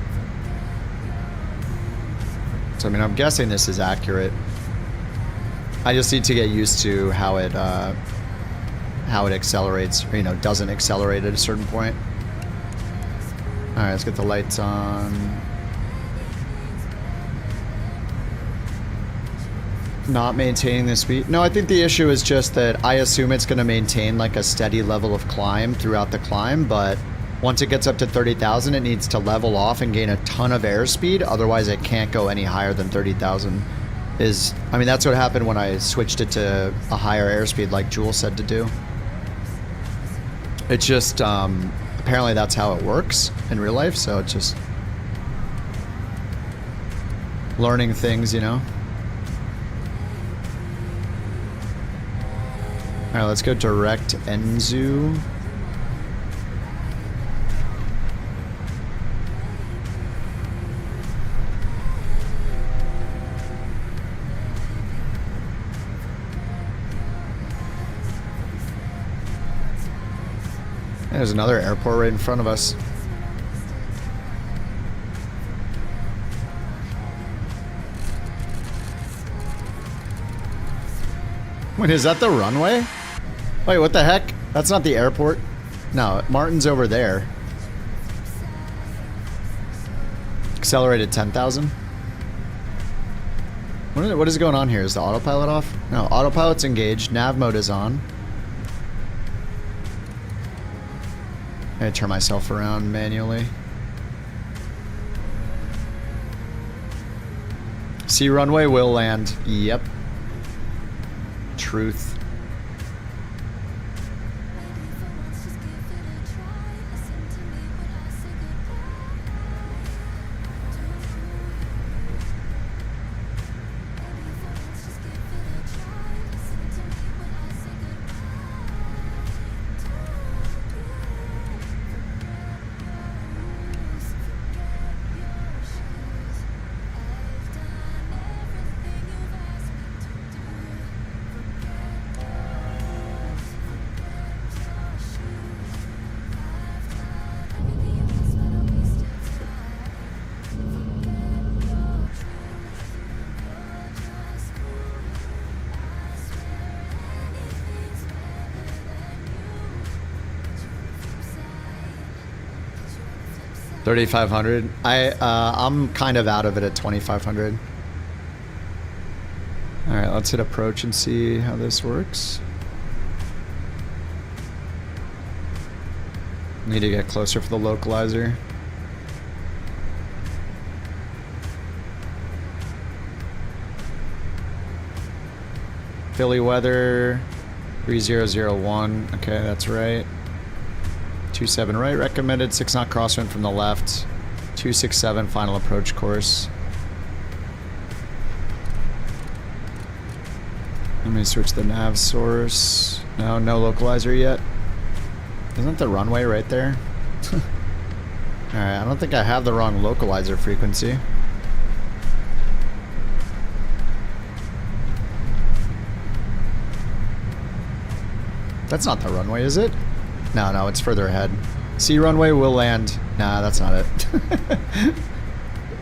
So I mean, I'm guessing this is accurate. I just need to get used to how it accelerates, or, doesn't accelerate at a certain point. All right, let's get the lights on. Not maintaining the speed. No, I think the issue is just that I assume it's going to maintain like a steady level of climb throughout the climb, but once it gets up to 30,000, it needs to level off and gain a ton of airspeed. Otherwise, it can't go any higher than 30,000. I mean, that's what happened when I switched it to a higher airspeed, like Jules said to do. It's just, apparently that's how it works in real life, so it's just learning things, Alright, let's go direct Enzu. There's another airport right in front of us. Wait, is that the runway? Wait, what the heck? That's not the airport. No, Martin's over there. Accelerated 10,000. What is going on here? Is the autopilot off? No, autopilot's engaged. Nav mode is on. I'm gonna turn myself around manually. See, runway will land. Yep. Truth. 3,500. I'm kind of out of it at 2,500. All right, let's hit approach and see how this works. Need to get closer for the localizer. Philly weather 3001. Okay, that's right. 27 right recommended. 6 knot crosswind from the left. 267 final approach course. Let me switch the nav source. No, no localizer yet. Isn't the runway right there? Alright, I don't think I have the wrong localizer frequency. That's not the runway, is it? No, no, it's further ahead. C runway will land. Nah, that's not it.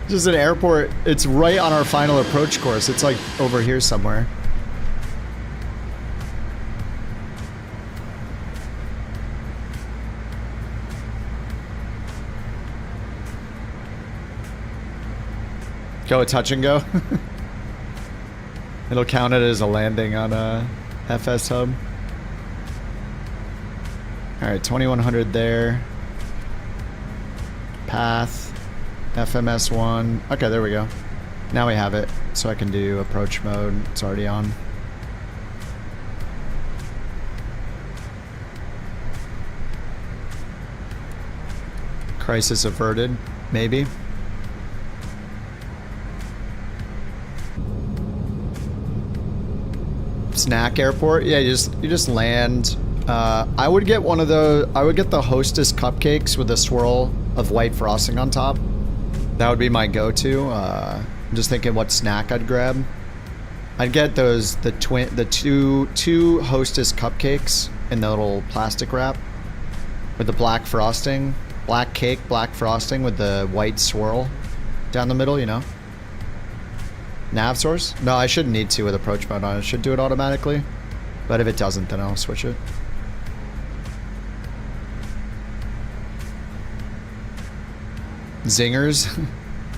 Just an airport. It's right on our final approach course. It's like over here somewhere. Go a touch and go. It'll count it as a landing on a FS hub. Alright, 2100 there. Path. FMS1. Okay, there we go. Now we have it. So I can do approach mode. It's already on. Crisis averted. Maybe. Snack airport. Yeah, you just land. I would get one of those. I would get the Hostess cupcakes with a swirl of white frosting on top. That would be my go-to. I'm just thinking what snack I'd grab. I'd get those the two Hostess cupcakes in the little plastic wrap with the black frosting, black cake, black frosting with the white swirl down the middle. You know. Nav source? No, I shouldn't need to with approach mode on. It should do it automatically. But if it doesn't, then I'll switch it. Zingers.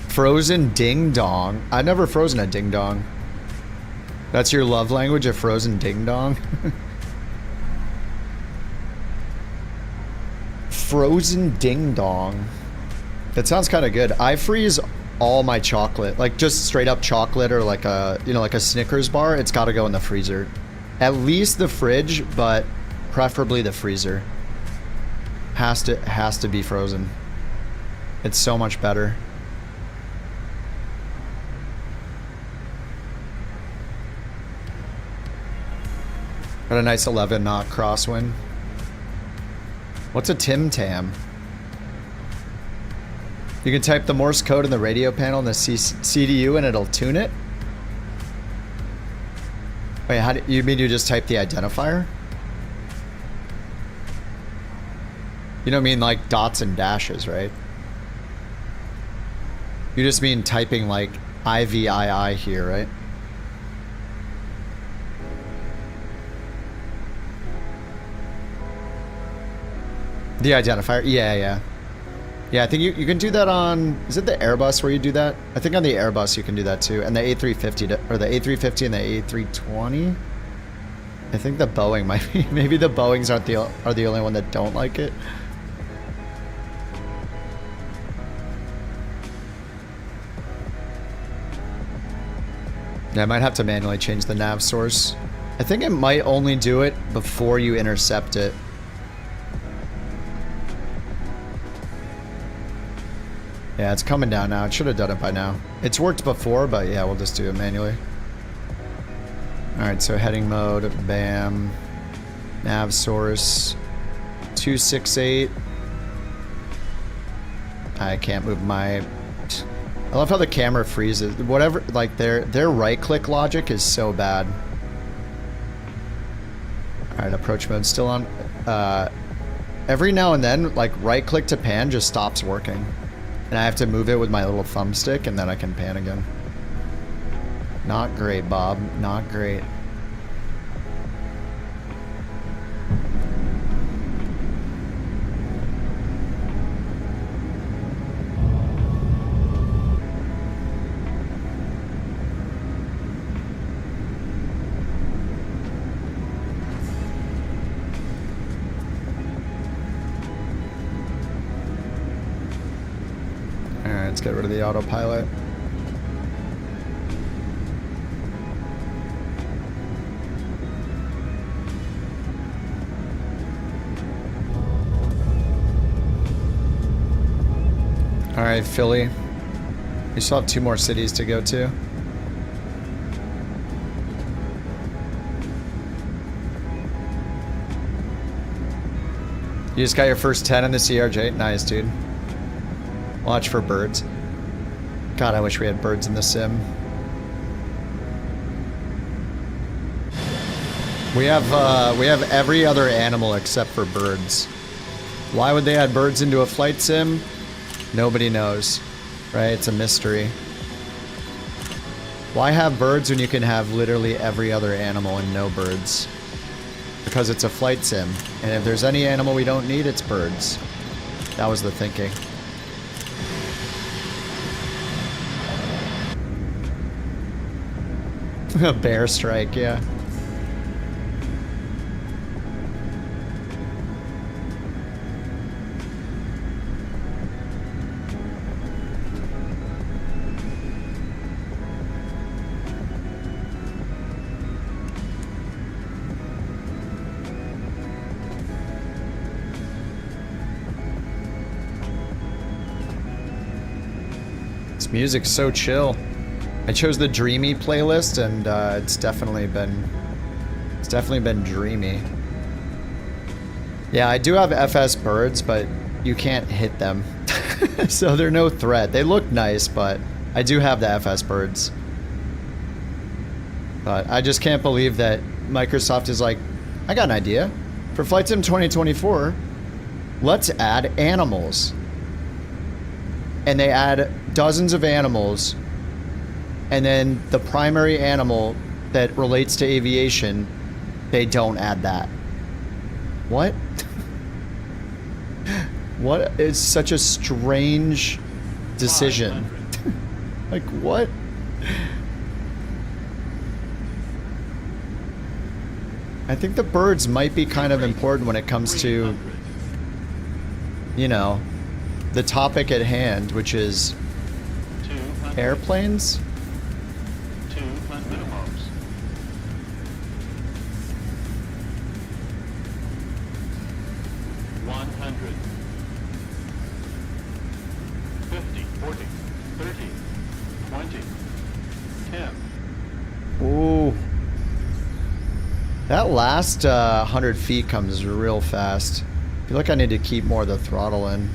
Frozen ding dong. I've never frozen a ding dong. That's your love language, a frozen ding dong? Frozen ding dong. That sounds kind of good. I freeze all my chocolate, like just straight up chocolate or like a, you know, like a Snickers bar. It's got to go in the freezer. At least the fridge, but preferably the freezer. Has to be frozen. It's so much better. Got a nice 11 knot crosswind. What's a Tim Tam? You can type the Morse code in the radio panel in the CDU and it'll tune it? Wait, how do you mean you just type the identifier? You don't mean like dots and dashes, right? You just mean typing like IVII here, right? The identifier? Yeah. Yeah, I think you can do that on... Is it the Airbus where you do that? I think on the Airbus you can do that too. And the A350, or the A350 and the A320? I think the Boeing might be... Maybe the Boeings are the only one that don't like it. Yeah, I might have to manually change the nav source. I think it might only do it before you intercept it. Yeah, it's coming down now. It should have done it by now. It's worked before, but yeah, we'll just do it manually. Alright, so heading mode, bam. Nav source, 268. I can't move my... I love how the camera freezes. Whatever, like their right-click logic is so bad. Alright, approach mode still on. Every now and then, like right-click to pan just stops working. And I have to move it with my little thumbstick, and then I can pan again. Not great, Bob. Not great. let's get rid of the autopilot. All right, Philly. We still have 2 more cities to go to. You just got your first 10 in the CRJ? Nice, dude. Watch for birds. God, I wish we had birds in the sim. We have every other animal except for birds. Why would they add birds into a flight sim? Nobody knows, right? It's a mystery. Why have birds when you can have literally every other animal and no birds? Because it's a flight sim, and if there's any animal we don't need, it's birds. That was the thinking. A bear strike, yeah. Music's so chill. I chose the dreamy playlist, and it's definitely been dreamy. Yeah, I do have FS birds, but you can't hit them, so they're no threat. They look nice, but I do have the FS birds. But I just can't believe that Microsoft is like, I got an idea for Flight Sim 2024. Let's add animals. And they add dozens of animals, and then the primary animal that relates to aviation, they don't add that. What? What is such a strange decision? Like, what? I think the birds might be kind of important when it comes to, you know, the topic at hand, which is airplanes. 200 minimums. 100. 50, 40, 30, 20, 10. Ooh. That last 100 feet comes real fast. I feel like I need to keep more of the throttle in.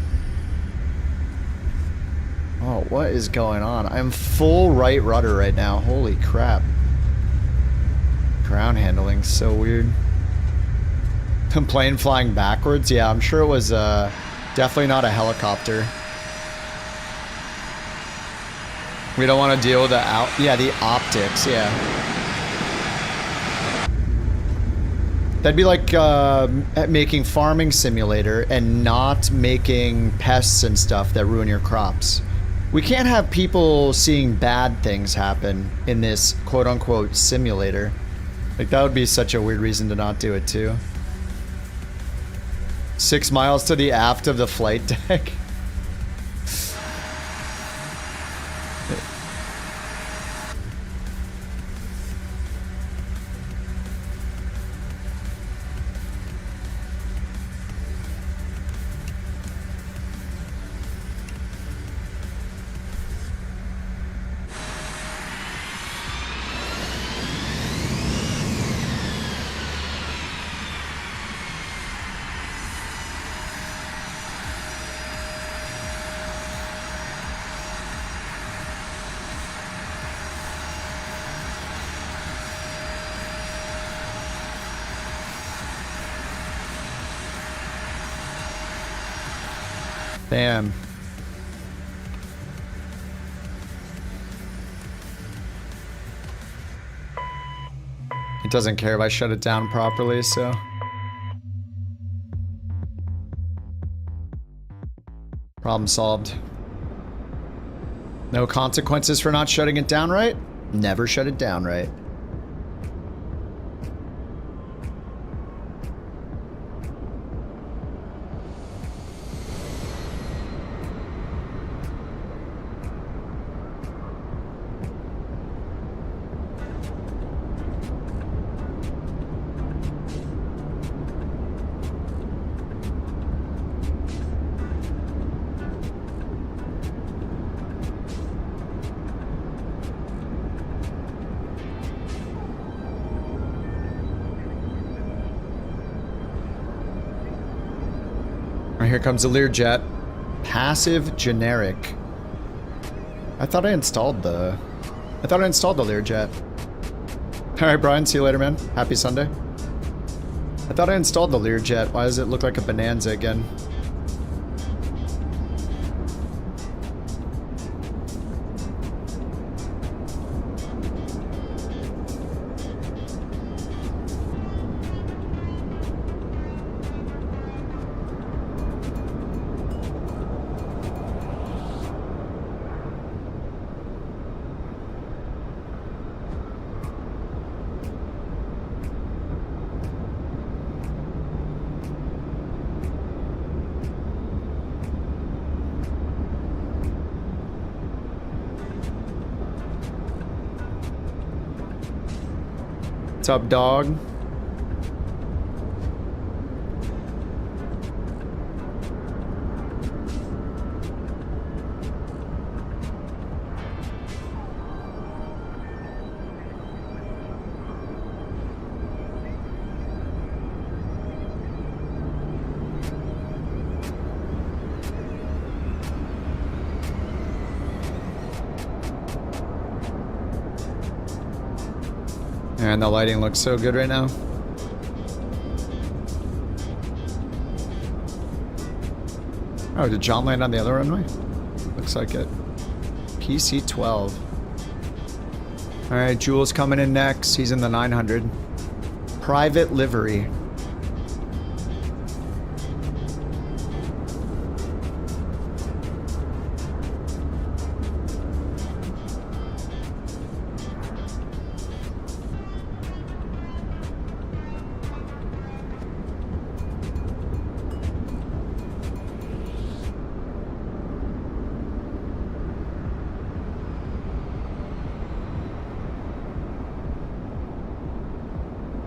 Oh, what is going on? I'm full right rudder right now. Holy crap. Ground handling, so weird. Plane flying backwards? Yeah, I'm sure it was definitely not a helicopter. We don't want to deal with the the optics, yeah. That'd be like making farming simulator and not making pests and stuff that ruin your crops. We can't have people seeing bad things happen in this quote-unquote simulator. Like, that would be such a weird reason to not do it, too. 6 miles to the aft of the flight deck. Damn. It doesn't care if I shut it down properly, so. Problem solved. No consequences for not shutting it down right? Never shut it down right. Alright, here comes the Learjet. Passive generic. I thought I installed the Learjet. Alright, Brian, see you later, man. Happy Sunday. I thought I installed the Learjet. Why does it look like a Bonanza again? What's up, dog? And the lighting looks so good right now. Oh, did John land on the other runway? Looks like it. PC-12. Alright, Jules coming in next. He's in the 900. Private livery.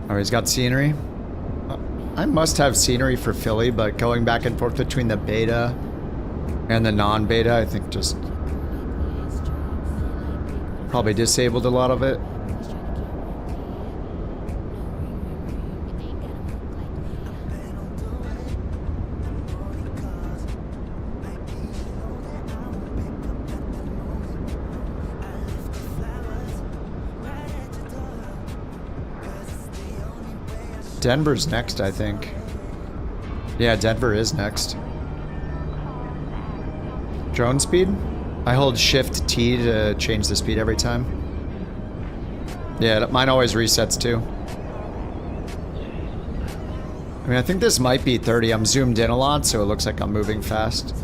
Oh, he's got scenery. I must have scenery for Philly, but going back and forth between the beta and the non-beta, I think just probably disabled a lot of it. Denver's next, I think. Yeah, Denver is next. Drone speed? I hold Shift T to change the speed every time. Yeah, mine always resets too. I mean, I think this might be 30. I'm zoomed in a lot, so it looks like I'm moving fast.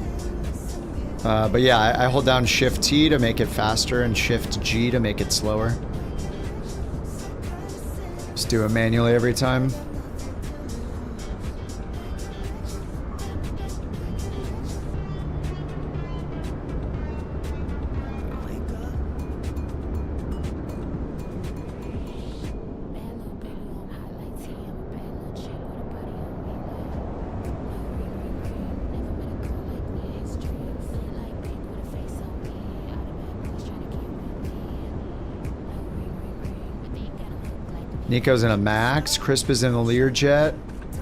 But yeah, I hold down Shift T to make it faster and Shift G to make it slower. Just do it manually every time. Nico's in a Max, Crisp is in a Learjet,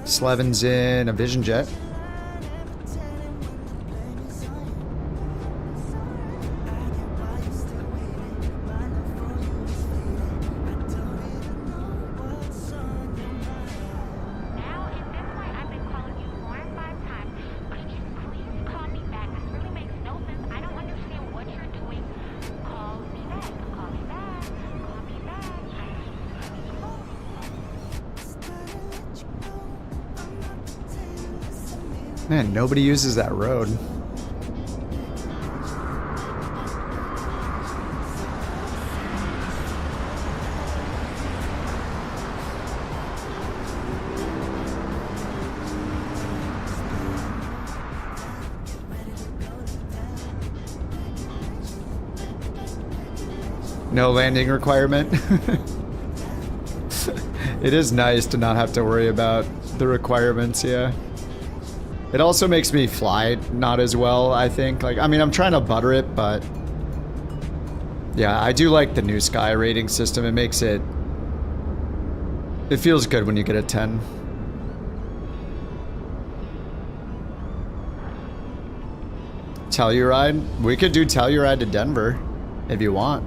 Slevin's in a Vision Jet. Man, nobody uses that road. No landing requirement. It is nice to not have to worry about the requirements, yeah. It also makes me fly not as well, I think. Like, I mean, I'm trying to butter it, but yeah, I do like the new Sky rating system. It makes it... It feels good when you get a 10. Telluride? We could do Telluride to Denver if you want.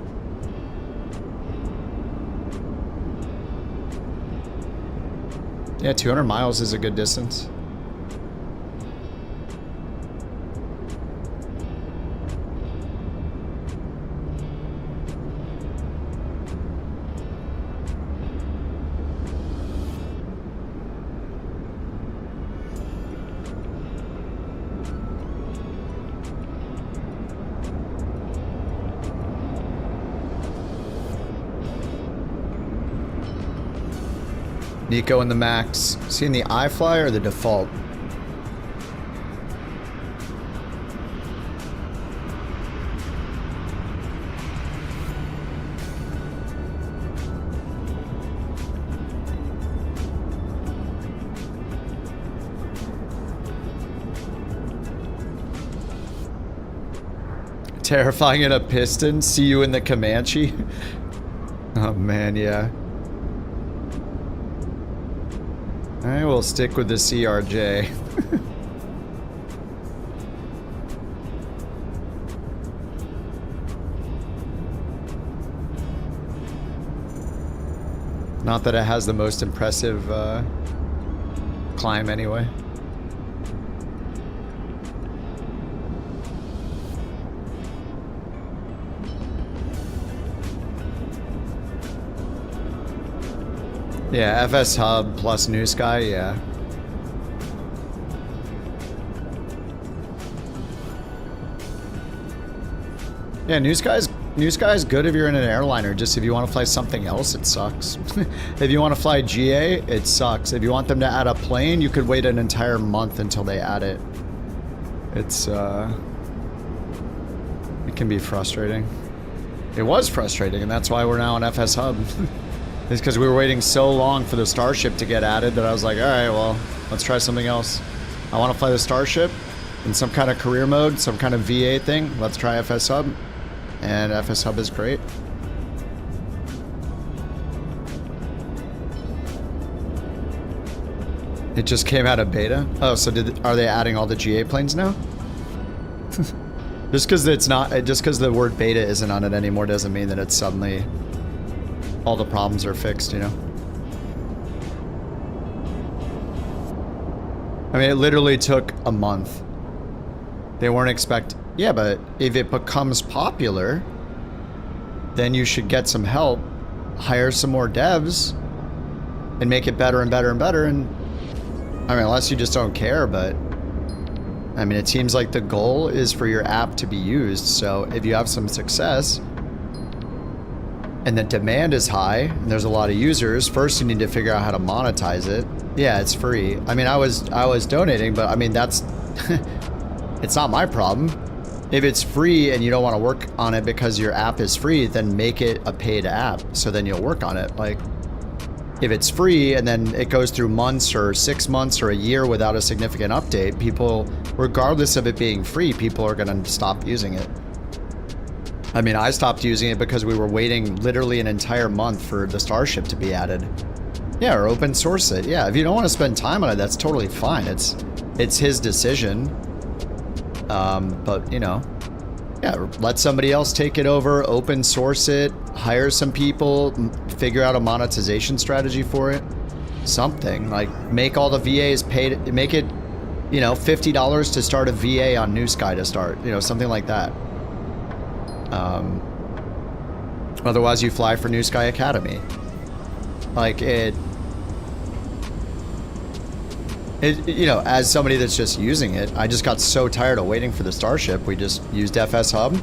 Yeah, 200 miles is a good distance. Nico and the Max. Seeing the iFly or the default? Terrifying in a piston. See you in the Comanche. Oh man, yeah. I will stick with the CRJ. Not that it has the most impressive climb anyway. Yeah, FS Hub plus New Sky, yeah. Yeah, New Sky's good if you're in an airliner. Just if you want to fly something else, it sucks. If you want to fly GA, it sucks. If you want them to add a plane, you could wait an entire month until they add it. It's it can be frustrating. It was frustrating, and that's why we're now on FS Hub. It's because we were waiting so long for the Starship to get added that I was like, all right, well, let's try something else. I want to fly the Starship in some kind of career mode, some kind of VA thing. Let's try FS Hub. And FS Hub is great. It just came out of beta? Oh, so are they adding all the GA planes now? Just because the word beta isn't on it anymore doesn't mean that it's suddenly all the problems are fixed, you know? I mean, it literally took a month. They weren't expecting... Yeah, but if it becomes popular, then you should get some help, hire some more devs, and make it better and better and better, and... I mean, unless you just don't care, but... I mean, it seems like the goal is for your app to be used, so if you have some success... and the demand is high, and there's a lot of users, first you need to figure out how to monetize it. Yeah, it's free. I mean, I was donating, but I mean, that's... it's not my problem. If it's free and you don't want to work on it because your app is free, then make it a paid app, so then you'll work on it. Like, if it's free and then it goes through months or 6 months or a year without a significant update, people, regardless of it being free, people are going to stop using it. I mean, I stopped using it because we were waiting literally an entire month for the Starship to be added. Yeah, or open source it. Yeah, if you don't want to spend time on it, that's totally fine. It's his decision. But, you know, yeah, let somebody else take it over, open source it, hire some people, figure out a monetization strategy for it. Something. Like, make all the VAs paid, make it, you know, $50 to start a VA on New Sky to start. You know, something like that. Otherwise you fly for New Sky Academy. Like it, you know, as somebody that's just using it, I just got so tired of waiting for the Starship. We just used FS Hub.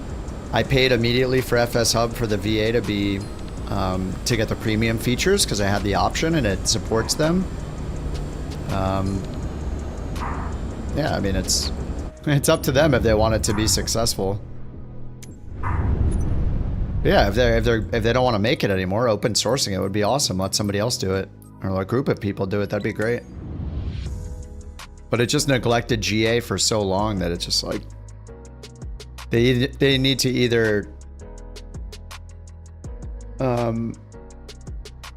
I paid immediately for FS Hub for the VA to be, to get the premium features because I had the option and it supports them. Yeah, I mean, it's up to them if they want it to be successful. Yeah, if they don't want to make it anymore, open sourcing it would be awesome. Let somebody else do it, or a group of people do it. That'd be great. But it just neglected GA for so long that it's just like they need to either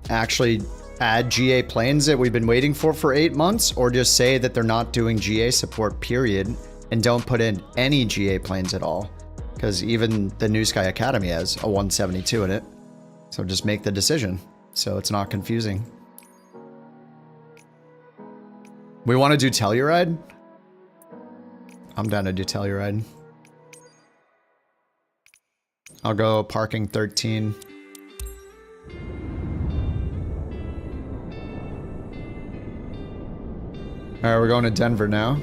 actually add GA planes that we've been waiting for 8 months, or just say that they're not doing GA support, period, and don't put in any GA planes at all, because even the New Sky Academy has a 172 in it. So just make the decision so it's not confusing. We want to do Telluride? I'm down to do Telluride. I'll go parking 13. Alright, we're going to Denver now.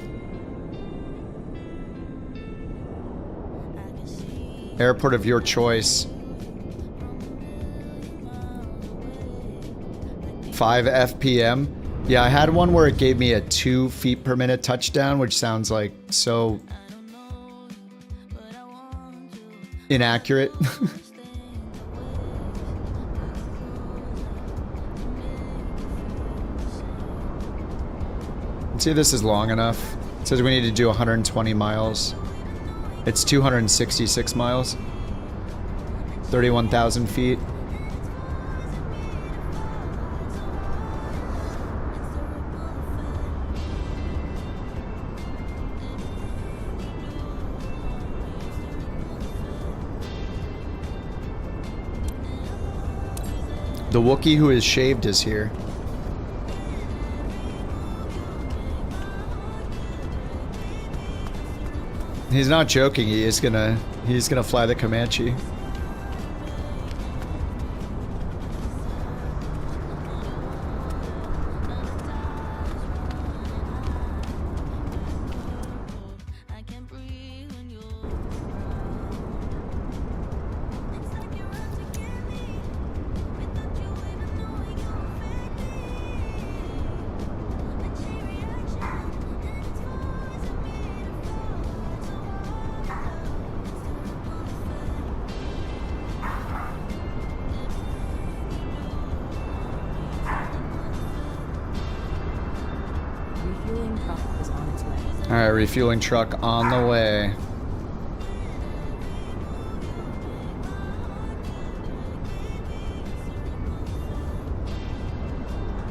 Airport of your choice. 5 FPM. Yeah, I had one where it gave me a 2 feet per minute touchdown, which sounds like so inaccurate. Let's see if this is long enough. It says we need to do 120 miles. It's 266 miles. 31,000 feet. The Wookiee who is shaved is here. He's not joking. He's gonna fly the Comanche. Alright, refueling truck on the way.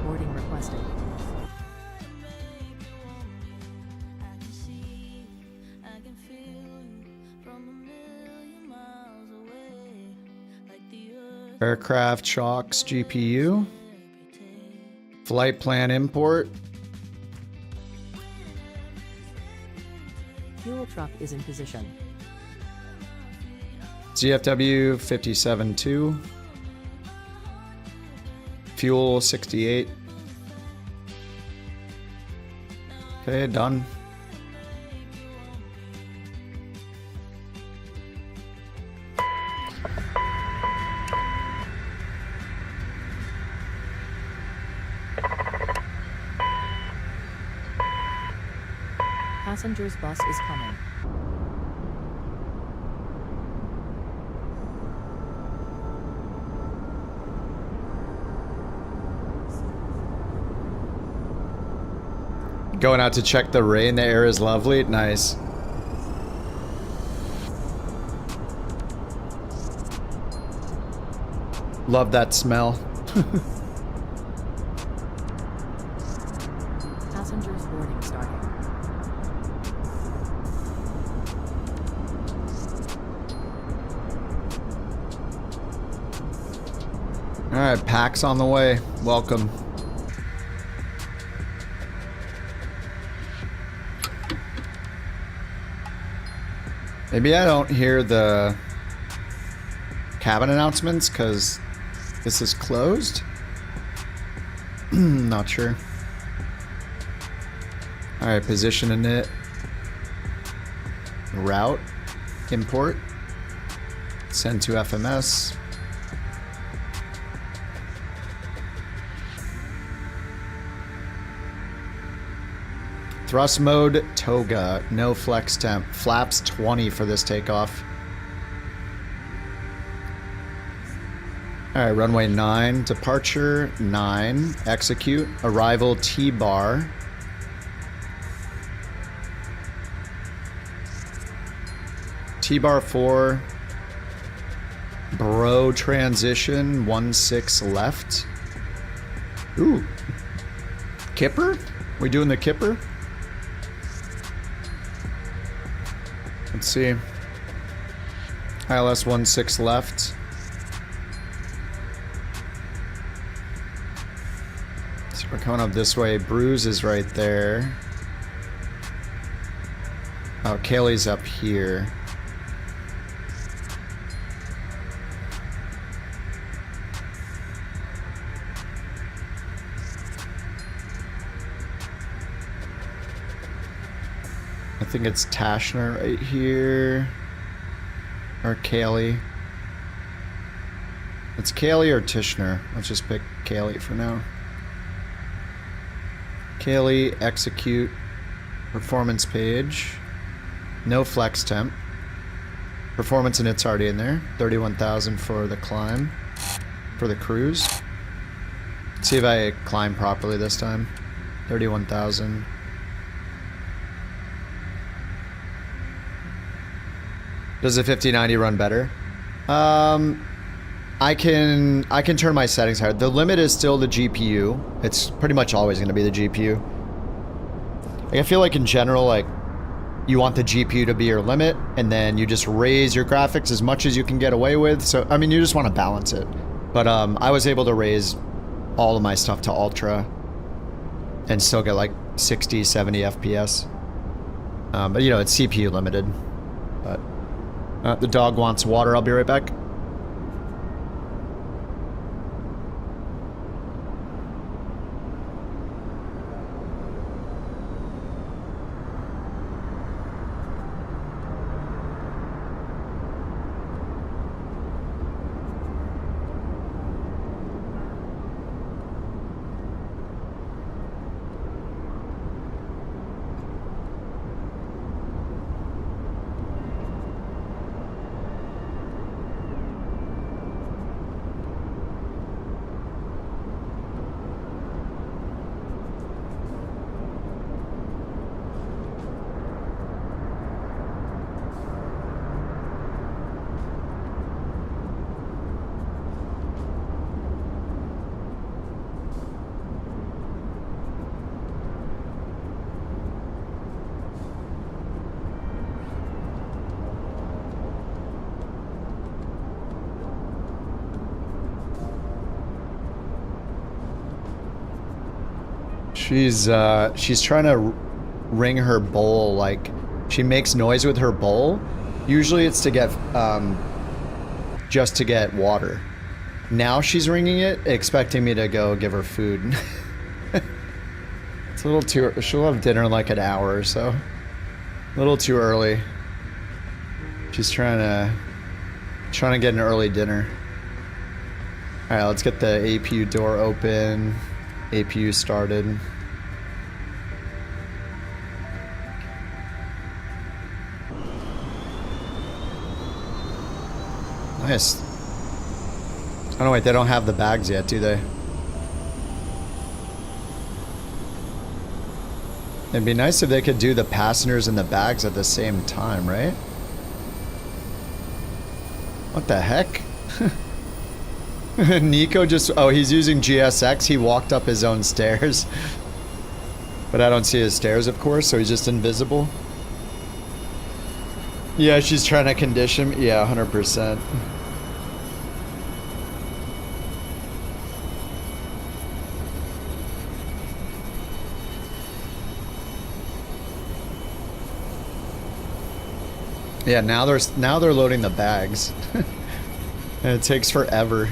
Boarding requested. Aircraft shocks GPU. Flight plan import. Fuel truck is in position. ZFW 57.2. Fuel 68. Okay, done. Passengers bus is coming. Going out to check the rain. The air is lovely. Nice. Love that smell. Passengers boarding starting. Alright, packs on the way. Welcome. Maybe I don't hear the cabin announcements because this is closed. Not sure. Alright, positioning it. Route. Import. Send to FMS. Thrust mode, toga, no flex temp. Flaps 20 for this takeoff. Alright, runway 9, departure 9, execute, arrival T-bar. T-bar 4, bro transition, 1-6 left. Ooh. Kipper? We doing the Kipper? Let's see. ILS 16 left. So we're coming up this way. Bruise is right there. Oh, Kaylee's up here. I think it's Tashner right here. Or Kaylee. It's Kaylee or Tishner. Let's just pick Kaylee for now. Kaylee, execute. Performance page. No flex temp. Performance and it's already in there. 31,000 for the climb. For the cruise. Let's see if I climb properly this time. 31,000. Does the 5090 run better? I can turn my settings higher. The limit is still the GPU. It's pretty much always going to be the GPU. Like, I feel like in general, like, you want the GPU to be your limit, and then you just raise your graphics as much as you can get away with. So, I mean, you just want to balance it. But I was able to raise all of my stuff to ultra and still get like 60, 70 FPS. But, you know, it's CPU limited. But the dog wants water. I'll be right back. She's trying to ring her bowl, like, she makes noise with her bowl. Usually it's to get, just to get water. Now she's ringing it, expecting me to go give her food. It's a little too, she'll have dinner in like an hour or so. A little too early. She's trying to get an early dinner. Alright, let's get the APU door open. APU started. Nice. Oh no, wait, they don't have the bags yet, do they? It'd be nice if they could do the passengers and the bags at the same time, right? What the heck? Nico just... Oh, he's using GSX. He walked up his own stairs. But I don't see his stairs, of course, so he's just invisible. Yeah, she's trying to condition... Yeah, 100%. Yeah, now they're loading the bags. And it takes forever.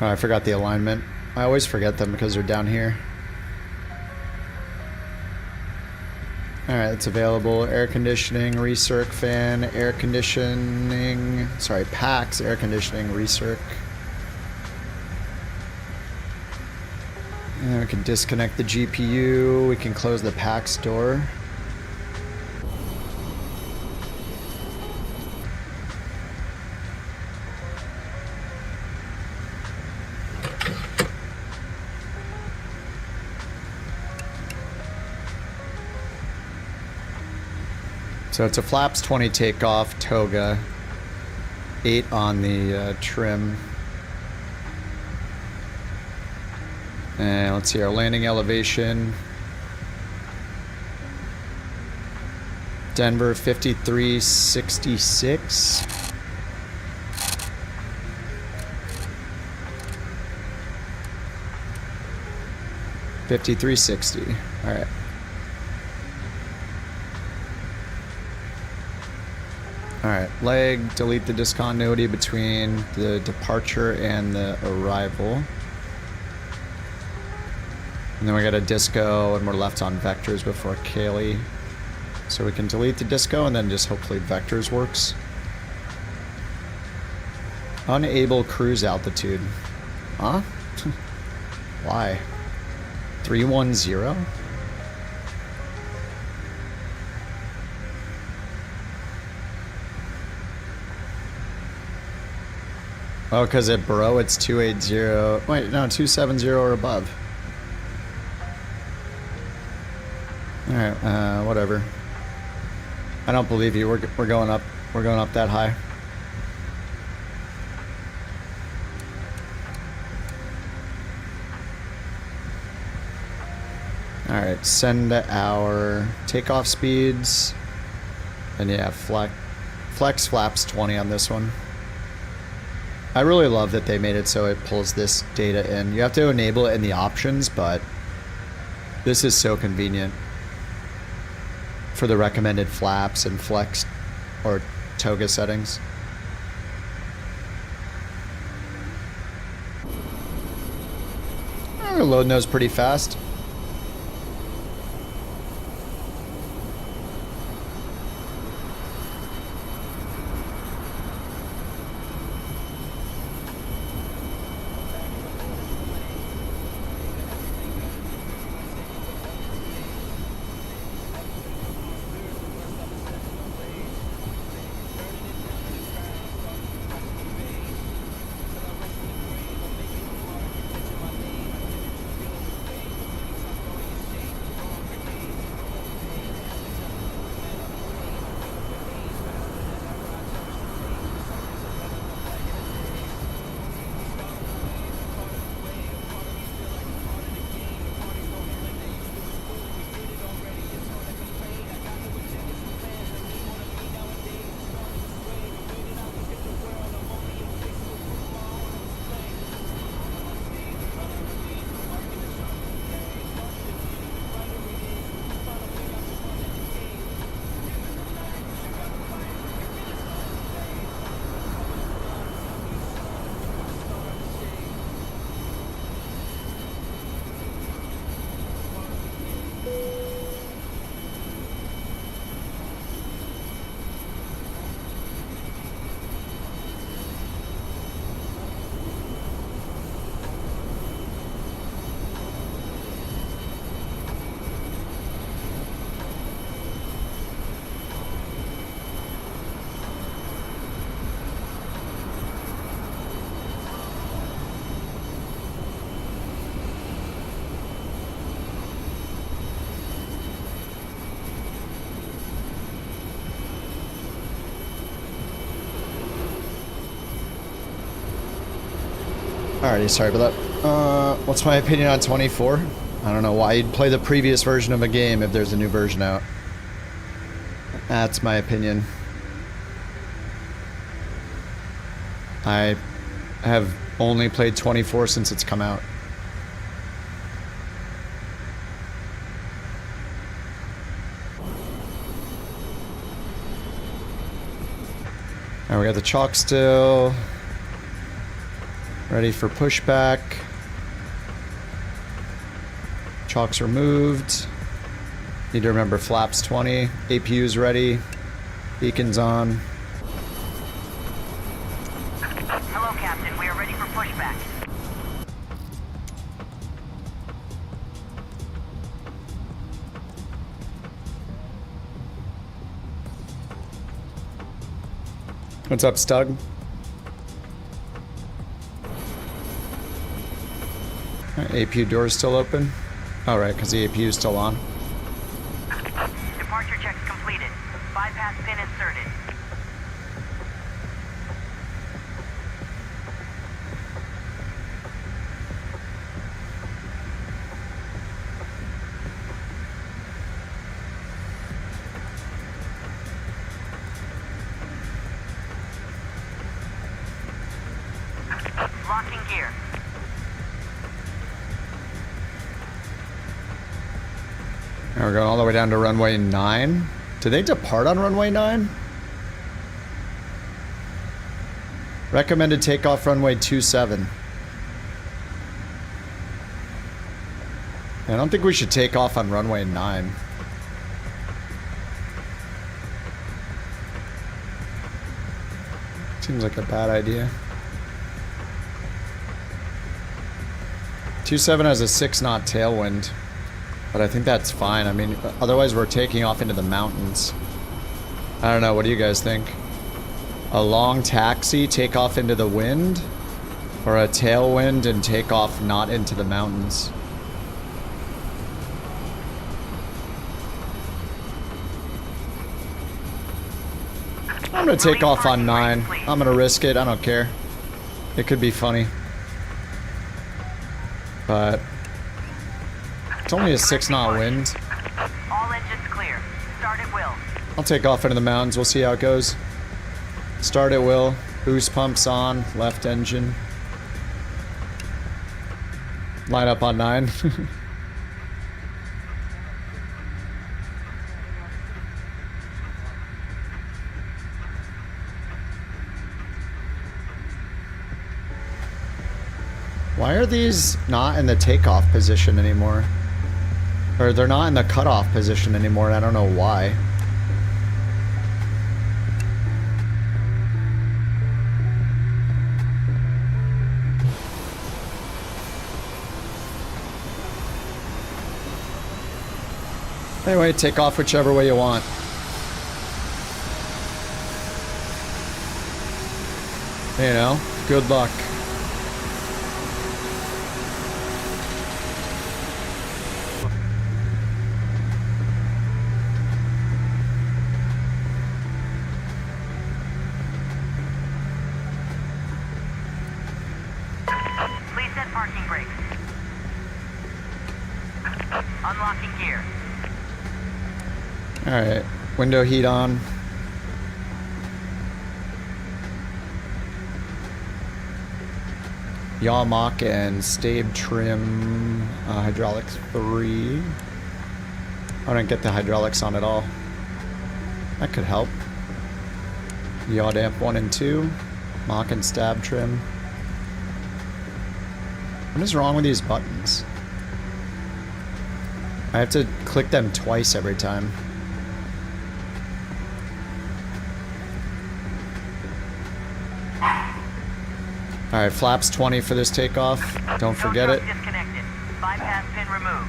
Oh, I forgot the alignment. I always forget them because they're down here. Alright, it's available. Air conditioning, recirc fan, air conditioning... Sorry, PAX, air conditioning, recirc. And we can disconnect the GPU. We can close the PAX door. So it's a flaps 20 takeoff, toga, 8 on the trim. And let's see our landing elevation. Denver 5366. $53.60. All right. All right. Leg. Delete the discontinuity between the departure and the arrival. And then we got a disco, and we're left on vectors before Kaylee. So we can delete the disco, and then just hopefully vectors works. Unable cruise altitude. Huh? Why? 310? Oh, because at Bro it's 280. Wait, no, 270 or above. Alright, whatever. I don't believe you. We're going up. We're going up that high. Alright, send our takeoff speeds. And yeah, flex flaps 20 on this one. I really love that they made it so it pulls this data in. You have to enable it in the options, but this is so convenient for the recommended flaps and flex or toga settings. We're loading those pretty fast. Alrighty, sorry about that. What's my opinion on 24? I don't know why you'd play the previous version of a game if there's a new version out. That's my opinion. I have only played 24 since it's come out. Alright, we got the chalk still. Ready for pushback. Chalk's removed. Need to remember flaps 20. APU's ready. Beacon's on. Hello, Captain. We are ready for pushback. What's up, Stug? APU door is still open. All right, because the APU is still on. Departure checks completed. Bypass pin inserted. gear. Now we're going all the way down to runway 9. Did they depart on runway 9? Recommended takeoff runway 27. I don't think we should take off on runway 9. Seems like a bad idea. 27 has a 6-knot tailwind, but I think that's fine. I mean, otherwise we're taking off into the mountains. I don't know, what do you guys think? A long taxi, take off into the wind, or a tailwind and take off not into the mountains? I'm gonna take off on 9. I'm gonna risk it. I don't care. It could be funny. But it's only a 6-knot wind. All engines clear. Start at will. I'll take off into the mountains. We'll see how it goes. Start at will. Boost pumps on. Left engine. Line up on 9. Why are these not in the takeoff position anymore? Or they're not in the cutoff position anymore, and I don't know why. Anyway, take off whichever way you want. You know, good luck. Please set parking brakes. Unlocking gear. Alright, window heat on. Yaw mock and stave trim, hydraulics 3. I didn't get the hydraulics on at all. That could help. Yaw damp 1 and 2. Mock and stab trim. What is wrong with these buttons? I have to click them twice every time. Alright, flaps 20 for this takeoff. Don't forget it. Disconnected. Bypass pin removed.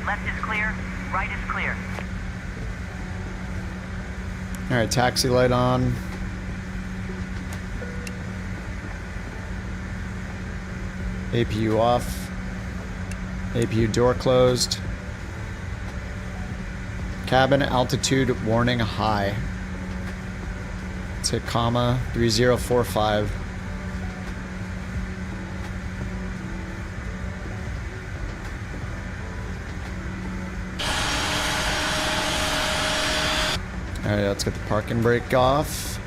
Left is clear. Right is clear. Alright, taxi light on. APU off. APU door closed. Cabin altitude warning high. Let's hit comma 3045. Alright, let's get the parking brake off.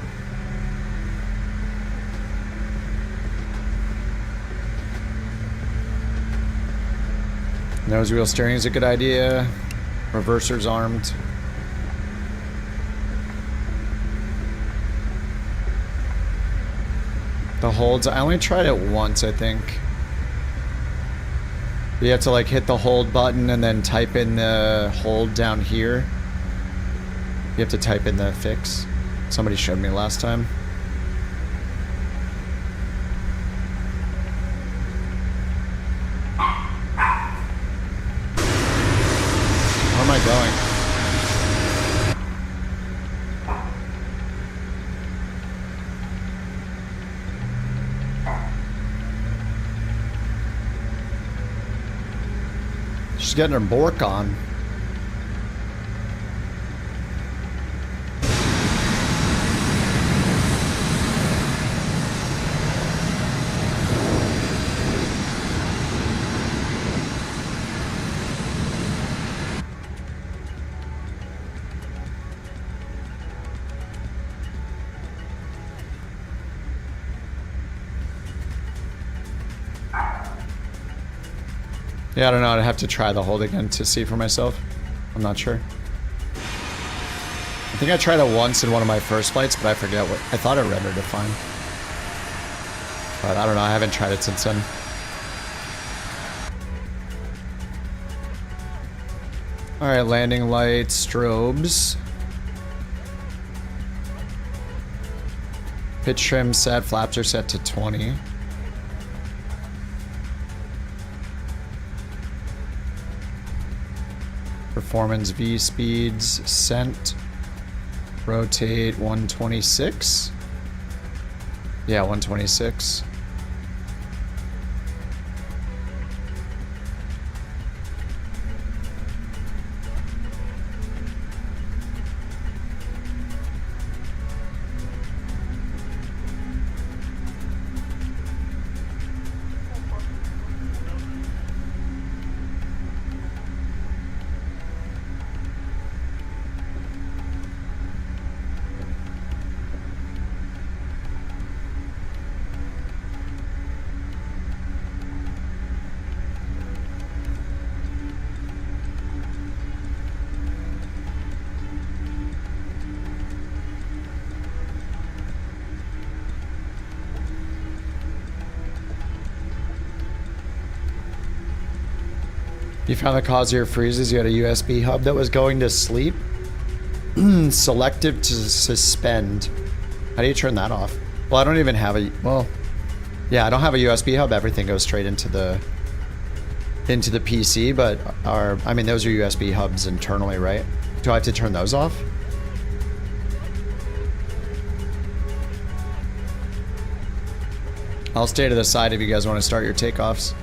Nose wheel steering is a good idea. Reverser's armed. The holds, I only tried it once, I think. You have to like hit the hold button and then type in the hold down here. You have to type in the fix. Somebody showed me last time. Where am I going? She's getting her Bork on. Yeah, I don't know. I'd have to try the hold again to see for myself. I'm not sure. I think I tried it once in one of my first flights, but I forget what... I thought it rendered it fine. But I don't know. I haven't tried it since then. Alright, landing lights, strobes. Pitch trim set, flaps are set to 20. Performance V speeds, cent. Rotate 126. Yeah, 126. You found the cause of your freezes. You had a USB hub that was going to sleep. Selective to suspend. How do you turn that off? Well, I don't even have a... Well, yeah, I don't have a USB hub. Everything goes straight into the PC, but I mean, those are USB hubs internally, right? Do I have to turn those off? I'll stay to the side if you guys want to start your takeoffs.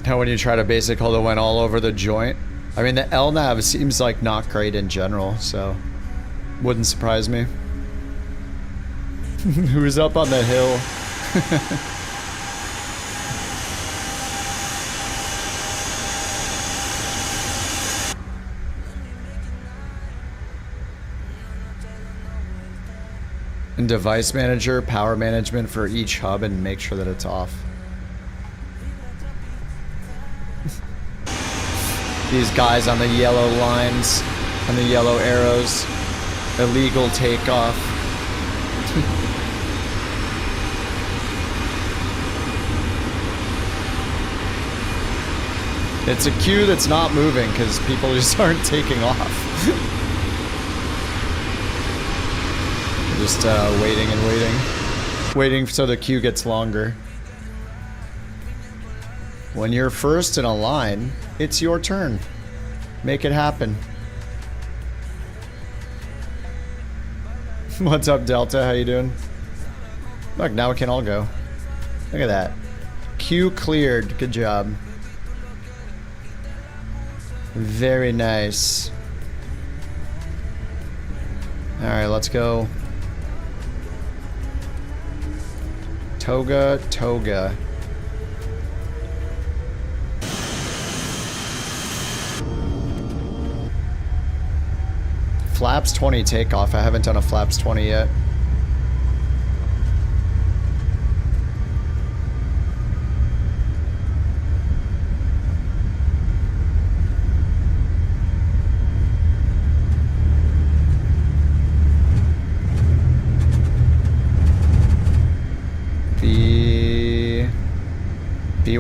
How when you try to basic hold, it went all over the joint. I mean, the LNAV seems like not great in general, so wouldn't surprise me. Who's up on the hill? And device manager, power management for each hub, and make sure that it's off. These guys on the yellow lines, on the yellow arrows, illegal takeoff. It's a queue that's not moving because people just aren't taking off. Just waiting and waiting. Waiting so the queue gets longer. When you're first in a line, it's your turn. Make it happen. What's up, Delta? How you doing? Look, now we can all go. Look at that. Queue cleared. Good job. Very nice. Alright, let's go. Toga, Toga. Flaps 20 takeoff. I haven't done a flaps 20 yet.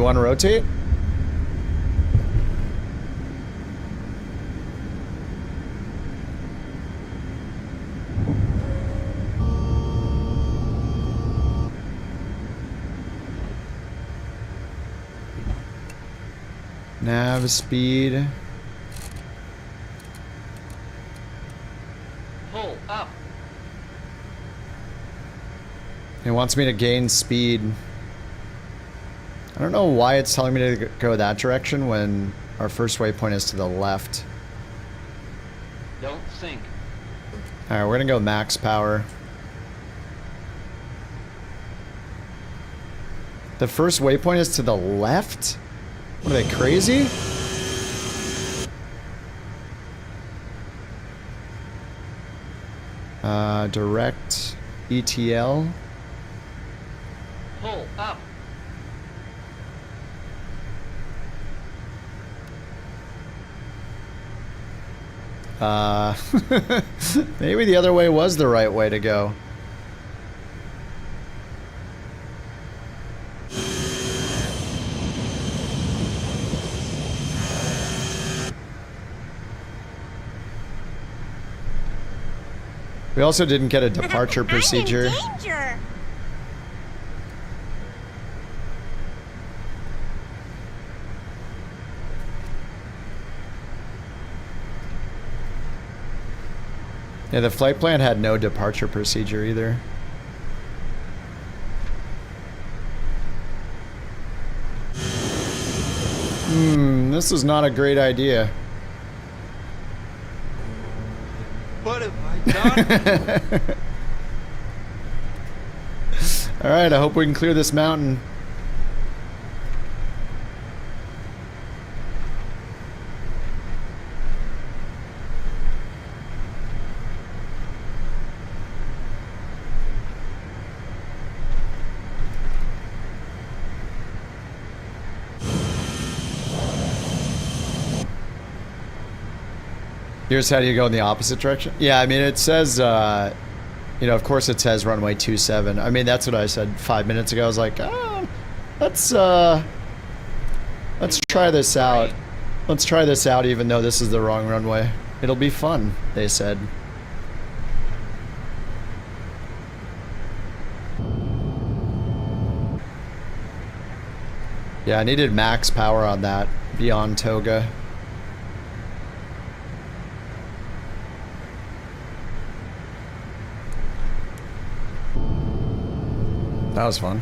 want to rotate? Nav speed. Pull up. It wants me to gain speed. I don't know why it's telling me to go that direction when our first waypoint is to the left. Don't sink. Alright, we're gonna go max power. The first waypoint is to the left? What are they, crazy? Direct ETL. Pull up. Maybe the other way was the right way to go. We also didn't get a departure procedure. I'm in danger. Yeah, the flight plan had no departure procedure either. This is not a great idea. What have I done? Alright, I hope we can clear this mountain. Here's how do you go in the opposite direction? Yeah, I mean, it says, you know, of course it says runway 27. I mean, that's what I said 5 minutes ago. I was like, oh, let's try this out. Let's try this out even though this is the wrong runway. It'll be fun, they said. Yeah, I needed max power on that beyond Toga. That was fun.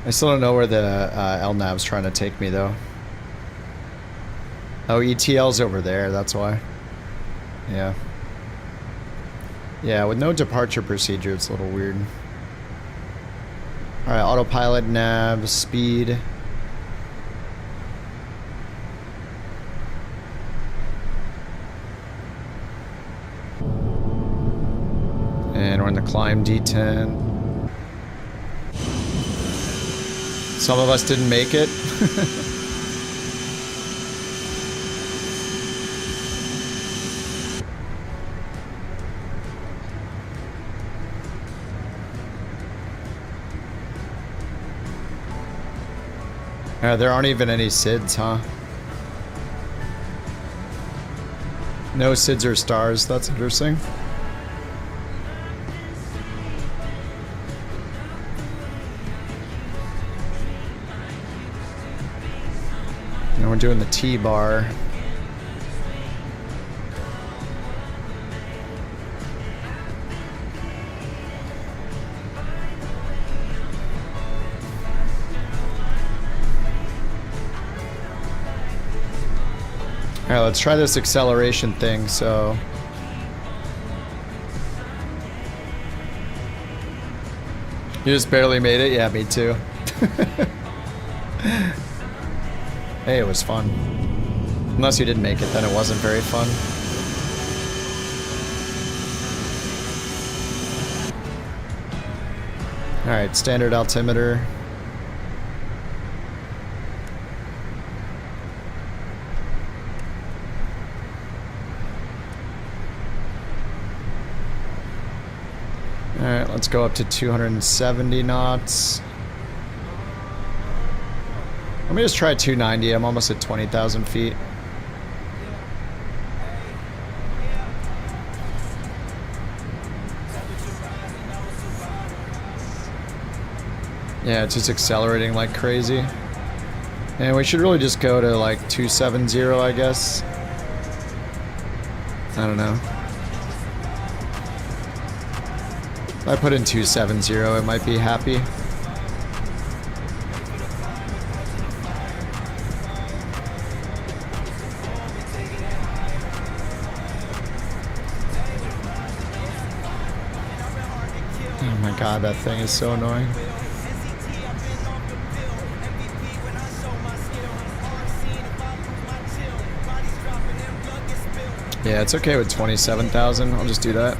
I still don't know where the LNAV's trying to take me though. Oh, ETL's over there, that's why. Yeah. Yeah, with no departure procedure, it's a little weird. Alright, autopilot, nav, speed. And we're in the climb D10. Some of us didn't make it. There aren't even any SIDS, huh? No SIDS or stars, that's interesting. And we're doing the T-bar. Alright, let's try this acceleration thing, so... You just barely made it? Yeah, me too. Hey, it was fun. Unless you didn't make it, then it wasn't very fun. Alright, standard altimeter. Alright, let's go up to 270 knots. Let me just try 290. I'm almost at 20,000 feet. Yeah, it's just accelerating like crazy. And we should really just go to like 270, I guess. I don't know. If I put in 270, it might be happy. Oh my god, that thing is so annoying. Yeah, it's okay with 27,000. I'll just do that.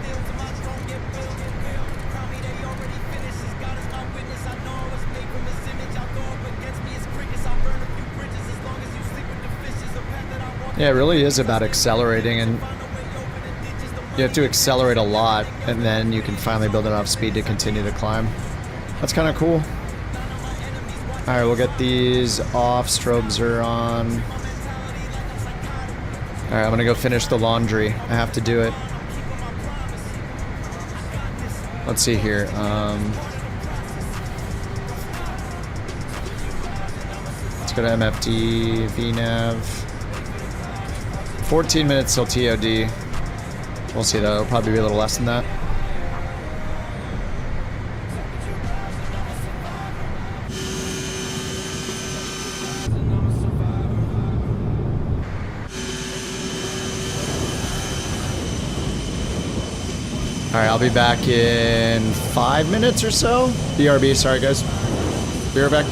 Yeah, it really is about accelerating, and you have to accelerate a lot, and then you can finally build enough speed to continue to climb. That's kind of cool. Alright, we'll get these off. Strobes are on. Alright, I'm gonna go finish the laundry. I have to do it. Let's see here. Let's go to MFD, VNav. 14 minutes till TOD. We'll see though, it'll probably be a little less than that. Alright, I'll be back in 5 minutes or so. BRB, sorry guys. Be right back.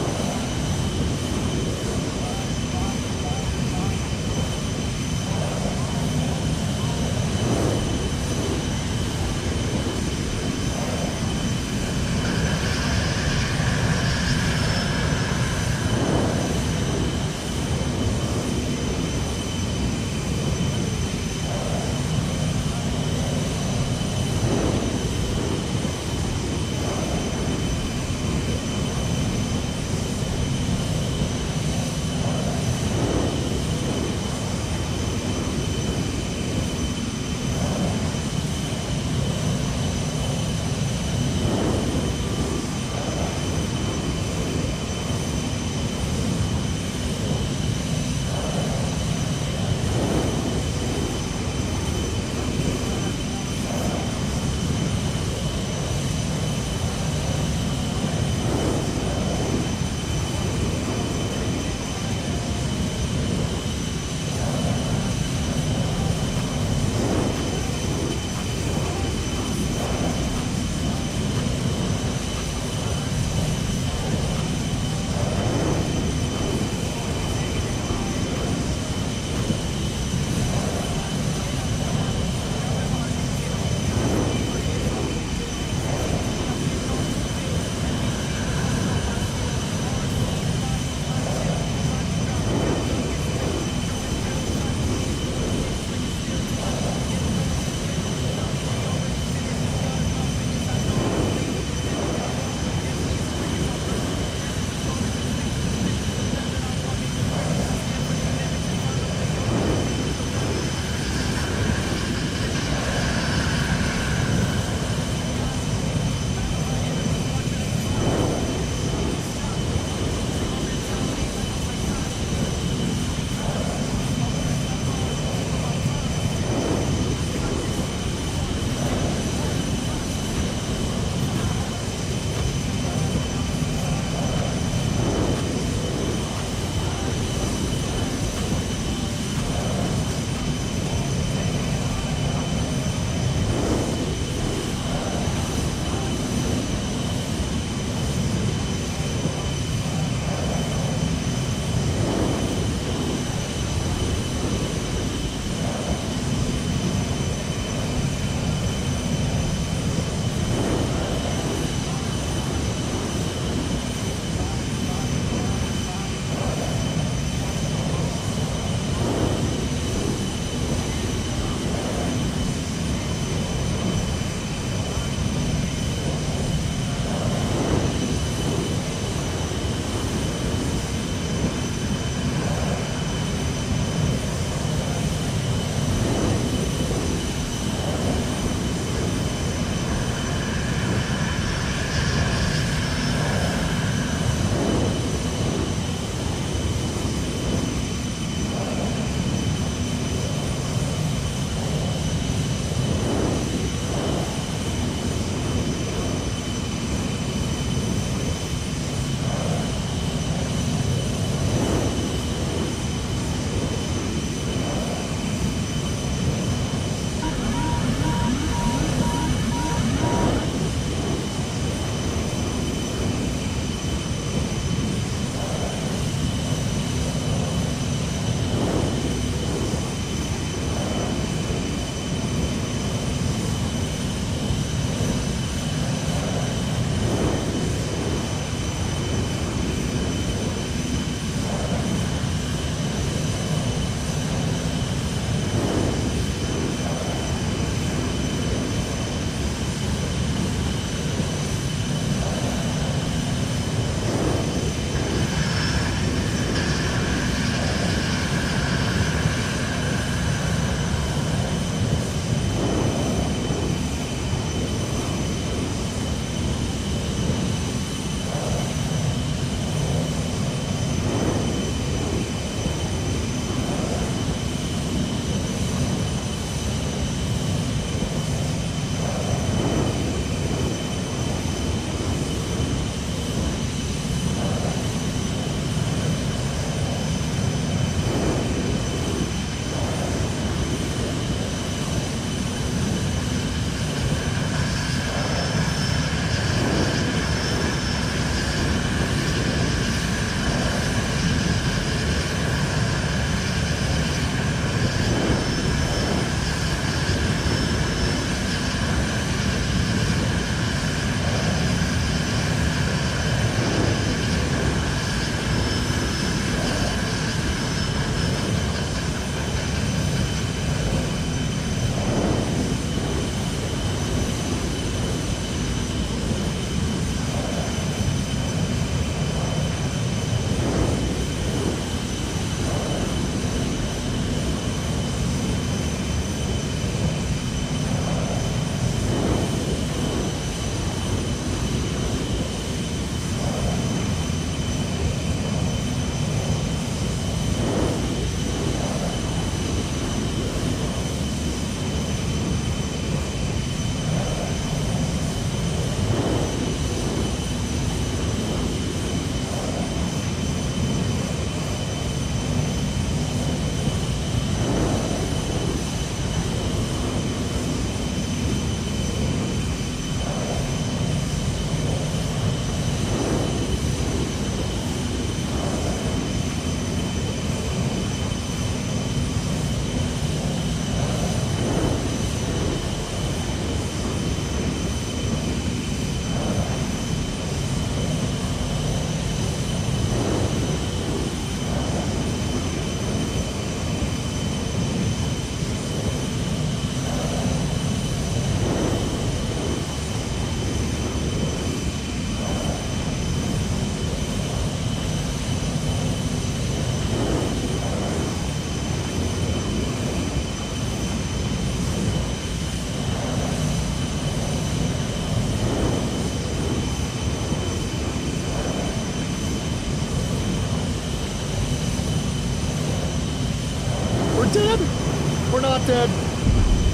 not dead.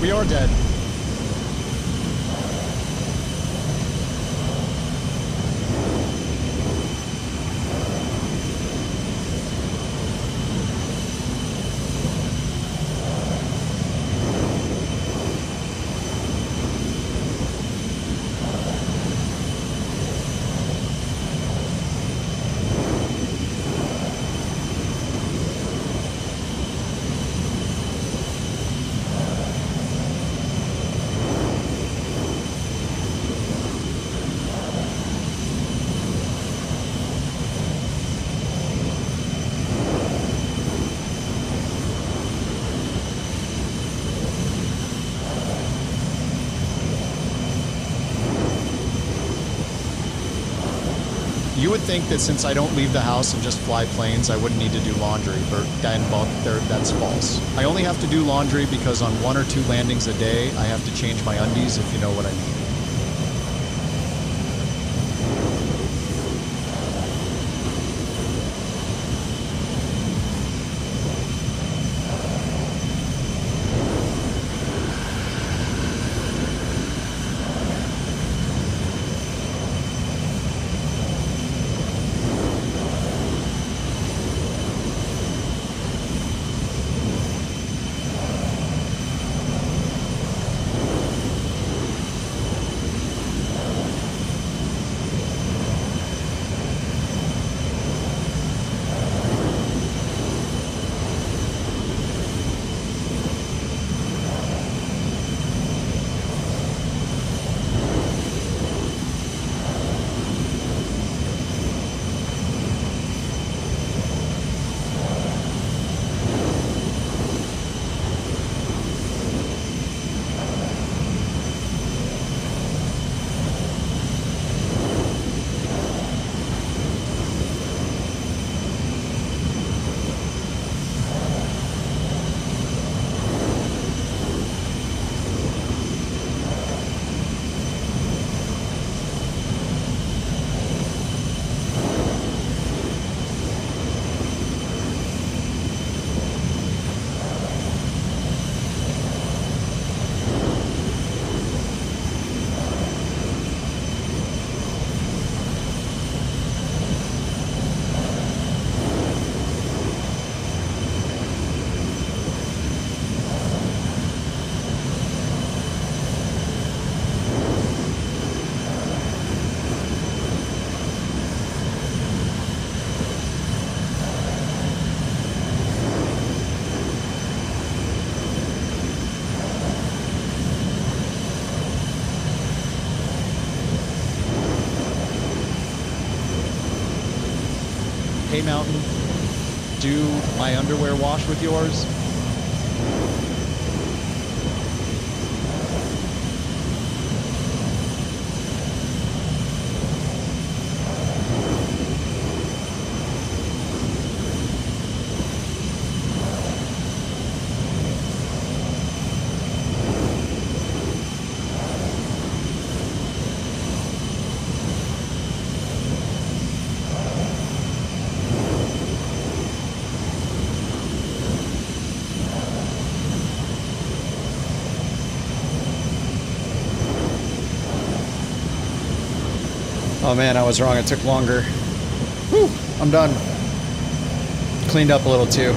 We are dead. You would think that since I don't leave the house and just fly planes, I wouldn't need to do laundry, but that's false. I only have to do laundry because on 1 or 2 landings a day, I have to change my undies, if you know what I mean. Hey Mountain, do my underwear wash with yours? Oh man, I was wrong. It took longer. Whew, I'm done. Cleaned up a little too.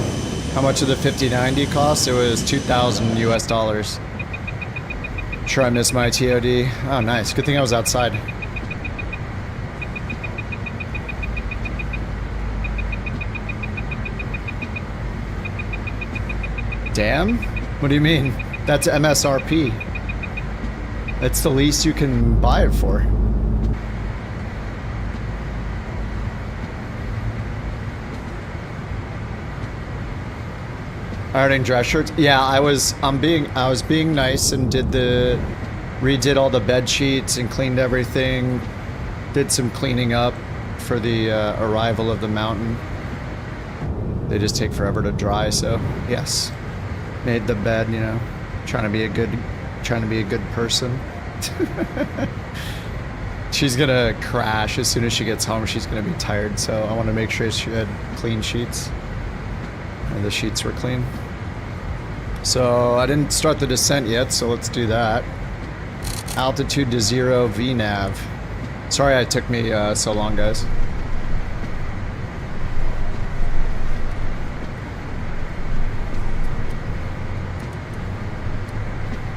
How much did the 5090 cost? It was $2,000 US. Sure, I missed my TOD. Oh, nice. Good thing I was outside. Damn? What do you mean? That's MSRP. That's the least you can buy it for. Ironing dress shirts. Yeah, I was being nice and redid all the bed sheets and cleaned everything. Did some cleaning up for the arrival of the mountain. They just take forever to dry, so yes. Made the bed, you know, trying to be a good person. She's gonna crash as soon as she gets home. She's gonna be tired, so I want to make sure she had clean sheets. And the sheets were clean. So I didn't start the descent yet, so let's do that. Altitude to 0 VNav. Sorry it took me so long, guys.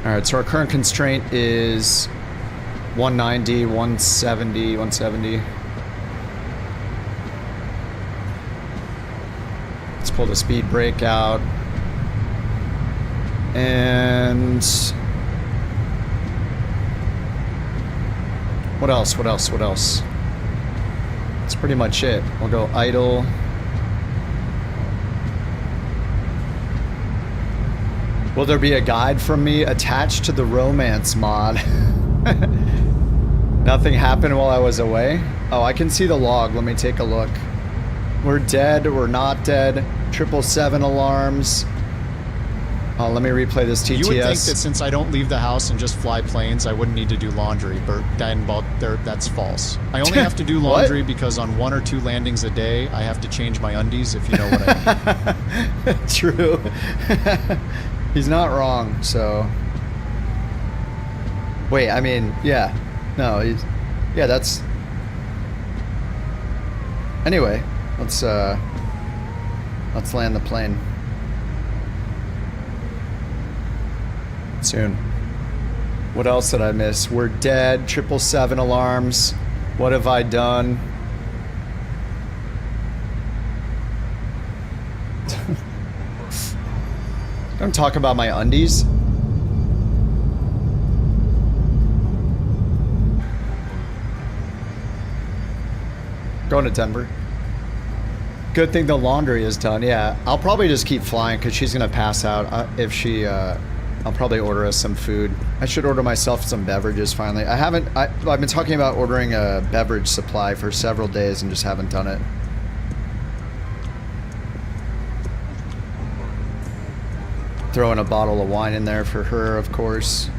Alright, so our current constraint is 190, 170, 170. Let's pull the speed brake out. And what else? What else? What else? That's pretty much it. We'll go idle. Will there be a guide from me attached to the romance mod? Nothing happened while I was away? Oh, I can see the log. Let me take a look. We're dead. We're not dead. 777 alarms. Let me replay this TTS. You would think that since I don't leave the house and just fly planes, I wouldn't need to do laundry, but that's false. I only have to do laundry because on 1 or 2 landings a day, I have to change my undies, if you know what I mean. True. He's not wrong, so... Wait, I mean, yeah. No, he's... Yeah, that's... Anyway, let's land the plane. Soon. What else did I miss? We're dead. 777 alarms. What have I done? Don't talk about my undies. Going to Denver. Good thing the laundry is done. Yeah, I'll probably just keep flying because she's gonna pass out if she. I'll probably order us some food. I should order myself some beverages finally. I've been talking about ordering a beverage supply for several days and just haven't done it. Throwing a bottle of wine in there for her, of course.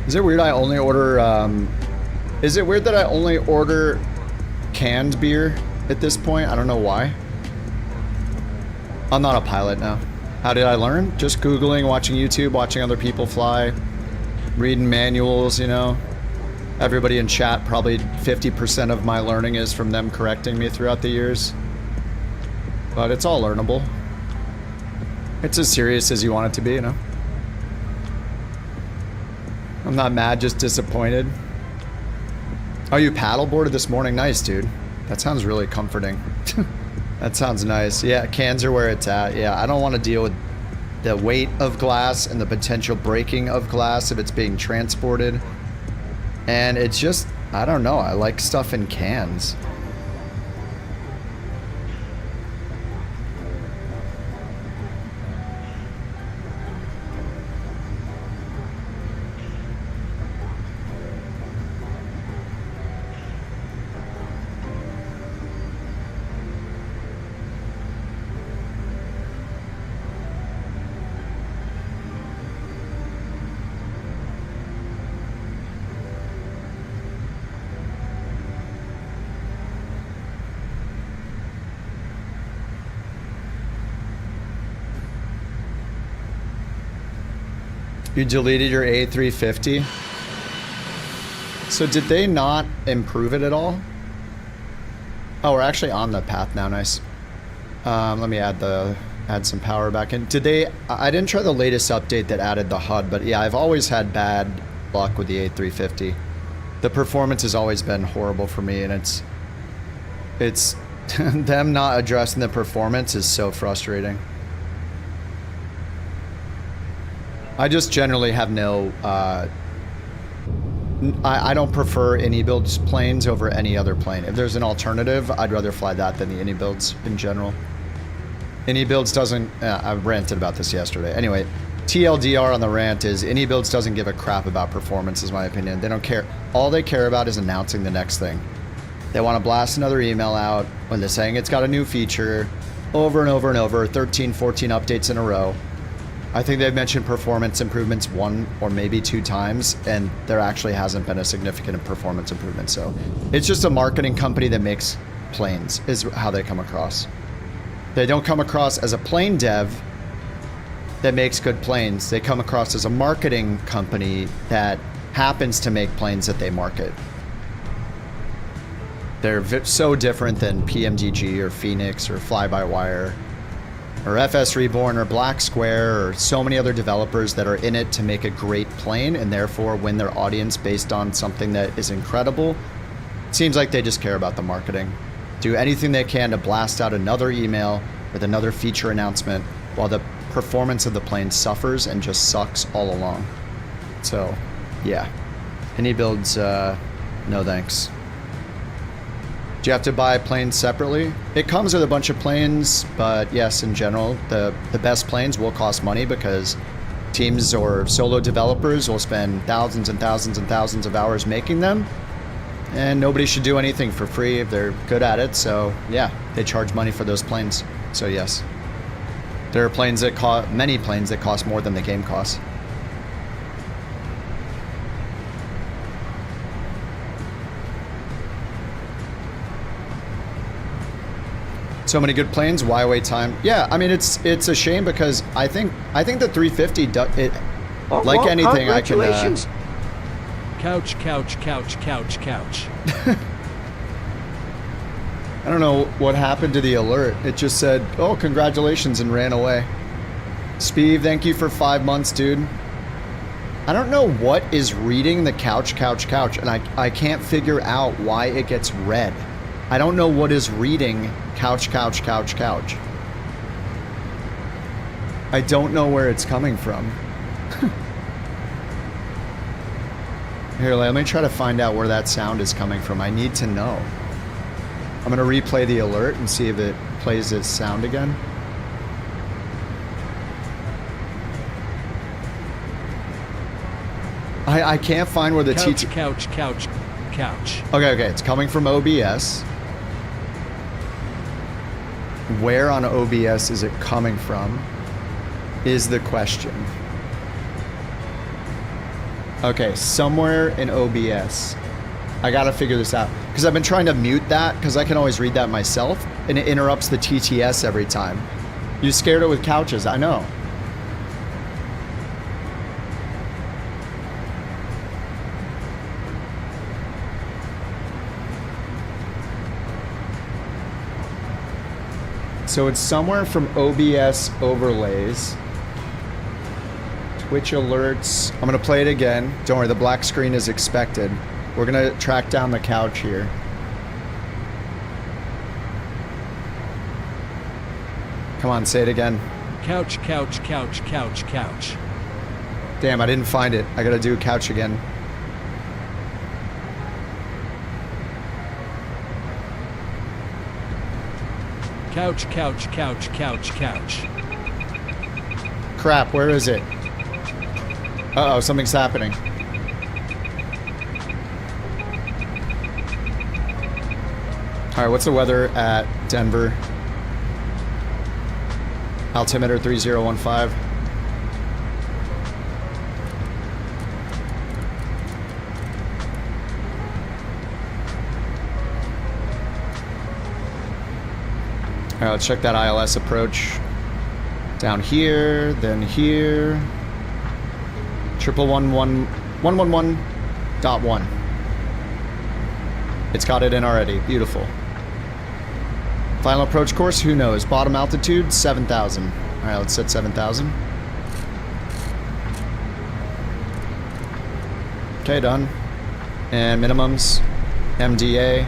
Is it weird I only order, is it weird that I only order canned beer at this point? I don't know why. I'm not a pilot now. How did I learn? Just Googling, watching YouTube, watching other people fly, reading manuals, you know. Everybody in chat, probably 50% of my learning is from them correcting me throughout the years. But it's all learnable. It's as serious as you want it to be, you know. I'm not mad, just disappointed. Oh, you paddleboarded this morning? Nice, dude. That sounds really comforting. That sounds nice. Yeah, cans are where it's at. Yeah, I don't want to deal with the weight of glass and the potential breaking of glass if it's being transported. And it's just, I don't know, I like stuff in cans. You deleted your A350? So did they not improve it at all? Oh, we're actually on the path now, nice. Let me add some power back in. Did they, I didn't try the latest update that added the HUD, but yeah, I've always had bad luck with the A350. The performance has always been horrible for me, and it's them not addressing the performance is so frustrating. I just generally have no, I don't prefer any builds planes over any other plane. If there's an alternative, I'd rather fly that than the any builds in general. Any builds doesn't, I ranted about this yesterday. Anyway, TLDR on the rant is any builds doesn't give a crap about performance, is my opinion. They don't care. All they care about is announcing the next thing. They want to blast another email out when they're saying it's got a new feature over and over and over, 13, 14 updates in a row. I think they've mentioned performance improvements 1 or maybe 2 times, and there actually hasn't been a significant performance improvement. So it's just a marketing company that makes planes, is how they come across. They don't come across as a plane dev that makes good planes. They come across as a marketing company that happens to make planes that they market. They're so different than PMDG or Phoenix or Fly-by-Wire or FS Reborn or Black Square or so many other developers that are in it to make a great plane and therefore win their audience based on something that is incredible. It seems like they just care about the marketing. Do anything they can to blast out another email with another feature announcement while the performance of the plane suffers and just sucks all along. So, yeah. Any builds, no thanks. Do you have to buy planes separately? It comes with a bunch of planes, but yes, in general, the best planes will cost money because teams or solo developers will spend thousands and thousands and thousands of hours making them, and nobody should do anything for free if they're good at it. So yeah, they charge money for those planes. So yes, there are planes that cost, many planes that cost more than the game costs. So many good planes. Why wait time? Yeah, I mean it's a shame because I think the 350 like anything I can. Couch. I don't know what happened to the alert. It just said, "Oh, congratulations," and ran away. Speeve, thank you for 5 months, dude. I don't know what is reading the couch, and I can't figure out why it gets red. I don't know what is reading couch. I don't know where it's coming from. Here, let me try to find out where that sound is coming from. I need to know. I'm going to replay the alert and see if it plays its sound again. I can't find where the couch. Okay, it's coming from OBS. Where on OBS is it coming from is the question. Okay, somewhere in OBS. I gotta figure this out. Because I've been trying to mute that, because I can always read that myself, and it interrupts the TTS every time. You scared it with couches, I know. So it's somewhere from OBS overlays. Twitch alerts. I'm gonna play it again. Don't worry, the black screen is expected. We're gonna track down the couch here. Come on, say it again. Couch. Damn, I didn't find it. I gotta do couch again. Couch. Crap, where is it? Uh-oh, something's happening. Alright, what's the weather at Denver? Altimeter 3015. Alright, let's check that ILS approach. Down here, then here. 111.1. It's got it in already. Beautiful. Final approach course, who knows? Bottom altitude, 7,000. Alright, let's set 7,000. Okay, done. And minimums, MDA,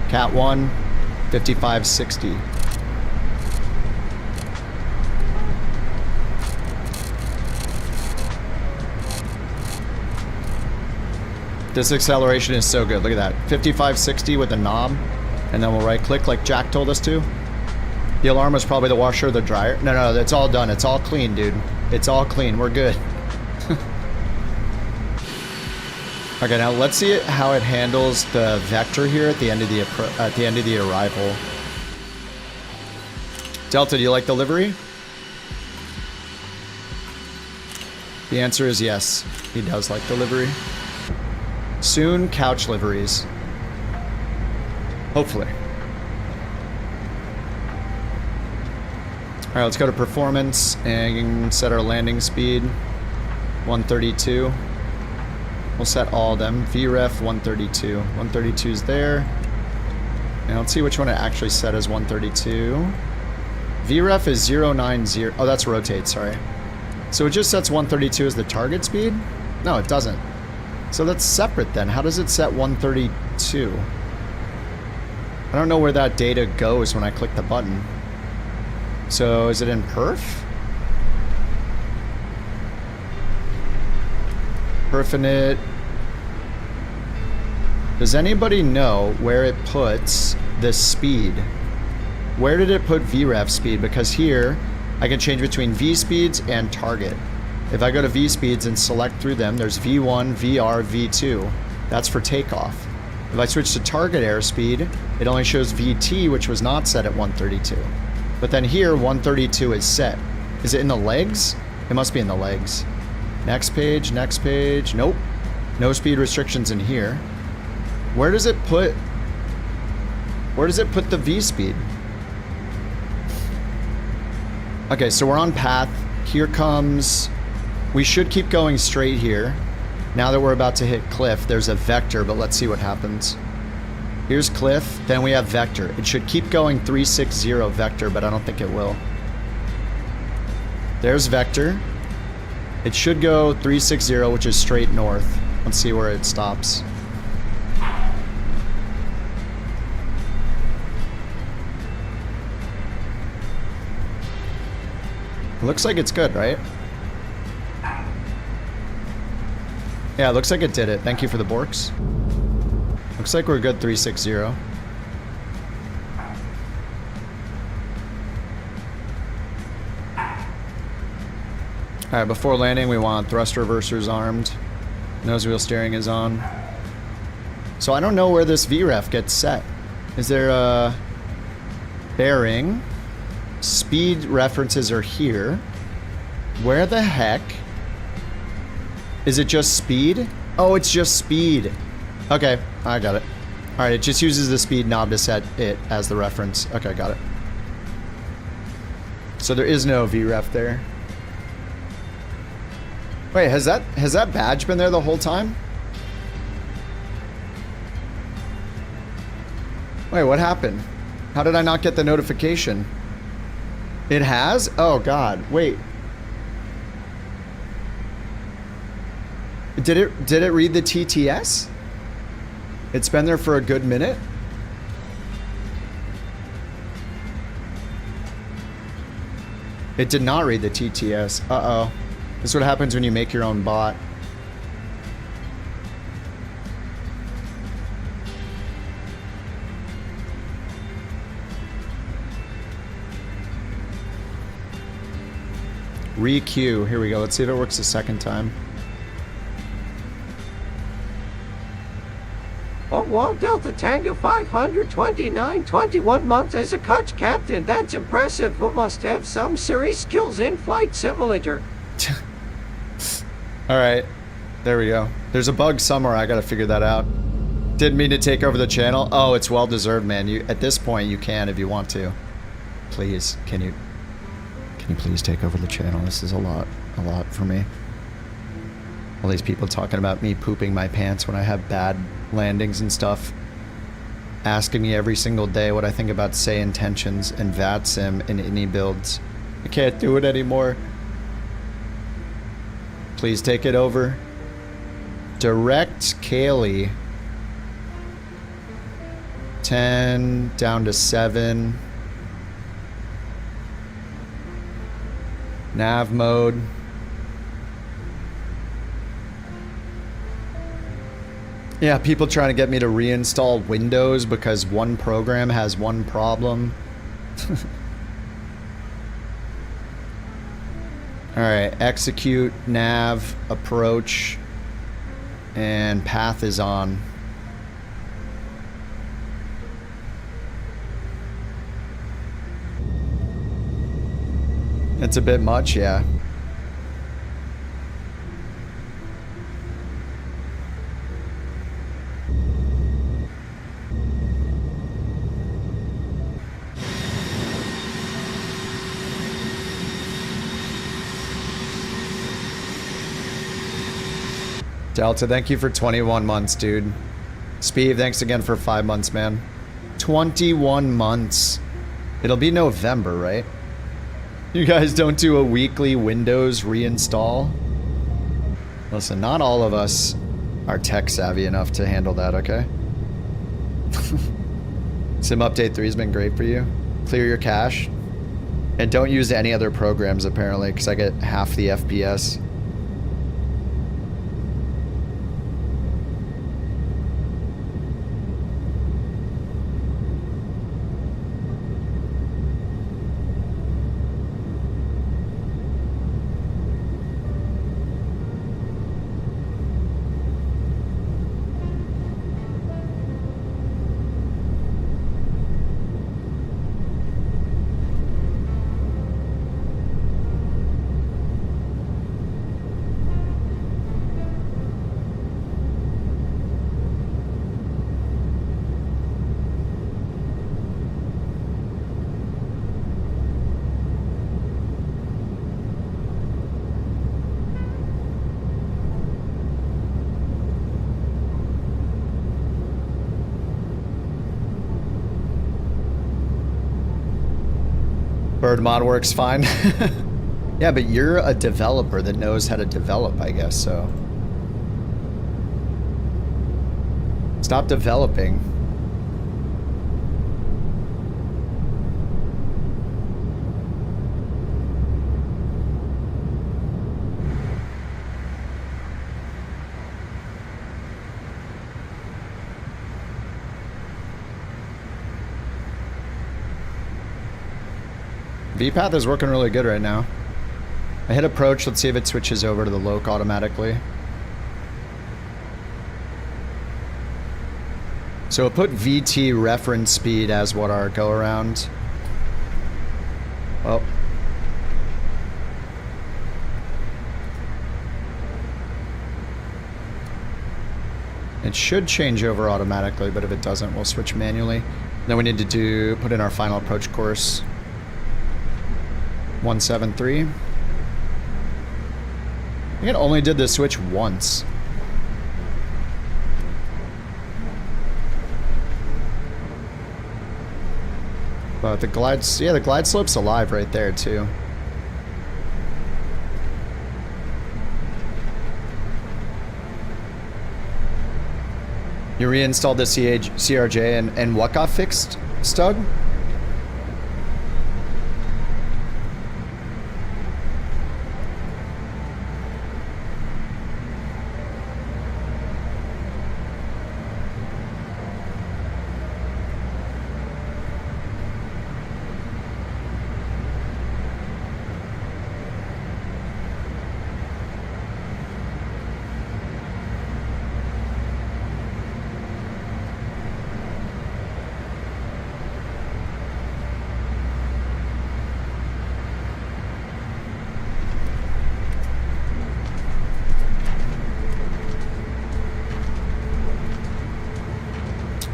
Cat 1, 5560. This acceleration is so good. Look at that. 5560 with a knob. And then we'll right click like Jack told us to. The alarm was probably the washer or the dryer. No, it's all done. It's all clean, dude. It's all clean. We're good. Okay, now let's see how it handles the vector here at the end of the arrival. Delta, do you like the livery? The answer is yes. He does like the livery. Soon, couch liveries. Hopefully. Alright, let's go to performance and set our landing speed. 132. We'll set all of them. VREF 132. 132 is there. And let's see which one it actually set as 132. VREF is 090. Oh, that's rotate, sorry. So it just sets 132 as the target speed? No, it doesn't. So that's separate then. How does it set 132? I don't know where that data goes when I click the button. So is it in perf? Perfinite. Does anybody know where it puts the speed? Where did it put VREF speed? Because here I can change between V speeds and target. If I go to V speeds and select through them, there's V1, VR, V2. That's for takeoff. If I switch to target airspeed, it only shows VT, which was not set at 132. But then here, 132 is set. Is it in the legs? It must be in the legs. Next page, nope. No speed restrictions in here. Where does it put the V speed? Okay, so we're on path. Here comes, we should keep going straight here. Now that we're about to hit cliff, there's a vector, but let's see what happens. Here's cliff, then we have vector. It should keep going 360 vector, but I don't think it will. There's vector. It should go 360, which is straight north. Let's see where it stops. It looks like it's good, right? Yeah, it looks like it did it. Thank you for the Borks. Looks like we're good 360. Alright, before landing we want thrust reversers armed. Nose wheel steering is on. So I don't know where this VREF gets set. Is there a bearing? Speed references are here. Where the heck? Is it just speed? Oh, it's just speed. Okay, I got it. Alright, it just uses the speed knob to set it as the reference. Okay, got it. So there is no VREF there. Wait, has that badge been there the whole time? Wait, what happened? How did I not get the notification? It has? Oh god, wait. Did it read the TTS? It's been there for a good minute? It did not read the TTS. Uh-oh. This is what happens when you make your own bot. Re-queue. Here we go. Let's see if it works the second time. Oh, well, Delta Tango 529, 21 months as a coach captain. That's impressive, but must have some serious skills in flight simulator. Alright. There we go. There's a bug somewhere. I gotta figure that out. Didn't mean to take over the channel. Oh, it's well deserved, man. You at this point you can if you want to. Please, can you please take over the channel? This is a lot for me. All these people talking about me pooping my pants when I have bad landings and stuff. Asking me every single day what I think about say intentions and VATSIM and INI builds. I can't do it anymore. Please take it over. Direct Kaylee. 10 down to 7. Nav mode. Yeah, people trying to get me to reinstall Windows because one program has one problem. Alright, execute, nav, approach. And path is on. It's a bit much, yeah. Delta, thank you for 21 months, dude. Speed, thanks again for 5 months, man. 21 months. It'll be November, right? You guys don't do a weekly Windows reinstall? Listen, not all of us are tech savvy enough to handle that, okay? Sim Update 3 has been great for you. Clear your cache. And don't use any other programs, apparently, because I get half the FPS. Bird mod works fine. Yeah, but you're a developer that knows how to develop, I guess, so. Stop developing. VPath is working really good right now. I hit approach, let's see if it switches over to the loc automatically. So it put VT reference speed as what our go around. Oh. It should change over automatically, but if it doesn't, we'll switch manually. Then we need to put in our final approach course. 173. I think it only did the switch once. But the glide slope's alive right there too. You reinstalled the CRJ and what got fixed, Stug?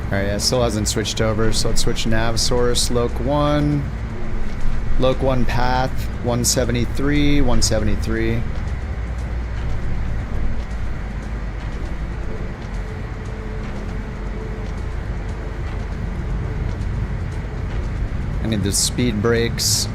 Alright, yeah, it still hasn't switched over, so let's switch nav source, loc 1 path, 173, 173. I need the speed brakes.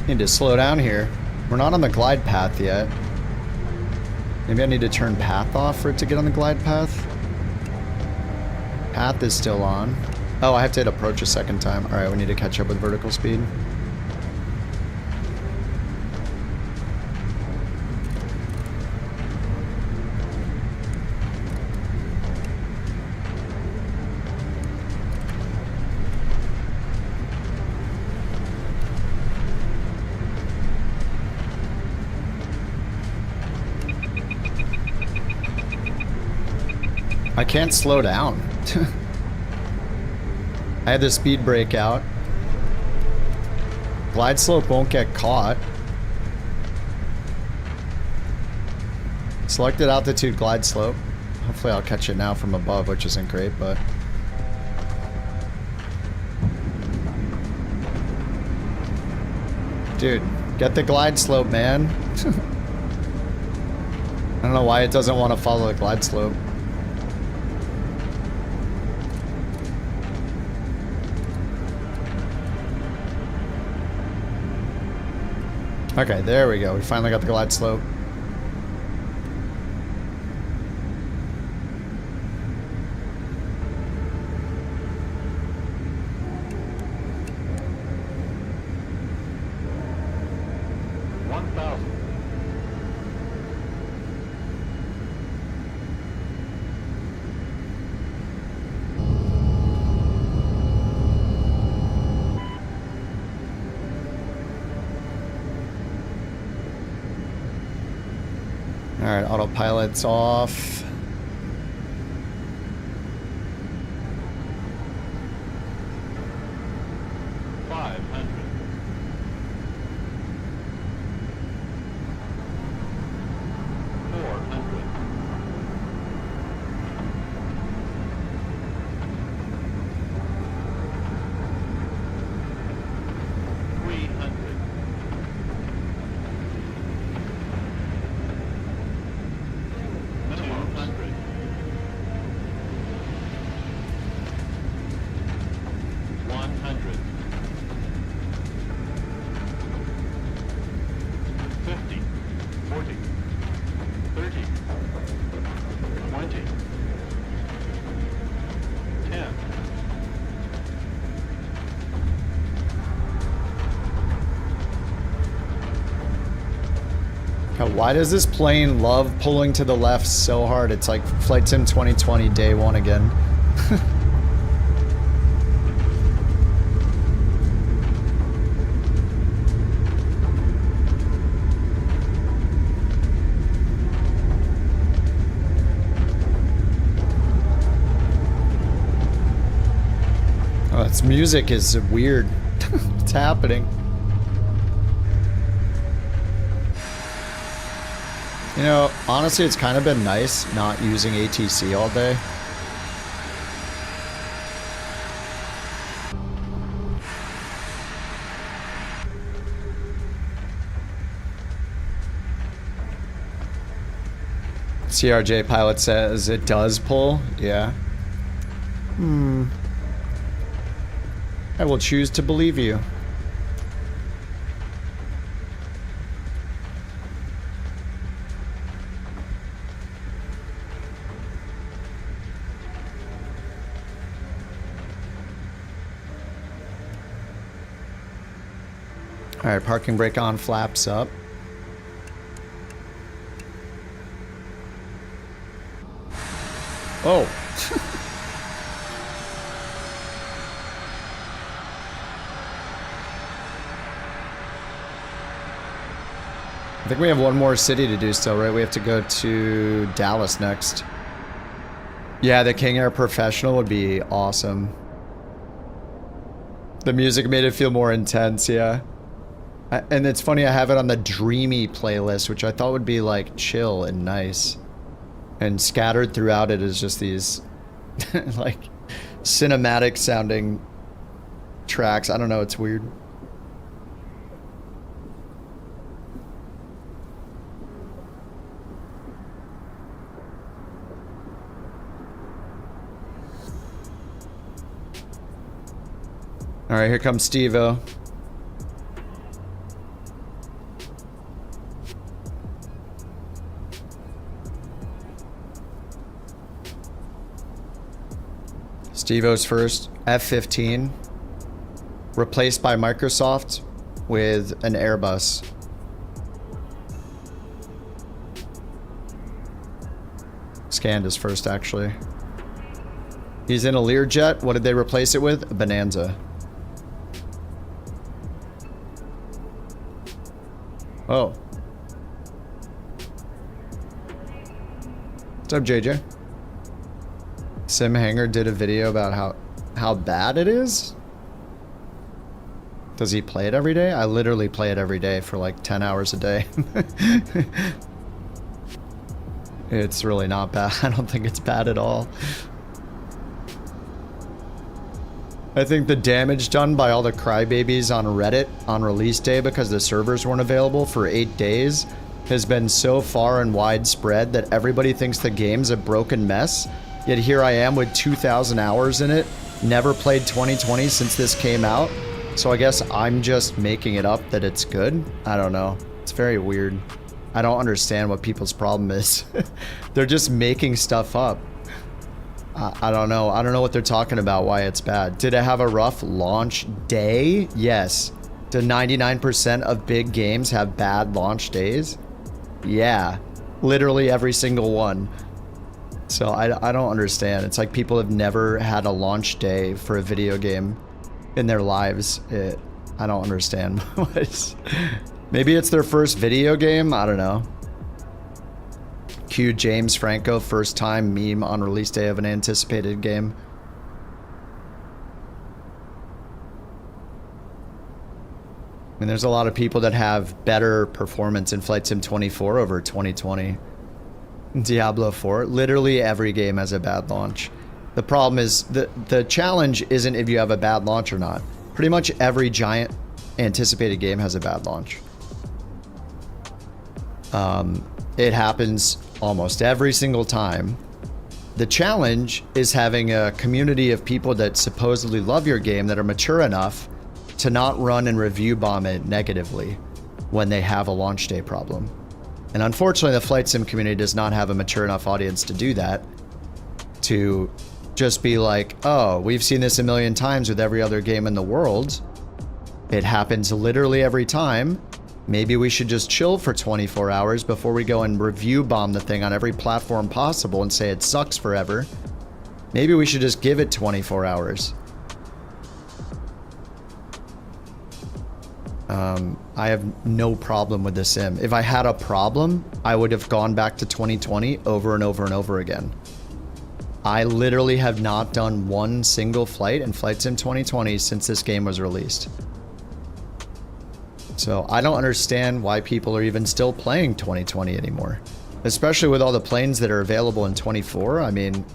Need to slow down here. We're not on the glide path yet. Maybe I need to turn path off for it to get on the glide path. Path is still on. Oh, I have to hit approach a second time. All right, we need to catch up with vertical speed. I can't slow down. I had the speed brake out. Glide slope won't get caught. Selected altitude glide slope. Hopefully I'll catch it now from above, which isn't great, but... Dude, get the glide slope, man. I don't know why it doesn't want to follow the glide slope. Okay, there we go. We finally got the glide slope. Alright, autopilot's off. Why does this plane love pulling to the left so hard? It's like Flight Sim 2020 day one again. Oh, its music is weird. What's happening? You know, honestly, it's kind of been nice not using ATC all day. CRJ pilot says it does pull. Yeah. I will choose to believe you. Alright, parking brake on, flaps up. Oh. I think we have one more city to do still, right? We have to go to Dallas next. Yeah, the King Air Professional would be awesome. The music made it feel more intense, yeah. And it's funny, I have it on the dreamy playlist, which I thought would be like chill and nice. And scattered throughout it is just these like cinematic sounding tracks. I don't know, it's weird. All right, here comes Steve-O. Stevo's first. F-15. Replaced by Microsoft with an Airbus. Scanned is first, actually. He's in a Learjet. What did they replace it with? A Bonanza. Oh. What's up, JJ? Sim Hanger did a video about how bad it is. Does he play it every day? I literally play it every day for like 10 hours a day. It's really not bad. I don't think it's bad at all. I think the damage done by all the crybabies on Reddit on release day because the servers weren't available for 8 days has been so far and widespread that everybody thinks the game's a broken mess. Yet here I am with 2,000 hours in it, never played 2020 since this came out. So I guess I'm just making it up that it's good. I don't know. It's very weird. I don't understand what people's problem is. They're just making stuff up. I don't know. I don't know what they're talking about, why it's bad. Did it have a rough launch day? Yes. Do 99% of big games have bad launch days? Yeah. Literally every single one. So I don't understand. It's like people have never had a launch day for a video game in their lives. I don't understand. Maybe it's their first video game? I don't know. Cue James Franco, first time meme on release day of an anticipated game. I mean, there's a lot of people that have better performance in Flight Sim 24 over 2020. Diablo 4, literally every game has a bad launch. The problem is, the challenge isn't if you have a bad launch or not. Pretty much every giant anticipated game has a bad launch. It happens almost every single time. The challenge is having a community of people that supposedly love your game that are mature enough to not run and review bomb it negatively when they have a launch day problem. And unfortunately, the Flight Sim community does not have a mature enough audience to do that. To just be like, oh, we've seen this a million times with every other game in the world. It happens literally every time. Maybe we should just chill for 24 hours before we go and review bomb the thing on every platform possible and say it sucks forever. Maybe we should just give it 24 hours. I have no problem with the sim. If I had a problem, I would have gone back to 2020 over and over and over again. I literally have not done one single flight in Flight Sim 2020 since this game was released. So I don't understand why people are even still playing 2020 anymore. Especially with all the planes that are available in 24. I mean,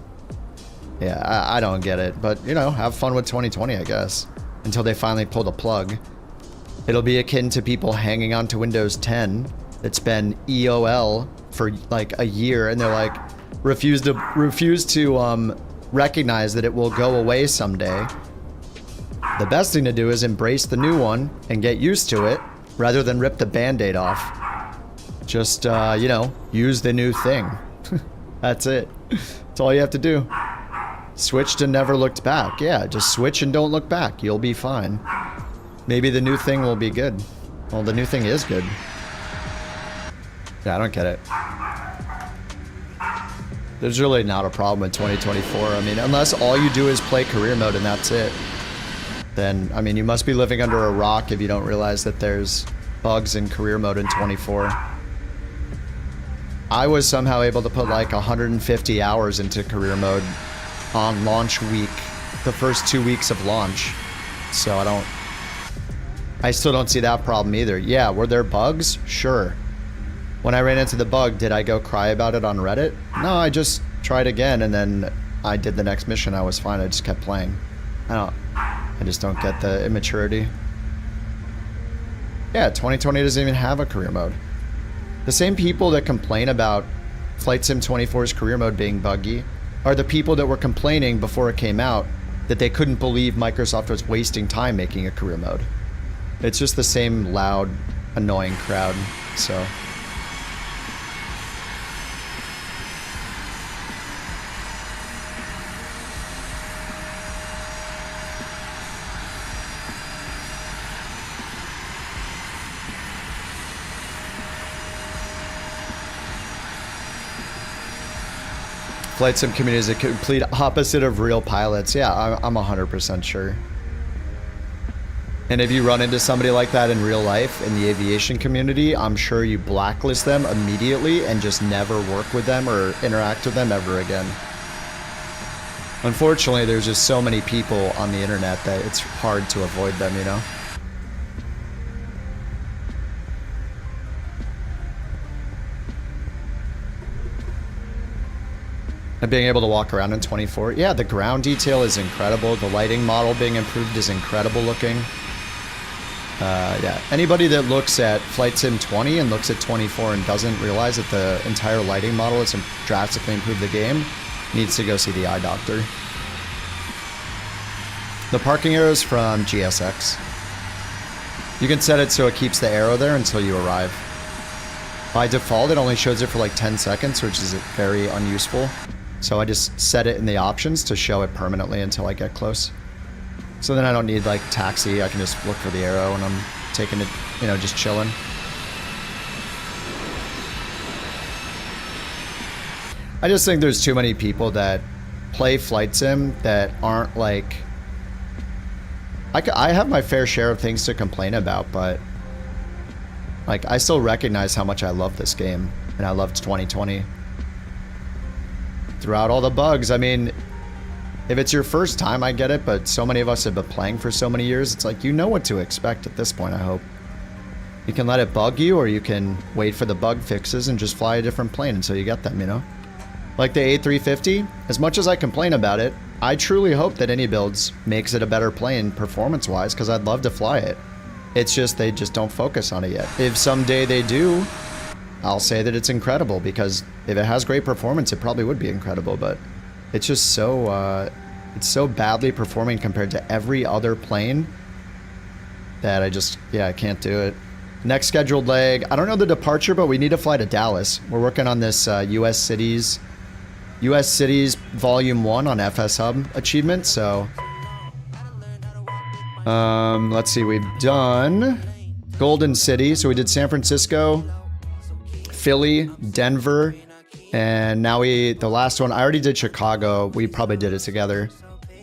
yeah, I don't get it. But, you know, have fun with 2020, I guess. Until they finally pull the plug. It'll be akin to people hanging on to Windows 10. It's been EOL for like a year, and they're like, refuse to recognize that it will go away someday. The best thing to do is embrace the new one and get used to it, rather than rip the band-aid off. Just, you know, use the new thing. That's it. That's all you have to do. Switched and never looked back. Yeah, just switch and don't look back. You'll be fine. Maybe the new thing will be good. Well, the new thing is good. Yeah, I don't get it. There's really not a problem with 2024. I mean, unless all you do is play career mode and that's it. Then, I mean, you must be living under a rock if you don't realize that there's bugs in career mode in 24. I was somehow able to put like 150 hours into career mode on launch week, the first 2 weeks of launch. So I still don't see that problem either. Yeah, were there bugs? Sure. When I ran into the bug, did I go cry about it on Reddit? No, I just tried again and then I did the next mission. I was fine. I just kept playing. I just don't get the immaturity. Yeah, 2020 doesn't even have a career mode. The same people that complain about Flight Sim 24's career mode being buggy are the people that were complaining before it came out that they couldn't believe Microsoft was wasting time making a career mode. It's just the same loud, annoying crowd, so... Flight sim community is a complete opposite of real pilots. Yeah, I'm 100% sure. And if you run into somebody like that in real life in the aviation community, I'm sure you blacklist them immediately and just never work with them or interact with them ever again. Unfortunately, there's just so many people on the internet that it's hard to avoid them, you know? And being able to walk around in 24. Yeah, the ground detail is incredible. The lighting model being improved is incredible looking. Yeah, anybody that looks at Flight Sim 20 and looks at 24 and doesn't realize that the entire lighting model has drastically improved the game needs to go see the eye doctor. The parking arrow is from GSX. You can set it so it keeps the arrow there until you arrive. By default, it only shows it for like 10 seconds, which is very unuseful. So I just set it in the options to show it permanently until I get close. So then I don't need like taxi, I can just look for the arrow when I'm taking it, you know, just chilling. I just think there's too many people that play flight sim that aren't like... I have my fair share of things to complain about, but like I still recognize how much I love this game, and I loved 2020. Throughout all the bugs, I mean, if it's your first time, I get it, but so many of us have been playing for so many years, it's like you know what to expect at this point, I hope. You can let it bug you, or you can wait for the bug fixes and just fly a different plane until you get them, you know? Like the A350, as much as I complain about it, I truly hope that any builds makes it a better plane performance-wise, because I'd love to fly it. It's just they just don't focus on it yet. If someday they do, I'll say that it's incredible, because if it has great performance, it probably would be incredible, but it's just so, it's so badly performing compared to every other plane that I just, yeah, I can't do it. Next scheduled leg, I don't know the departure, but we need to fly to Dallas. We're working on this US Cities Volume 1 on FS Hub achievement, so... let's see, we've done Golden City, so we did San Francisco, Philly, Denver, and now the last one, I already did Chicago, we probably did it together.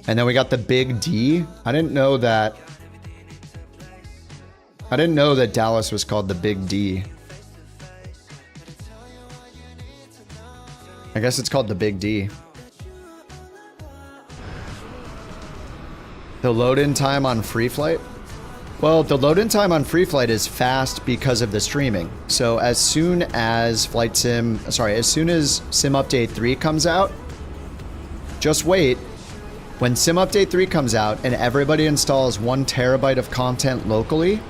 And then we got the Big D. I didn't know that Dallas was called the Big D. I guess it's called the Big D. The load-in time on Free Flight? Well, the load-in time on Free Flight is fast because of the streaming. So as soon as Sim Update 3 comes out, just wait. When Sim Update 3 comes out and everybody installs 1 terabyte of content locally,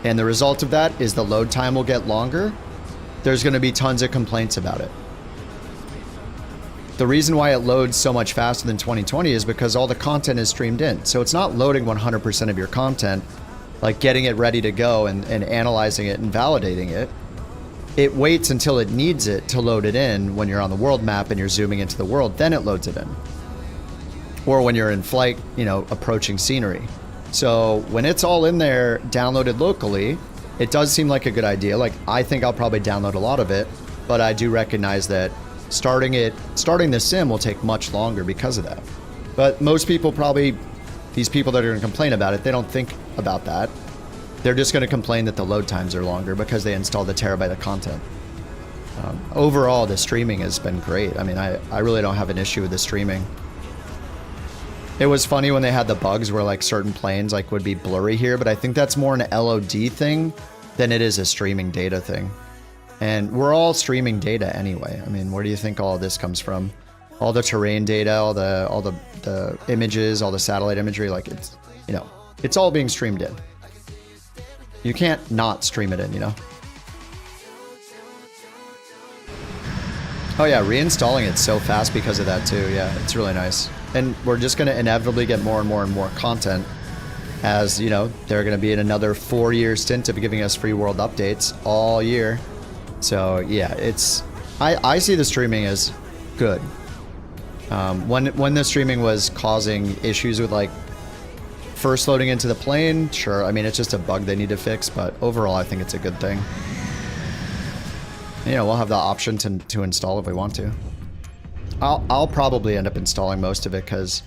and the result of that is the load time will get longer, there's going to be tons of complaints about it. The reason why it loads so much faster than 2020 is because all the content is streamed in. So it's not loading 100% of your content, like getting it ready to go and analyzing it and validating it. It waits until it needs it to load it in when you're on the world map and you're zooming into the world, then it loads it in. Or when you're in flight, you know, approaching scenery. So when it's all in there, downloaded locally, it does seem like a good idea. Like, I think I'll probably download a lot of it, but I do recognize that starting the sim will take much longer because of that. But most people probably, these people that are going to complain about it, they don't think about that. They're just going to complain that the load times are longer because they installed a terabyte of content. Overall, the streaming has been great. I mean, I really don't have an issue with the streaming. It was funny when they had the bugs where like certain planes like would be blurry here, but I think that's more an LOD thing than it is a streaming data thing. And we're all streaming data anyway. I mean, where do you think all of this comes from? All the terrain data, all the images, all the satellite imagery, like it's, you know, it's all being streamed in. You can't not stream it in, you know? Oh yeah, reinstalling it's so fast because of that too. Yeah, it's really nice. And we're just going to inevitably get more and more and more content as, you know, they're going to be in another 4-year stint of giving us free world updates all year. So yeah, it's, I see the streaming as good. When the streaming was causing issues with like first loading into the plane, sure, I mean, it's just a bug they need to fix, but overall I think it's a good thing. You know, we'll have the option to install if we want to. I'll probably end up installing most of it because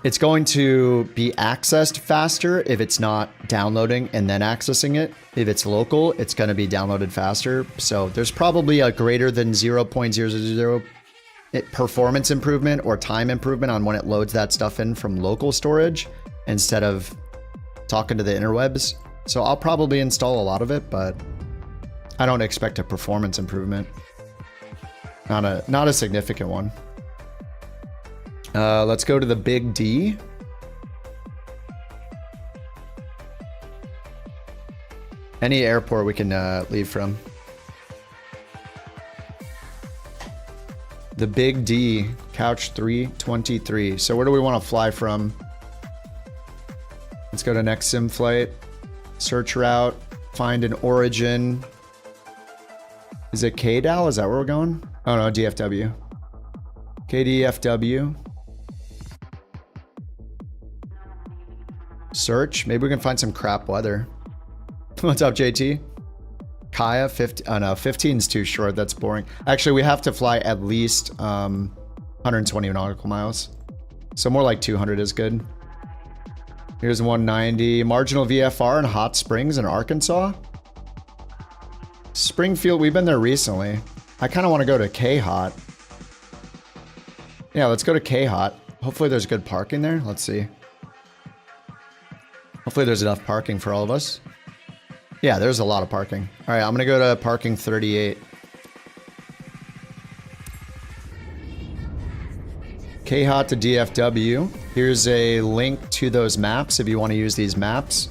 it's going to be accessed faster if it's not downloading and then accessing it. If it's local, it's going to be downloaded faster. So there's probably a greater than 0.000 performance improvement or time improvement on when it loads that stuff in from local storage instead of talking to the interwebs. So I'll probably install a lot of it, but I don't expect a performance improvement. Not a significant one. Let's go to the Big D. Any airport we can leave from. The Big D, couch 323. So where do we want to fly from? Let's go to next sim flight. Search route. Find an origin. Is it KDAL? Is that where we're going? Oh no, DFW. KDFW. Search. Maybe we can find some crap weather. What's up, JT? Kaya, 50. Oh no, 15 is too short. That's boring. Actually, we have to fly at least 120 nautical miles. So more like 200 is good. Here's 190. Marginal VFR in Hot Springs in Arkansas. Springfield, we've been there recently. I kind of want to go to K-Hot. Yeah, let's go to K-Hot. Hopefully there's good parking there. Let's see. Hopefully there's enough parking for all of us. Yeah, there's a lot of parking. All right, I'm going to go to parking 38. K-Hot to DFW. Here's a link to those maps if you want to use these maps.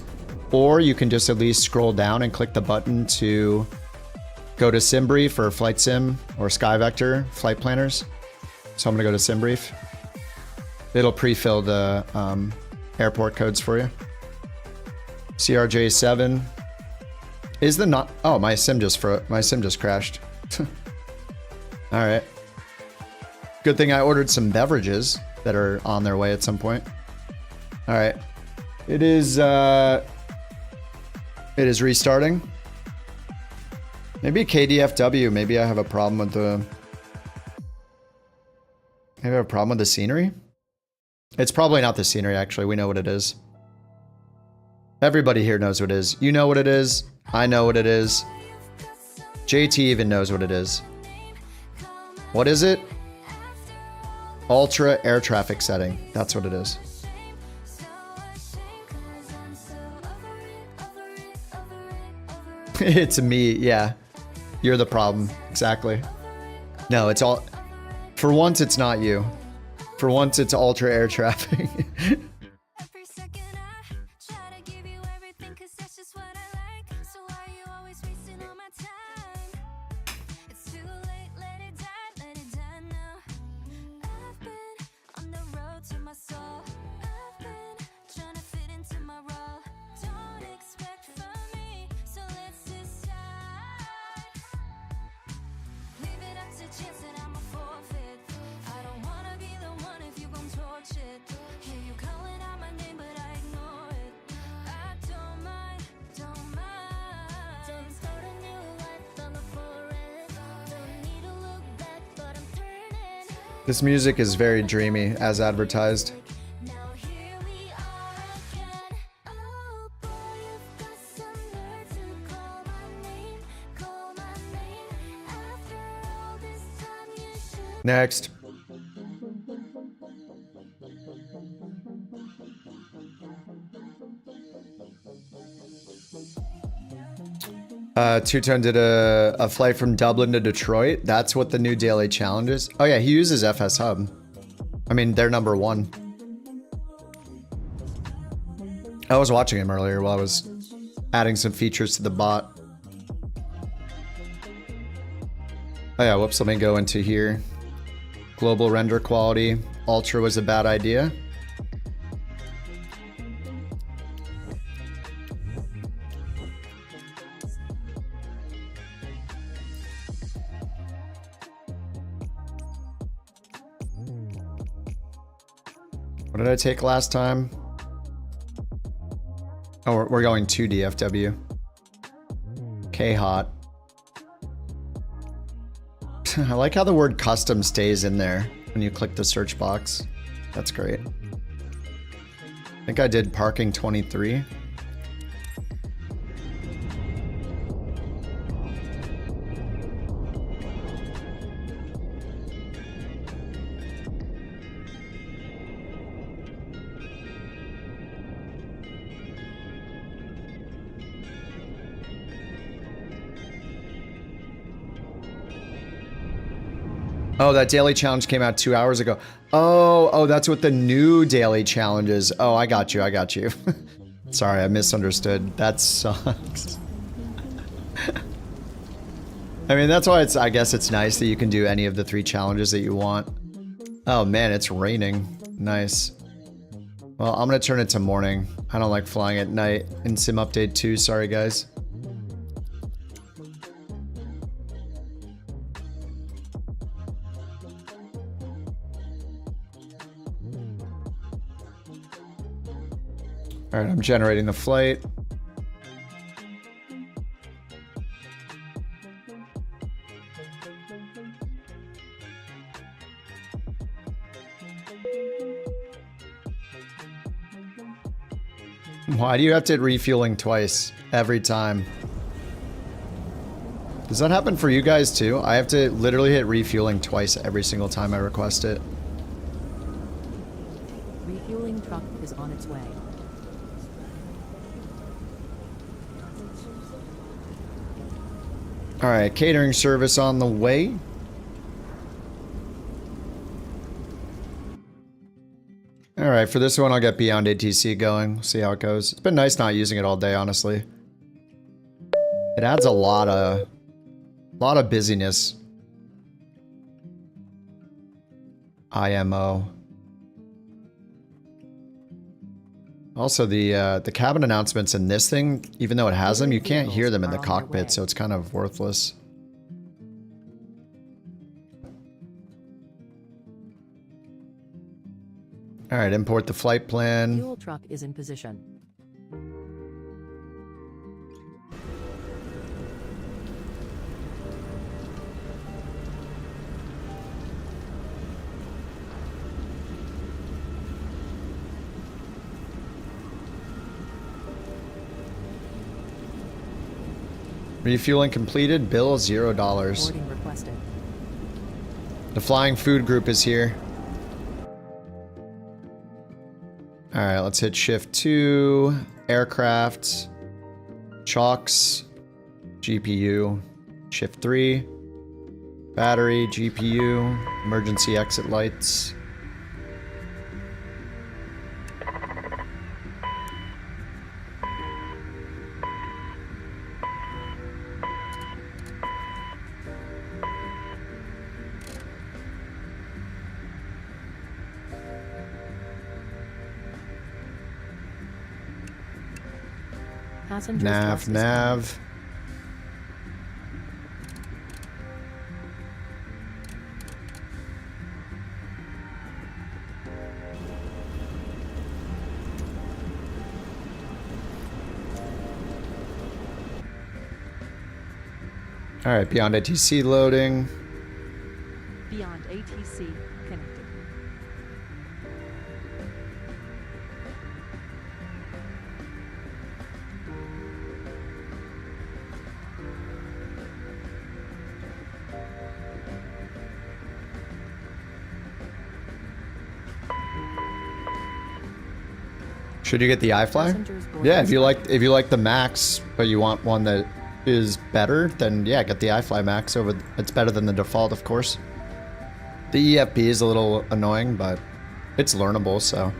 Or you can just at least scroll down and click the button to go to SimBrief for Flight Sim or SkyVector flight planners. So I'm going to go to SimBrief. It'll pre-fill the airport codes for you. CRJ 7. Is the not? Oh, my sim just crashed. All right. Good thing I ordered some beverages that are on their way at some point. All right. It is restarting. Maybe KDFW. Maybe I have a problem with the. Maybe I have a problem with the scenery. It's probably not the scenery. Actually, we know what it is. Everybody here knows what it is. You know what it is. I know what it is. JT even knows what it is. What is it? Ultra air traffic setting. That's what it is. It's me, yeah. You're the problem. Exactly. No, it's all... For once, it's not you. For once, it's ultra air traffic. This music is very dreamy, as advertised. Next. Two-Tone did a flight from Dublin to Detroit. That's what the new daily challenge is. Oh yeah, he uses FS Hub. I mean, they're number one. I was watching him earlier while I was adding some features to the bot. Oh yeah, whoops, let me go into here. Global render quality. Ultra was a bad idea. What did I take last time? Oh, we're going to DFW. K-Hot. I like how the word custom stays in there when you click the search box. That's great. I think I did parking 23. Oh, that daily challenge came out 2 hours ago. Oh, that's what the new daily challenge is. Oh, I got you. Sorry, I misunderstood. That sucks. I mean, that's why I guess it's nice that you can do any of the 3 challenges that you want. Oh man, it's raining. Nice. Well, I'm gonna turn it to morning. I don't like flying at night in Sim Update 2. Sorry, guys. All right, I'm generating the flight. Why do you have to hit refueling twice every time? Does that happen for you guys too? I have to literally hit refueling twice every single time I request it. Refueling truck is on its way. All right, catering service on the way. All right, for this one, I'll get Beyond ATC going. See how it goes. It's been nice not using it all day, honestly. It adds a lot of busyness. IMO. Also, the cabin announcements in this thing, even though it has them, you can't hear them in the cockpit, so it's kind of worthless. All right, import the flight plan. Fuel truck is in position. Refueling completed. Bill $0. Boarding requested. The flying food group is here. All right, let's hit shift 2, aircraft, chocks, GPU, shift 3, battery, GPU, emergency exit lights. Nav. All right, Beyond ATC loading. Beyond ATC connected. Should you get the iFly? Yeah, if you like the Max, but you want one that is better, then yeah, get the iFly Max over. It's better than the default, of course. The EFP is a little annoying, but it's learnable, so.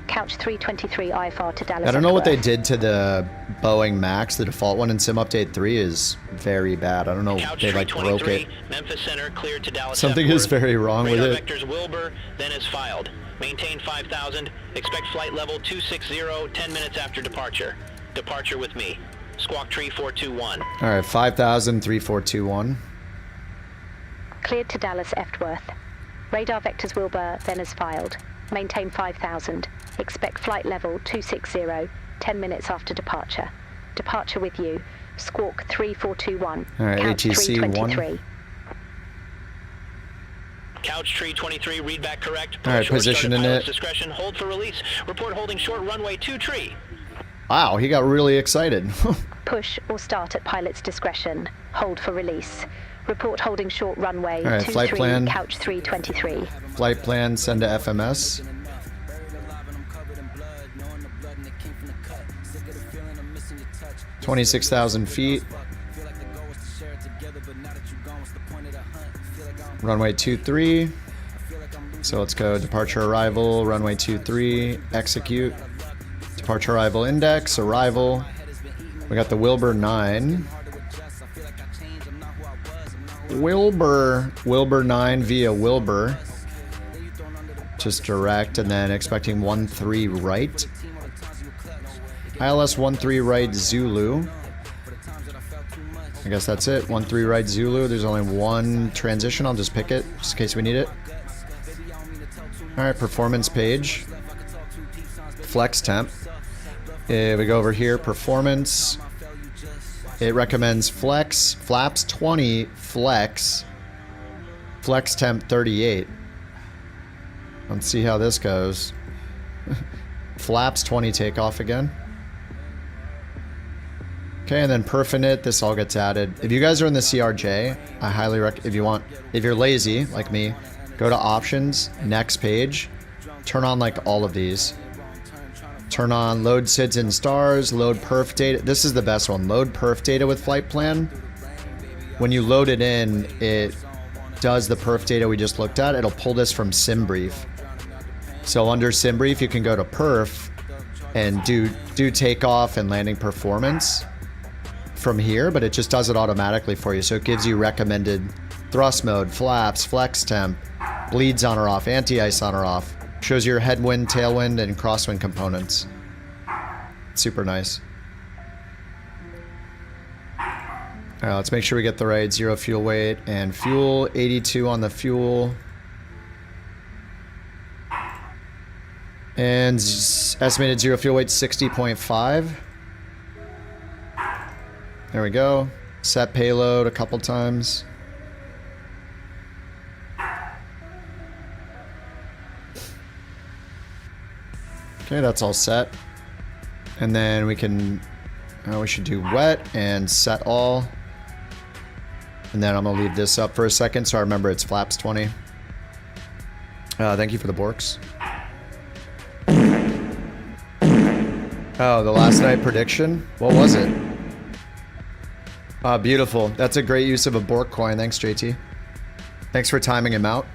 Couch 323 IFR to Dallas. I don't know what they did to the Boeing Max. The default one in Sim Update 3 is very bad. I don't know. They like broke it. Memphis Center cleared to Dallas. Something is very wrong with it. Vectors Wilbur, then is filed. Maintain 5,000. Expect flight level 260 10 minutes after departure. Departure with me. Squawk Tree 421. All right, 5,000 3421. Cleared to Dallas Eftworth. Radar vectors Wilbur, then is filed. Maintain 5,000. Expect flight level 260 10 minutes after departure. Departure with you. Squawk 3421. All right, Couch ATC 323. Couch tree 23, read back correct. All right, Short position start at in pilot's it. Discretion, hold for release. Report holding short runway 2 tree. Wow, he got really excited. Push or start at pilot's discretion. Hold for release. Report holding short runway All right, 23, flight plan. couch 323. Flight plan, send to FMS. 26,000 feet. Runway 23. So let's go departure arrival, runway 23, execute. Departure arrival index, arrival. We got the Wilbur 9. Wilbur 9 via Wilbur. Just direct, and then expecting 13 right. ILS 13 right Zulu. I guess that's it. 13 right Zulu. There's only one transition. I'll just pick it just in case we need it. Alright, performance page. Flex temp. We go over here, performance. It recommends flex, flaps 20, flex temp 38. Let's see how this goes. Flaps 20 takeoff again. Okay, and then perf init, this all gets added. If you guys are in the CRJ, I highly recommend, if you're lazy, like me, go to options, next page, turn on like all of these. Turn on load SIDS and stars, load perf data. This is the best one. Load perf data with flight plan. When you load it in, it does the perf data we just looked at. It'll pull this from SimBrief. So under SimBrief, you can go to perf and do takeoff and landing performance from here, but it just does it automatically for you. So it gives you recommended thrust mode, flaps, flex temp, bleeds on or off, anti-ice on or off. Shows your headwind, tailwind, and crosswind components. Super nice. Alright, let's make sure we get the right 0 fuel weight and fuel. 82 on the fuel. And estimated 0 fuel weight 60.5. There we go. Set payload a couple times. Okay, that's all set. And then we can, we should do wet and set all. And then I'm gonna leave this up for a second so I remember it's flaps 20. Thank you for the Borks. Oh, the last night prediction? What was it? Beautiful. That's a great use of a Bork coin. Thanks, JT. Thanks for timing him out.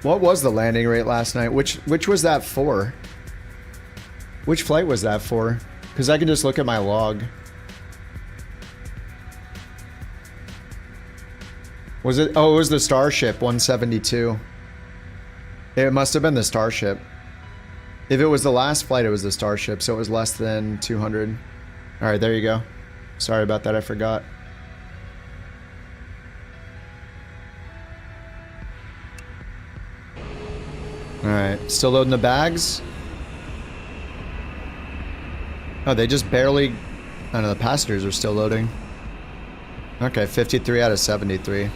What was the landing rate last night? Which was that for? Which flight was that for? Because I can just look at my log. Was it? Oh, it was the Starship 172. It must have been the Starship. If it was the last flight, it was the Starship, so it was less than 200. All right, there you go. Sorry about that, I forgot. Alright, still loading the bags. Oh, they just barely... I know, the passengers are still loading. Okay, 53 out of 73.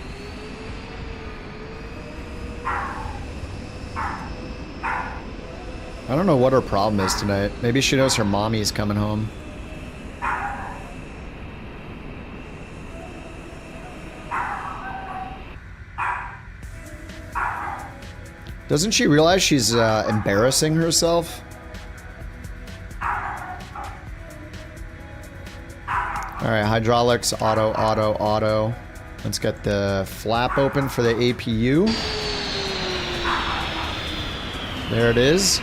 I don't know what her problem is tonight. Maybe she knows her mommy's coming home. Doesn't she realize she's embarrassing herself? Alright, hydraulics, auto, auto, auto. Let's get the flap open for the APU. There it is.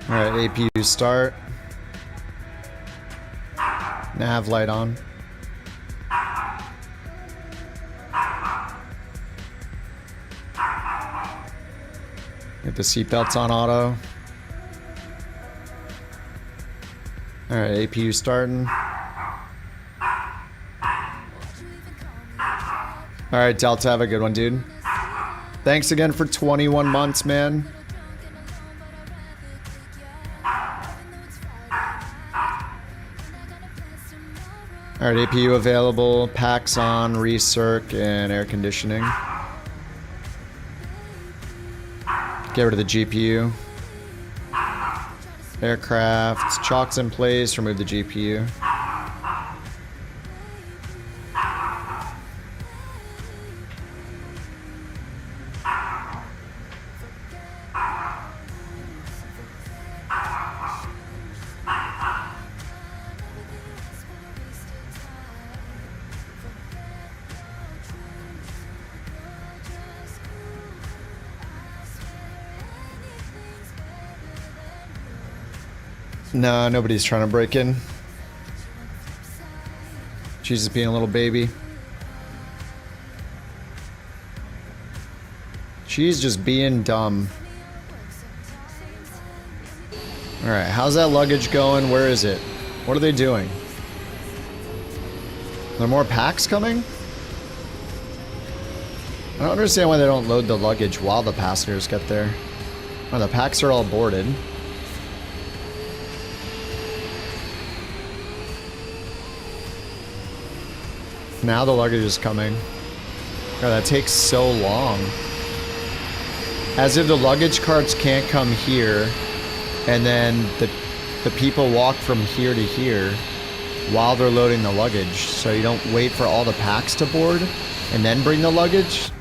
Alright, APU start. Nav light on. Get the seatbelts on auto. Alright, APU starting. Alright, Delta, have a good one, dude. Thanks again for 21 months, man. Alright, APU available, packs on, recirc, and air conditioning. Get rid of the GPU. Aircraft, chocks in place, remove the GPU. No, nobody's trying to break in. She's just being a little baby. She's just being dumb. Alright, how's that luggage going? Where is it? What are they doing? Are there more packs coming? I don't understand why they don't load the luggage while the passengers get there. Oh, the packs are all boarded. Now the luggage is coming. God, that takes so long. As if the luggage carts can't come here, and then the people walk from here to here while they're loading the luggage. So you don't wait for all the packs to board and then bring the luggage.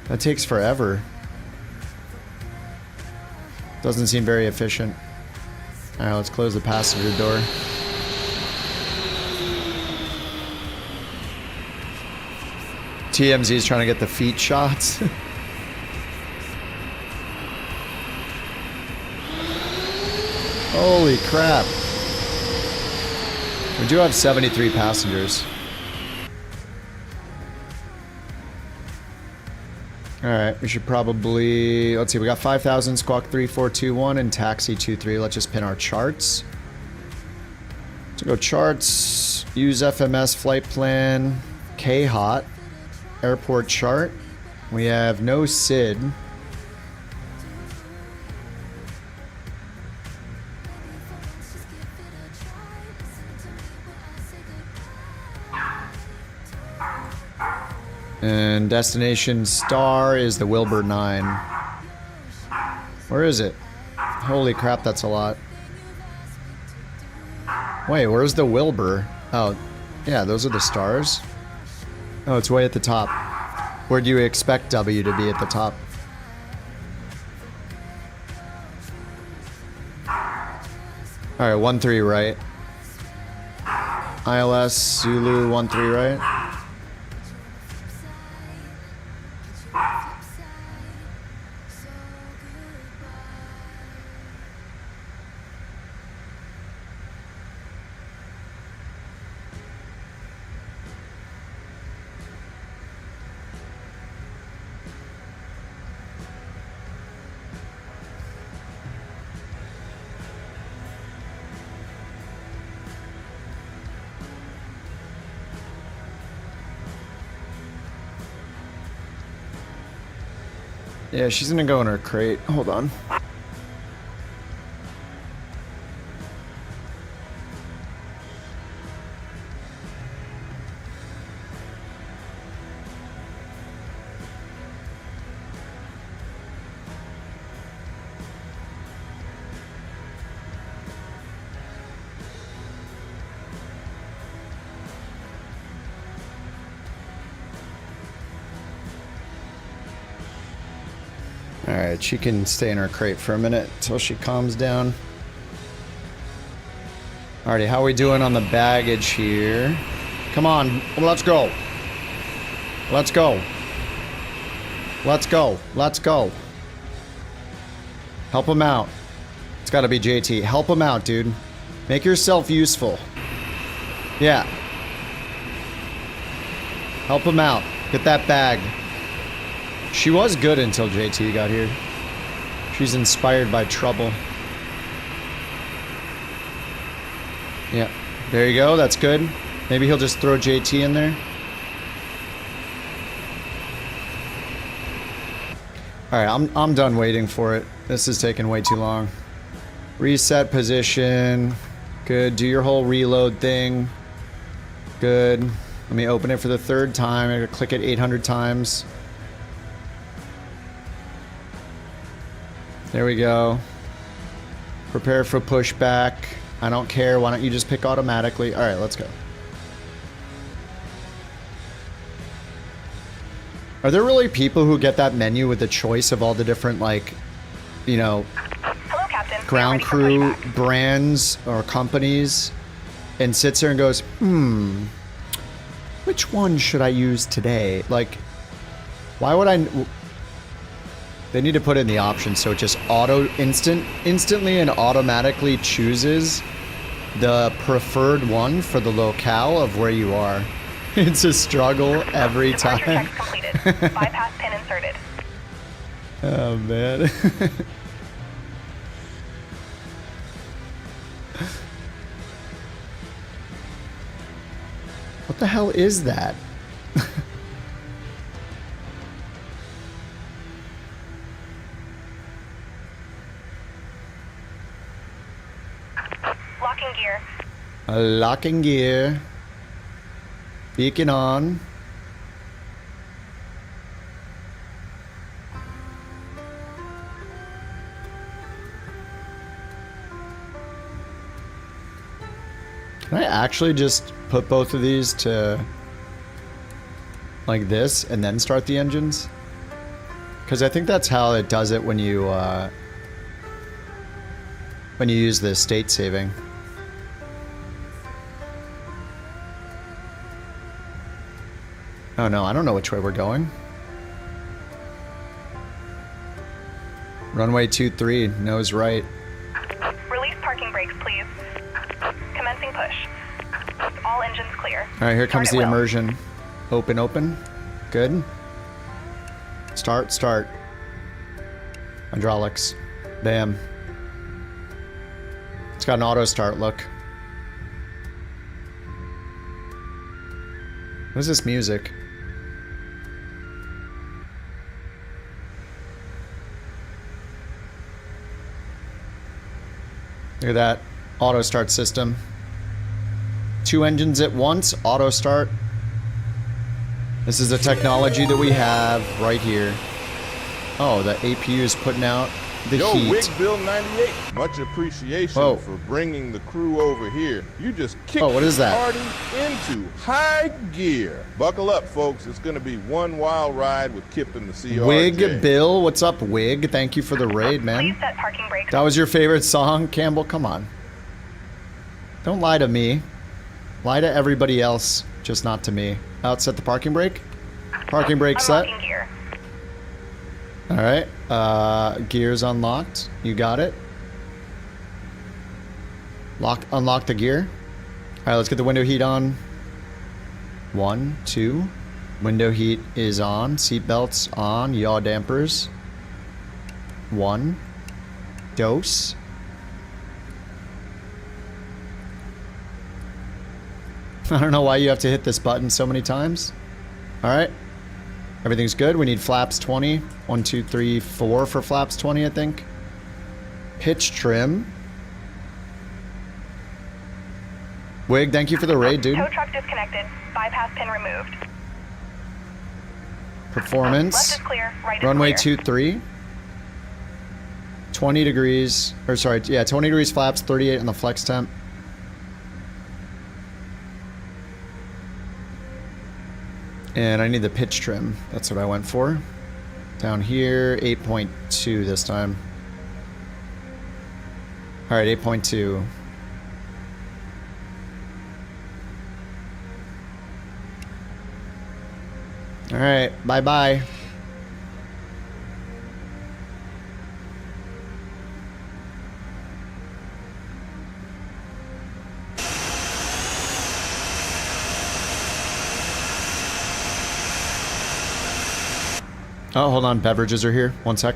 That takes forever. Doesn't seem very efficient. Alright, let's close the passenger door. TMZ's trying to get the feet shots. Holy crap. We do have 73 passengers. Alright, we should probably... Let's see, we got 5,000, Squawk 3421, and Taxi 23. Let's just pin our charts. So go charts, use FMS flight plan, K-Hot. Airport chart. We have no SID. And destination star is the Wilbur 9. Where is it? Holy crap, that's a lot. Wait, where's the Wilbur? Oh, yeah, those are the stars. Oh, it's way at the top. Where do you expect W to be at the top? Alright, 13 right. ILS Zulu 13 right. Yeah, she's gonna go in her crate. Hold on. Alright, she can stay in her crate for a minute until she calms down. Alrighty, how are we doing on the baggage here? Come on, let's go. Let's go. Let's go. Let's go. Help him out. It's gotta be JT. Help him out, dude. Make yourself useful. Yeah. Help him out. Get that bag. She was good until JT got here. She's inspired by trouble. Yeah. There you go. That's good. Maybe he'll just throw JT in there. Alright, I'm done waiting for it. This is taking way too long. Reset position. Good. Do your whole reload thing. Good. Let me open it for the 3rd time. I'm gonna click it 800 times. There we go. Prepare for pushback. I don't care. Why don't you just pick automatically? Alright, let's go. Are there really people who get that menu with the choice of all the different, like, you know, Hello, Captain. ground crew brands or companies and sits there and goes, which one should I use today? Like, why would I... They need to put in the option so it just instantly and automatically chooses the preferred one for the locale of where you are. It's a struggle every time. Bypass pin inserted. Oh man. What the hell is that? Locking gear. Locking gear. Beacon on. Can I actually just put both of these to like this and then start the engines? Because I think that's how it does it when you use the state saving. Oh no, I don't know which way we're going. Runway 23, nose right. Release parking brakes, please. Commencing push. All engines clear. Alright, here comes the immersion. Open, open. Good. Start, start. Hydraulics. Bam. It's got an auto start, look. What is this music? Look at that. Auto start system. 2 engines at once, auto start. This is a technology that we have right here. Oh, the APU is putting out the heat. Wig Bill 98, much appreciation for bringing the crew over here. You just kicked what is that? the party into high gear. Buckle up, folks. It's going to be one wild ride with Kip and the CRJ. Wig Bill, what's up, Wig? Thank you for the raid, man. Please set parking brakes. That was your favorite song, Campbell? Come on. Don't lie to me. Lie to everybody else, just not to me. Set the parking brake. Parking brake set. Gear. All right. Gears unlocked. You got it. Unlock the gear. All right, let's get the window heat on. 1, 2. Window heat is on. Seat belts on. Yaw dampers. 1. Dose. I don't know why you have to hit this button so many times. Alright. Everything's good. We need flaps 20. 1, 2, 3, 4 for flaps 20, I think. Pitch trim. Wig, thank you for the raid, dude. Tow truck disconnected. Bypass pin removed. Performance. Left is clear. Right is Runway clear. 23. 20 degrees. Or sorry, yeah, 20 degrees flaps, 38 on the flex temp. And I need the pitch trim. That's what I went for. Down here, 8.2 this time. Alright, 8.2. Alright, bye-bye. Oh, hold on. Beverages are here. 1 sec.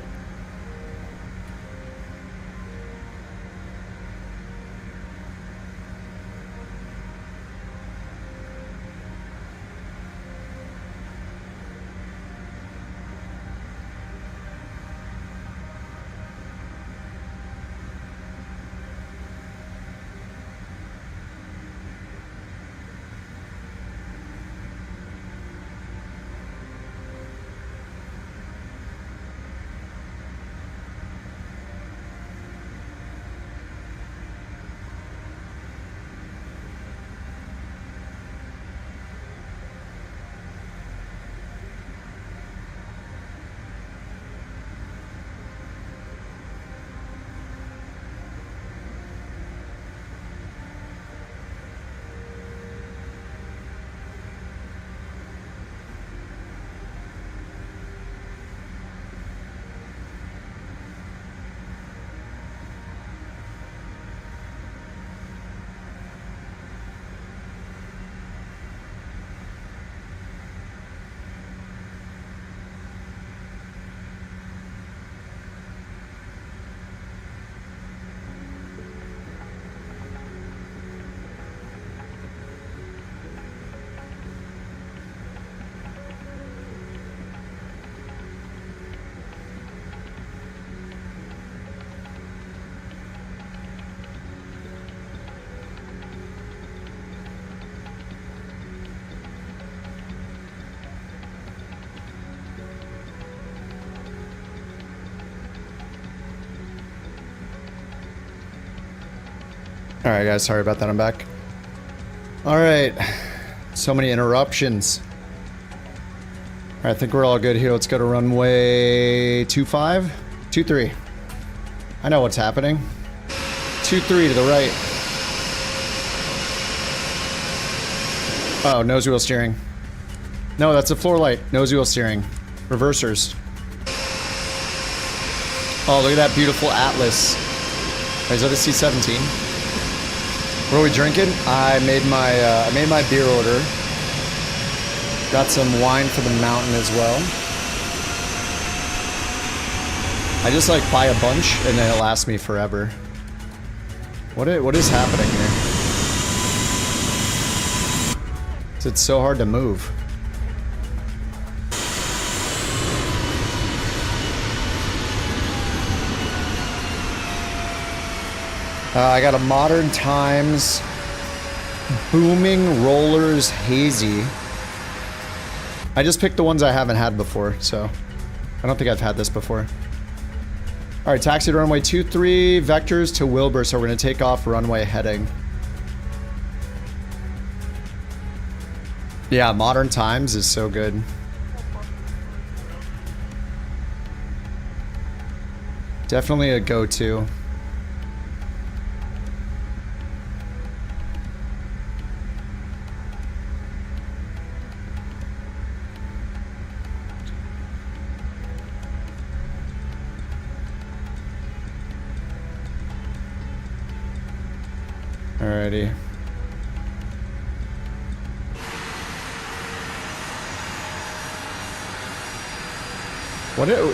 Alright guys, sorry about that, I'm back. Alright. So many interruptions. Alright, I think we're all good here. Let's go to runway 25? 23. I know what's happening. 23 to the right. Oh, nose wheel steering. No, that's a floor light. Nose wheel steering. Reversers. Oh, look at that beautiful Atlas. Is that a C-17? What are we drinking? I made my beer order. Got some wine for the mountain as well. I just like buy a bunch and then it lasts me forever. What is happening here? It's so hard to move. I got a Modern Times Booming Rollers Hazy. I just picked the ones I haven't had before, so I don't think I've had this before. Alright, taxi to runway 23, vectors to Wilbur, so we're going to take off runway heading. Yeah, Modern Times is so good. Definitely a go-to. Alrighty.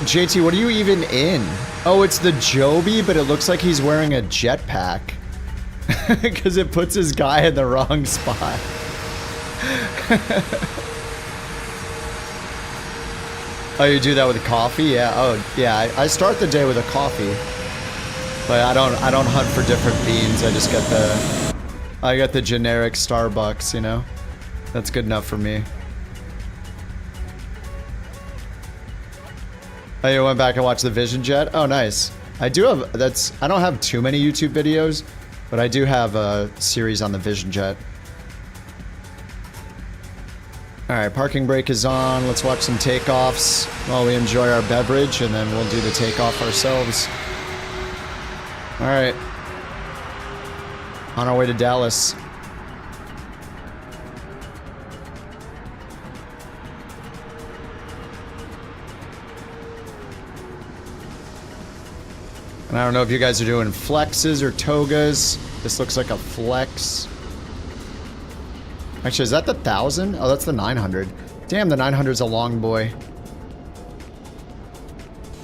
JT, what are you even in? Oh, it's the Joby, but it looks like he's wearing a jetpack. Because it puts his guy in the wrong spot. Oh, you do that with coffee? Yeah. Oh, yeah. I start the day with a coffee. But I don't hunt for different beans. I just get the generic Starbucks, you know? That's good enough for me. Oh, you went back and watched the Vision Jet? Oh, nice. I don't have too many YouTube videos, but I do have a series on the Vision Jet. Alright, parking brake is on. Let's watch some takeoffs while we enjoy our beverage, and then we'll do the takeoff ourselves. Alright. On our way to Dallas. And I don't know if you guys are doing flexes or togas. This looks like a flex. Actually, is that the 1000? Oh, that's the 900. Damn, the 900's a long boy.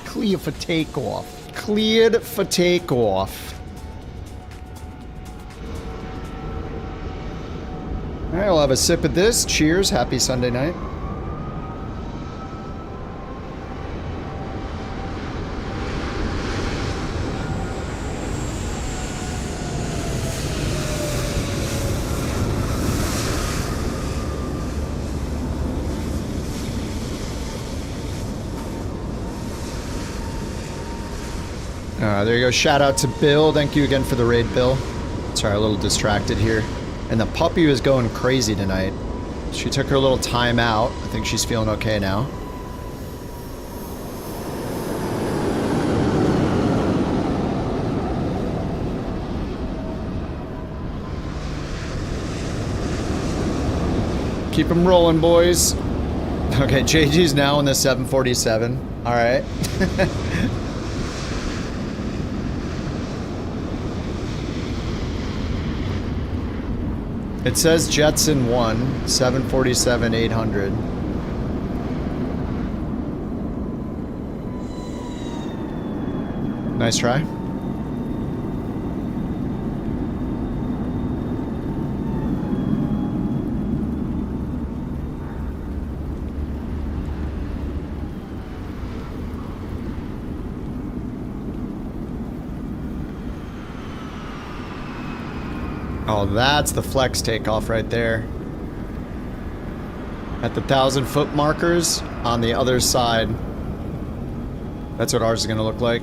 Clear for takeoff. Cleared for takeoff. Alright, we'll have a sip of this. Cheers. Happy Sunday night. There you go. Shout out to Bill. Thank you again for the raid, Bill. Sorry, a little distracted here. And the puppy was going crazy tonight. She took her little time out. I think she's feeling okay now. Keep them rolling, boys. Okay, JG's now in the 747. All right. It says Jetson 1, 747, 800. Nice try. Oh, that's the flex takeoff right there. At the 1,000-foot markers on the other side. That's what ours is going to look like.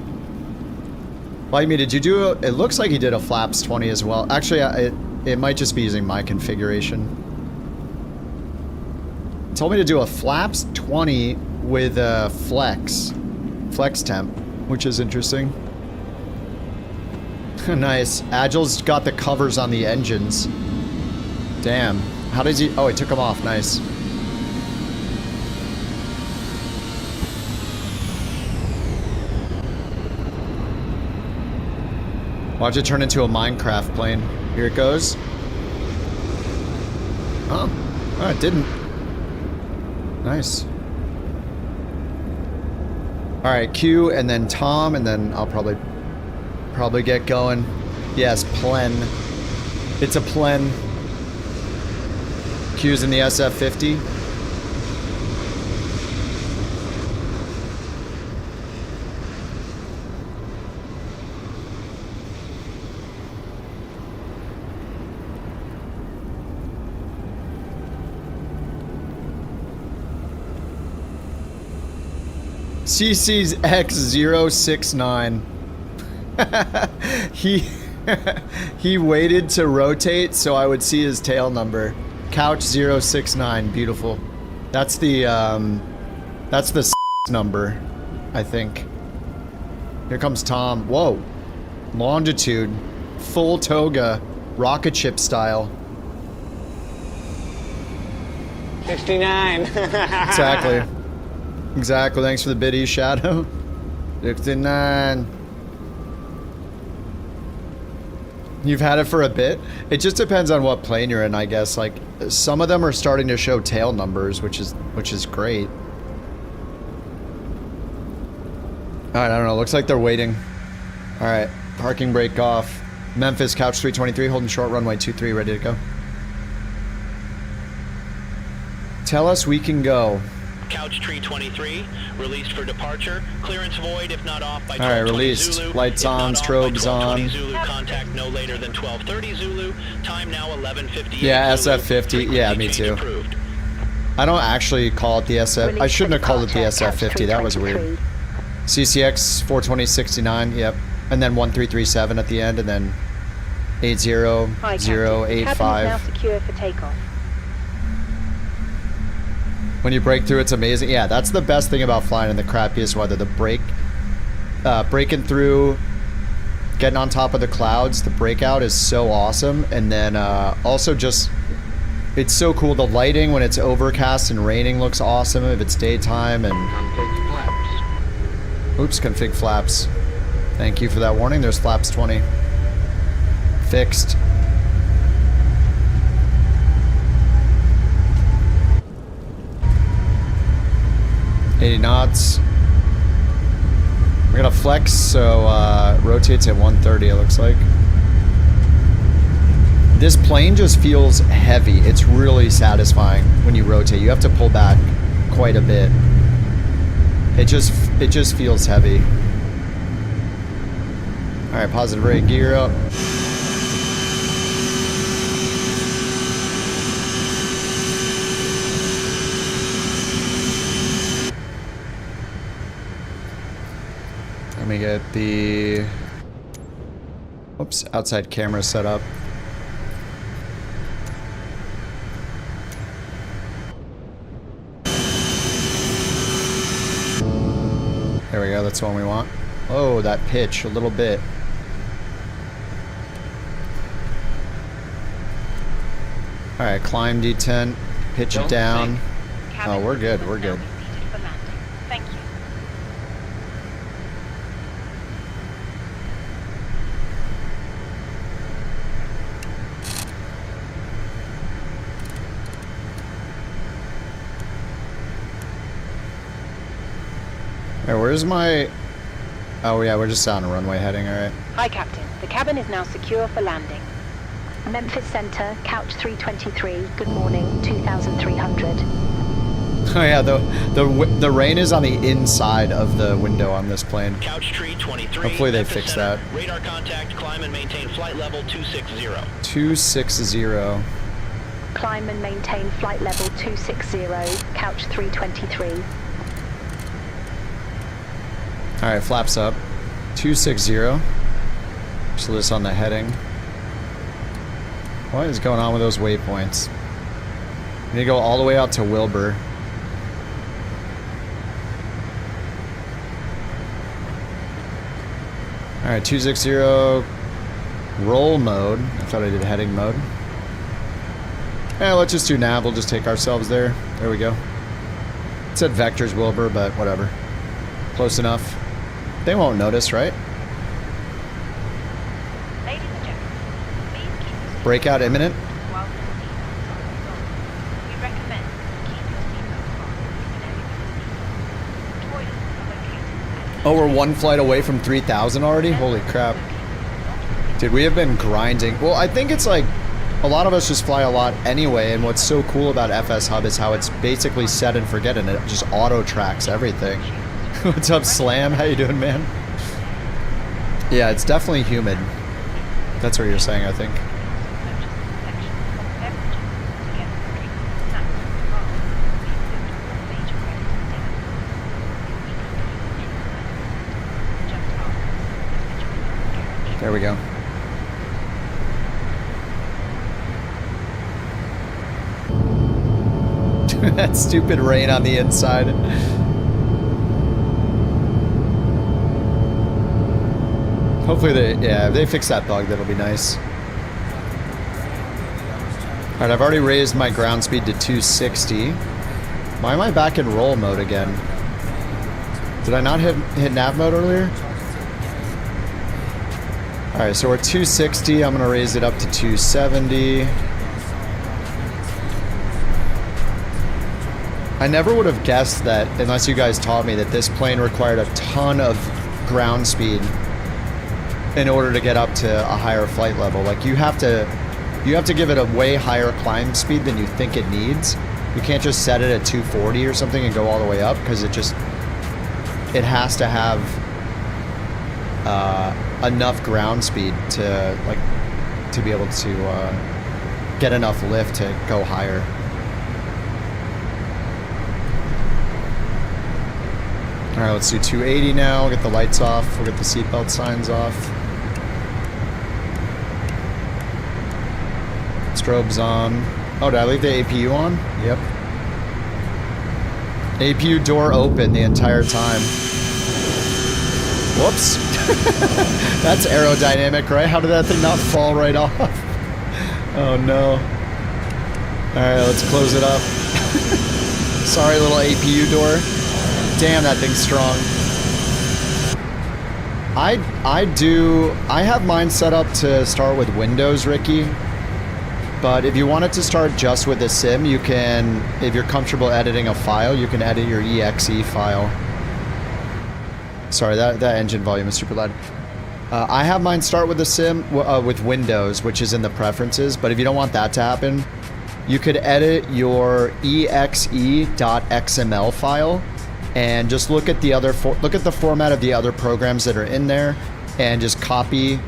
Like me, did you do it looks like he did a flaps 20 as well. Actually, it might just be using my configuration. It told me to do a flaps 20 with a flex temp, which is interesting. Nice. Agile's got the covers on the engines. Damn. How does he... Oh, he took them off. Nice. Watch it turn into a Minecraft plane. Here it goes. Oh. Oh, it didn't. Nice. Alright, Q and then Tom, and then I'll probably get going. Yes, plen. It's a plen. Q's in the SF-50. CC's X069. he waited to rotate so I would see his tail number. Couch 069, beautiful. That's the number, I think. Here comes Tom. Whoa. Longitude. Full toga. Rocket ship style. 69. Exactly. Exactly. Thanks for the biddy, Shadow. 69. You've had it for a bit? It just depends on what plane you're in, I guess. Like, some of them are starting to show tail numbers, which is great. Alright, I don't know. Looks like they're waiting. Alright. Parking brake off. Memphis, Couch 323, holding short runway 23, ready to go. Tell us we can go. Couch tree 23, released for departure. Clearance void if not off by 12:20 Alright, released. Zulu. Lights on, strobes on. Zulu, contact no later than 12:30 Zulu. Time now 11:58. Yeah, Zulu. SF-50. Yeah, me too. Approved. I don't actually call it the SF. I shouldn't have called it the SF-50. That was weird. CCX 42069. Yep. And then 1337 at the end, and then 80085. Now secure for takeoff. When you break through, it's amazing. Yeah, that's the best thing about flying in the crappiest weather. The breaking through, getting on top of the clouds, the breakout is so awesome. And then also just, it's so cool. The lighting when it's overcast and raining looks awesome if it's daytime. And Config flaps. oops, config flaps. Thank you for that warning. There's flaps 20. Fixed. $80 knots. We're gonna flex, so rotates at 130, it looks like. This plane just feels heavy. It's really satisfying when you rotate. You have to pull back quite a bit. It just feels heavy. Alright, positive rate, gear up. Let me get the outside camera set up. There we go, that's the one we want. Oh, that pitch a little bit. Alright, climb D10, pitch it down. Oh, we're good, we're good. Thank you. Alright, where's my... Oh yeah, we're just on a runway heading, alright. Hi, Captain. The cabin is now secure for landing. Memphis Center, Couch 323. Good morning, 2300. Oh yeah, the rain is on the inside of the window on this plane. Couch tree 23. Hopefully they Memphis fix Center, that. Radar contact, climb and maintain flight level 260. 260. Climb and maintain flight level 260, Couch 323. Alright, flaps up. 260. So this on the heading. What is going on with those waypoints? We need to go all the way out to Wilbur. Alright, 260, roll mode. I thought I did heading mode. Yeah, let's just do nav, we'll just take ourselves there. There we go. It said vectors Wilbur, but whatever. Close enough. They won't notice, right? Ladies and gentlemen, please keep your Breakout imminent. while the seatbelts are installed. We recommend you keep your seatbelts on whenever you seat. Toilets are located at Oh, we're one flight away from 3,000 already? Holy crap. Dude, we have been grinding. Well, I think it's like, a lot of us just fly a lot anyway, and what's so cool about FS Hub is how it's basically set and forget, and it just auto-tracks everything. What's up, Slam? How you doing, man? Yeah, it's definitely humid. That's what you're saying, I think. There we go. That stupid rain on the inside. Hopefully if they fix that bug, that'll be nice. Alright, I've already raised my ground speed to 260. Why am I back in roll mode again? Did I not hit nav mode earlier? Alright, so we're 260. I'm gonna raise it up to 270. I never would have guessed that, unless you guys taught me, that this plane required a ton of ground speed in order to get up to a higher flight level. Like, you have to give it a way higher climb speed than you think it needs. You can't just set it at 240 or something and go all the way up, because it has to have enough ground speed to be able to get enough lift to go higher. Alright, let's do 280 now. We'll get the lights off. We'll get the seatbelt signs off. Strobes on. Oh, did I leave the APU on? Yep. APU door open the entire time. Whoops. That's aerodynamic, right? How did that thing not fall right off? Oh no. Alright, let's close it up. Sorry, little APU door. Damn, that thing's strong. I have mine set up to start with Windows, Ricky. But if you want it to start just with a sim, you can, if you're comfortable editing a file, you can edit your exe file. Sorry, that engine volume is super loud. I have mine start with a sim, with Windows, which is in the preferences, but if you don't want that to happen, you could edit your exe.xml file and just look at the format of the other programs that are in there, and just copy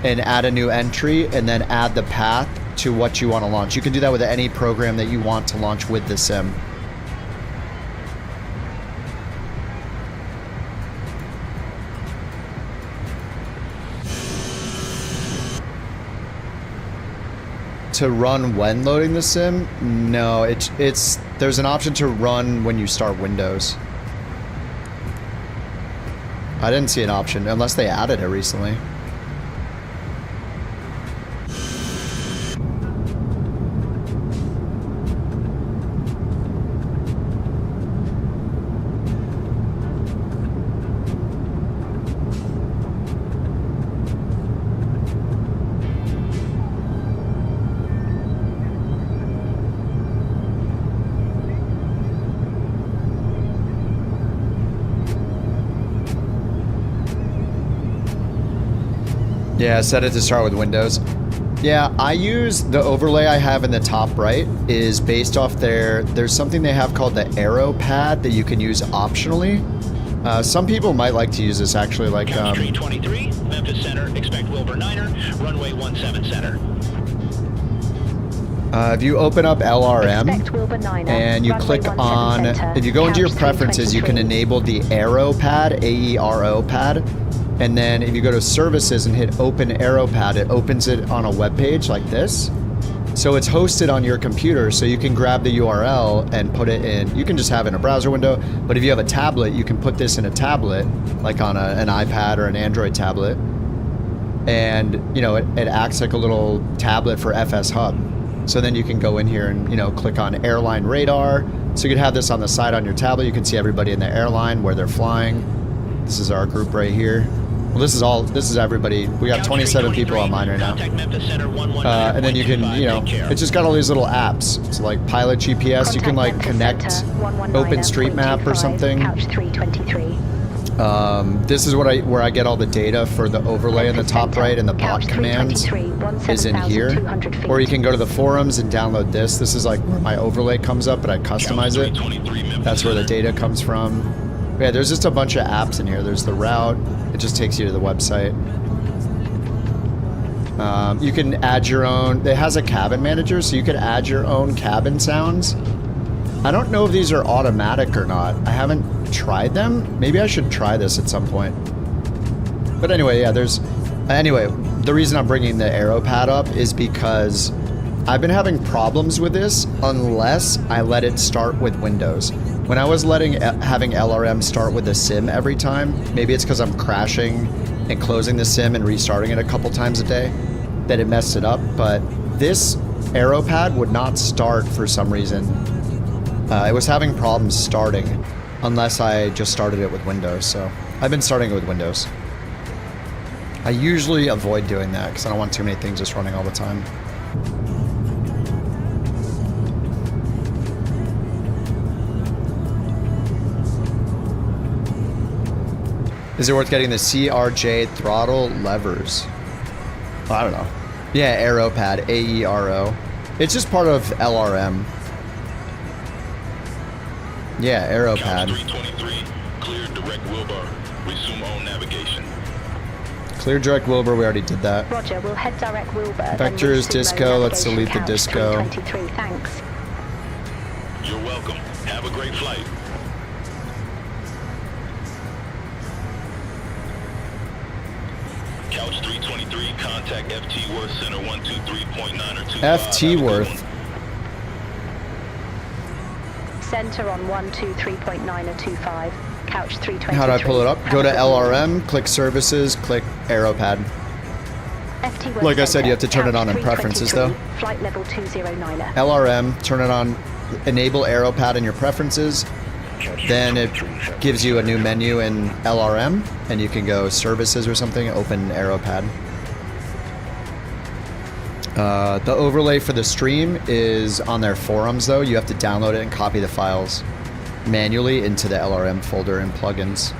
and add a new entry, and then add the path to what you want to launch. You can do that with any program that you want to launch with the sim. To run when loading the sim? No, there's an option to run when you start Windows. I didn't see an option, unless they added it recently. Yeah, set it to start with Windows. Yeah, I use the overlay I have in the top right is based off there's something they have called the arrow pad that you can use optionally. Some people might like to use this actually, like Couch 323, Memphis Center, expect Wilbur 9er, runway 17 center. If you open up LRM and you click on, if you go into your preferences, you can enable the arrow pad, AERO pad, And then if you go to services and hit open AeroPad, it opens it on a web page like this. So it's hosted on your computer, so you can grab the URL and put it in. You can just have it in a browser window, but if you have a tablet, you can put this in a tablet, like on an iPad or an Android tablet. And, you know, it acts like a little tablet for FS Hub. So then you can go in here and, you know, click on airline radar. So you could have this on the side on your tablet. You can see everybody in the airline, where they're flying. This is our group right here. Well, this is everybody. We got 27 people online right now. And then you can, you know, it's just got all these little apps. So like Pilot GPS, you can like connect OpenStreetMap or something. This is where I get all the data for the overlay in the top right, and the bot commands is in here. Or you can go to the forums and download this. This is like where my overlay comes up, but I customize it. That's where the data comes from. Yeah, there's just a bunch of apps in here. There's the route. It just takes you to the website. You can add your own. It has a cabin manager, so you could add your own cabin sounds. I don't know if these are automatic or not. I haven't tried them. Maybe I should try this at some point. But anyway, yeah, anyway, the reason I'm bringing the AeroPad up is because I've been having problems with this unless I let it start with Windows. When I was having LRM start with the sim every time, maybe it's because I'm crashing and closing the sim and restarting it a couple times a day, that it messed it up. But this AeroPad would not start for some reason. It was having problems starting unless I just started it with Windows. So I've been starting it with Windows. I usually avoid doing that because I don't want too many things just running all the time. Is it worth getting the CRJ throttle levers? I don't know. Yeah, AeroPad, AERO. It's just part of LRM. Yeah, AeroPad. 323, clear direct Wilbur. Resume on navigation. Clear direct Wilbur, we already did that. Roger, we'll head direct Wilbur. Vectors, disco, let's delete the disco. 323, thanks. You're welcome. Have a great flight. Couch 323, contact FT Worth Center 123.9 or 25. FT Worth. Center on 123.9 or 25. Couch 323. How do I pull it up? Go to LRM, click services, click AeroPad. FT Worth Like I said, you have to turn it on in 323, preferences though. Flight level 209er. LRM, turn it on, enable AeroPad in your preferences. Then it gives you a new menu in LRM, and you can go services or something, open AeroPad. The overlay for the stream is on their forums though. You have to download it and copy the files manually into the LRM folder in plugins.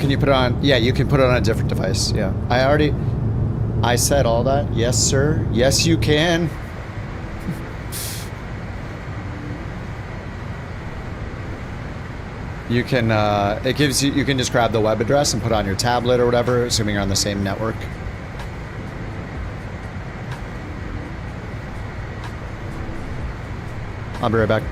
Can you put it on? Yeah, you can put it on a different device. Yeah. I said all that. Yes, sir. Yes, you can. You can, it gives you, you can just grab the web address and put it on your tablet or whatever, assuming you're on the same network. I'll be right back.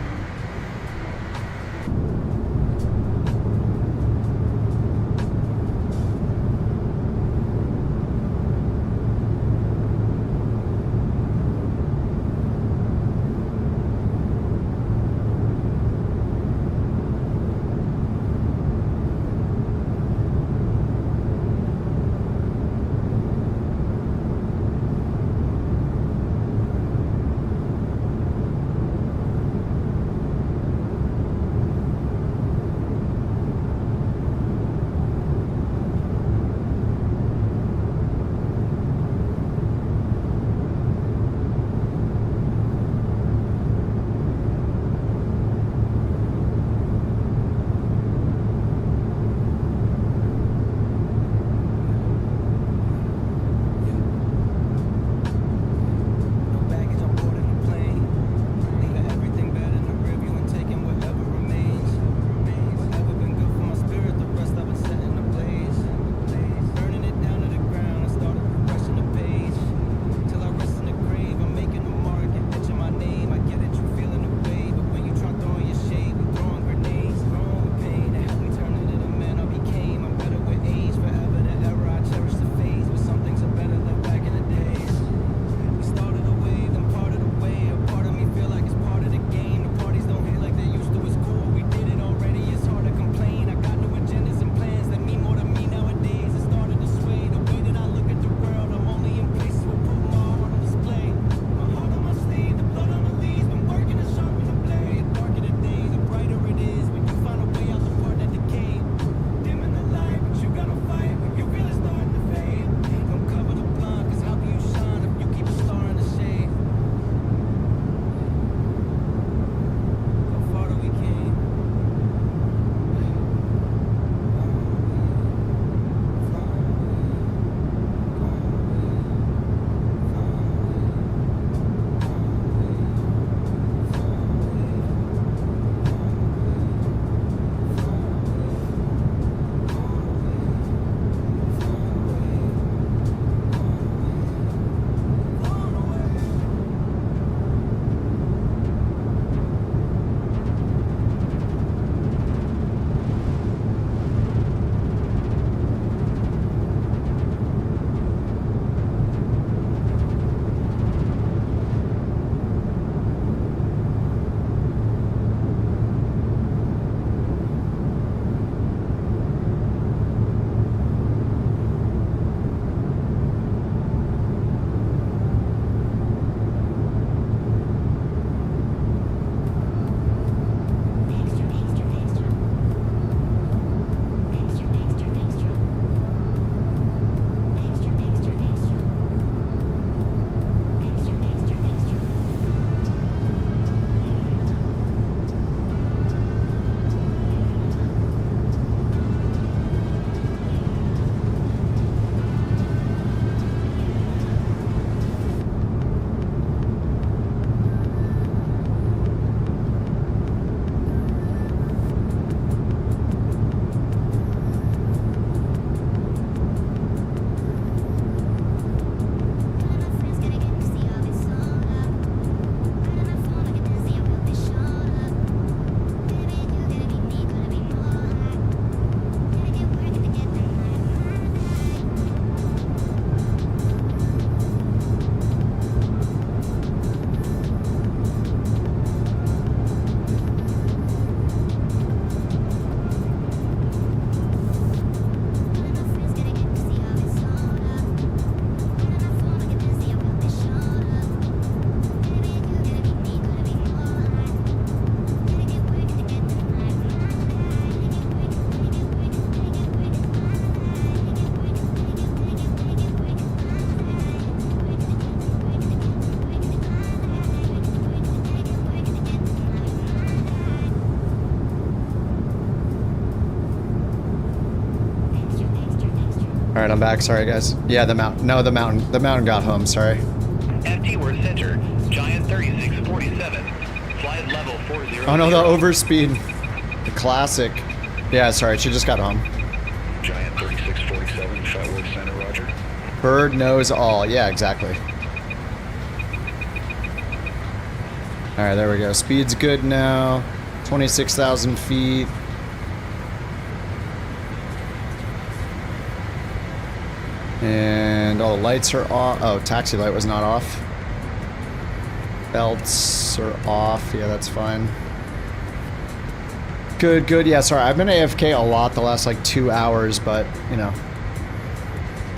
right, I'm back. Sorry, guys. Yeah, the mountain. No, the mountain got home. Sorry. FT Worth Center, Giant 3647, flight level 40. Oh no, the overspeed. The classic. Yeah, sorry, she just got home. Giant 3647, flight Worth Center, roger. Bird knows all. Yeah, exactly. All right, there we go. Speed's good now. 26,000 feet. And all the lights are off. Oh, taxi light was not off. Belts are off. Yeah, that's fine. Good, good. Yeah, sorry. I've been AFK a lot the last like 2 hours, but you know,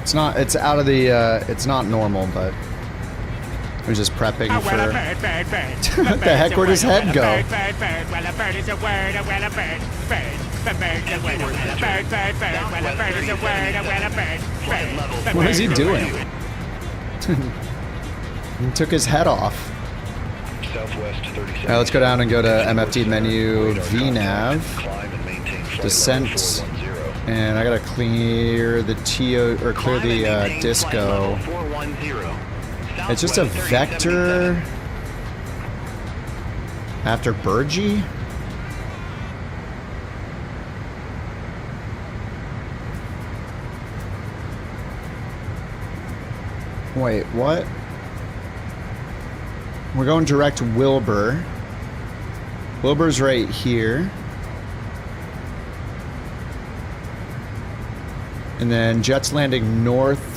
it's out of the, it's not normal, but I was just prepping for... What the heck, where'd his head go? What is he doing? He took his head off. Alright, let's go down and go to MFT menu, VNav, descent, and I gotta clear the clear the disco. It's just a vector after Burgee? Wait, what? We're going direct Wilbur. Wilbur's right here. And then jet's landing north.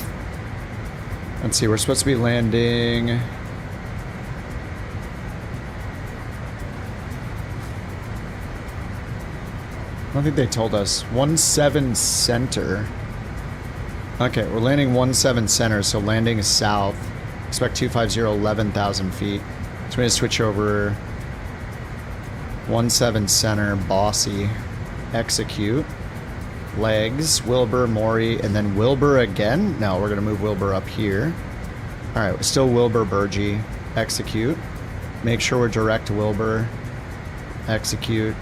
Let's see, we're supposed to be landing... I don't think they told us. 17 center. Okay, we're landing 17 center, so landing south. Expect 250, 11,000 feet. So we're gonna switch over 17 center, bossy. Execute. Legs, Wilbur, Maury, and then Wilbur again? No, we're gonna move Wilbur up here. Alright, we're still Wilbur, Burgee. Execute. Make sure we're direct Wilbur. Execute.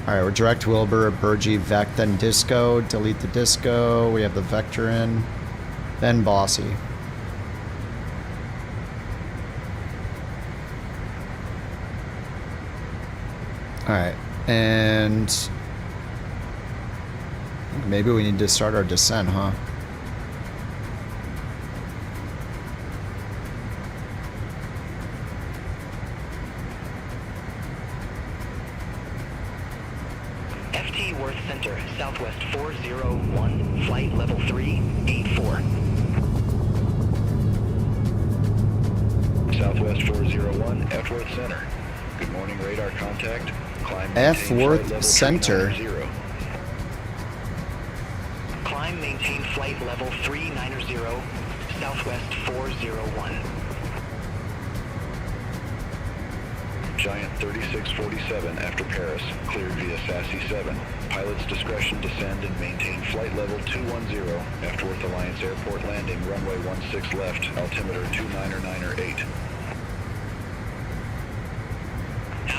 Alright, we're direct Wilbur, Burgee, Vec, then Disco. Delete the Disco. We have the Vector in. Then Bossy. Alright, and... maybe we need to start our descent, huh? FT Worth Center, Southwest 401, flight level 384. Southwest 401, F Worth Center. Good morning, radar contact. Climb F Worth Center. Climb, maintain flight level 390, Southwest 401. Giant 3647 after Paris, cleared via Sassy 7. Pilot's discretion, descend and maintain flight level 210, F Worth Alliance Airport landing, runway 16 left, altimeter 299er8.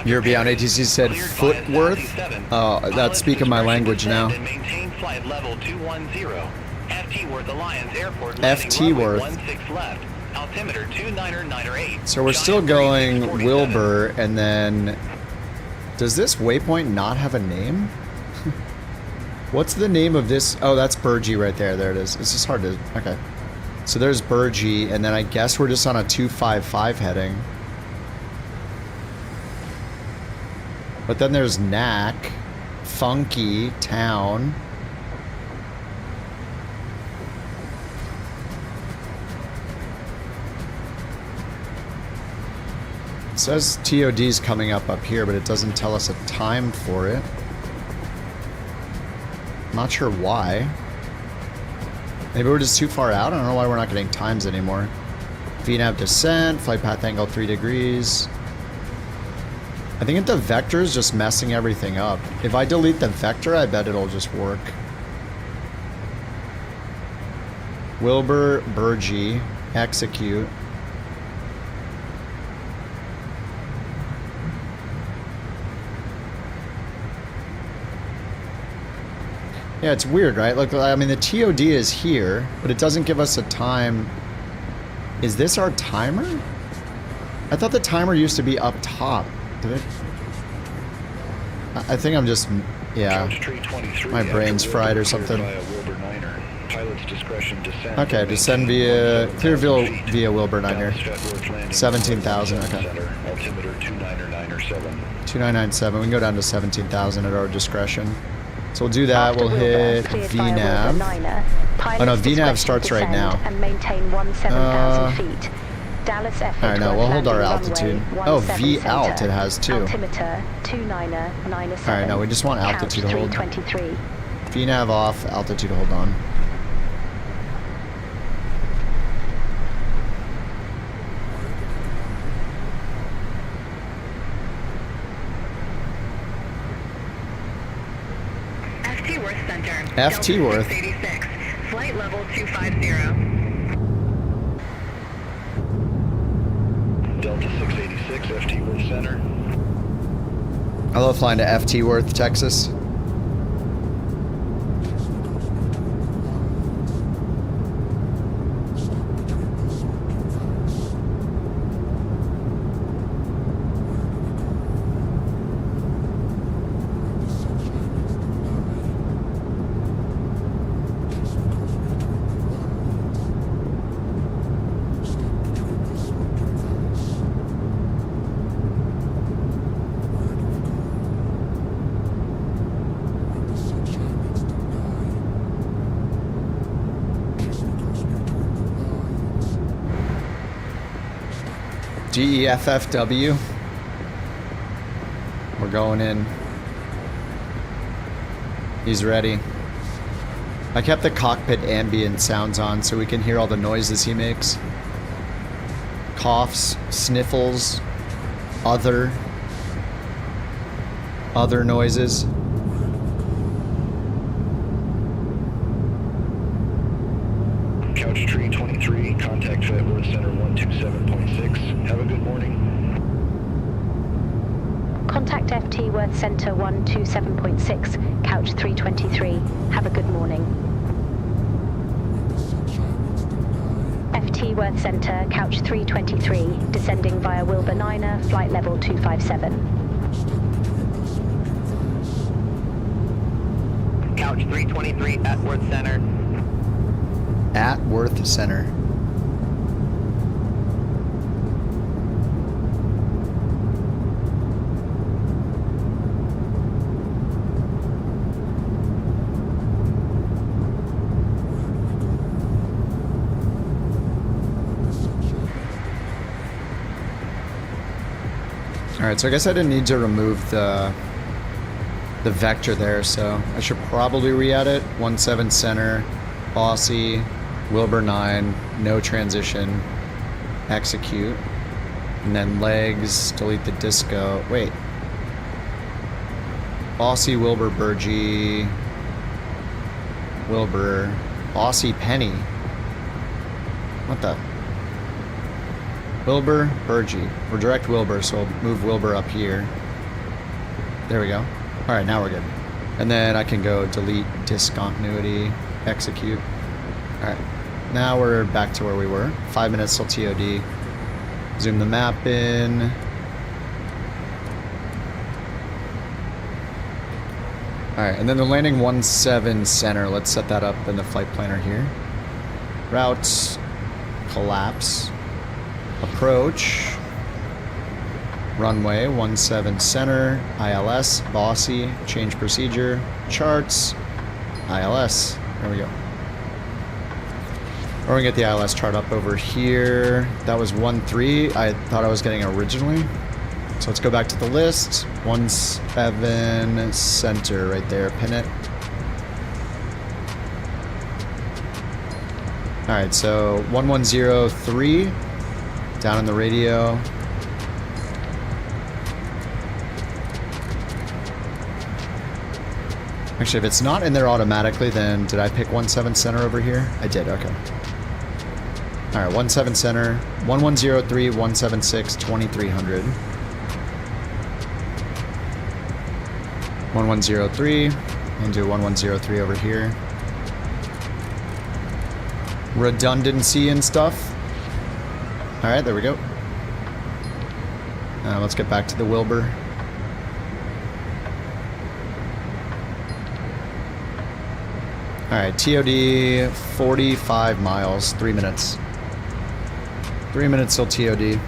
You're beyond ATC said Footworth? Oh, that's speaking my language now. Maintain flight level 210, FT Worth Alliance Airport FT Worth. 16 left, altimeter 299er8. So we're still going Wilbur, and then... does this waypoint not have a name? What's the name of this? Oh, that's Burgee right there. There it is. It's just hard to... okay. So there's Burgee, and then I guess we're just on a 255 heading. But then there's Knack, Funky, Town. It says TOD's coming up here, but it doesn't tell us a time for it. I'm not sure why. Maybe we're just too far out? I don't know why we're not getting times anymore. VNav descent, flight path angle 3 degrees. I think the vector is just messing everything up. If I delete the vector, I bet it'll just work. Wilbur, Burgee, execute. Yeah, it's weird, right? Look, I mean, the TOD is here, but it doesn't give us a time. Is this our timer? I thought the timer used to be up top. Did it? I think I'm just, yeah. My brain's fried or something. Okay, descend via, clear via Wilbur Niner. 17,000, okay. 2997, we can go down to 17,000 at our discretion. So we'll do that, we'll hit VNAV. Oh no, VNAV starts right now. Alright, no, we'll hold our altitude. Oh, V alt it has too. Alright, no, we just want altitude to hold. VNAV off, altitude to hold on. FT Worth. Flight level 250. Delta 686, FT Worth Center. I love flying to FT Worth, Texas. GEFFW. We're going in. He's ready. I kept the cockpit ambient sounds on so we can hear all the noises he makes. Coughs, sniffles, other noises. Couch Tree 23, contact Flight Worth Center 127.6. Have a good morning. Contact FT Worth Center 127.6, Couch 323. Have a good morning. FT Worth Center, Couch 323, descending via Wilbur Niner, flight level 257. Couch 323 at Worth Center. At Worth Center. Alright, so I guess I didn't need to remove the vector there, so I should probably re-edit 17 center, Aussie, Wilbur 9, no transition, execute, and then legs, delete the disco. Wait. Aussie, Wilbur, Burgee, Wilbur, Aussie, Penny. What the? Wilbur, Burgee. We're direct Wilbur, so we'll move Wilbur up here. There we go. Alright, now we're good. And then I can go delete discontinuity, execute. Alright, now we're back to where we were. 5 minutes till TOD. Zoom the map in. Alright, and then the landing 17 center. Let's set that up in the flight planner here. Routes, collapse. Approach, runway 17 center, ILS, bossy, change procedure, charts, ILS. There we go. We're gonna get the ILS chart up over here. That was 13. I thought I was getting originally. So let's go back to the list. 17 center right there. Pin it. All right, so 1103. Down on the radio. Actually, if it's not in there automatically, then did I pick 17 center over here? I did, okay. Alright, 17 center, 1103, 176, 2300. 1103, We'll do 1103 over here. Redundancy and stuff. Alright, there we go. Let's get back to the Wilbur. Alright, TOD 45 miles, 3 minutes. 3 minutes till TOD.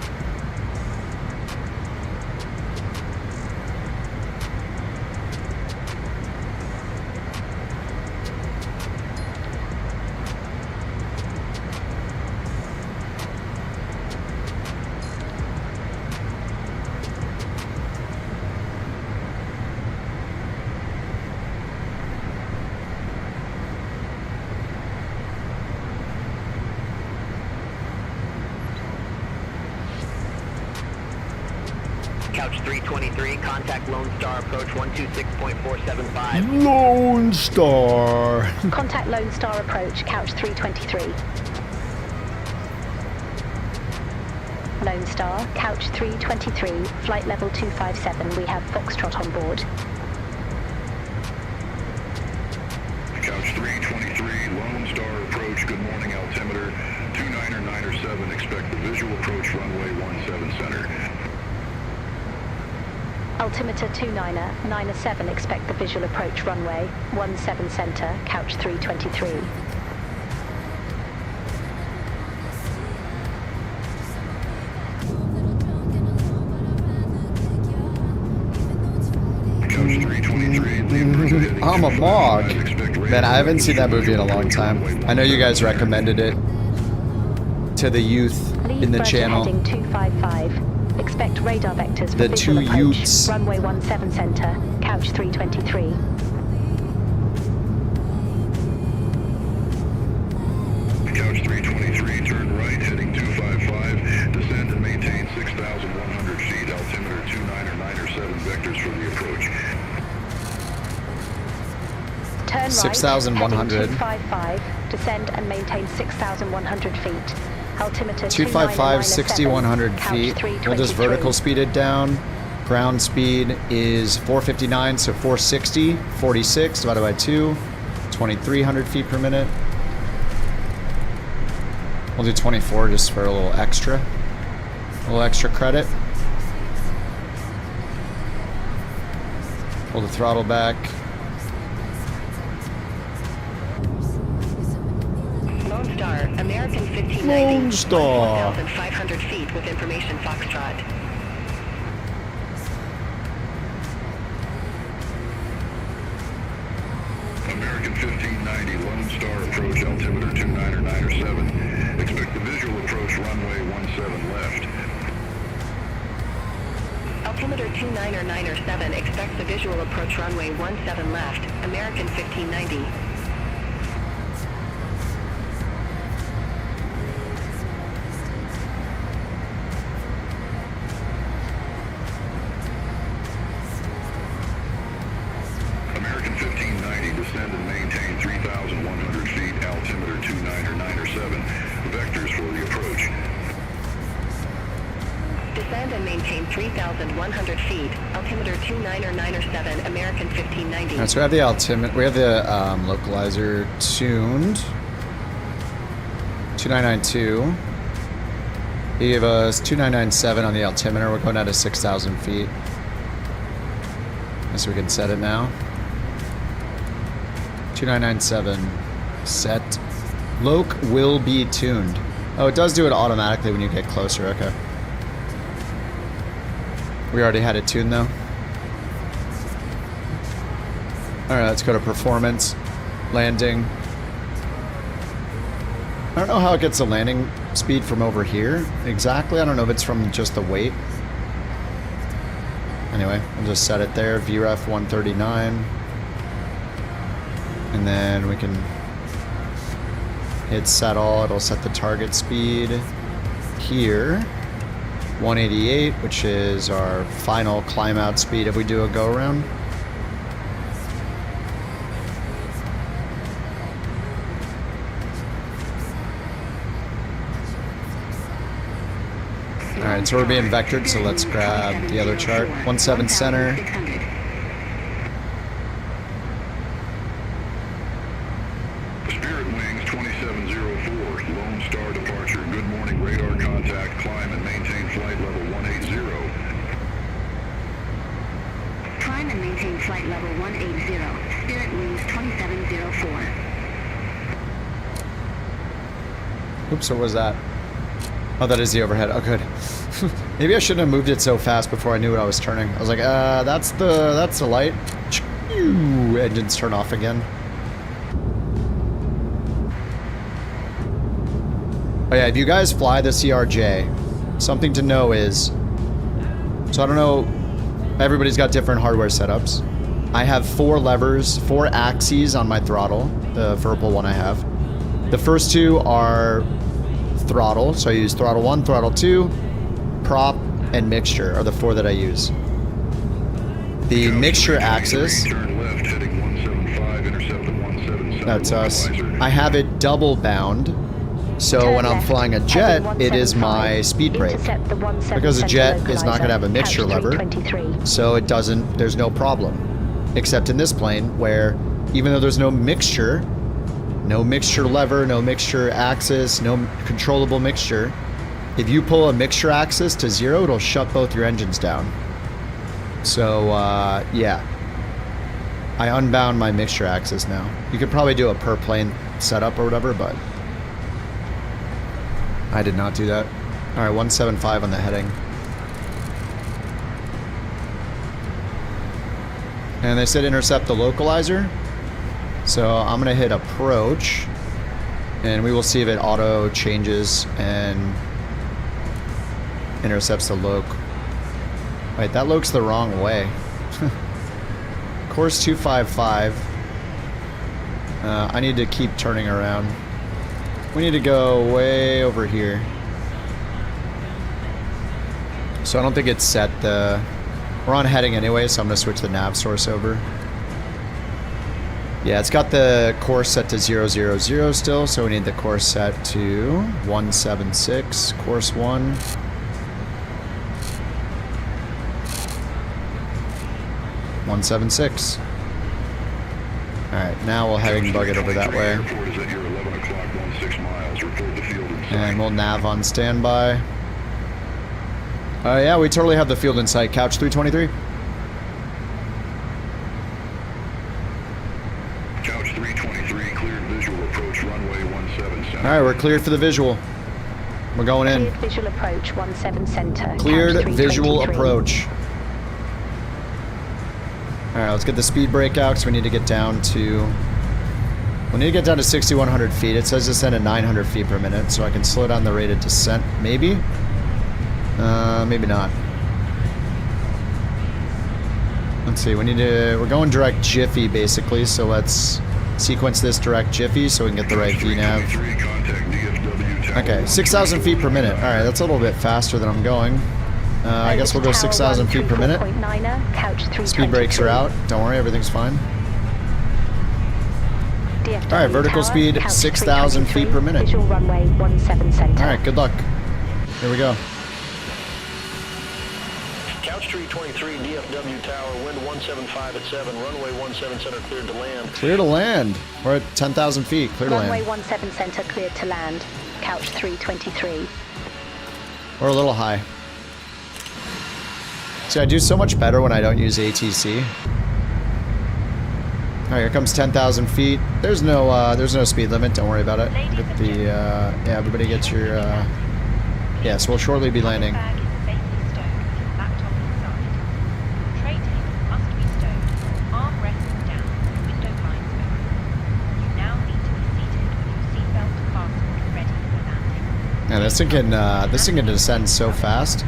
Couch 323, contact Lone Star approach 126.475. Lone Star. Contact Lone Star approach, couch 323. Lone Star, couch 323, flight level 257. We have Foxtrot on board. Couch 323, Lone Star approach, good morning, altimeter 29er 97, expect the visual approach runway 17 center. Altimeter 29er 97, expect the visual approach runway 17 center, couch 323. Couch 323, I'm a Mog. Man, I haven't seen that movie in a long time. I know you guys recommended it to the youth in the channel. Heading 255. Expect radar vectors for The visual two approach. Utes. Runway 17 center, couch 323. Couch 323, turn right, heading 255, descend and maintain 6,100 feet, altimeter 29er 97, vectors for the approach. Turn right, 6,100. heading 255, descend and maintain 6,100 feet. Altimeter 255, 6,100 couch feet. We'll 323. just vertical speed it down. Ground speed is 459, so 460, 46 divided by 2, 2,300 feet per minute. We'll do 24 just for a little extra credit. Pull the throttle back. Lone Star, American 1590. Lone Star. 1,500 feet with information Foxtrot. American 1590, Lone Star approach, altimeter 29er 97, expect the visual approach runway 17 left. Altimeter 29er 97, expect the visual approach runway 17 left. American 1590. American 1590, descend and maintain 3,100 feet, altimeter 29er 97, vectors for the approach. Descend and maintain 3,100 feet, altimeter 29er 97, American 1590. Alright, so we have the altimeter, we have the localizer tuned. 2992. He gave us 2997 on the altimeter. We're going out to 6,000 feet. So we can set it now. 2997 set. Loc will be tuned. Oh, it does do it automatically when you get closer. Okay. We already had it tuned though. Alright, let's go to performance. Landing. I don't know how it gets the landing speed from over here exactly. I don't know if it's from just the weight. Anyway, we'll just set it there. VREF 139. And then we can hit set all. It'll set the target speed here. 188, which is our final climb out speed if we do a go around. Alright, so we're being vectored, so let's grab the other chart. 17 center. 104, Lone Star departure. Good morning, radar contact. Climb and maintain flight level 180. Climb and maintain flight level 180. Spirit wings 2704. Oops, what was that? Oh, that is the overhead. Oh, good. Maybe I shouldn't have moved it so fast before I knew what I was turning. I was like, that's the light. Engines turn off again. Oh yeah, if you guys fly the CRJ, something to know is, so I don't know, everybody's got different hardware setups. I have 4 levers, 4 axes on my throttle, the VIRPIL one I have. The first 2 are throttle, so I use throttle 1, throttle 2, prop, and mixture are the 4 that I use. The mixture axis, that's us. I have it double bound, so when I'm flying a jet, it is my speed brake. Because a jet is not going to have a mixture lever, so it doesn't, there's no problem. Except in this plane, where even though there's no mixture lever, no mixture axis, no controllable mixture, if you pull a mixture axis to 0, it'll shut both your engines down. So, yeah. I unbound my mixture axis now. You could probably do a per plane setup or whatever, but I did not do that. Alright, 175 on the heading. And they said intercept the localizer. So I'm gonna hit approach, and we will see if it auto changes and intercepts the loc. Wait, that loc's the wrong way. Course 255. I need to keep turning around. We need to go way over here. So I don't think it's set the... We're on heading anyway, so I'm gonna switch the nav source over. Yeah, it's got the course set to 000 still, so we need the course set to 176, course 1. (176). Alright, now we'll heading bug it over that way. And we'll nav on standby. Yeah, we totally have the field in sight. Couch 323. Couch 323, cleared visual approach runway 17 center. Alright, we're cleared for the visual. We're going in. Cleared visual approach 17 center. Cleared visual approach. Alright, let's get the speed brake out because we need to get down to... We need to get down to 6,100 feet. It says descend at 900 feet per minute, so I can slow down the rate of descent, maybe? Maybe not. Let's see, we need to... We're going direct Jiffy, basically, so let's sequence this direct Jiffy so we can get the right VNav. Okay, 6,000 feet per minute. Alright, that's a little bit faster than I'm going. I guess we'll go 6,000 feet per minute. Speed brakes are out. Don't worry, everything's fine. Alright, vertical speed 6,000 feet per minute. Alright, good luck. Here we go. Couch 323, DFW Tower, wind 175 at 7, runway 17 center cleared to land. Clear to land. We're at 10,0000 feet. Clear to land. Runway 17 center cleared to land. Couch 323. We're a little high. See, I do so much better when I don't use ATC. Alright, here comes 10,000 feet. There's no speed limit. Don't worry about it. Get the, yeah, everybody gets your, yeah, so we'll shortly be landing. Yeah, this thing can descend so fast.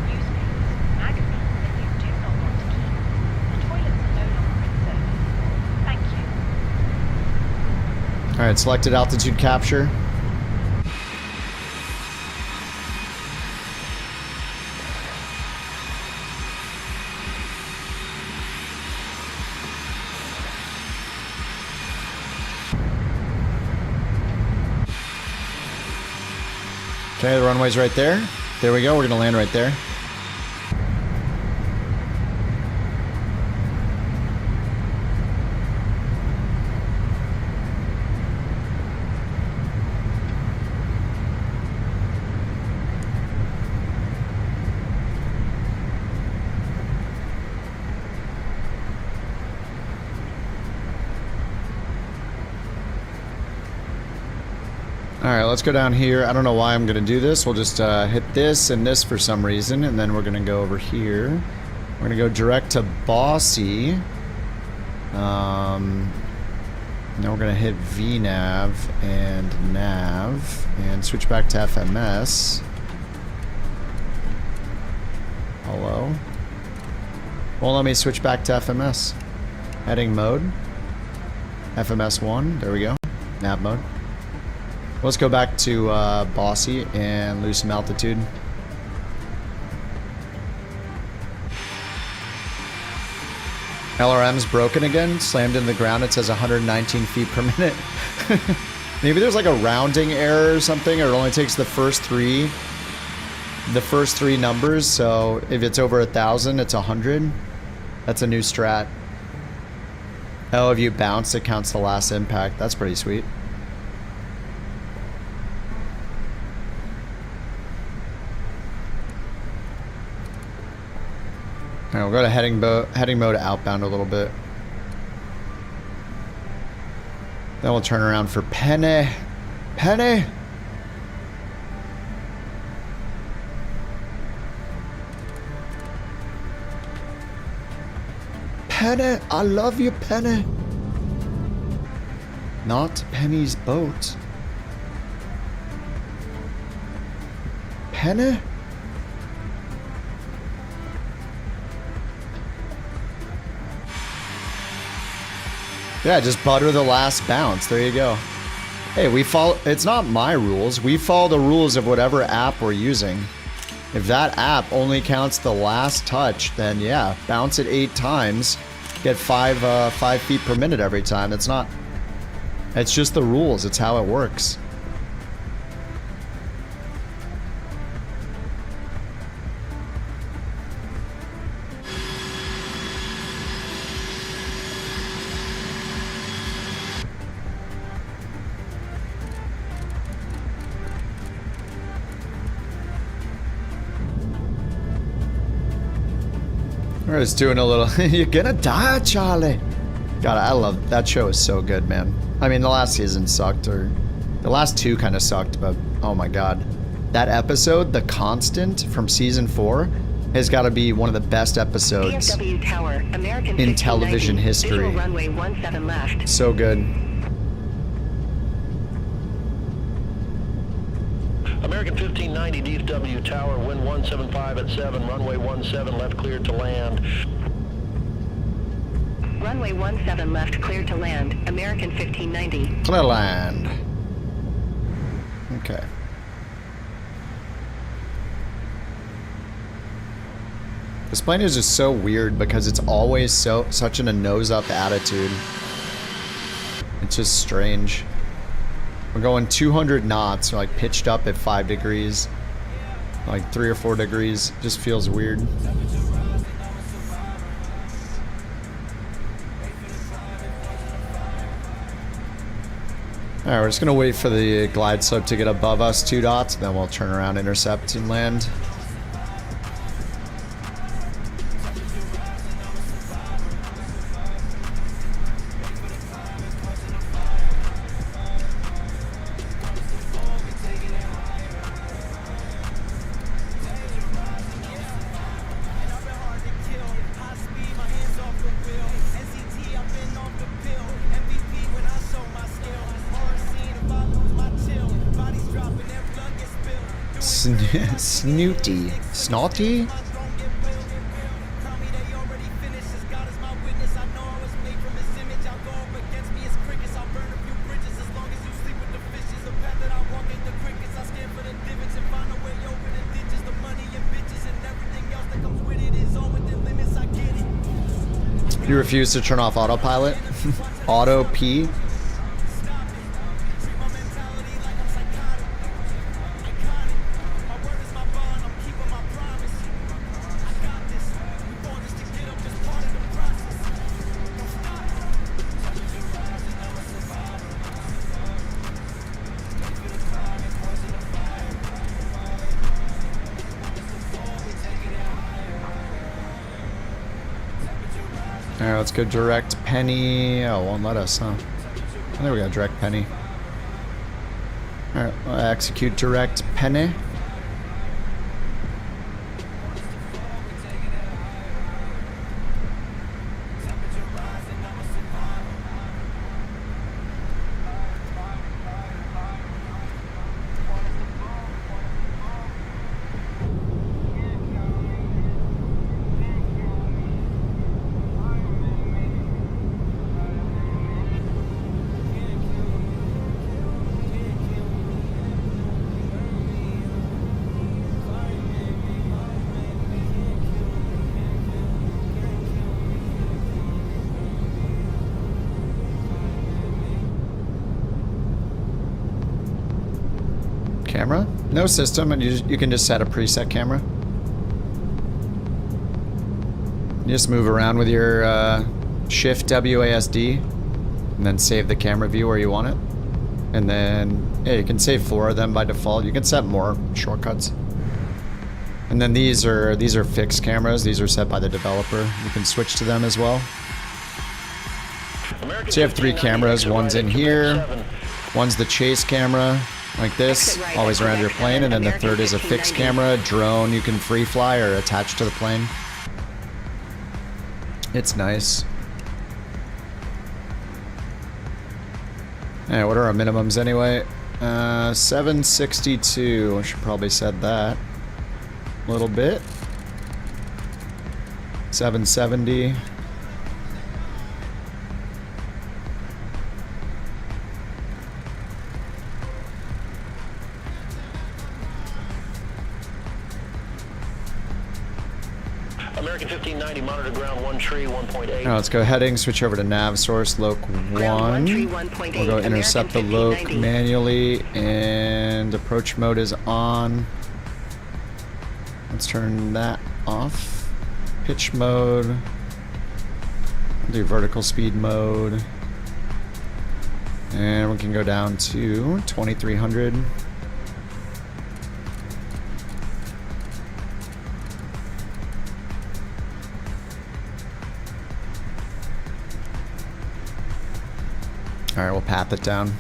Alright, selected altitude capture. Okay, the runway's right there. There we go, we're gonna land right there. Alright, let's go down here. I don't know why I'm going to do this. We'll just hit this and this for some reason, and then we're going to go over here. We're going to go direct to Bossy. Then we're going to hit VNav and Nav, and switch back to FMS. Hello? Well, let me switch back to FMS. Heading mode. FMS 1. There we go. Nav mode. Let's go back to Bossy and lose some altitude. LRM's broken again. Slammed into the ground. It says 119 feet per minute. Maybe there's like a rounding error or something, or it only takes the first three numbers. So if it's over 1,000, it's 100. That's a new strat. Oh, if you bounce, it counts the last impact. That's pretty sweet. Alright, we'll go to heading mode outbound a little bit. Then we'll turn around for Penny. Penny! Penny! I love you, Penny! Not Penny's boat. Penny? Yeah, just butter the last bounce. There you go. Hey, we follow... It's not my rules. We follow the rules of whatever app we're using. If that app only counts the last touch, then yeah, bounce it 8 times. Get 5 feet per minute every time. It's not... It's just the rules. It's how it works. We're just doing a little... You're gonna die, Charlie. God, I love... That show is so good, man. I mean, the last season sucked, or... The last 2 kind of sucked, but... Oh my god. That episode, The Constant, from season 4, has got to be one of the best episodes Tower, American in television history. Runway 17 left. So good. American 1590 DFW Tower, wind 175 at 7, runway 17 left cleared to land. Runway 17 left cleared to land, American 1590. Clear land. Okay. This plane is just so weird because it's always such in a nose-up attitude. It's just strange. We're going 200 knots, like pitched up at 5 degrees, like 3 or 4 degrees. Just feels weird. Alright, we're just gonna wait for the glide slope to get above us 2 dots, then we'll turn around, intercept, and land. Snooty. Snotty? You refuse to turn off autopilot? Auto P? Alright, let's go direct Penny. Oh, it won't let us, huh? I think we got direct Penny. Alright, execute direct penne. Camera? No system, and you can just set a preset camera. You just move around with your Shift WASD, and then save the camera view where you want it. And then, yeah, you can save 4 of them by default. You can set more shortcuts. And then these are fixed cameras. These are set by the developer. You can switch to them as well. So you have 3 cameras. One's in here. One's the chase camera. Like this, always around your plane, and then the third is a fixed camera, drone you can free fly or attach to the plane. It's nice. Alright, what are our minimums anyway? 762, I should probably set that a little bit. 770. American 1590, monitor ground 1 tree, 1.8. Now let's go heading, switch over to nav source, loc 1. We'll go intercept the loc manually, and approach mode is on. Let's turn that off. Pitch mode. We'll do vertical speed mode. And we can go down to 2300. Alright, we'll path it down.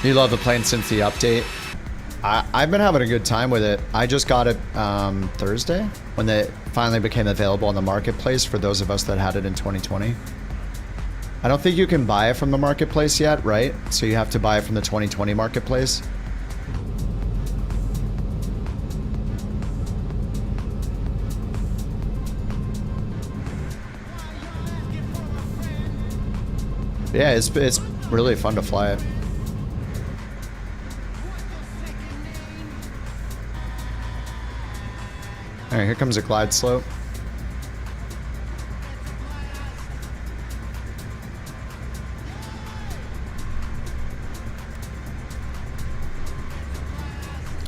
You love the plane since the update. I've been having a good time with it. I just got it Thursday when it finally became available on the marketplace for those of us that had it in 2020. I don't think you can buy it from the marketplace yet, right? So you have to buy it from the 2020 marketplace. Yeah, it's really fun to fly it. Alright, here comes a glide slope.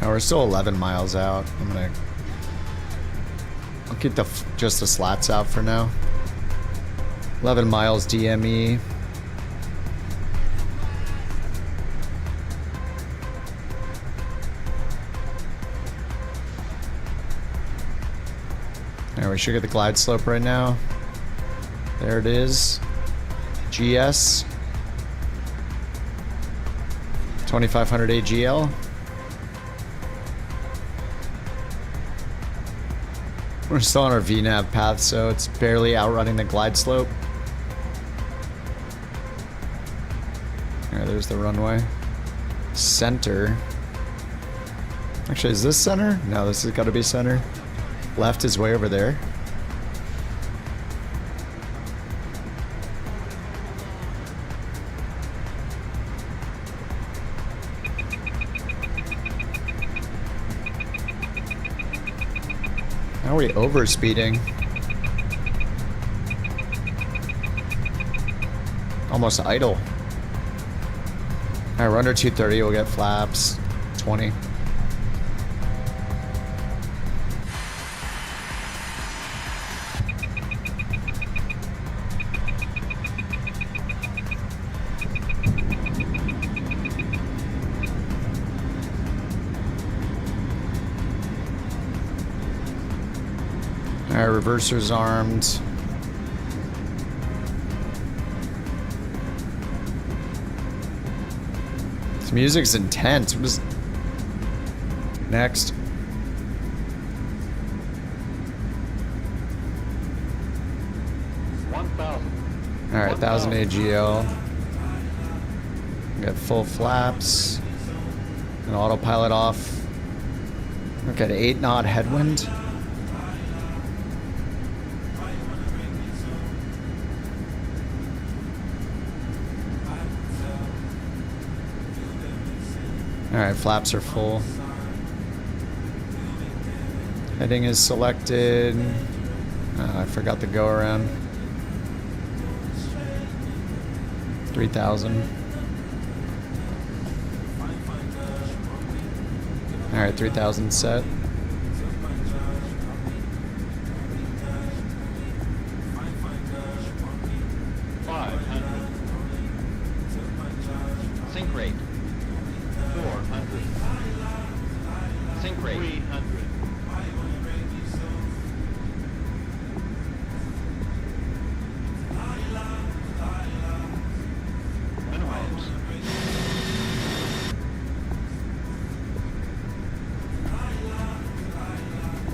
Oh, we're still 11 miles out. I'll keep just the slats out for now. 11 miles DME. Alright, we should get the glide slope right now. There it is. GS. 2500 AGL. We're still on our VNAV path, so it's barely outrunning the glide slope. Alright, there's the runway. Center. Actually, is this center? No, this has got to be center. Left is way over there. How are we overspeeding? Almost idle. Alright, we're under 230, we'll get flaps. 20. Alright, reverser's armed. This music's intense. What is... Next. Alright, 1000 AGL. Got full flaps. And autopilot off. Okay, 8 knot headwind. Alright, flaps are full. Heading is selected. I forgot the go around. 3000. Alright, 3000 set. Sync rate. 400. Sync rate. 300. Minimums.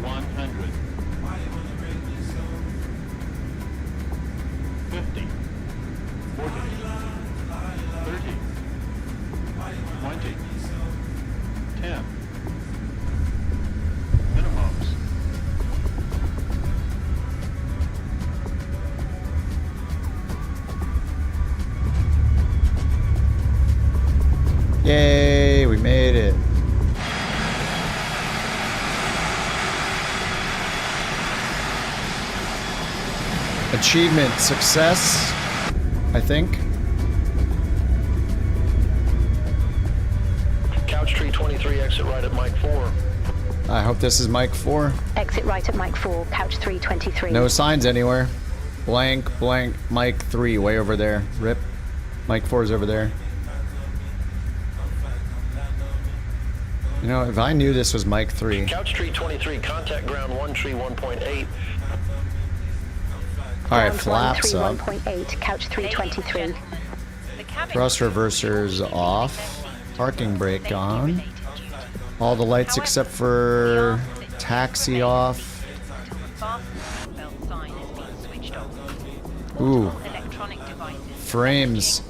100. 50. 40. 30. 20. 10. Minimums. Yay, we made it. Achievement success, I think. Couch tree 23, exit right at Mike 4. I hope this is Mike 4. Exit right at Mike 4, couch 323. No signs anywhere. Blank, blank, Mike 3, way over there. Rip. Mike 4 is over there. You know, if I knew this was Mike 3. Couch tree 23, contact ground 1 tree 1.8. Alright, flaps up. 1.8, couch 323. Thrust reversers off. Parking brake on. All the lights except for taxi off. Ooh. Frames.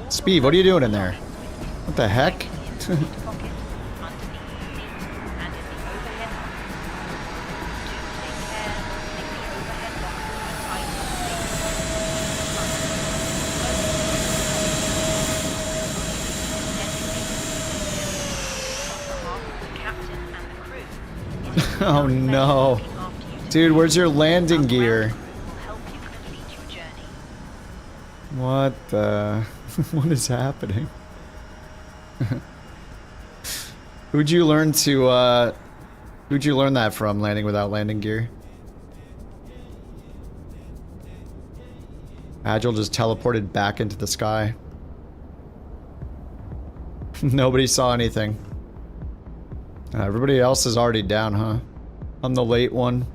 Speed, what are you doing in there? What the heck? Oh no. Dude, where's your landing gear? What the... What is happening? Who'd you learn that from, landing without landing gear? Agile just teleported back into the sky. Nobody saw anything. Everybody else is already down, huh? I'm the late one.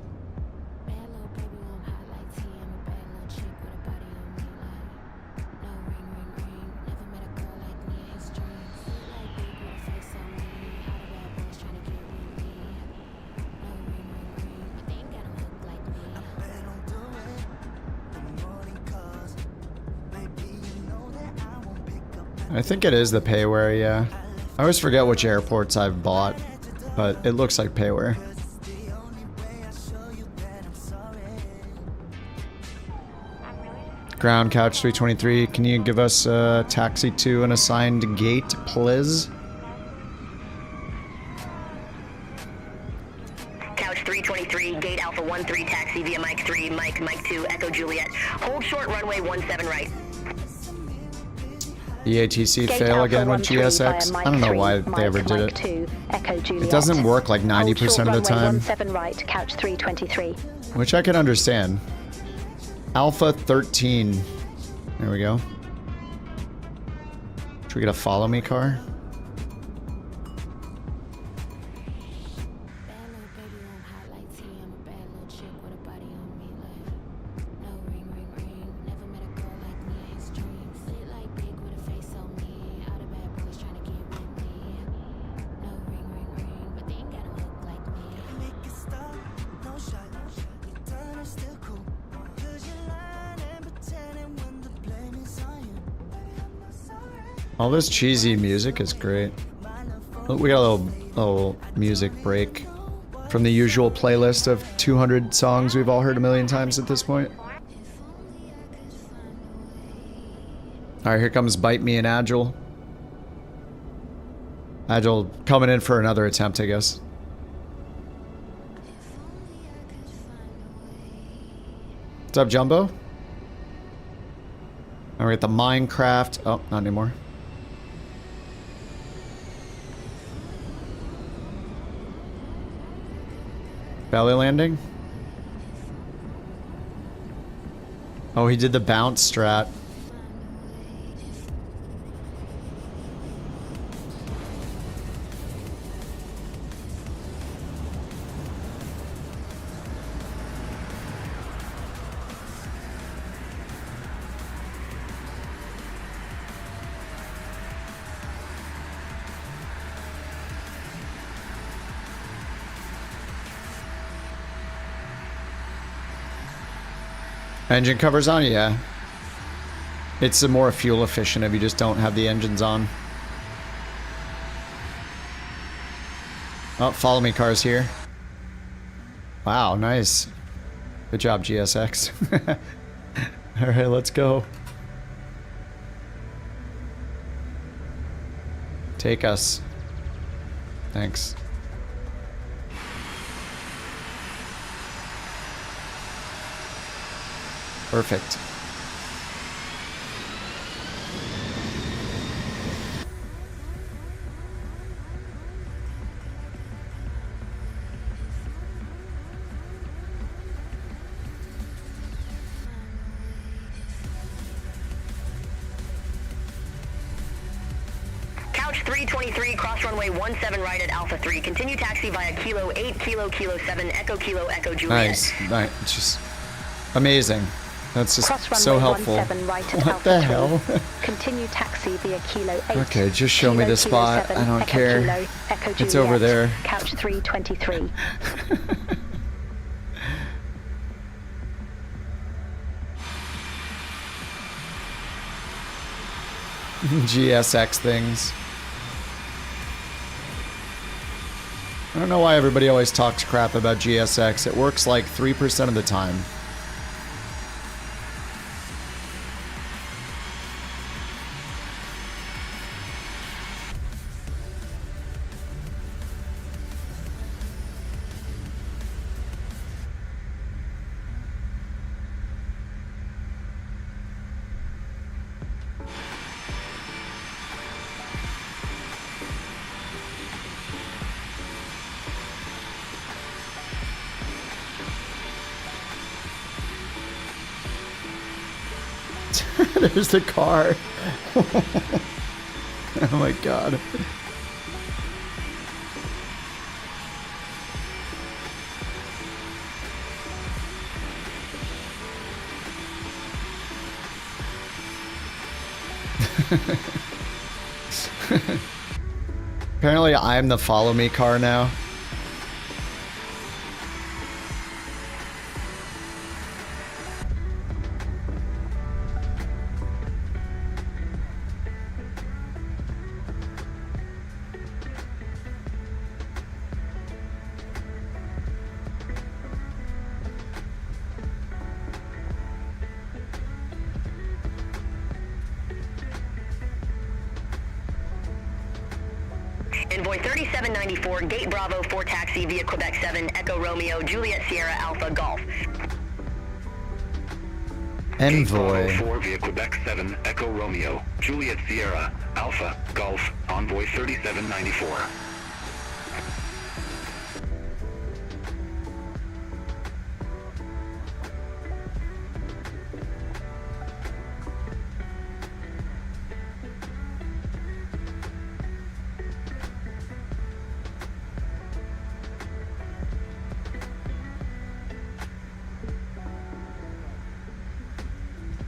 I think it is the payware, yeah. I always forget which airports I've bought, but it looks like payware. Ground couch 323, can you give us a taxi to an assigned gate, please? Couch 323, gate Alpha 13, taxi via Mike 3, Mike 2, Echo Juliet. Hold short runway 17 right. EATC fail again with GSX? I don't know why they ever did it. It doesn't work like 90% of the time. 17 right, couch 323. Which I can understand. Alpha 13. There we go. Should we get a follow me car? All this cheesy music is great. We got a little music break from the usual playlist of 200 songs we've all heard a million times at this point. Alright, here comes Bite Me and Agile. Agile coming in for another attempt, I guess. What's up, Jumbo? And we got the Minecraft. Oh, not anymore. Belly landing? Oh, he did the bounce strat. Engine covers on? Yeah. It's more fuel efficient if you just don't have the engines on. Oh, follow me cars here. Wow, nice. Good job, GSX. Alright, let's go. Take us. Thanks. Perfect. Couch 323, cross runway 17 right at Alpha 3. Continue taxi via Kilo 8, Kilo 7, Echo Kilo, Echo Juliet. Nice. Nice. It's just amazing. That's just Cross so runway helpful. 17 right at What Alpha the 3. hell? Continue taxi via Kilo 8. Okay, just show me Kilo, the spot. Kilo 7, I don't Echo care. Kilo, Echo It's Juliet, over there. Couch 323. GSX things. I don't know why everybody always talks crap about GSX. It works like 3% of the time. There's the car. Oh my god. Apparently I'm the follow me car now. Envoy 3794, Gate Bravo 4 taxi via Quebec 7, Echo Romeo, Juliet Sierra Alpha Golf. Envoy. Gate Bravo 4 via Quebec 7, Echo Romeo, Juliet Sierra Alpha Golf, Envoy 3794.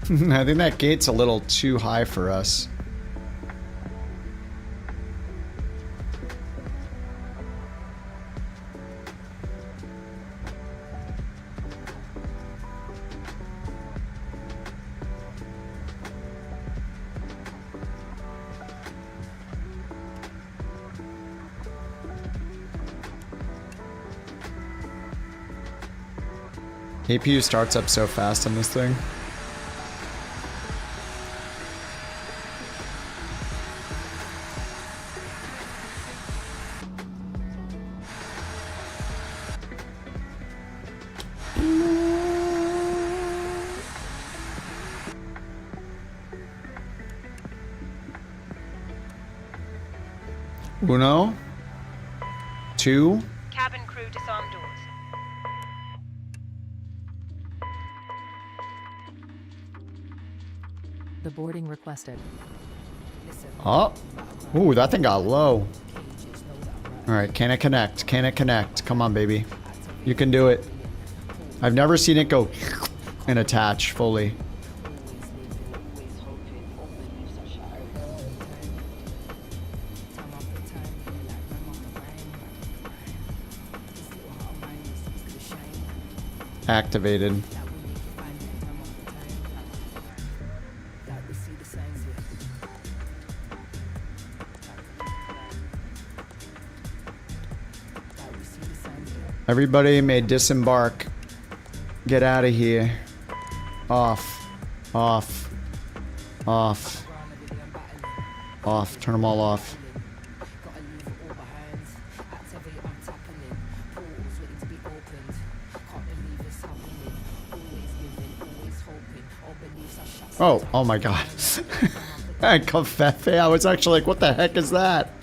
I think that gate's a little too high for us. APU starts up so fast on this thing. Uno. Two. Cabin crew disarm doors. The boarding requested. Oh. Ooh, that thing got low. Alright, can it connect? Can it connect? Come on, baby. You can do it. I've never seen it go and attach fully. Activated. Everybody may disembark. Get out of here. Off. Off. Off. Off. Turn them all off. Oh my god. Covfefe. I was actually like, what the heck is that?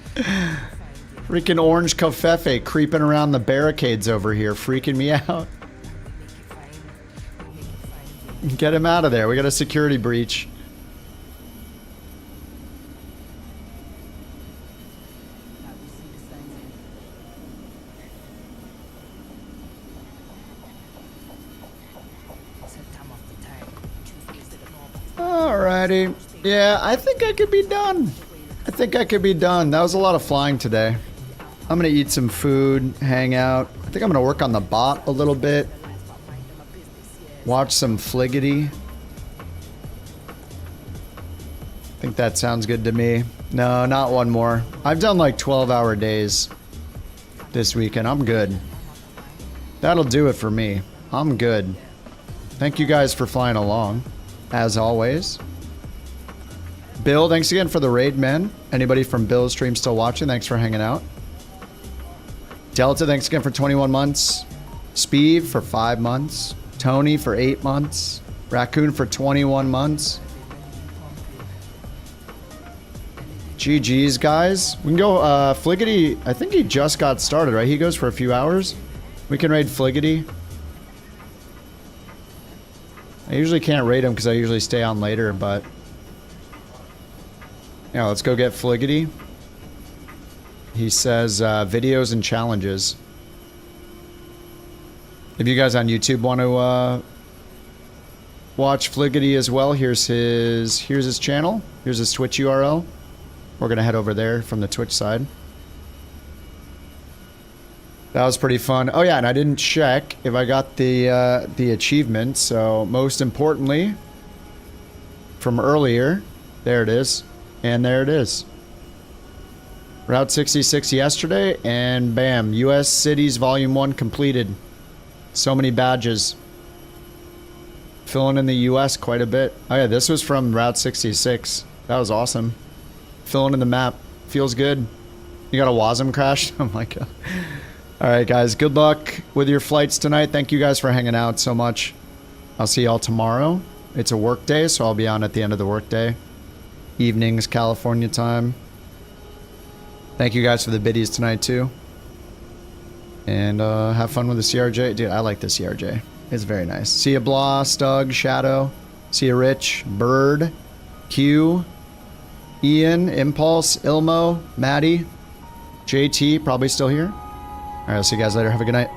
Freaking orange Covfefe creeping around the barricades over here, freaking me out. Get him out of there. We got a security breach. Alrighty. Yeah, I think I could be done. I think I could be done. That was a lot of flying today. I'm gonna eat some food, hang out. I think I'm gonna work on the bot a little bit. Watch some Fliggity. I think that sounds good to me. No, not one more. I've done like 12-hour days this weekend. I'm good. That'll do it for me. I'm good. Thank you guys for flying along, as always. Bill, thanks again for the raid, man. Anybody from Bill's stream still watching, thanks for hanging out. Delta, thanks again for 21 months. Speed for 5 months. Tony for 8 months. Raccoon for 21 months. GG's, guys. We can go, Fliggity, I think he just got started, right? He goes for a few hours. We can raid Fliggity. I usually can't raid him because I usually stay on later, but... yeah, let's go get Fliggity. He says, videos and challenges. If you guys on YouTube want to watch Fliggity as well, here's his channel. Here's his Twitch URL. We're gonna head over there from the Twitch side. That was pretty fun. Oh yeah, and I didn't check if I got the achievement. So most importantly, from earlier, there it is, and there it is. Route 66 yesterday, and bam, U.S. Cities Volume 1 completed. So many badges. Filling in the U.S. quite a bit. Oh yeah, this was from Route 66. That was awesome. Filling in the map. Feels good. You got a WASM crash? Oh my god. Alright guys, good luck with your flights tonight. Thank you guys for hanging out so much. I'll see y'all tomorrow. It's a work day, so I'll be on at the end of the work day. Evenings, California time. Thank you guys for the biddies tonight too. And have fun with the CRJ. Dude, I like the CRJ. It's very nice. See ya, Blah, Stug, Shadow. See ya, Rich, Bird, Q, Ian, Impulse, Ilmo, Maddie, JT, probably still here. Alright, I'll see you guys later. Have a good night.